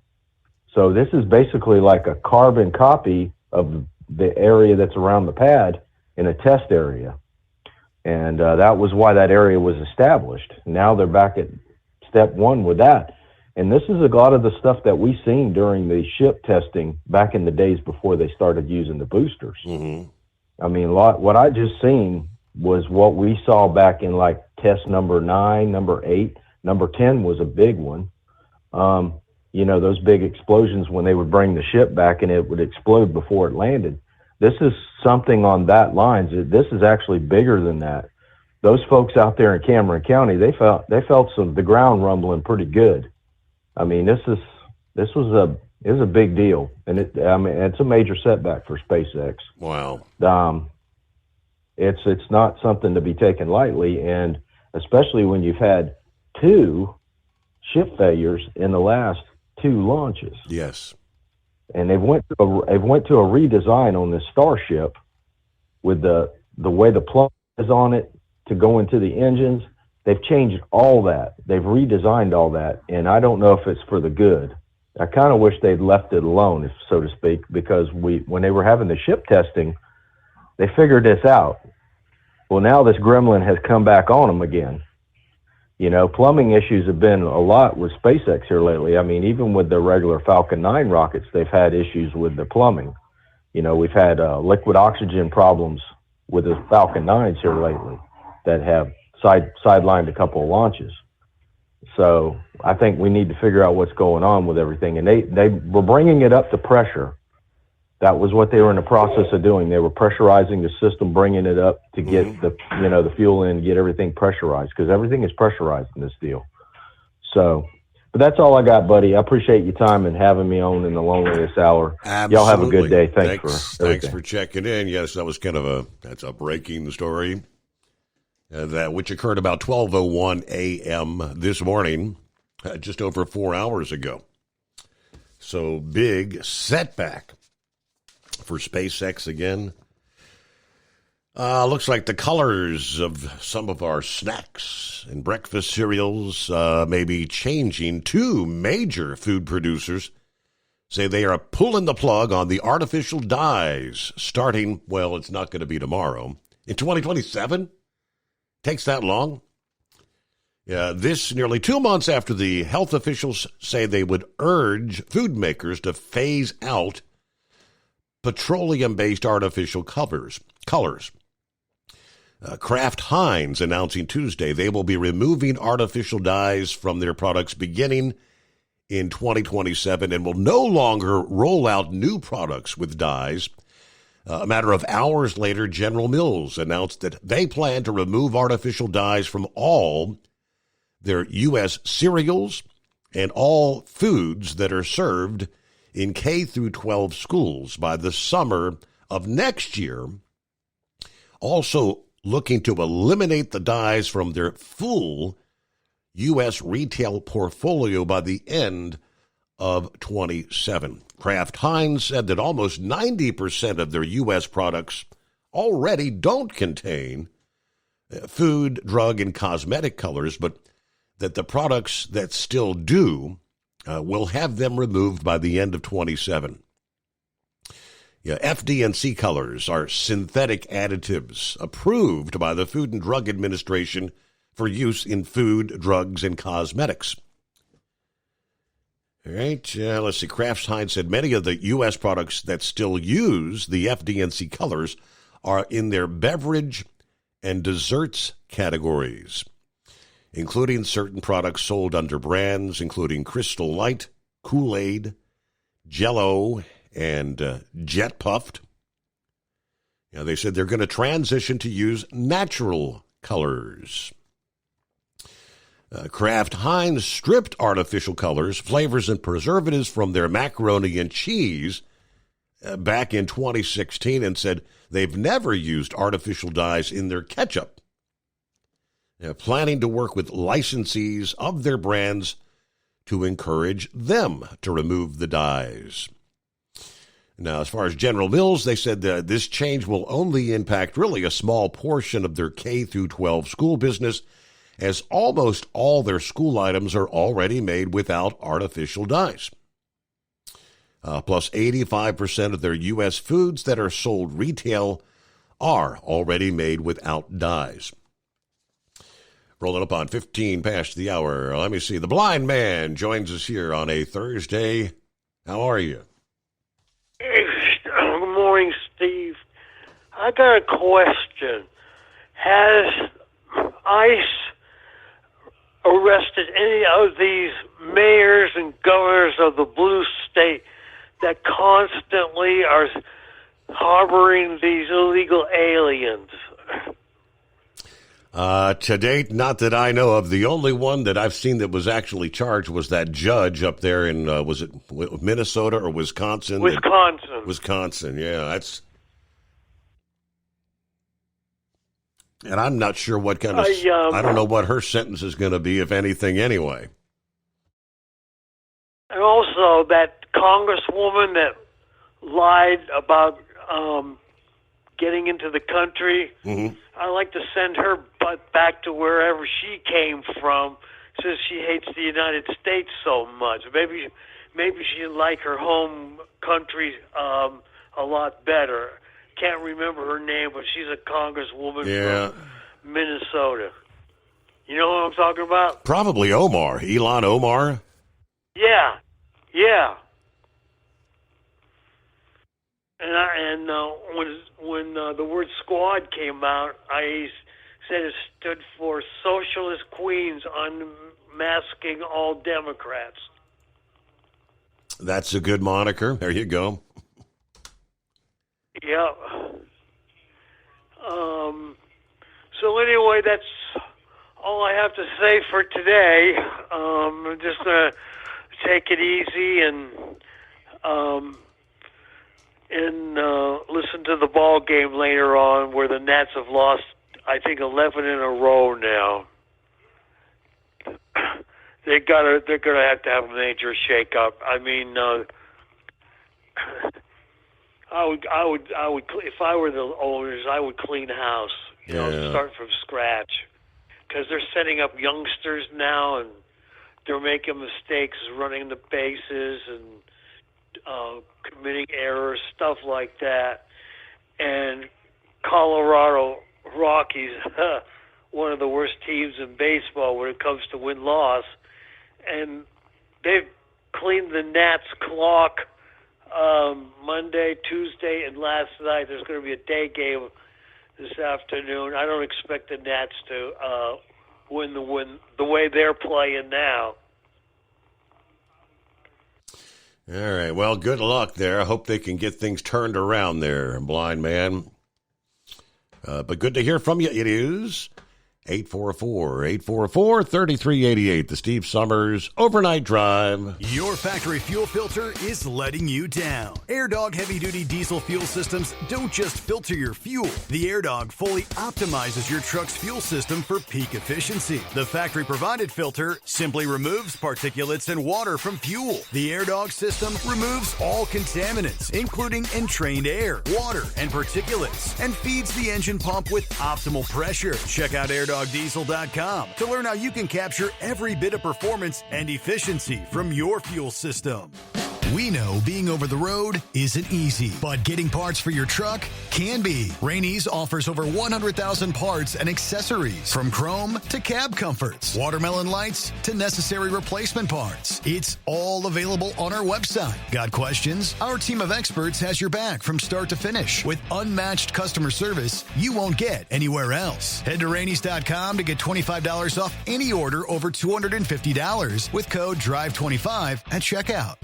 So this is basically like a carbon copy of the area that's around the pad in a test area. And that was why that area was established. Now they're back at step one with that. And this is a lot of the stuff that we seen during the ship testing back in the days before they started using the boosters. Mm-hmm. I mean, what I just seen was what we saw back in like test number 9, number 8, number 10 was a big one. You know, those big explosions when they would bring the ship back and it would explode before it landed. This is something on that lines. This is actually bigger than that. Those folks out there in Cameron County, they felt the ground rumbling pretty good. I mean, this was a big deal, and it's a major setback for SpaceX. Wow. It's not something to be taken lightly, and especially when you've had 2 ship failures in the last 2 launches. Yes. And they've went to a redesign on this Starship with the way the plug is on it to go into the engines. They've changed all that. They've redesigned all that, and I don't know if it's for the good. I kind of wish they'd left it alone, if so to speak, because when they were having the ship testing, they figured this out. Well, now this gremlin has come back on them again. You know, plumbing issues have been a lot with SpaceX here lately. I mean, even with the regular Falcon 9 rockets, they've had issues with the plumbing. You know, we've had liquid oxygen problems with the Falcon 9s here lately that have sidelined a couple of launches. So I think we need to figure out what's going on with everything. And they were bringing it up to pressure. That was what they were in the process of doing. They were pressurizing the system, bringing it up to get the fuel in, get everything pressurized, because everything is pressurized in this deal. So, but that's all I got, buddy. I appreciate your time and having me on in the loneliest hour. Absolutely. Y'all have a good day. Thanks for checking in. Yes, that was kind of that's a breaking story. Which occurred about 12:01 a.m. this morning, just over 4 hours ago. So big setback for SpaceX again. Looks like the colors of some of our snacks and breakfast cereals may be changing. 2 major food producers say they are pulling the plug on the artificial dyes starting, well, it's not going to be tomorrow, in 2027. Takes that long? Yeah, this nearly 2 months after the health officials say they would urge food makers to phase out petroleum-based artificial colors. Kraft Heinz announcing Tuesday they will be removing artificial dyes from their products beginning in 2027 and will no longer roll out new products with dyes. A matter of hours later, General Mills announced that they plan to remove artificial dyes from all their U.S. cereals and all foods that are served in K through 12 schools by the summer of next year. Also looking to eliminate the dyes from their full U.S. retail portfolio by the end of 27. Kraft Heinz said that almost 90% of their U.S. products already don't contain food, drug, and cosmetic colors, but that the products that still do will have them removed by the end of 27. Yeah, FD&C colors are synthetic additives approved by the Food and Drug Administration for use in food, drugs, and cosmetics. All right, let's see. Kraft Heinz said many of the U.S. products that still use the FD&C colors are in their beverage and desserts categories, including certain products sold under brands including Crystal Light, Kool-Aid, Jell-O, and Jet Puffed. Yeah, they said they're going to transition to use natural colors. Kraft Heinz stripped artificial colors, flavors, and preservatives from their macaroni and cheese back in 2016 and said they've never used artificial dyes in their ketchup. They're planning to work with licensees of their brands to encourage them to remove the dyes. Now, as far as General Mills, they said that this change will only impact really a small portion of their K through 12 school business, as almost all their school items are already made without artificial dyes. Plus, 85% of their U.S. foods that are sold retail are already made without dyes. Rolling up on 15 past the hour. Let me see. The blind man joins us here on a Thursday. How are you? Good morning, Steve. I got a question. Has ICE arrested any of these mayors and governors of the blue state that constantly are harboring these illegal aliens? To date, not that I know of. The only one that I've seen that was actually charged was that judge up there in, was it Minnesota or Wisconsin? Wisconsin, yeah. That's. And I'm not sure what kind of. I don't know what her sentence is going to be, if anything, anyway. And also that congresswoman that lied about getting into the country. Mm-hmm. I like to send her butt back to wherever she came from, since she hates the United States so much. Maybe she'd like her home country a lot better. Can't remember her name, but she's a congresswoman from Minnesota. You know what I'm talking about? Probably Omar. Ilhan Omar? Yeah. And when the word squad came out, I said it stood for Socialist Queens Unmasking All Democrats. That's a good moniker. There you go. Yep. So anyway, that's all I have to say for today. I'm just going to take it easy and listen to the ball game later on, where the Nats have lost, I think, 11 in a row now. They're gonna have to have a major shakeup. I mean, I would if I were the owners, I would clean house. Start from scratch, because they're setting up youngsters now, and they're making mistakes running the bases and committing errors, stuff like that. And Colorado Rockies, one of the worst teams in baseball when it comes to win-loss, and they've cleaned the Nats clock Monday, Tuesday, and last night. There's going to be a day game this afternoon. I don't expect the Nats to win the way they're playing now. All right. Well, good luck there. I hope they can get things turned around there, blind man. But good to hear from you. It is 844-3388, the Steve Summers Overnight Drive. Your factory fuel filter is letting you down. AirDog heavy-duty diesel fuel systems don't just filter your fuel. The AirDog fully optimizes your truck's fuel system for peak efficiency. The factory-provided filter simply removes particulates and water from fuel. The AirDog system removes all contaminants, including entrained air, water, and particulates, and feeds the engine pump with optimal pressure. Check out AirDogDiesel.com to learn how you can capture every bit of performance and efficiency from your fuel system. We know being over the road isn't easy, but getting parts for your truck can be. Rainey's offers over 100,000 parts and accessories, from chrome to cab comforts, watermelon lights to necessary replacement parts. It's all available on our website. Got questions? Our team of experts has your back from start to finish with unmatched customer service you won't get anywhere else. Head to Rainey's.com to get $25 off any order over $250 with code DRIVE25 at checkout.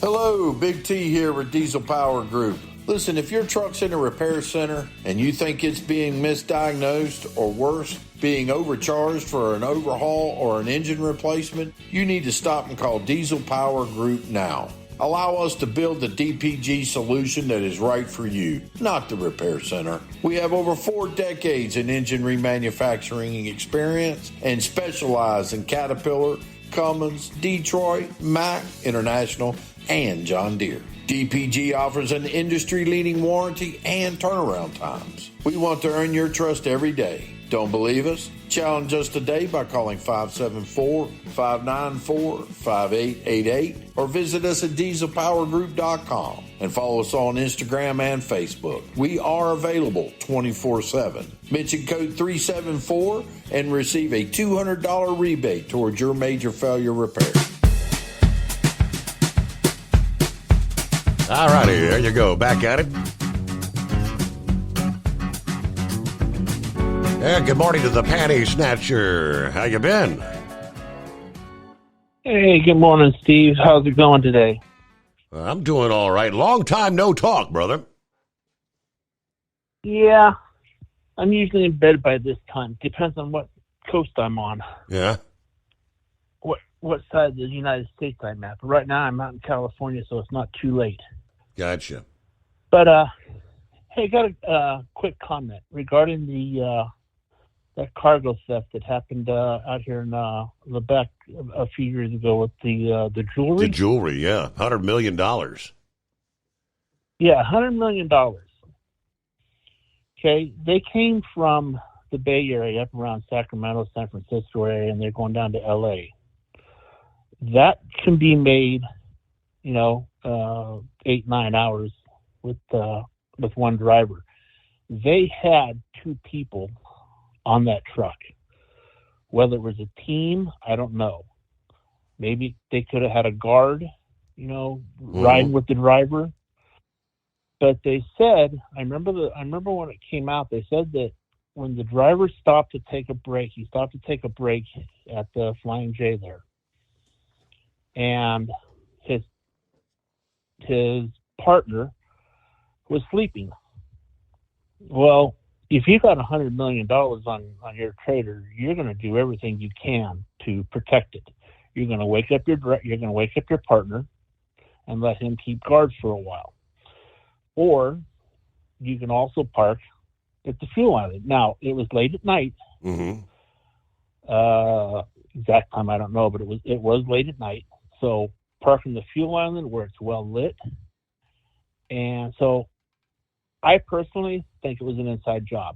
Hello, Big T here with Diesel Power Group. Listen, if your truck's in a repair center and you think it's being misdiagnosed or worse, being overcharged for an overhaul or an engine replacement, you need to stop and call Diesel Power Group now. Allow us to build the DPG solution that is right for you, not the repair center. We have over 4 decades in engine remanufacturing experience and specialize in Caterpillar, Cummins, Detroit, Mack, International, and John Deere. DPG offers an industry-leading warranty and turnaround times. We want to earn your trust every day. Don't believe us? Challenge us today by calling 574-594-5888 or visit us at dieselpowergroup.com and follow us on Instagram and Facebook. We are available 24/7. Mention code 374 and receive a $200 rebate towards your major failure repair. All righty, there you go. Back at it. And good morning to the Panty Snatcher. How you been? Hey, good morning, Steve. How's it going today? I'm doing all right. Long time no talk, brother. Yeah, I'm usually in bed by this time. Depends on what coast I'm on. Yeah. What side of the United States I'm at. But right now I'm out in California, so it's not too late. Gotcha. But hey, got a quick comment regarding the that cargo theft that happened out here in Lebec a few years ago with the jewelry. The jewelry, yeah, $100 million. Yeah, $100 million. Okay, they came from the Bay Area up around Sacramento, San Francisco area, and they're going down to L.A. That can be made, 8-9 hours with one driver. They had 2 people on that truck. Whether it was a team, I don't know. Maybe they could have had a guard, riding with the driver. But they said, I remember when it came out, they said that when the driver stopped to take a break, he stopped to take a break at the Flying J there. And his partner was sleeping. Well, if you got $100 million on your trailer, you're going to do everything you can to protect it. You're going to wake up your partner and let him keep guard for a while. Or you can also park at the fuel island. Now, it was late at night. Mm-hmm. Exact time I don't know, but it was late at night. So park in the fuel island where it's well lit. And so I personally think it was an inside job.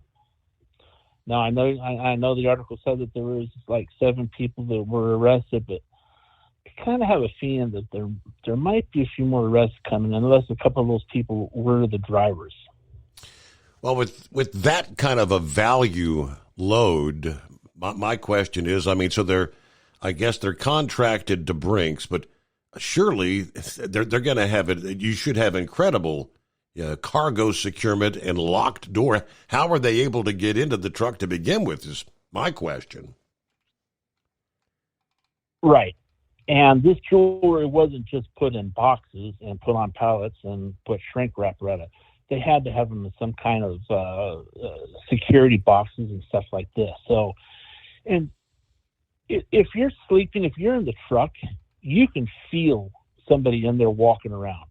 Now, I know the article said that there was like 7 people that were arrested, but I kind of have a feeling that there might be a few more arrests coming, unless a couple of those people were the drivers. Well, with that kind of a value load, my question is, so I guess they're contracted to Brinks, but surely they're going to have it. You should have incredible cargo securement and locked door. How are they able to get into the truck to begin with is my question. Right. And this jewelry wasn't just put in boxes and put on pallets and put shrink wrap around it. They had to have them in some kind of security boxes and stuff like this. So, and if you're sleeping, if you're in the truck, you can feel somebody in there walking around.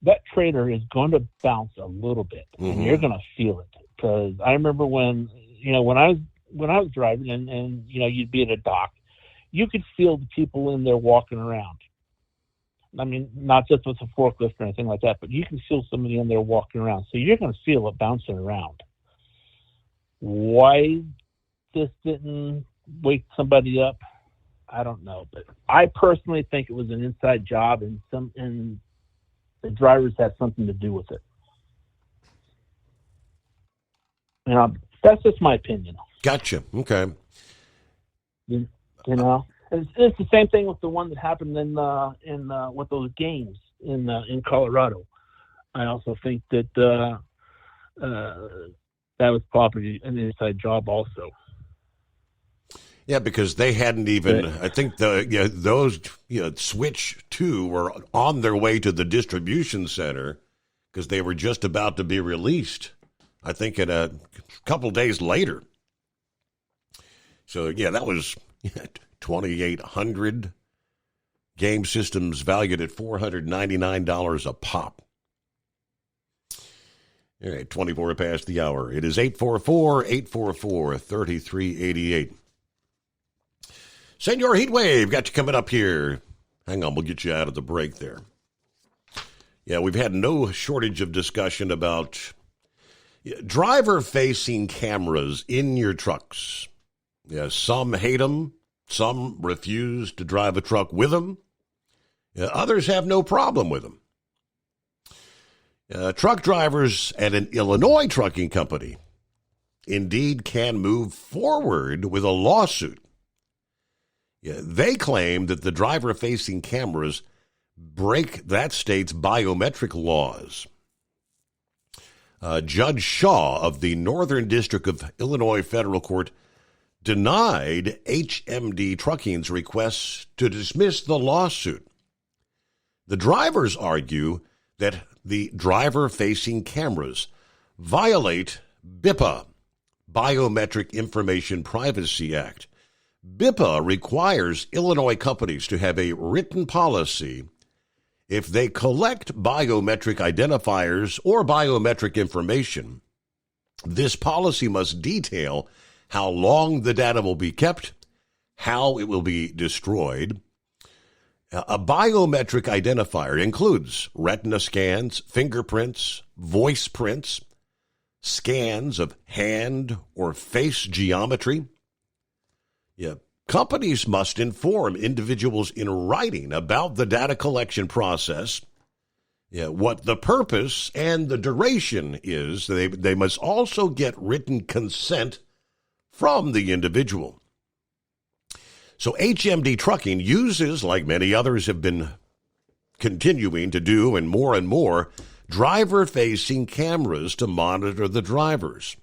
That trailer is going to bounce a little bit, and you're going to feel it. Because I remember when I was driving, and you'd be at a dock, you could feel the people in there walking around. I mean, not just with a forklift or anything like that, but you can feel somebody in there walking around. So you're going to feel it bouncing around. Why this didn't wake somebody up, I don't know. But I personally think it was an inside job, and the drivers had something to do with it. That's just my opinion. Gotcha. Okay. It's the same thing with the one that happened in with those games in Colorado. I also think that that was probably an inside job also. Yeah, because they hadn't even. I think those Switch 2 were on their way to the distribution center because they were just about to be released. I think in a couple days later. So that was 2,800 game systems valued at $499 a pop. All right, 24 past the hour. It is 844-844-3388. Senor Heatwave, got you coming up here. Hang on, we'll get you out of the break there. Yeah, we've had no shortage of discussion about driver-facing cameras in your trucks. Yeah, some hate them. Some refuse to drive a truck with them. Yeah, others have no problem with them. Truck drivers at an Illinois trucking company indeed can move forward with a lawsuit. Yeah, they claim that the driver-facing cameras break that state's biometric laws. Judge Shaw of the Northern District of Illinois Federal Court denied HMD Trucking's request to dismiss the lawsuit. The drivers argue that the driver-facing cameras violate BIPA, Biometric Information Privacy Act. BIPA requires Illinois companies to have a written policy if they collect biometric identifiers or biometric information. This policy must detail how long the data will be kept, how it will be destroyed. A biometric identifier includes retina scans, fingerprints, voice prints, scans of hand or face geometry. Companies must inform individuals in writing about the data collection process, what the purpose and the duration is. They must also get written consent from the individual. So HMD Trucking uses, like many others have been continuing to do and more, driver-facing cameras to monitor the drivers.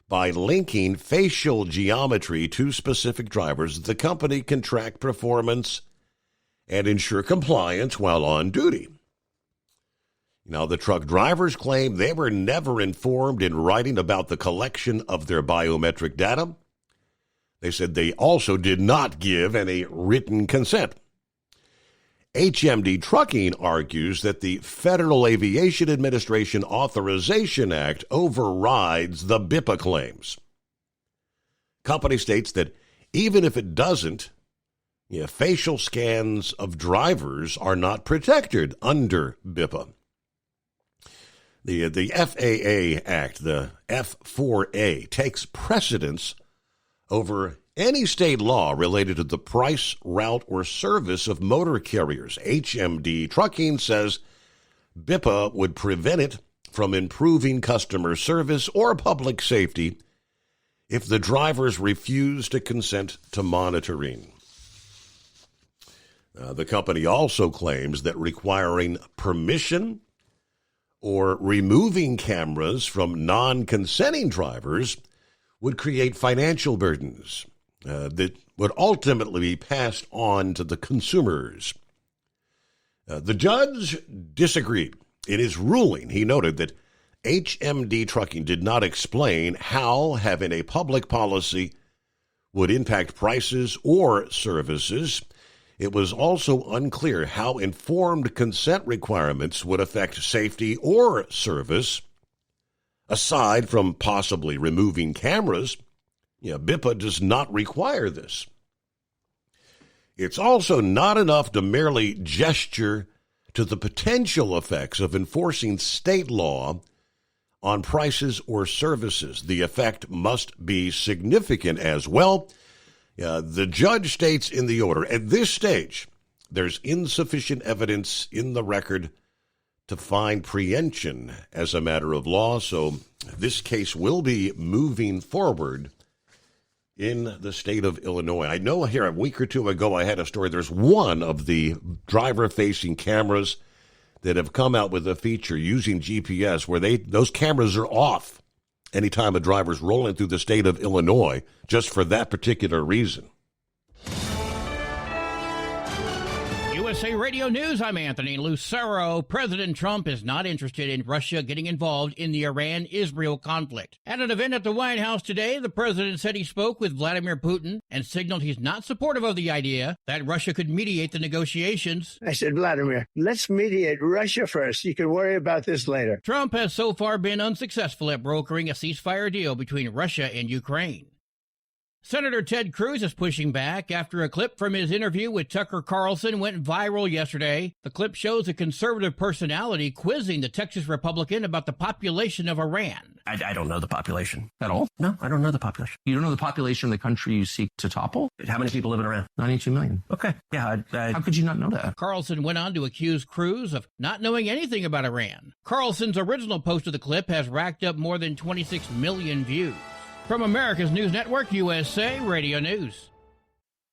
By linking facial geometry to specific drivers, the company can track performance and ensure compliance while on duty. Now, the truck drivers claim they were never informed in writing about the collection of their biometric data. They said they also did not give any written consent. HMD Trucking argues that the Federal Aviation Administration Authorization Act overrides the BIPA claims. Company states that even if it doesn't, facial scans of drivers are not protected under BIPA. The FAA Act, the F4A, takes precedence over any state law related to the price, route, or service of motor carriers. HMD Trucking says BIPA would prevent it from improving customer service or public safety if the drivers refuse to consent to monitoring. The company also claims that requiring permission or removing cameras from non-consenting drivers would create financial burdens that would ultimately be passed on to the consumers. The judge disagreed. In his ruling, he noted that HMD Trucking did not explain how having a public policy would impact prices or services. It was also unclear how informed consent requirements would affect safety or service. Aside from possibly removing cameras, BIPA does not require this. It's also not enough to merely gesture to the potential effects of enforcing state law on prices or services. The effect must be significant as well. The judge states in the order, at this stage, there's insufficient evidence in the record to find preemption as a matter of law, so this case will be moving forward in the state of Illinois. I know here a week or two ago I had a story. There's one of the driver-facing cameras that have come out with a feature using GPS where those cameras are off anytime a driver's rolling through the state of Illinois just for that particular reason. USA Radio News, I'm Anthony Lucero. President Trump is not interested in Russia getting involved in the Iran-Israel conflict. At an event at the White House today, the president said he spoke with Vladimir Putin and signaled he's not supportive of the idea that Russia could mediate the negotiations. I said, Vladimir, let's mediate Russia first. You can worry about this later. Trump has so far been unsuccessful at brokering a ceasefire deal between Russia and Ukraine. Senator Ted Cruz is pushing back after a clip from his interview with Tucker Carlson went viral yesterday. The clip shows a conservative personality quizzing the Texas Republican about the population of Iran. I don't know the population at all. No, I don't know the population. You don't know the population of the country you seek to topple? How many people live in Iran? 92 million. Okay. Yeah. How could you not know that? Carlson went on to accuse Cruz of not knowing anything about Iran. Carlson's original post of the clip has racked up more than 26 million views. From America's News Network, USA Radio News.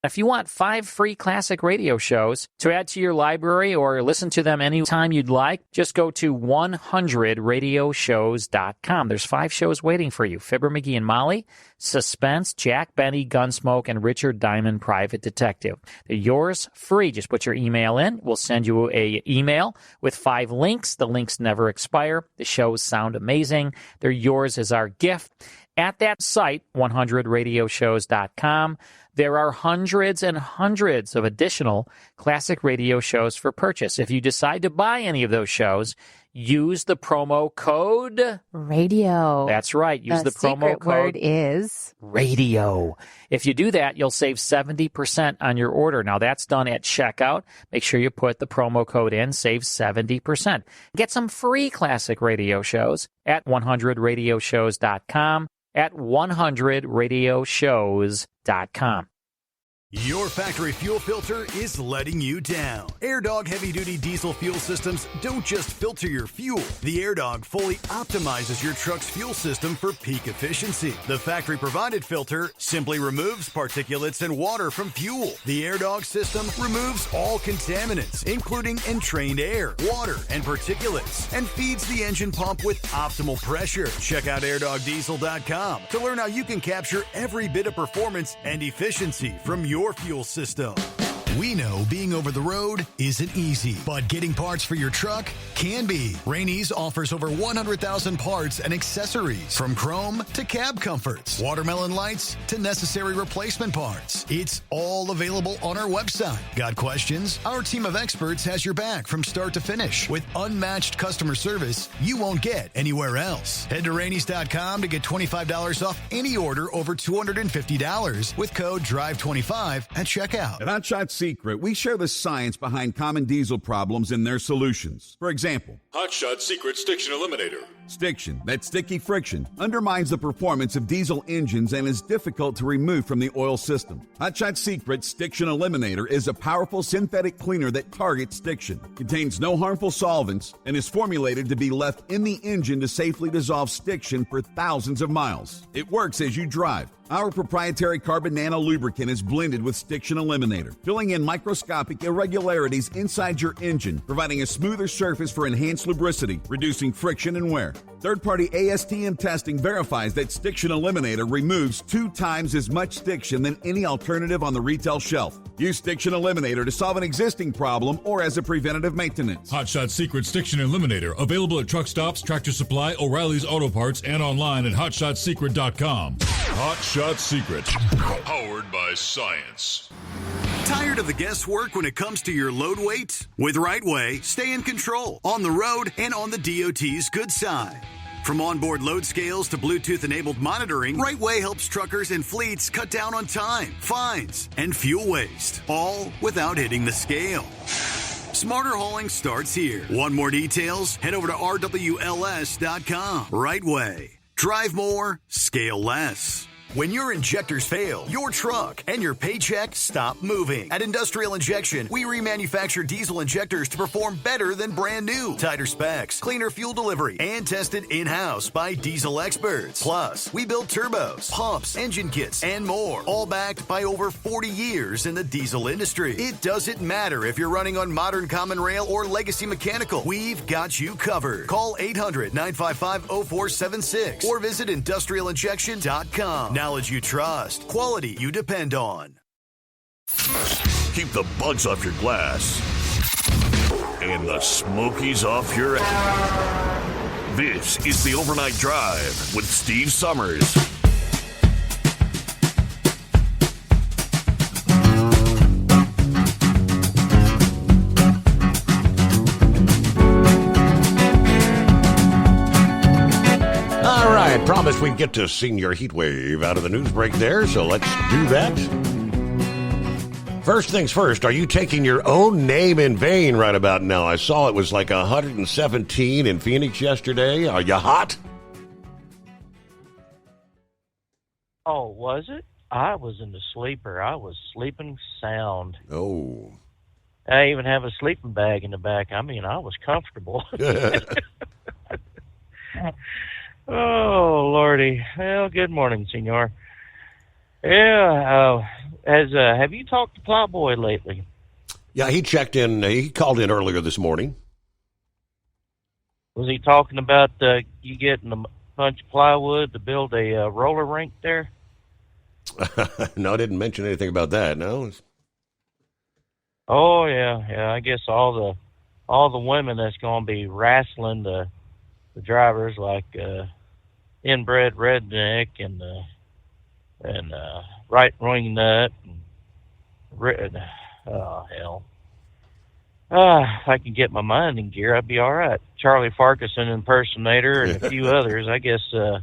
If you want 5 free classic radio shows to add to your library or listen to them anytime you'd like, just go to 100radioshows.com. There's 5 shows waiting for you. Fibber, McGee and Molly, Suspense, Jack Benny, Gunsmoke, and Richard Diamond, Private Detective. They're yours free. Just put your email in. We'll send you an email with 5 links. The links never expire. The shows sound amazing. They're yours as our gift. At that site, 100radioshows.com, there are hundreds and hundreds of additional classic radio shows for purchase. If you decide to buy any of those shows, use the promo code radio. That's right. Use the promo secret code word is radio. If you do that, you'll save 70% on your order. Now, that's done at checkout. Make sure you put the promo code in, save 70%. Get some free classic radio shows at 100radioshows.com, at 100radioshows.com. Your factory fuel filter is letting you down. AirDog heavy-duty diesel fuel systems don't just filter your fuel. The AirDog fully optimizes your truck's fuel system for peak efficiency. The factory-provided filter simply removes particulates and water from fuel. The AirDog system removes all contaminants, including entrained air, water, and particulates, and feeds the engine pump with optimal pressure. Check out airdogdiesel.com to learn how you can capture every bit of performance and efficiency from your fuel system. We know being over the road isn't easy, but getting parts for your truck can be. Rainey's offers over 100,000 parts and accessories, from chrome to cab comforts, watermelon lights to necessary replacement parts. It's all available on our website. Got questions? Our team of experts has your back from start to finish with unmatched customer service you won't get anywhere else. Head to Rainey's.com to get $25 off any order over $250 with code DRIVE25 at checkout. At Hot Shot Secret, we share the science behind common diesel problems and their solutions. For example, Hot Shot Secret Stiction Eliminator. Stiction, that sticky friction, undermines the performance of diesel engines and is difficult to remove from the oil system. Hot Shot Secret Stiction Eliminator is a powerful synthetic cleaner that targets stiction, contains no harmful solvents, and is formulated to be left in the engine to safely dissolve stiction for thousands of miles. It works as you drive. Our proprietary carbon nano lubricant is blended with Stiction Eliminator, filling in microscopic irregularities inside your engine, providing a smoother surface for enhanced lubricity, reducing friction and wear. Third-party ASTM testing verifies that Stiction Eliminator removes 2 times as much stiction than any alternative on the retail shelf. Use Stiction Eliminator to solve an existing problem or as a preventative maintenance. Hot Shot Secret Stiction Eliminator, available at truck stops, Tractor Supply, O'Reilly's Auto Parts, and online at hotshotsecret.com. Hot Shot Secret, powered by science. Tired of the guesswork when it comes to your load weight? With RightWay, stay in control on the road and on the DOT's good side. From onboard load scales to Bluetooth-enabled monitoring, RightWay helps truckers and fleets cut down on time, fines, and fuel waste, all without hitting the scale. Smarter hauling starts here. Want more details? Head over to RWLS.com. RightWay. Drive more, scale less. When your injectors fail, your truck and your paycheck stop moving. At Industrial Injection, we remanufacture diesel injectors to perform better than brand new. Tighter specs, cleaner fuel delivery, and tested in-house by diesel experts. Plus, we build turbos, pumps, engine kits, and more, all backed by over 40 years in the diesel industry. It doesn't matter if you're running on modern common rail or legacy mechanical. We've got you covered. Call 800-955-0476 or visit industrialinjection.com. Knowledge you trust, quality you depend on. Keep the bugs off your glass and the smokies off your ass. This is the Overnight Drive with Steve Summers. had promised we'd get to Senior Heatwave out of the news break there, so let's do that. First things first, are you taking your own name in vain right about now? I saw it was like 117 in Phoenix yesterday. Are you hot? Oh, was it? I was in the sleeper. I was sleeping sound. Oh. I even have a sleeping bag in the back. I mean, I was comfortable. Oh, Lordy. Well, good morning, senor. Yeah, have you talked to Plowboy lately? Yeah, he checked in. He called in earlier this morning. Was he talking about you getting a bunch of plywood to build a roller rink there? No, I didn't mention anything about that, no. Oh, yeah. I guess all the women that's going to be wrestling the drivers, like inbred redneck and right wing nut. Oh, hell. If I can get my mind in gear, I'd be all right. Charlie Farquharson impersonator and a few others. I guess, you're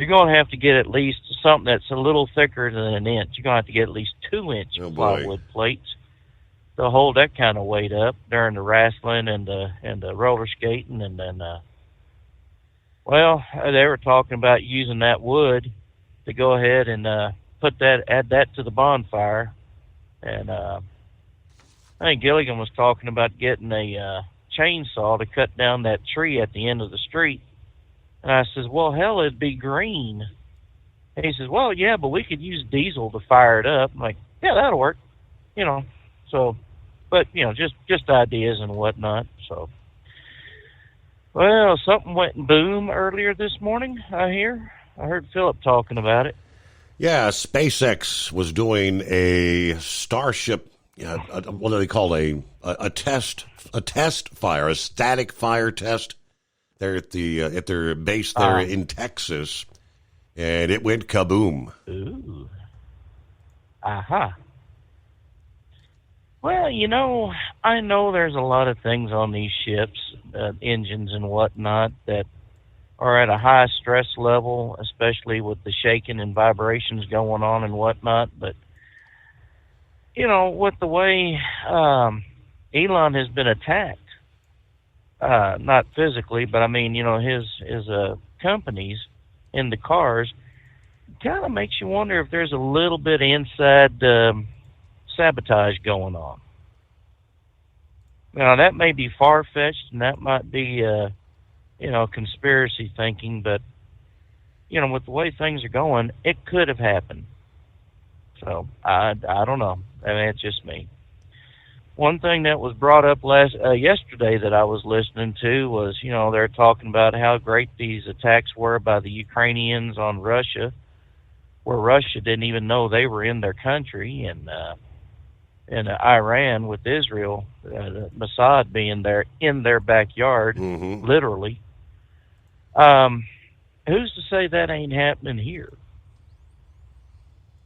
going to have to get at least something that's a little thicker than an inch. You're going to have to get at least 2-inch plywood plates to hold that kind of weight up during the wrestling and the roller skating. And then, they were talking about using that wood to go ahead and add that to the bonfire. And I think Gilligan was talking about getting a chainsaw to cut down that tree at the end of the street. And I says, well, hell, it'd be green. And he says, well, yeah, but we could use diesel to fire it up. I'm like, yeah, that'll work. So, but, just ideas and whatnot. So, well, something went boom earlier this morning, I hear. I heard Philip talking about it. Yeah, SpaceX was doing a Starship, what do they call a test fire, a static fire test. They're at their base there in Texas, and it went kaboom. Ooh. Aha. Well, I know there's a lot of things on these ships, engines and whatnot, that are at a high stress level, especially with the shaking and vibrations going on and whatnot. But, with the way Elon has been attacked, not physically, but I mean, his companies in the cars, kind of makes you wonder if there's a little bit of inside sabotage going on. Now, that may be far-fetched, and that might be, conspiracy thinking, but, with the way things are going, it could have happened. So, I don't know. I mean, it's just me. One thing that was brought up yesterday that I was listening to was, they're talking about how great these attacks were by the Ukrainians on Russia, where Russia didn't even know they were in their country, and Iran with Israel, Mossad being there in their backyard, literally. Who's to say that ain't happening here?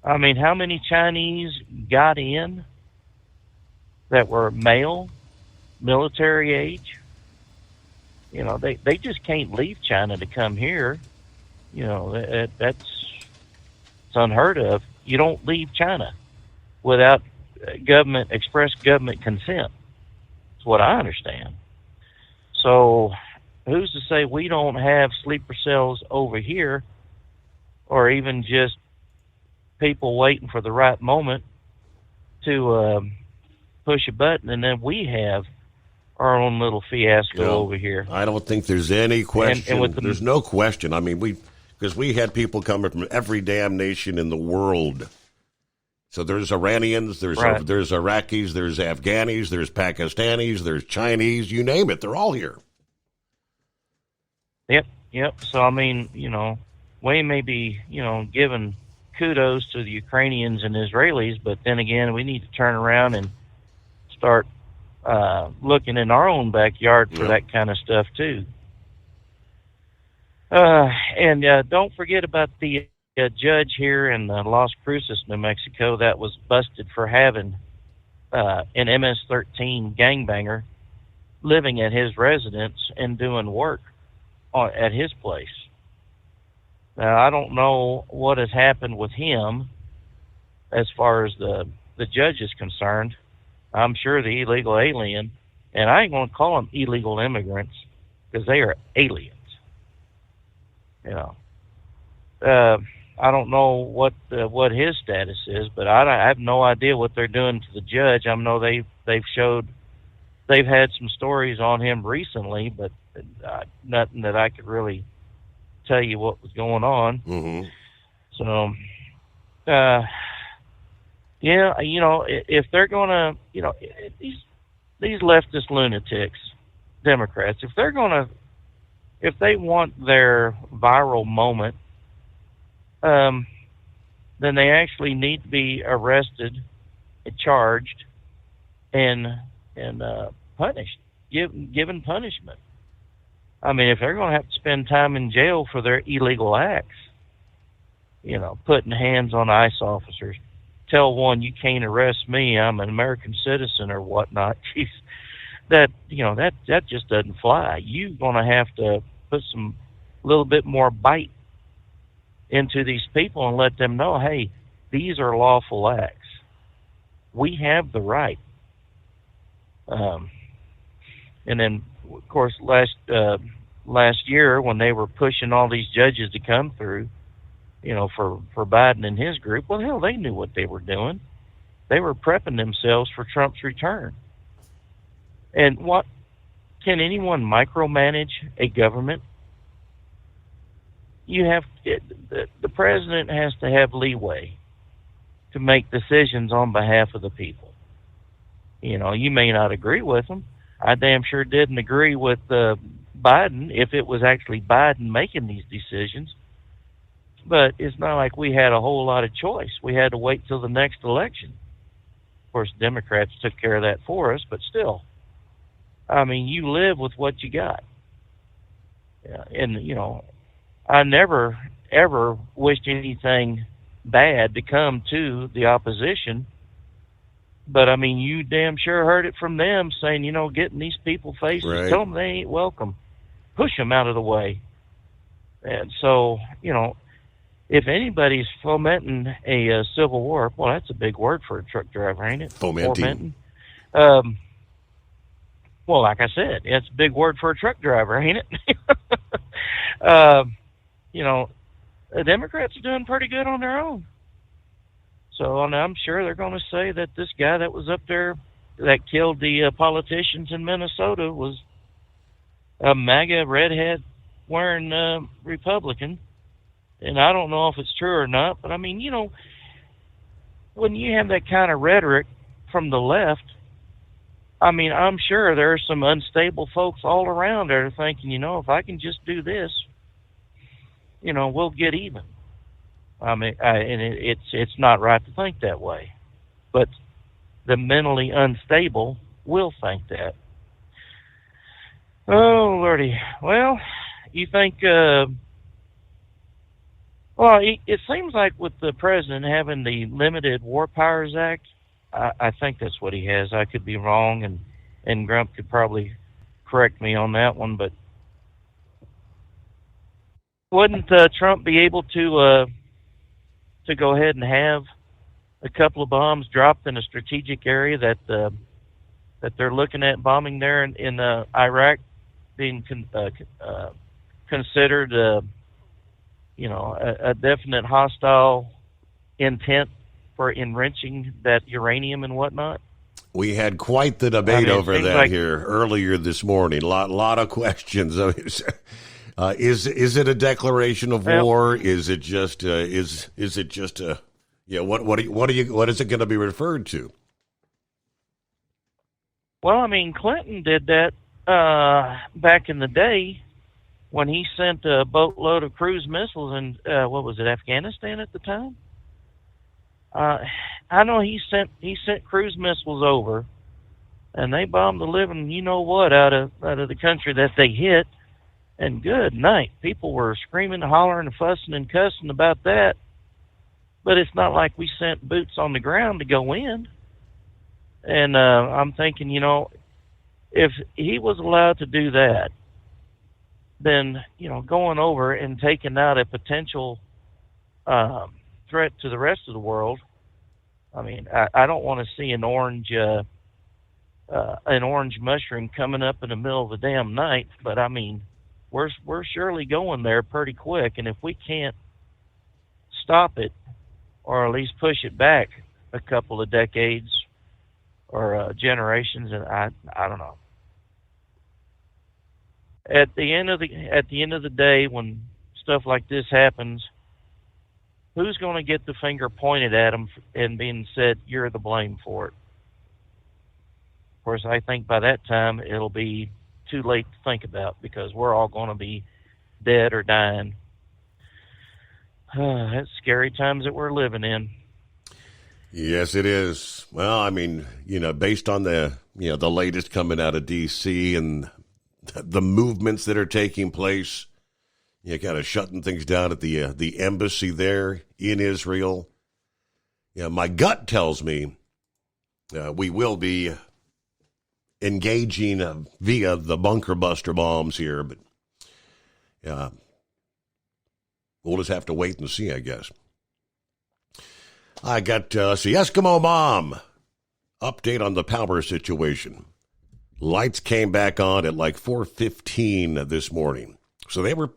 I mean, how many Chinese got in that were male, military age? They just can't leave China to come here. That's unheard of. You don't leave China without express government consent. That's what I understand. So who's to say we don't have sleeper cells over here, or even just people waiting for the right moment to push a button, and then we have our own little fiasco over here. I don't think there's any question. And there's no question. I mean, because we had people coming from every damn nation in the world. So there's Iranians, there's Iraqis, there's Afghanis, there's Pakistanis, there's Chinese, you name it, they're all here. Yep. So, I mean, we may be, giving kudos to the Ukrainians and Israelis, but then again, we need to turn around and start looking in our own backyard for that kind of stuff, too. And don't forget about the judge here in Las Cruces, New Mexico, that was busted for having an MS-13 gangbanger living at his residence and doing work at his place. Now, I don't know what has happened with him as far as the judge is concerned. I'm sure the illegal alien, and I ain't going to call them illegal immigrants because they are aliens. You know, I don't know what his status is, but I have no idea what they're doing to the judge. I know they've had some stories on him recently, but nothing that I could really tell you what was going on. Mm-hmm. So, yeah, you know, if they're going to, you know, these leftist lunatics, Democrats, if they want their viral moment, then they actually need to be arrested, charged, and punished, given punishment. I mean, if they're going to have to spend time in jail for their illegal acts, you know, putting hands on ICE officers, tell one you can't arrest me, I'm an American citizen or whatnot. Jeez, that just doesn't fly. You're going to have to put some little bit more bite into these people and let them know, hey, these are lawful acts. We have the right. And then, of course, last year when they were pushing all these judges to come through, you know, for Biden and his group, well, hell, they knew what they were doing. They were prepping themselves for Trump's return. And what can anyone micromanage a government? The president has to have leeway to make decisions on behalf of the people. You know, you may not agree with them. I damn sure didn't agree with Biden if it was actually Biden making these decisions. But it's not like we had a whole lot of choice. We had to wait till the next election. Of course, Democrats took care of that for us, but still. I mean, you live with what you got. And, you know, I never, ever wished anything bad to come to the opposition. But, I mean, you damn sure heard it from them saying, you know, getting these people faces, right. Tell them they ain't welcome. Push them out of the way. And so, you know, if anybody's fomenting a civil war, well, that's a big word for a truck driver, ain't it? Fomenting. Well, like I said, it's a big word for a truck driver, ain't it? You know, the Democrats are doing pretty good on their own. So I'm sure they're going to say that this guy that was up there that killed the politicians in Minnesota was a MAGA redhead wearing Republican. And I don't know if it's true or not, but I mean, you know, when you have that kind of rhetoric from the left, I mean, I'm sure there are some unstable folks all around there thinking, you know, if I can just do this, you know, we'll get even. I mean, and it's not right to think that way, but the mentally unstable will think that. Oh, Lordy. Well, you think, well, it seems like with the president having the Limited War Powers Act, I think that's what he has. I could be wrong, and Grump could probably correct me on that one, but wouldn't Trump be able to go ahead and have a couple of bombs dropped in a strategic area that they're looking at bombing there in Iraq, being considered, you know, a definite hostile intent for enriching that uranium and whatnot? We had quite the debate over that here earlier this morning. Lot of questions. Is it a declaration of war? Is it just is it just a what is it going to be referred to? Well, I mean, Clinton did that back in the day when he sent a boatload of cruise missiles in what was it, Afghanistan at the time? I know he sent cruise missiles over, and they bombed the living you know what out of the country that they hit. And good night, people were screaming, hollering, fussing, and cussing about that. But it's not like we sent boots on the ground to go in. And I'm thinking, you know, if he was allowed to do that, than, going over and taking out a potential threat to the rest of the world. I mean, I don't want to see an orange mushroom coming up in the middle of the damn night, but I mean, we're surely going there pretty quick, and if we can't stop it, or at least push it back a couple of decades or generations, and I don't know. At the end of the day, when stuff like this happens, who's going to get the finger pointed at them and being said, you're the blame for it? Of course, I think by that time it'll be too late to think about, because we're all going to be dead or dying. That's scary times that we're living in. Yes, it is. Well, I mean, based on the latest coming out of D.C. and the movements that are taking place, kind of shutting things down at the embassy there in Israel. My gut tells me we will be engaging via the bunker buster bombs here, but we'll just have to wait and see, I guess. I got Eskimo Mom update on the power situation. Lights came back on at like 4:15 this morning. So they were,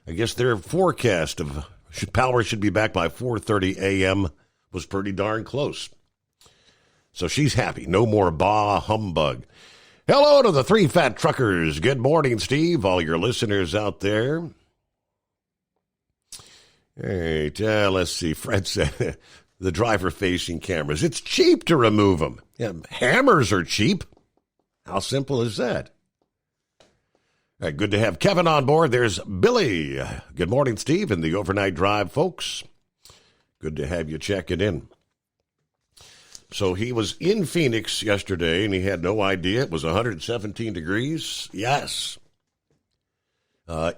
I guess their forecast of power should be back by 4:30 a.m. was pretty darn close. So she's happy. No more bah humbug. Hello to the three fat truckers. Good morning, Steve. All your listeners out there. All right, let's see. Fred said the driver-facing cameras. It's cheap to remove them. Yeah, hammers are cheap. How simple is that? All right, good to have Kevin on board. There's Billy. Good morning, Steve, and the overnight drive, folks. Good to have you checking in. So he was in Phoenix yesterday, and he had no idea it was 117 degrees. Yes.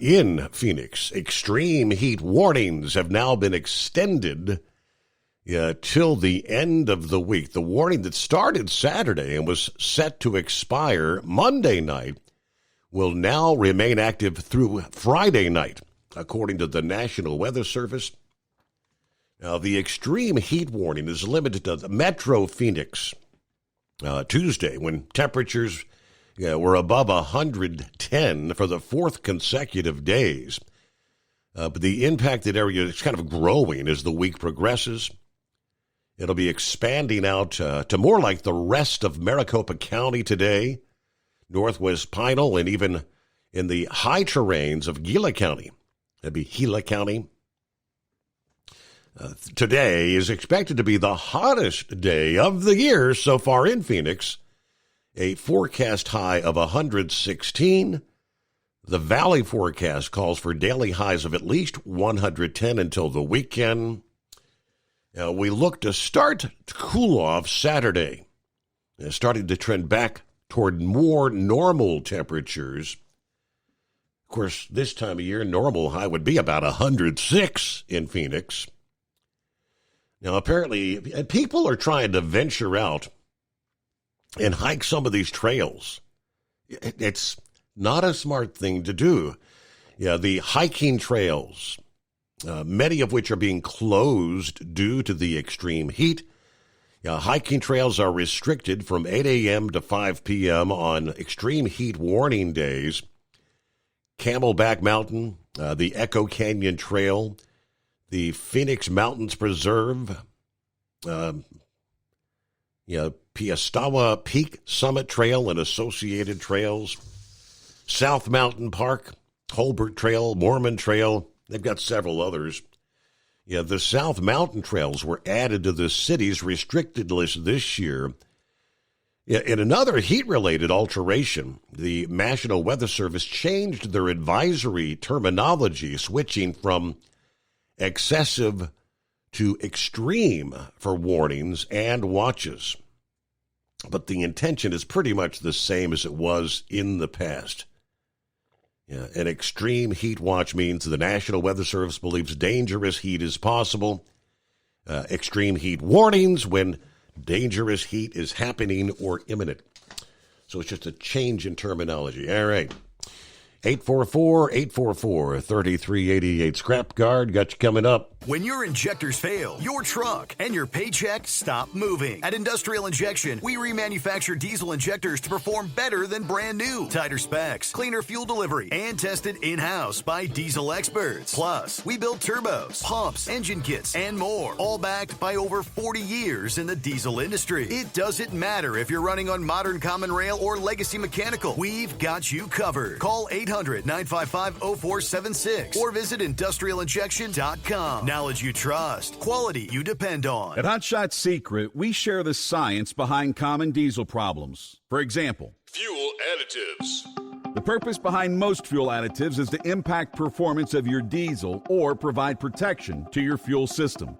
In Phoenix, extreme heat warnings have now been extended till the end of the week. The warning that started Saturday and was set to expire Monday night will now remain active through Friday night, according to the National Weather Service. Now, the extreme heat warning is limited to the Metro Phoenix Tuesday, when temperatures were above 110 for the fourth consecutive days. But the impacted area is kind of growing as the week progresses. It'll be expanding out to more like the rest of Maricopa County today, Northwest Pinal, and even in the high terrains of Gila County. That'd be Gila County. Today is expected to be the hottest day of the year so far in Phoenix. A forecast high of 116. The Valley forecast calls for daily highs of at least 110 until the weekend. We look to start to cool off Saturday, starting to trend back toward more normal temperatures. Of course, this time of year, normal high would be about 106 in Phoenix. Now, apparently, people are trying to venture out and hike some of these trails. It's not a smart thing to do. The hiking trails, many of which are being closed due to the extreme heat. Hiking trails are restricted from 8 a.m. to 5 p.m. on extreme heat warning days. Camelback Mountain, the Echo Canyon Trail, the Phoenix Mountains Preserve, Piastawa Peak Summit Trail and associated trails, South Mountain Park, Holbert Trail, Mormon Trail. They've got several others. The South Mountain Trails were added to the city's restricted list this year. In another heat-related alteration, the National Weather Service changed their advisory terminology, switching from excessive to extreme for warnings and watches. But the intention is pretty much the same as it was in the past. An extreme heat watch means the National Weather Service believes dangerous heat is possible. Extreme heat warnings when dangerous heat is happening or imminent. So it's just a change in terminology. All right. 844-844-3388. Scrap Guard got you coming up. When your injectors fail, your truck and your paycheck stop moving. At Industrial Injection, we remanufacture diesel injectors to perform better than brand new. Tighter specs, cleaner fuel delivery, and tested in-house by diesel experts. Plus, we build turbos, pumps, engine kits, and more, all backed by over 40 years in the diesel industry. It doesn't matter if you're running on modern common rail or legacy mechanical. We've got you covered. Call 800-955-0476 or visit industrialinjection.com. Knowledge you trust, quality you depend on. At Hot Shot Secret, we share the science behind common diesel problems. For example, fuel additives. The purpose behind most fuel additives is to impact performance of your diesel or provide protection to your fuel system.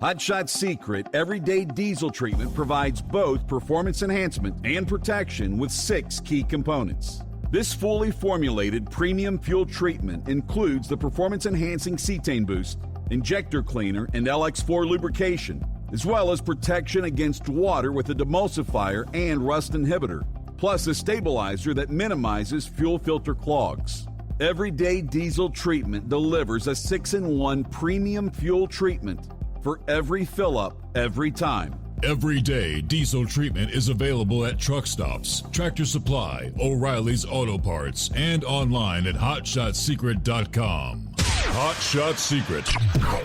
Hot Shot Secret Everyday Diesel Treatment provides both performance enhancement and protection with 6 key components. This fully formulated premium fuel treatment includes the performance-enhancing cetane boost, injector cleaner, and LX4 lubrication, as well as protection against water with a demulsifier and rust inhibitor, plus a stabilizer that minimizes fuel filter clogs. Everyday Diesel Treatment delivers a 6-in-1 premium fuel treatment for every fill-up, every time. Everyday Diesel Treatment is available at truck stops, Tractor Supply, O'Reilly's Auto Parts, and online at HotShotSecret.com. Hot Shot Secret,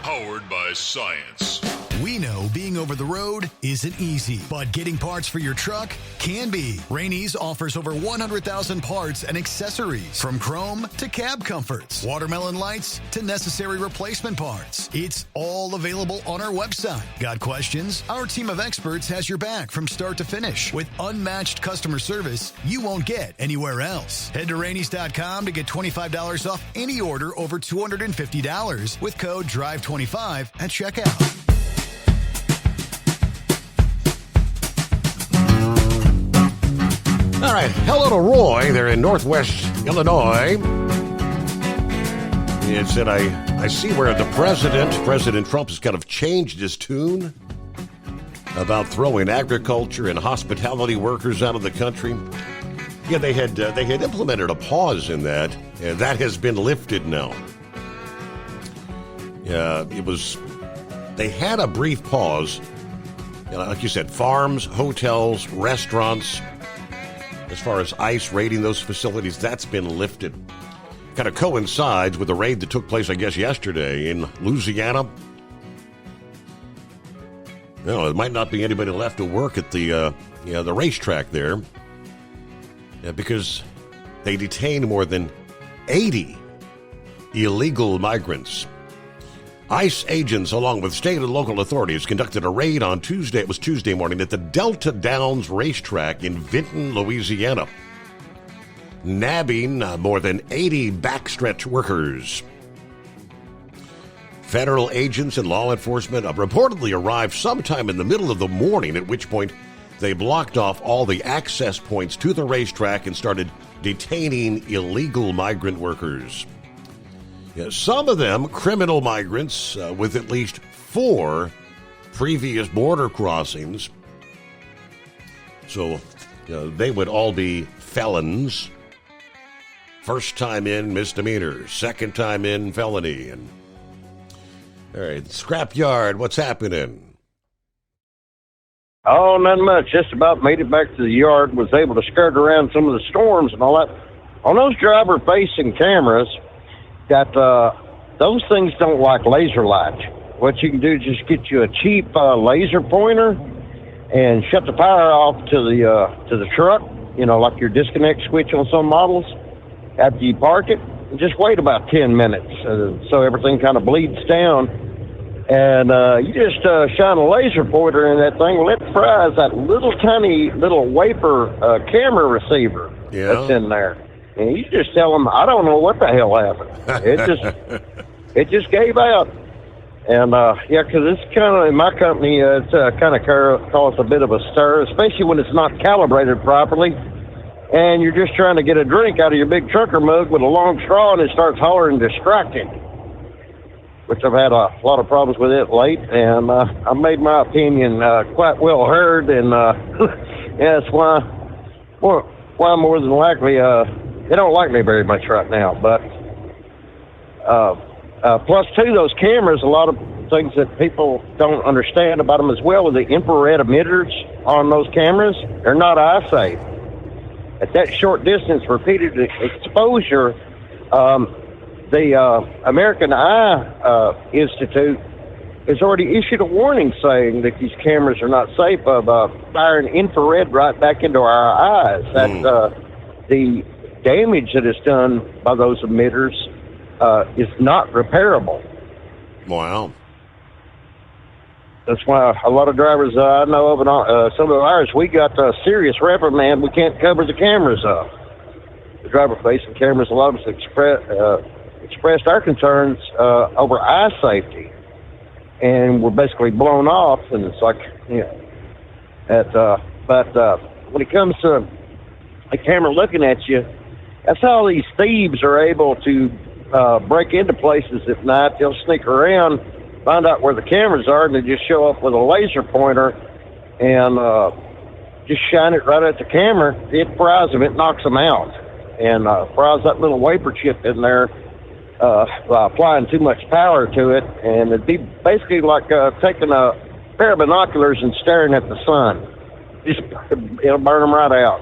powered by science. We know being over the road isn't easy, but getting parts for your truck can be. Rainey's offers over 100,000 parts and accessories, from chrome to cab comforts, watermelon lights to necessary replacement parts. It's all available on our website. Got questions? Our team of experts has your back from start to finish with unmatched customer service you won't get anywhere else. Head to Rainey's.com to get $25 off any order over $250 with code DRIVE25 at checkout. All right, hello to Roy. They're in Northwest Illinois. It said, I see where President Trump has kind of changed his tune about throwing agriculture and hospitality workers out of the country. Yeah, they had implemented a pause in that, and that has been lifted now. Yeah, they had a brief pause. Like you said, farms, hotels, restaurants. As far as ICE raiding those facilities, that's been lifted. Kind of coincides with the raid that took place, I guess, yesterday in Louisiana. No, there might not be anybody left to work at the racetrack there, because they detained more than 80 illegal migrants. ICE agents, along with state and local authorities, conducted a raid on Tuesday. It was Tuesday morning at the Delta Downs racetrack in Vinton, Louisiana, nabbing more than 80 backstretch workers. Federal agents and law enforcement reportedly arrived sometime in the middle of the morning, at which point they blocked off all the access points to the racetrack and started detaining illegal migrant workers. Some of them criminal migrants with at least 4 previous border crossings. So they would all be felons. First time in, misdemeanor. Second time in, felony. And all right, Scrapyard, what's happening? Oh, not much. Just about made it back to the yard. Was able to skirt around some of the storms and all that. On those driver-facing cameras, got those things don't like laser lights. What you can do is just get you a cheap laser pointer and shut the power off to the truck, like your disconnect switch on some models after you park it, and just wait about 10 minutes so everything kind of bleeds down. And you just shine a laser pointer in that thing. Well, it fries that little tiny little wafer camera receiver that's in there. And you just tell them, I don't know what the hell happened. It just gave out. And, because it's kind of, in my company, it's kind of caused a bit of a stir, especially when it's not calibrated properly. And you're just trying to get a drink out of your big trucker mug with a long straw, and it starts hollering distracting, which I've had a lot of problems with it late. And I made my opinion quite well heard. And that's why more than likely, they don't like me very much right now. But plus, too, those cameras, a lot of things that people don't understand about them as well are the infrared emitters on those cameras. They're not eye safe. At that short distance, repeated exposure, the American Eye Institute has already issued a warning saying that these cameras are not safe of firing infrared right back into our eyes. That the damage that is done by those emitters is not repairable. Wow. That's why a lot of drivers I know of, and some of ours, we got a serious reprimand. We can't cover the cameras up. The driver-facing cameras, a lot of us expressed our concerns over eye safety. And we're basically blown off, and it's like, but when it comes to a camera looking at you, that's how these thieves are able to break into places at night. They'll sneak around, find out where the cameras are, and they just show up with a laser pointer and just shine it right at the camera. It fries them, it knocks them out, and fries that little vapor chip in there. By applying too much power to it, and it'd be basically like taking a pair of binoculars and staring at the sun. Just, it'll burn them right out.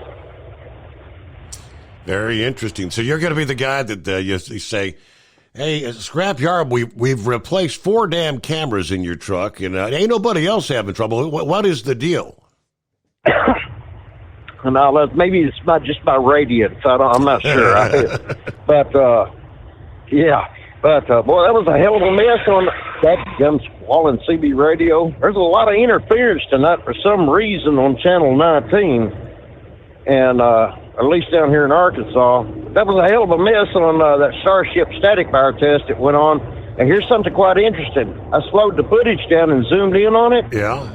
Very interesting. So you're going to be the guy that you say, hey, scrapyard, we've replaced 4 damn cameras in your truck, and ain't nobody else having trouble. What is the deal? And maybe it's not just my radiance. I'm not sure. Yeah, but boy, that was a hell of a mess on that Gun Squall and CB radio. There's a lot of interference tonight for some reason on Channel 19, and at least down here in Arkansas. That was a hell of a mess on that Starship static fire test that went on. And here's something quite interesting. I slowed the footage down and zoomed in on it. Yeah.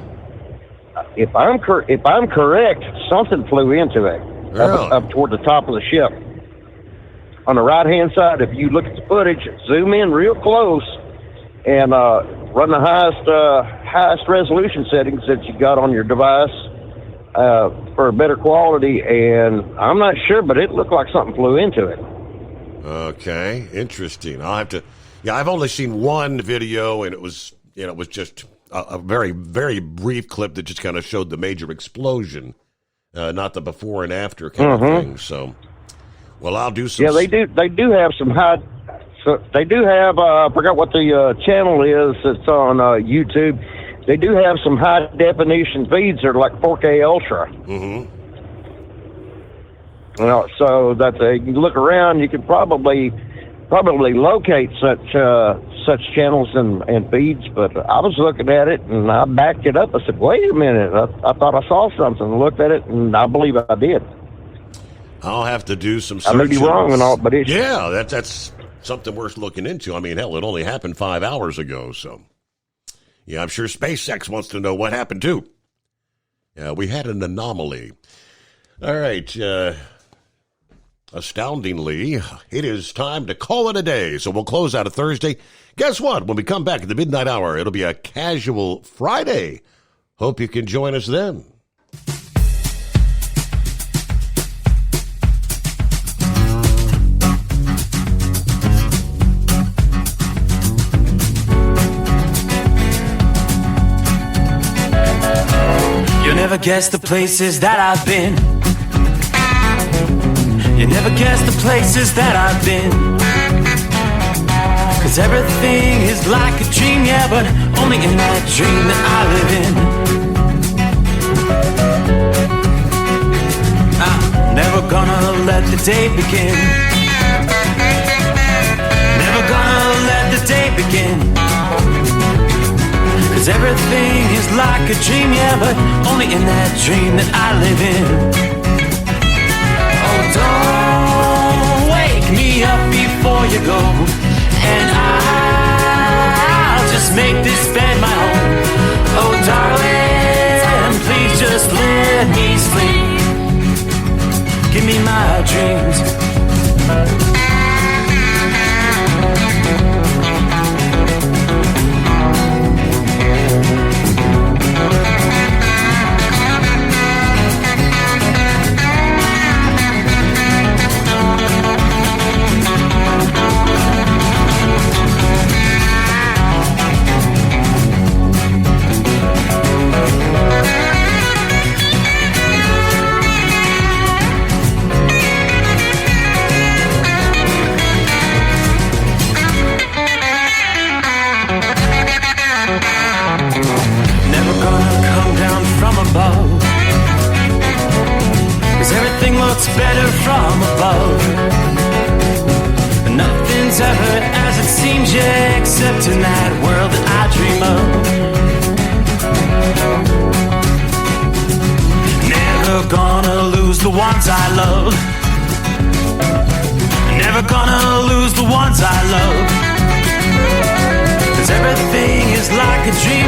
If I'm correct, something flew into it up toward the top of the ship. On the right-hand side, if you look at the footage, zoom in real close, and run the highest resolution settings that you got on your device for better quality. And I'm not sure, but it looked like something flew into it. Okay, interesting. I'll have to. Yeah, I've only seen one video, and it was just a very, very brief clip that just kind of showed the major explosion, not the before and after kind of thing. So. Well, I'll do some. Yeah, they do have some high. So they do have. I forgot what the channel is. It's on YouTube. They do have some high definition feeds. They're like 4K Ultra. Mm-hmm. So that you look around, you could probably locate such channels and feeds. But I was looking at it and I backed it up. I said, "Wait a minute! I thought I saw something." I looked at it and I believe I did. I'll have to do some searching. I may be wrong and all, but it's... Yeah, that's something worth looking into. I mean, hell, it only happened 5 hours ago, so... Yeah, I'm sure SpaceX wants to know what happened, too. Yeah, we had an anomaly. All right, astoundingly, it is time to call it a day, so we'll close out a Thursday. Guess what? When we come back at the midnight hour, it'll be a casual Friday. Hope you can join us then. Never guess the places that I've been. You never guess the places that I've been. 'Cause everything is like a dream, yeah, but only in that dream that I live in. I'm never gonna let the day begin. Never gonna let the day begin. 'Cause everything is like a dream, yeah, but only in that dream that I live in. Oh, don't wake me up before you go, and I'll just make this bed my home. Oh, darling, please just let me sleep. Give me my dreams. light in that world that I dream of. Never gonna lose the ones I love. Never gonna lose the ones I love. 'Cause everything is like a dream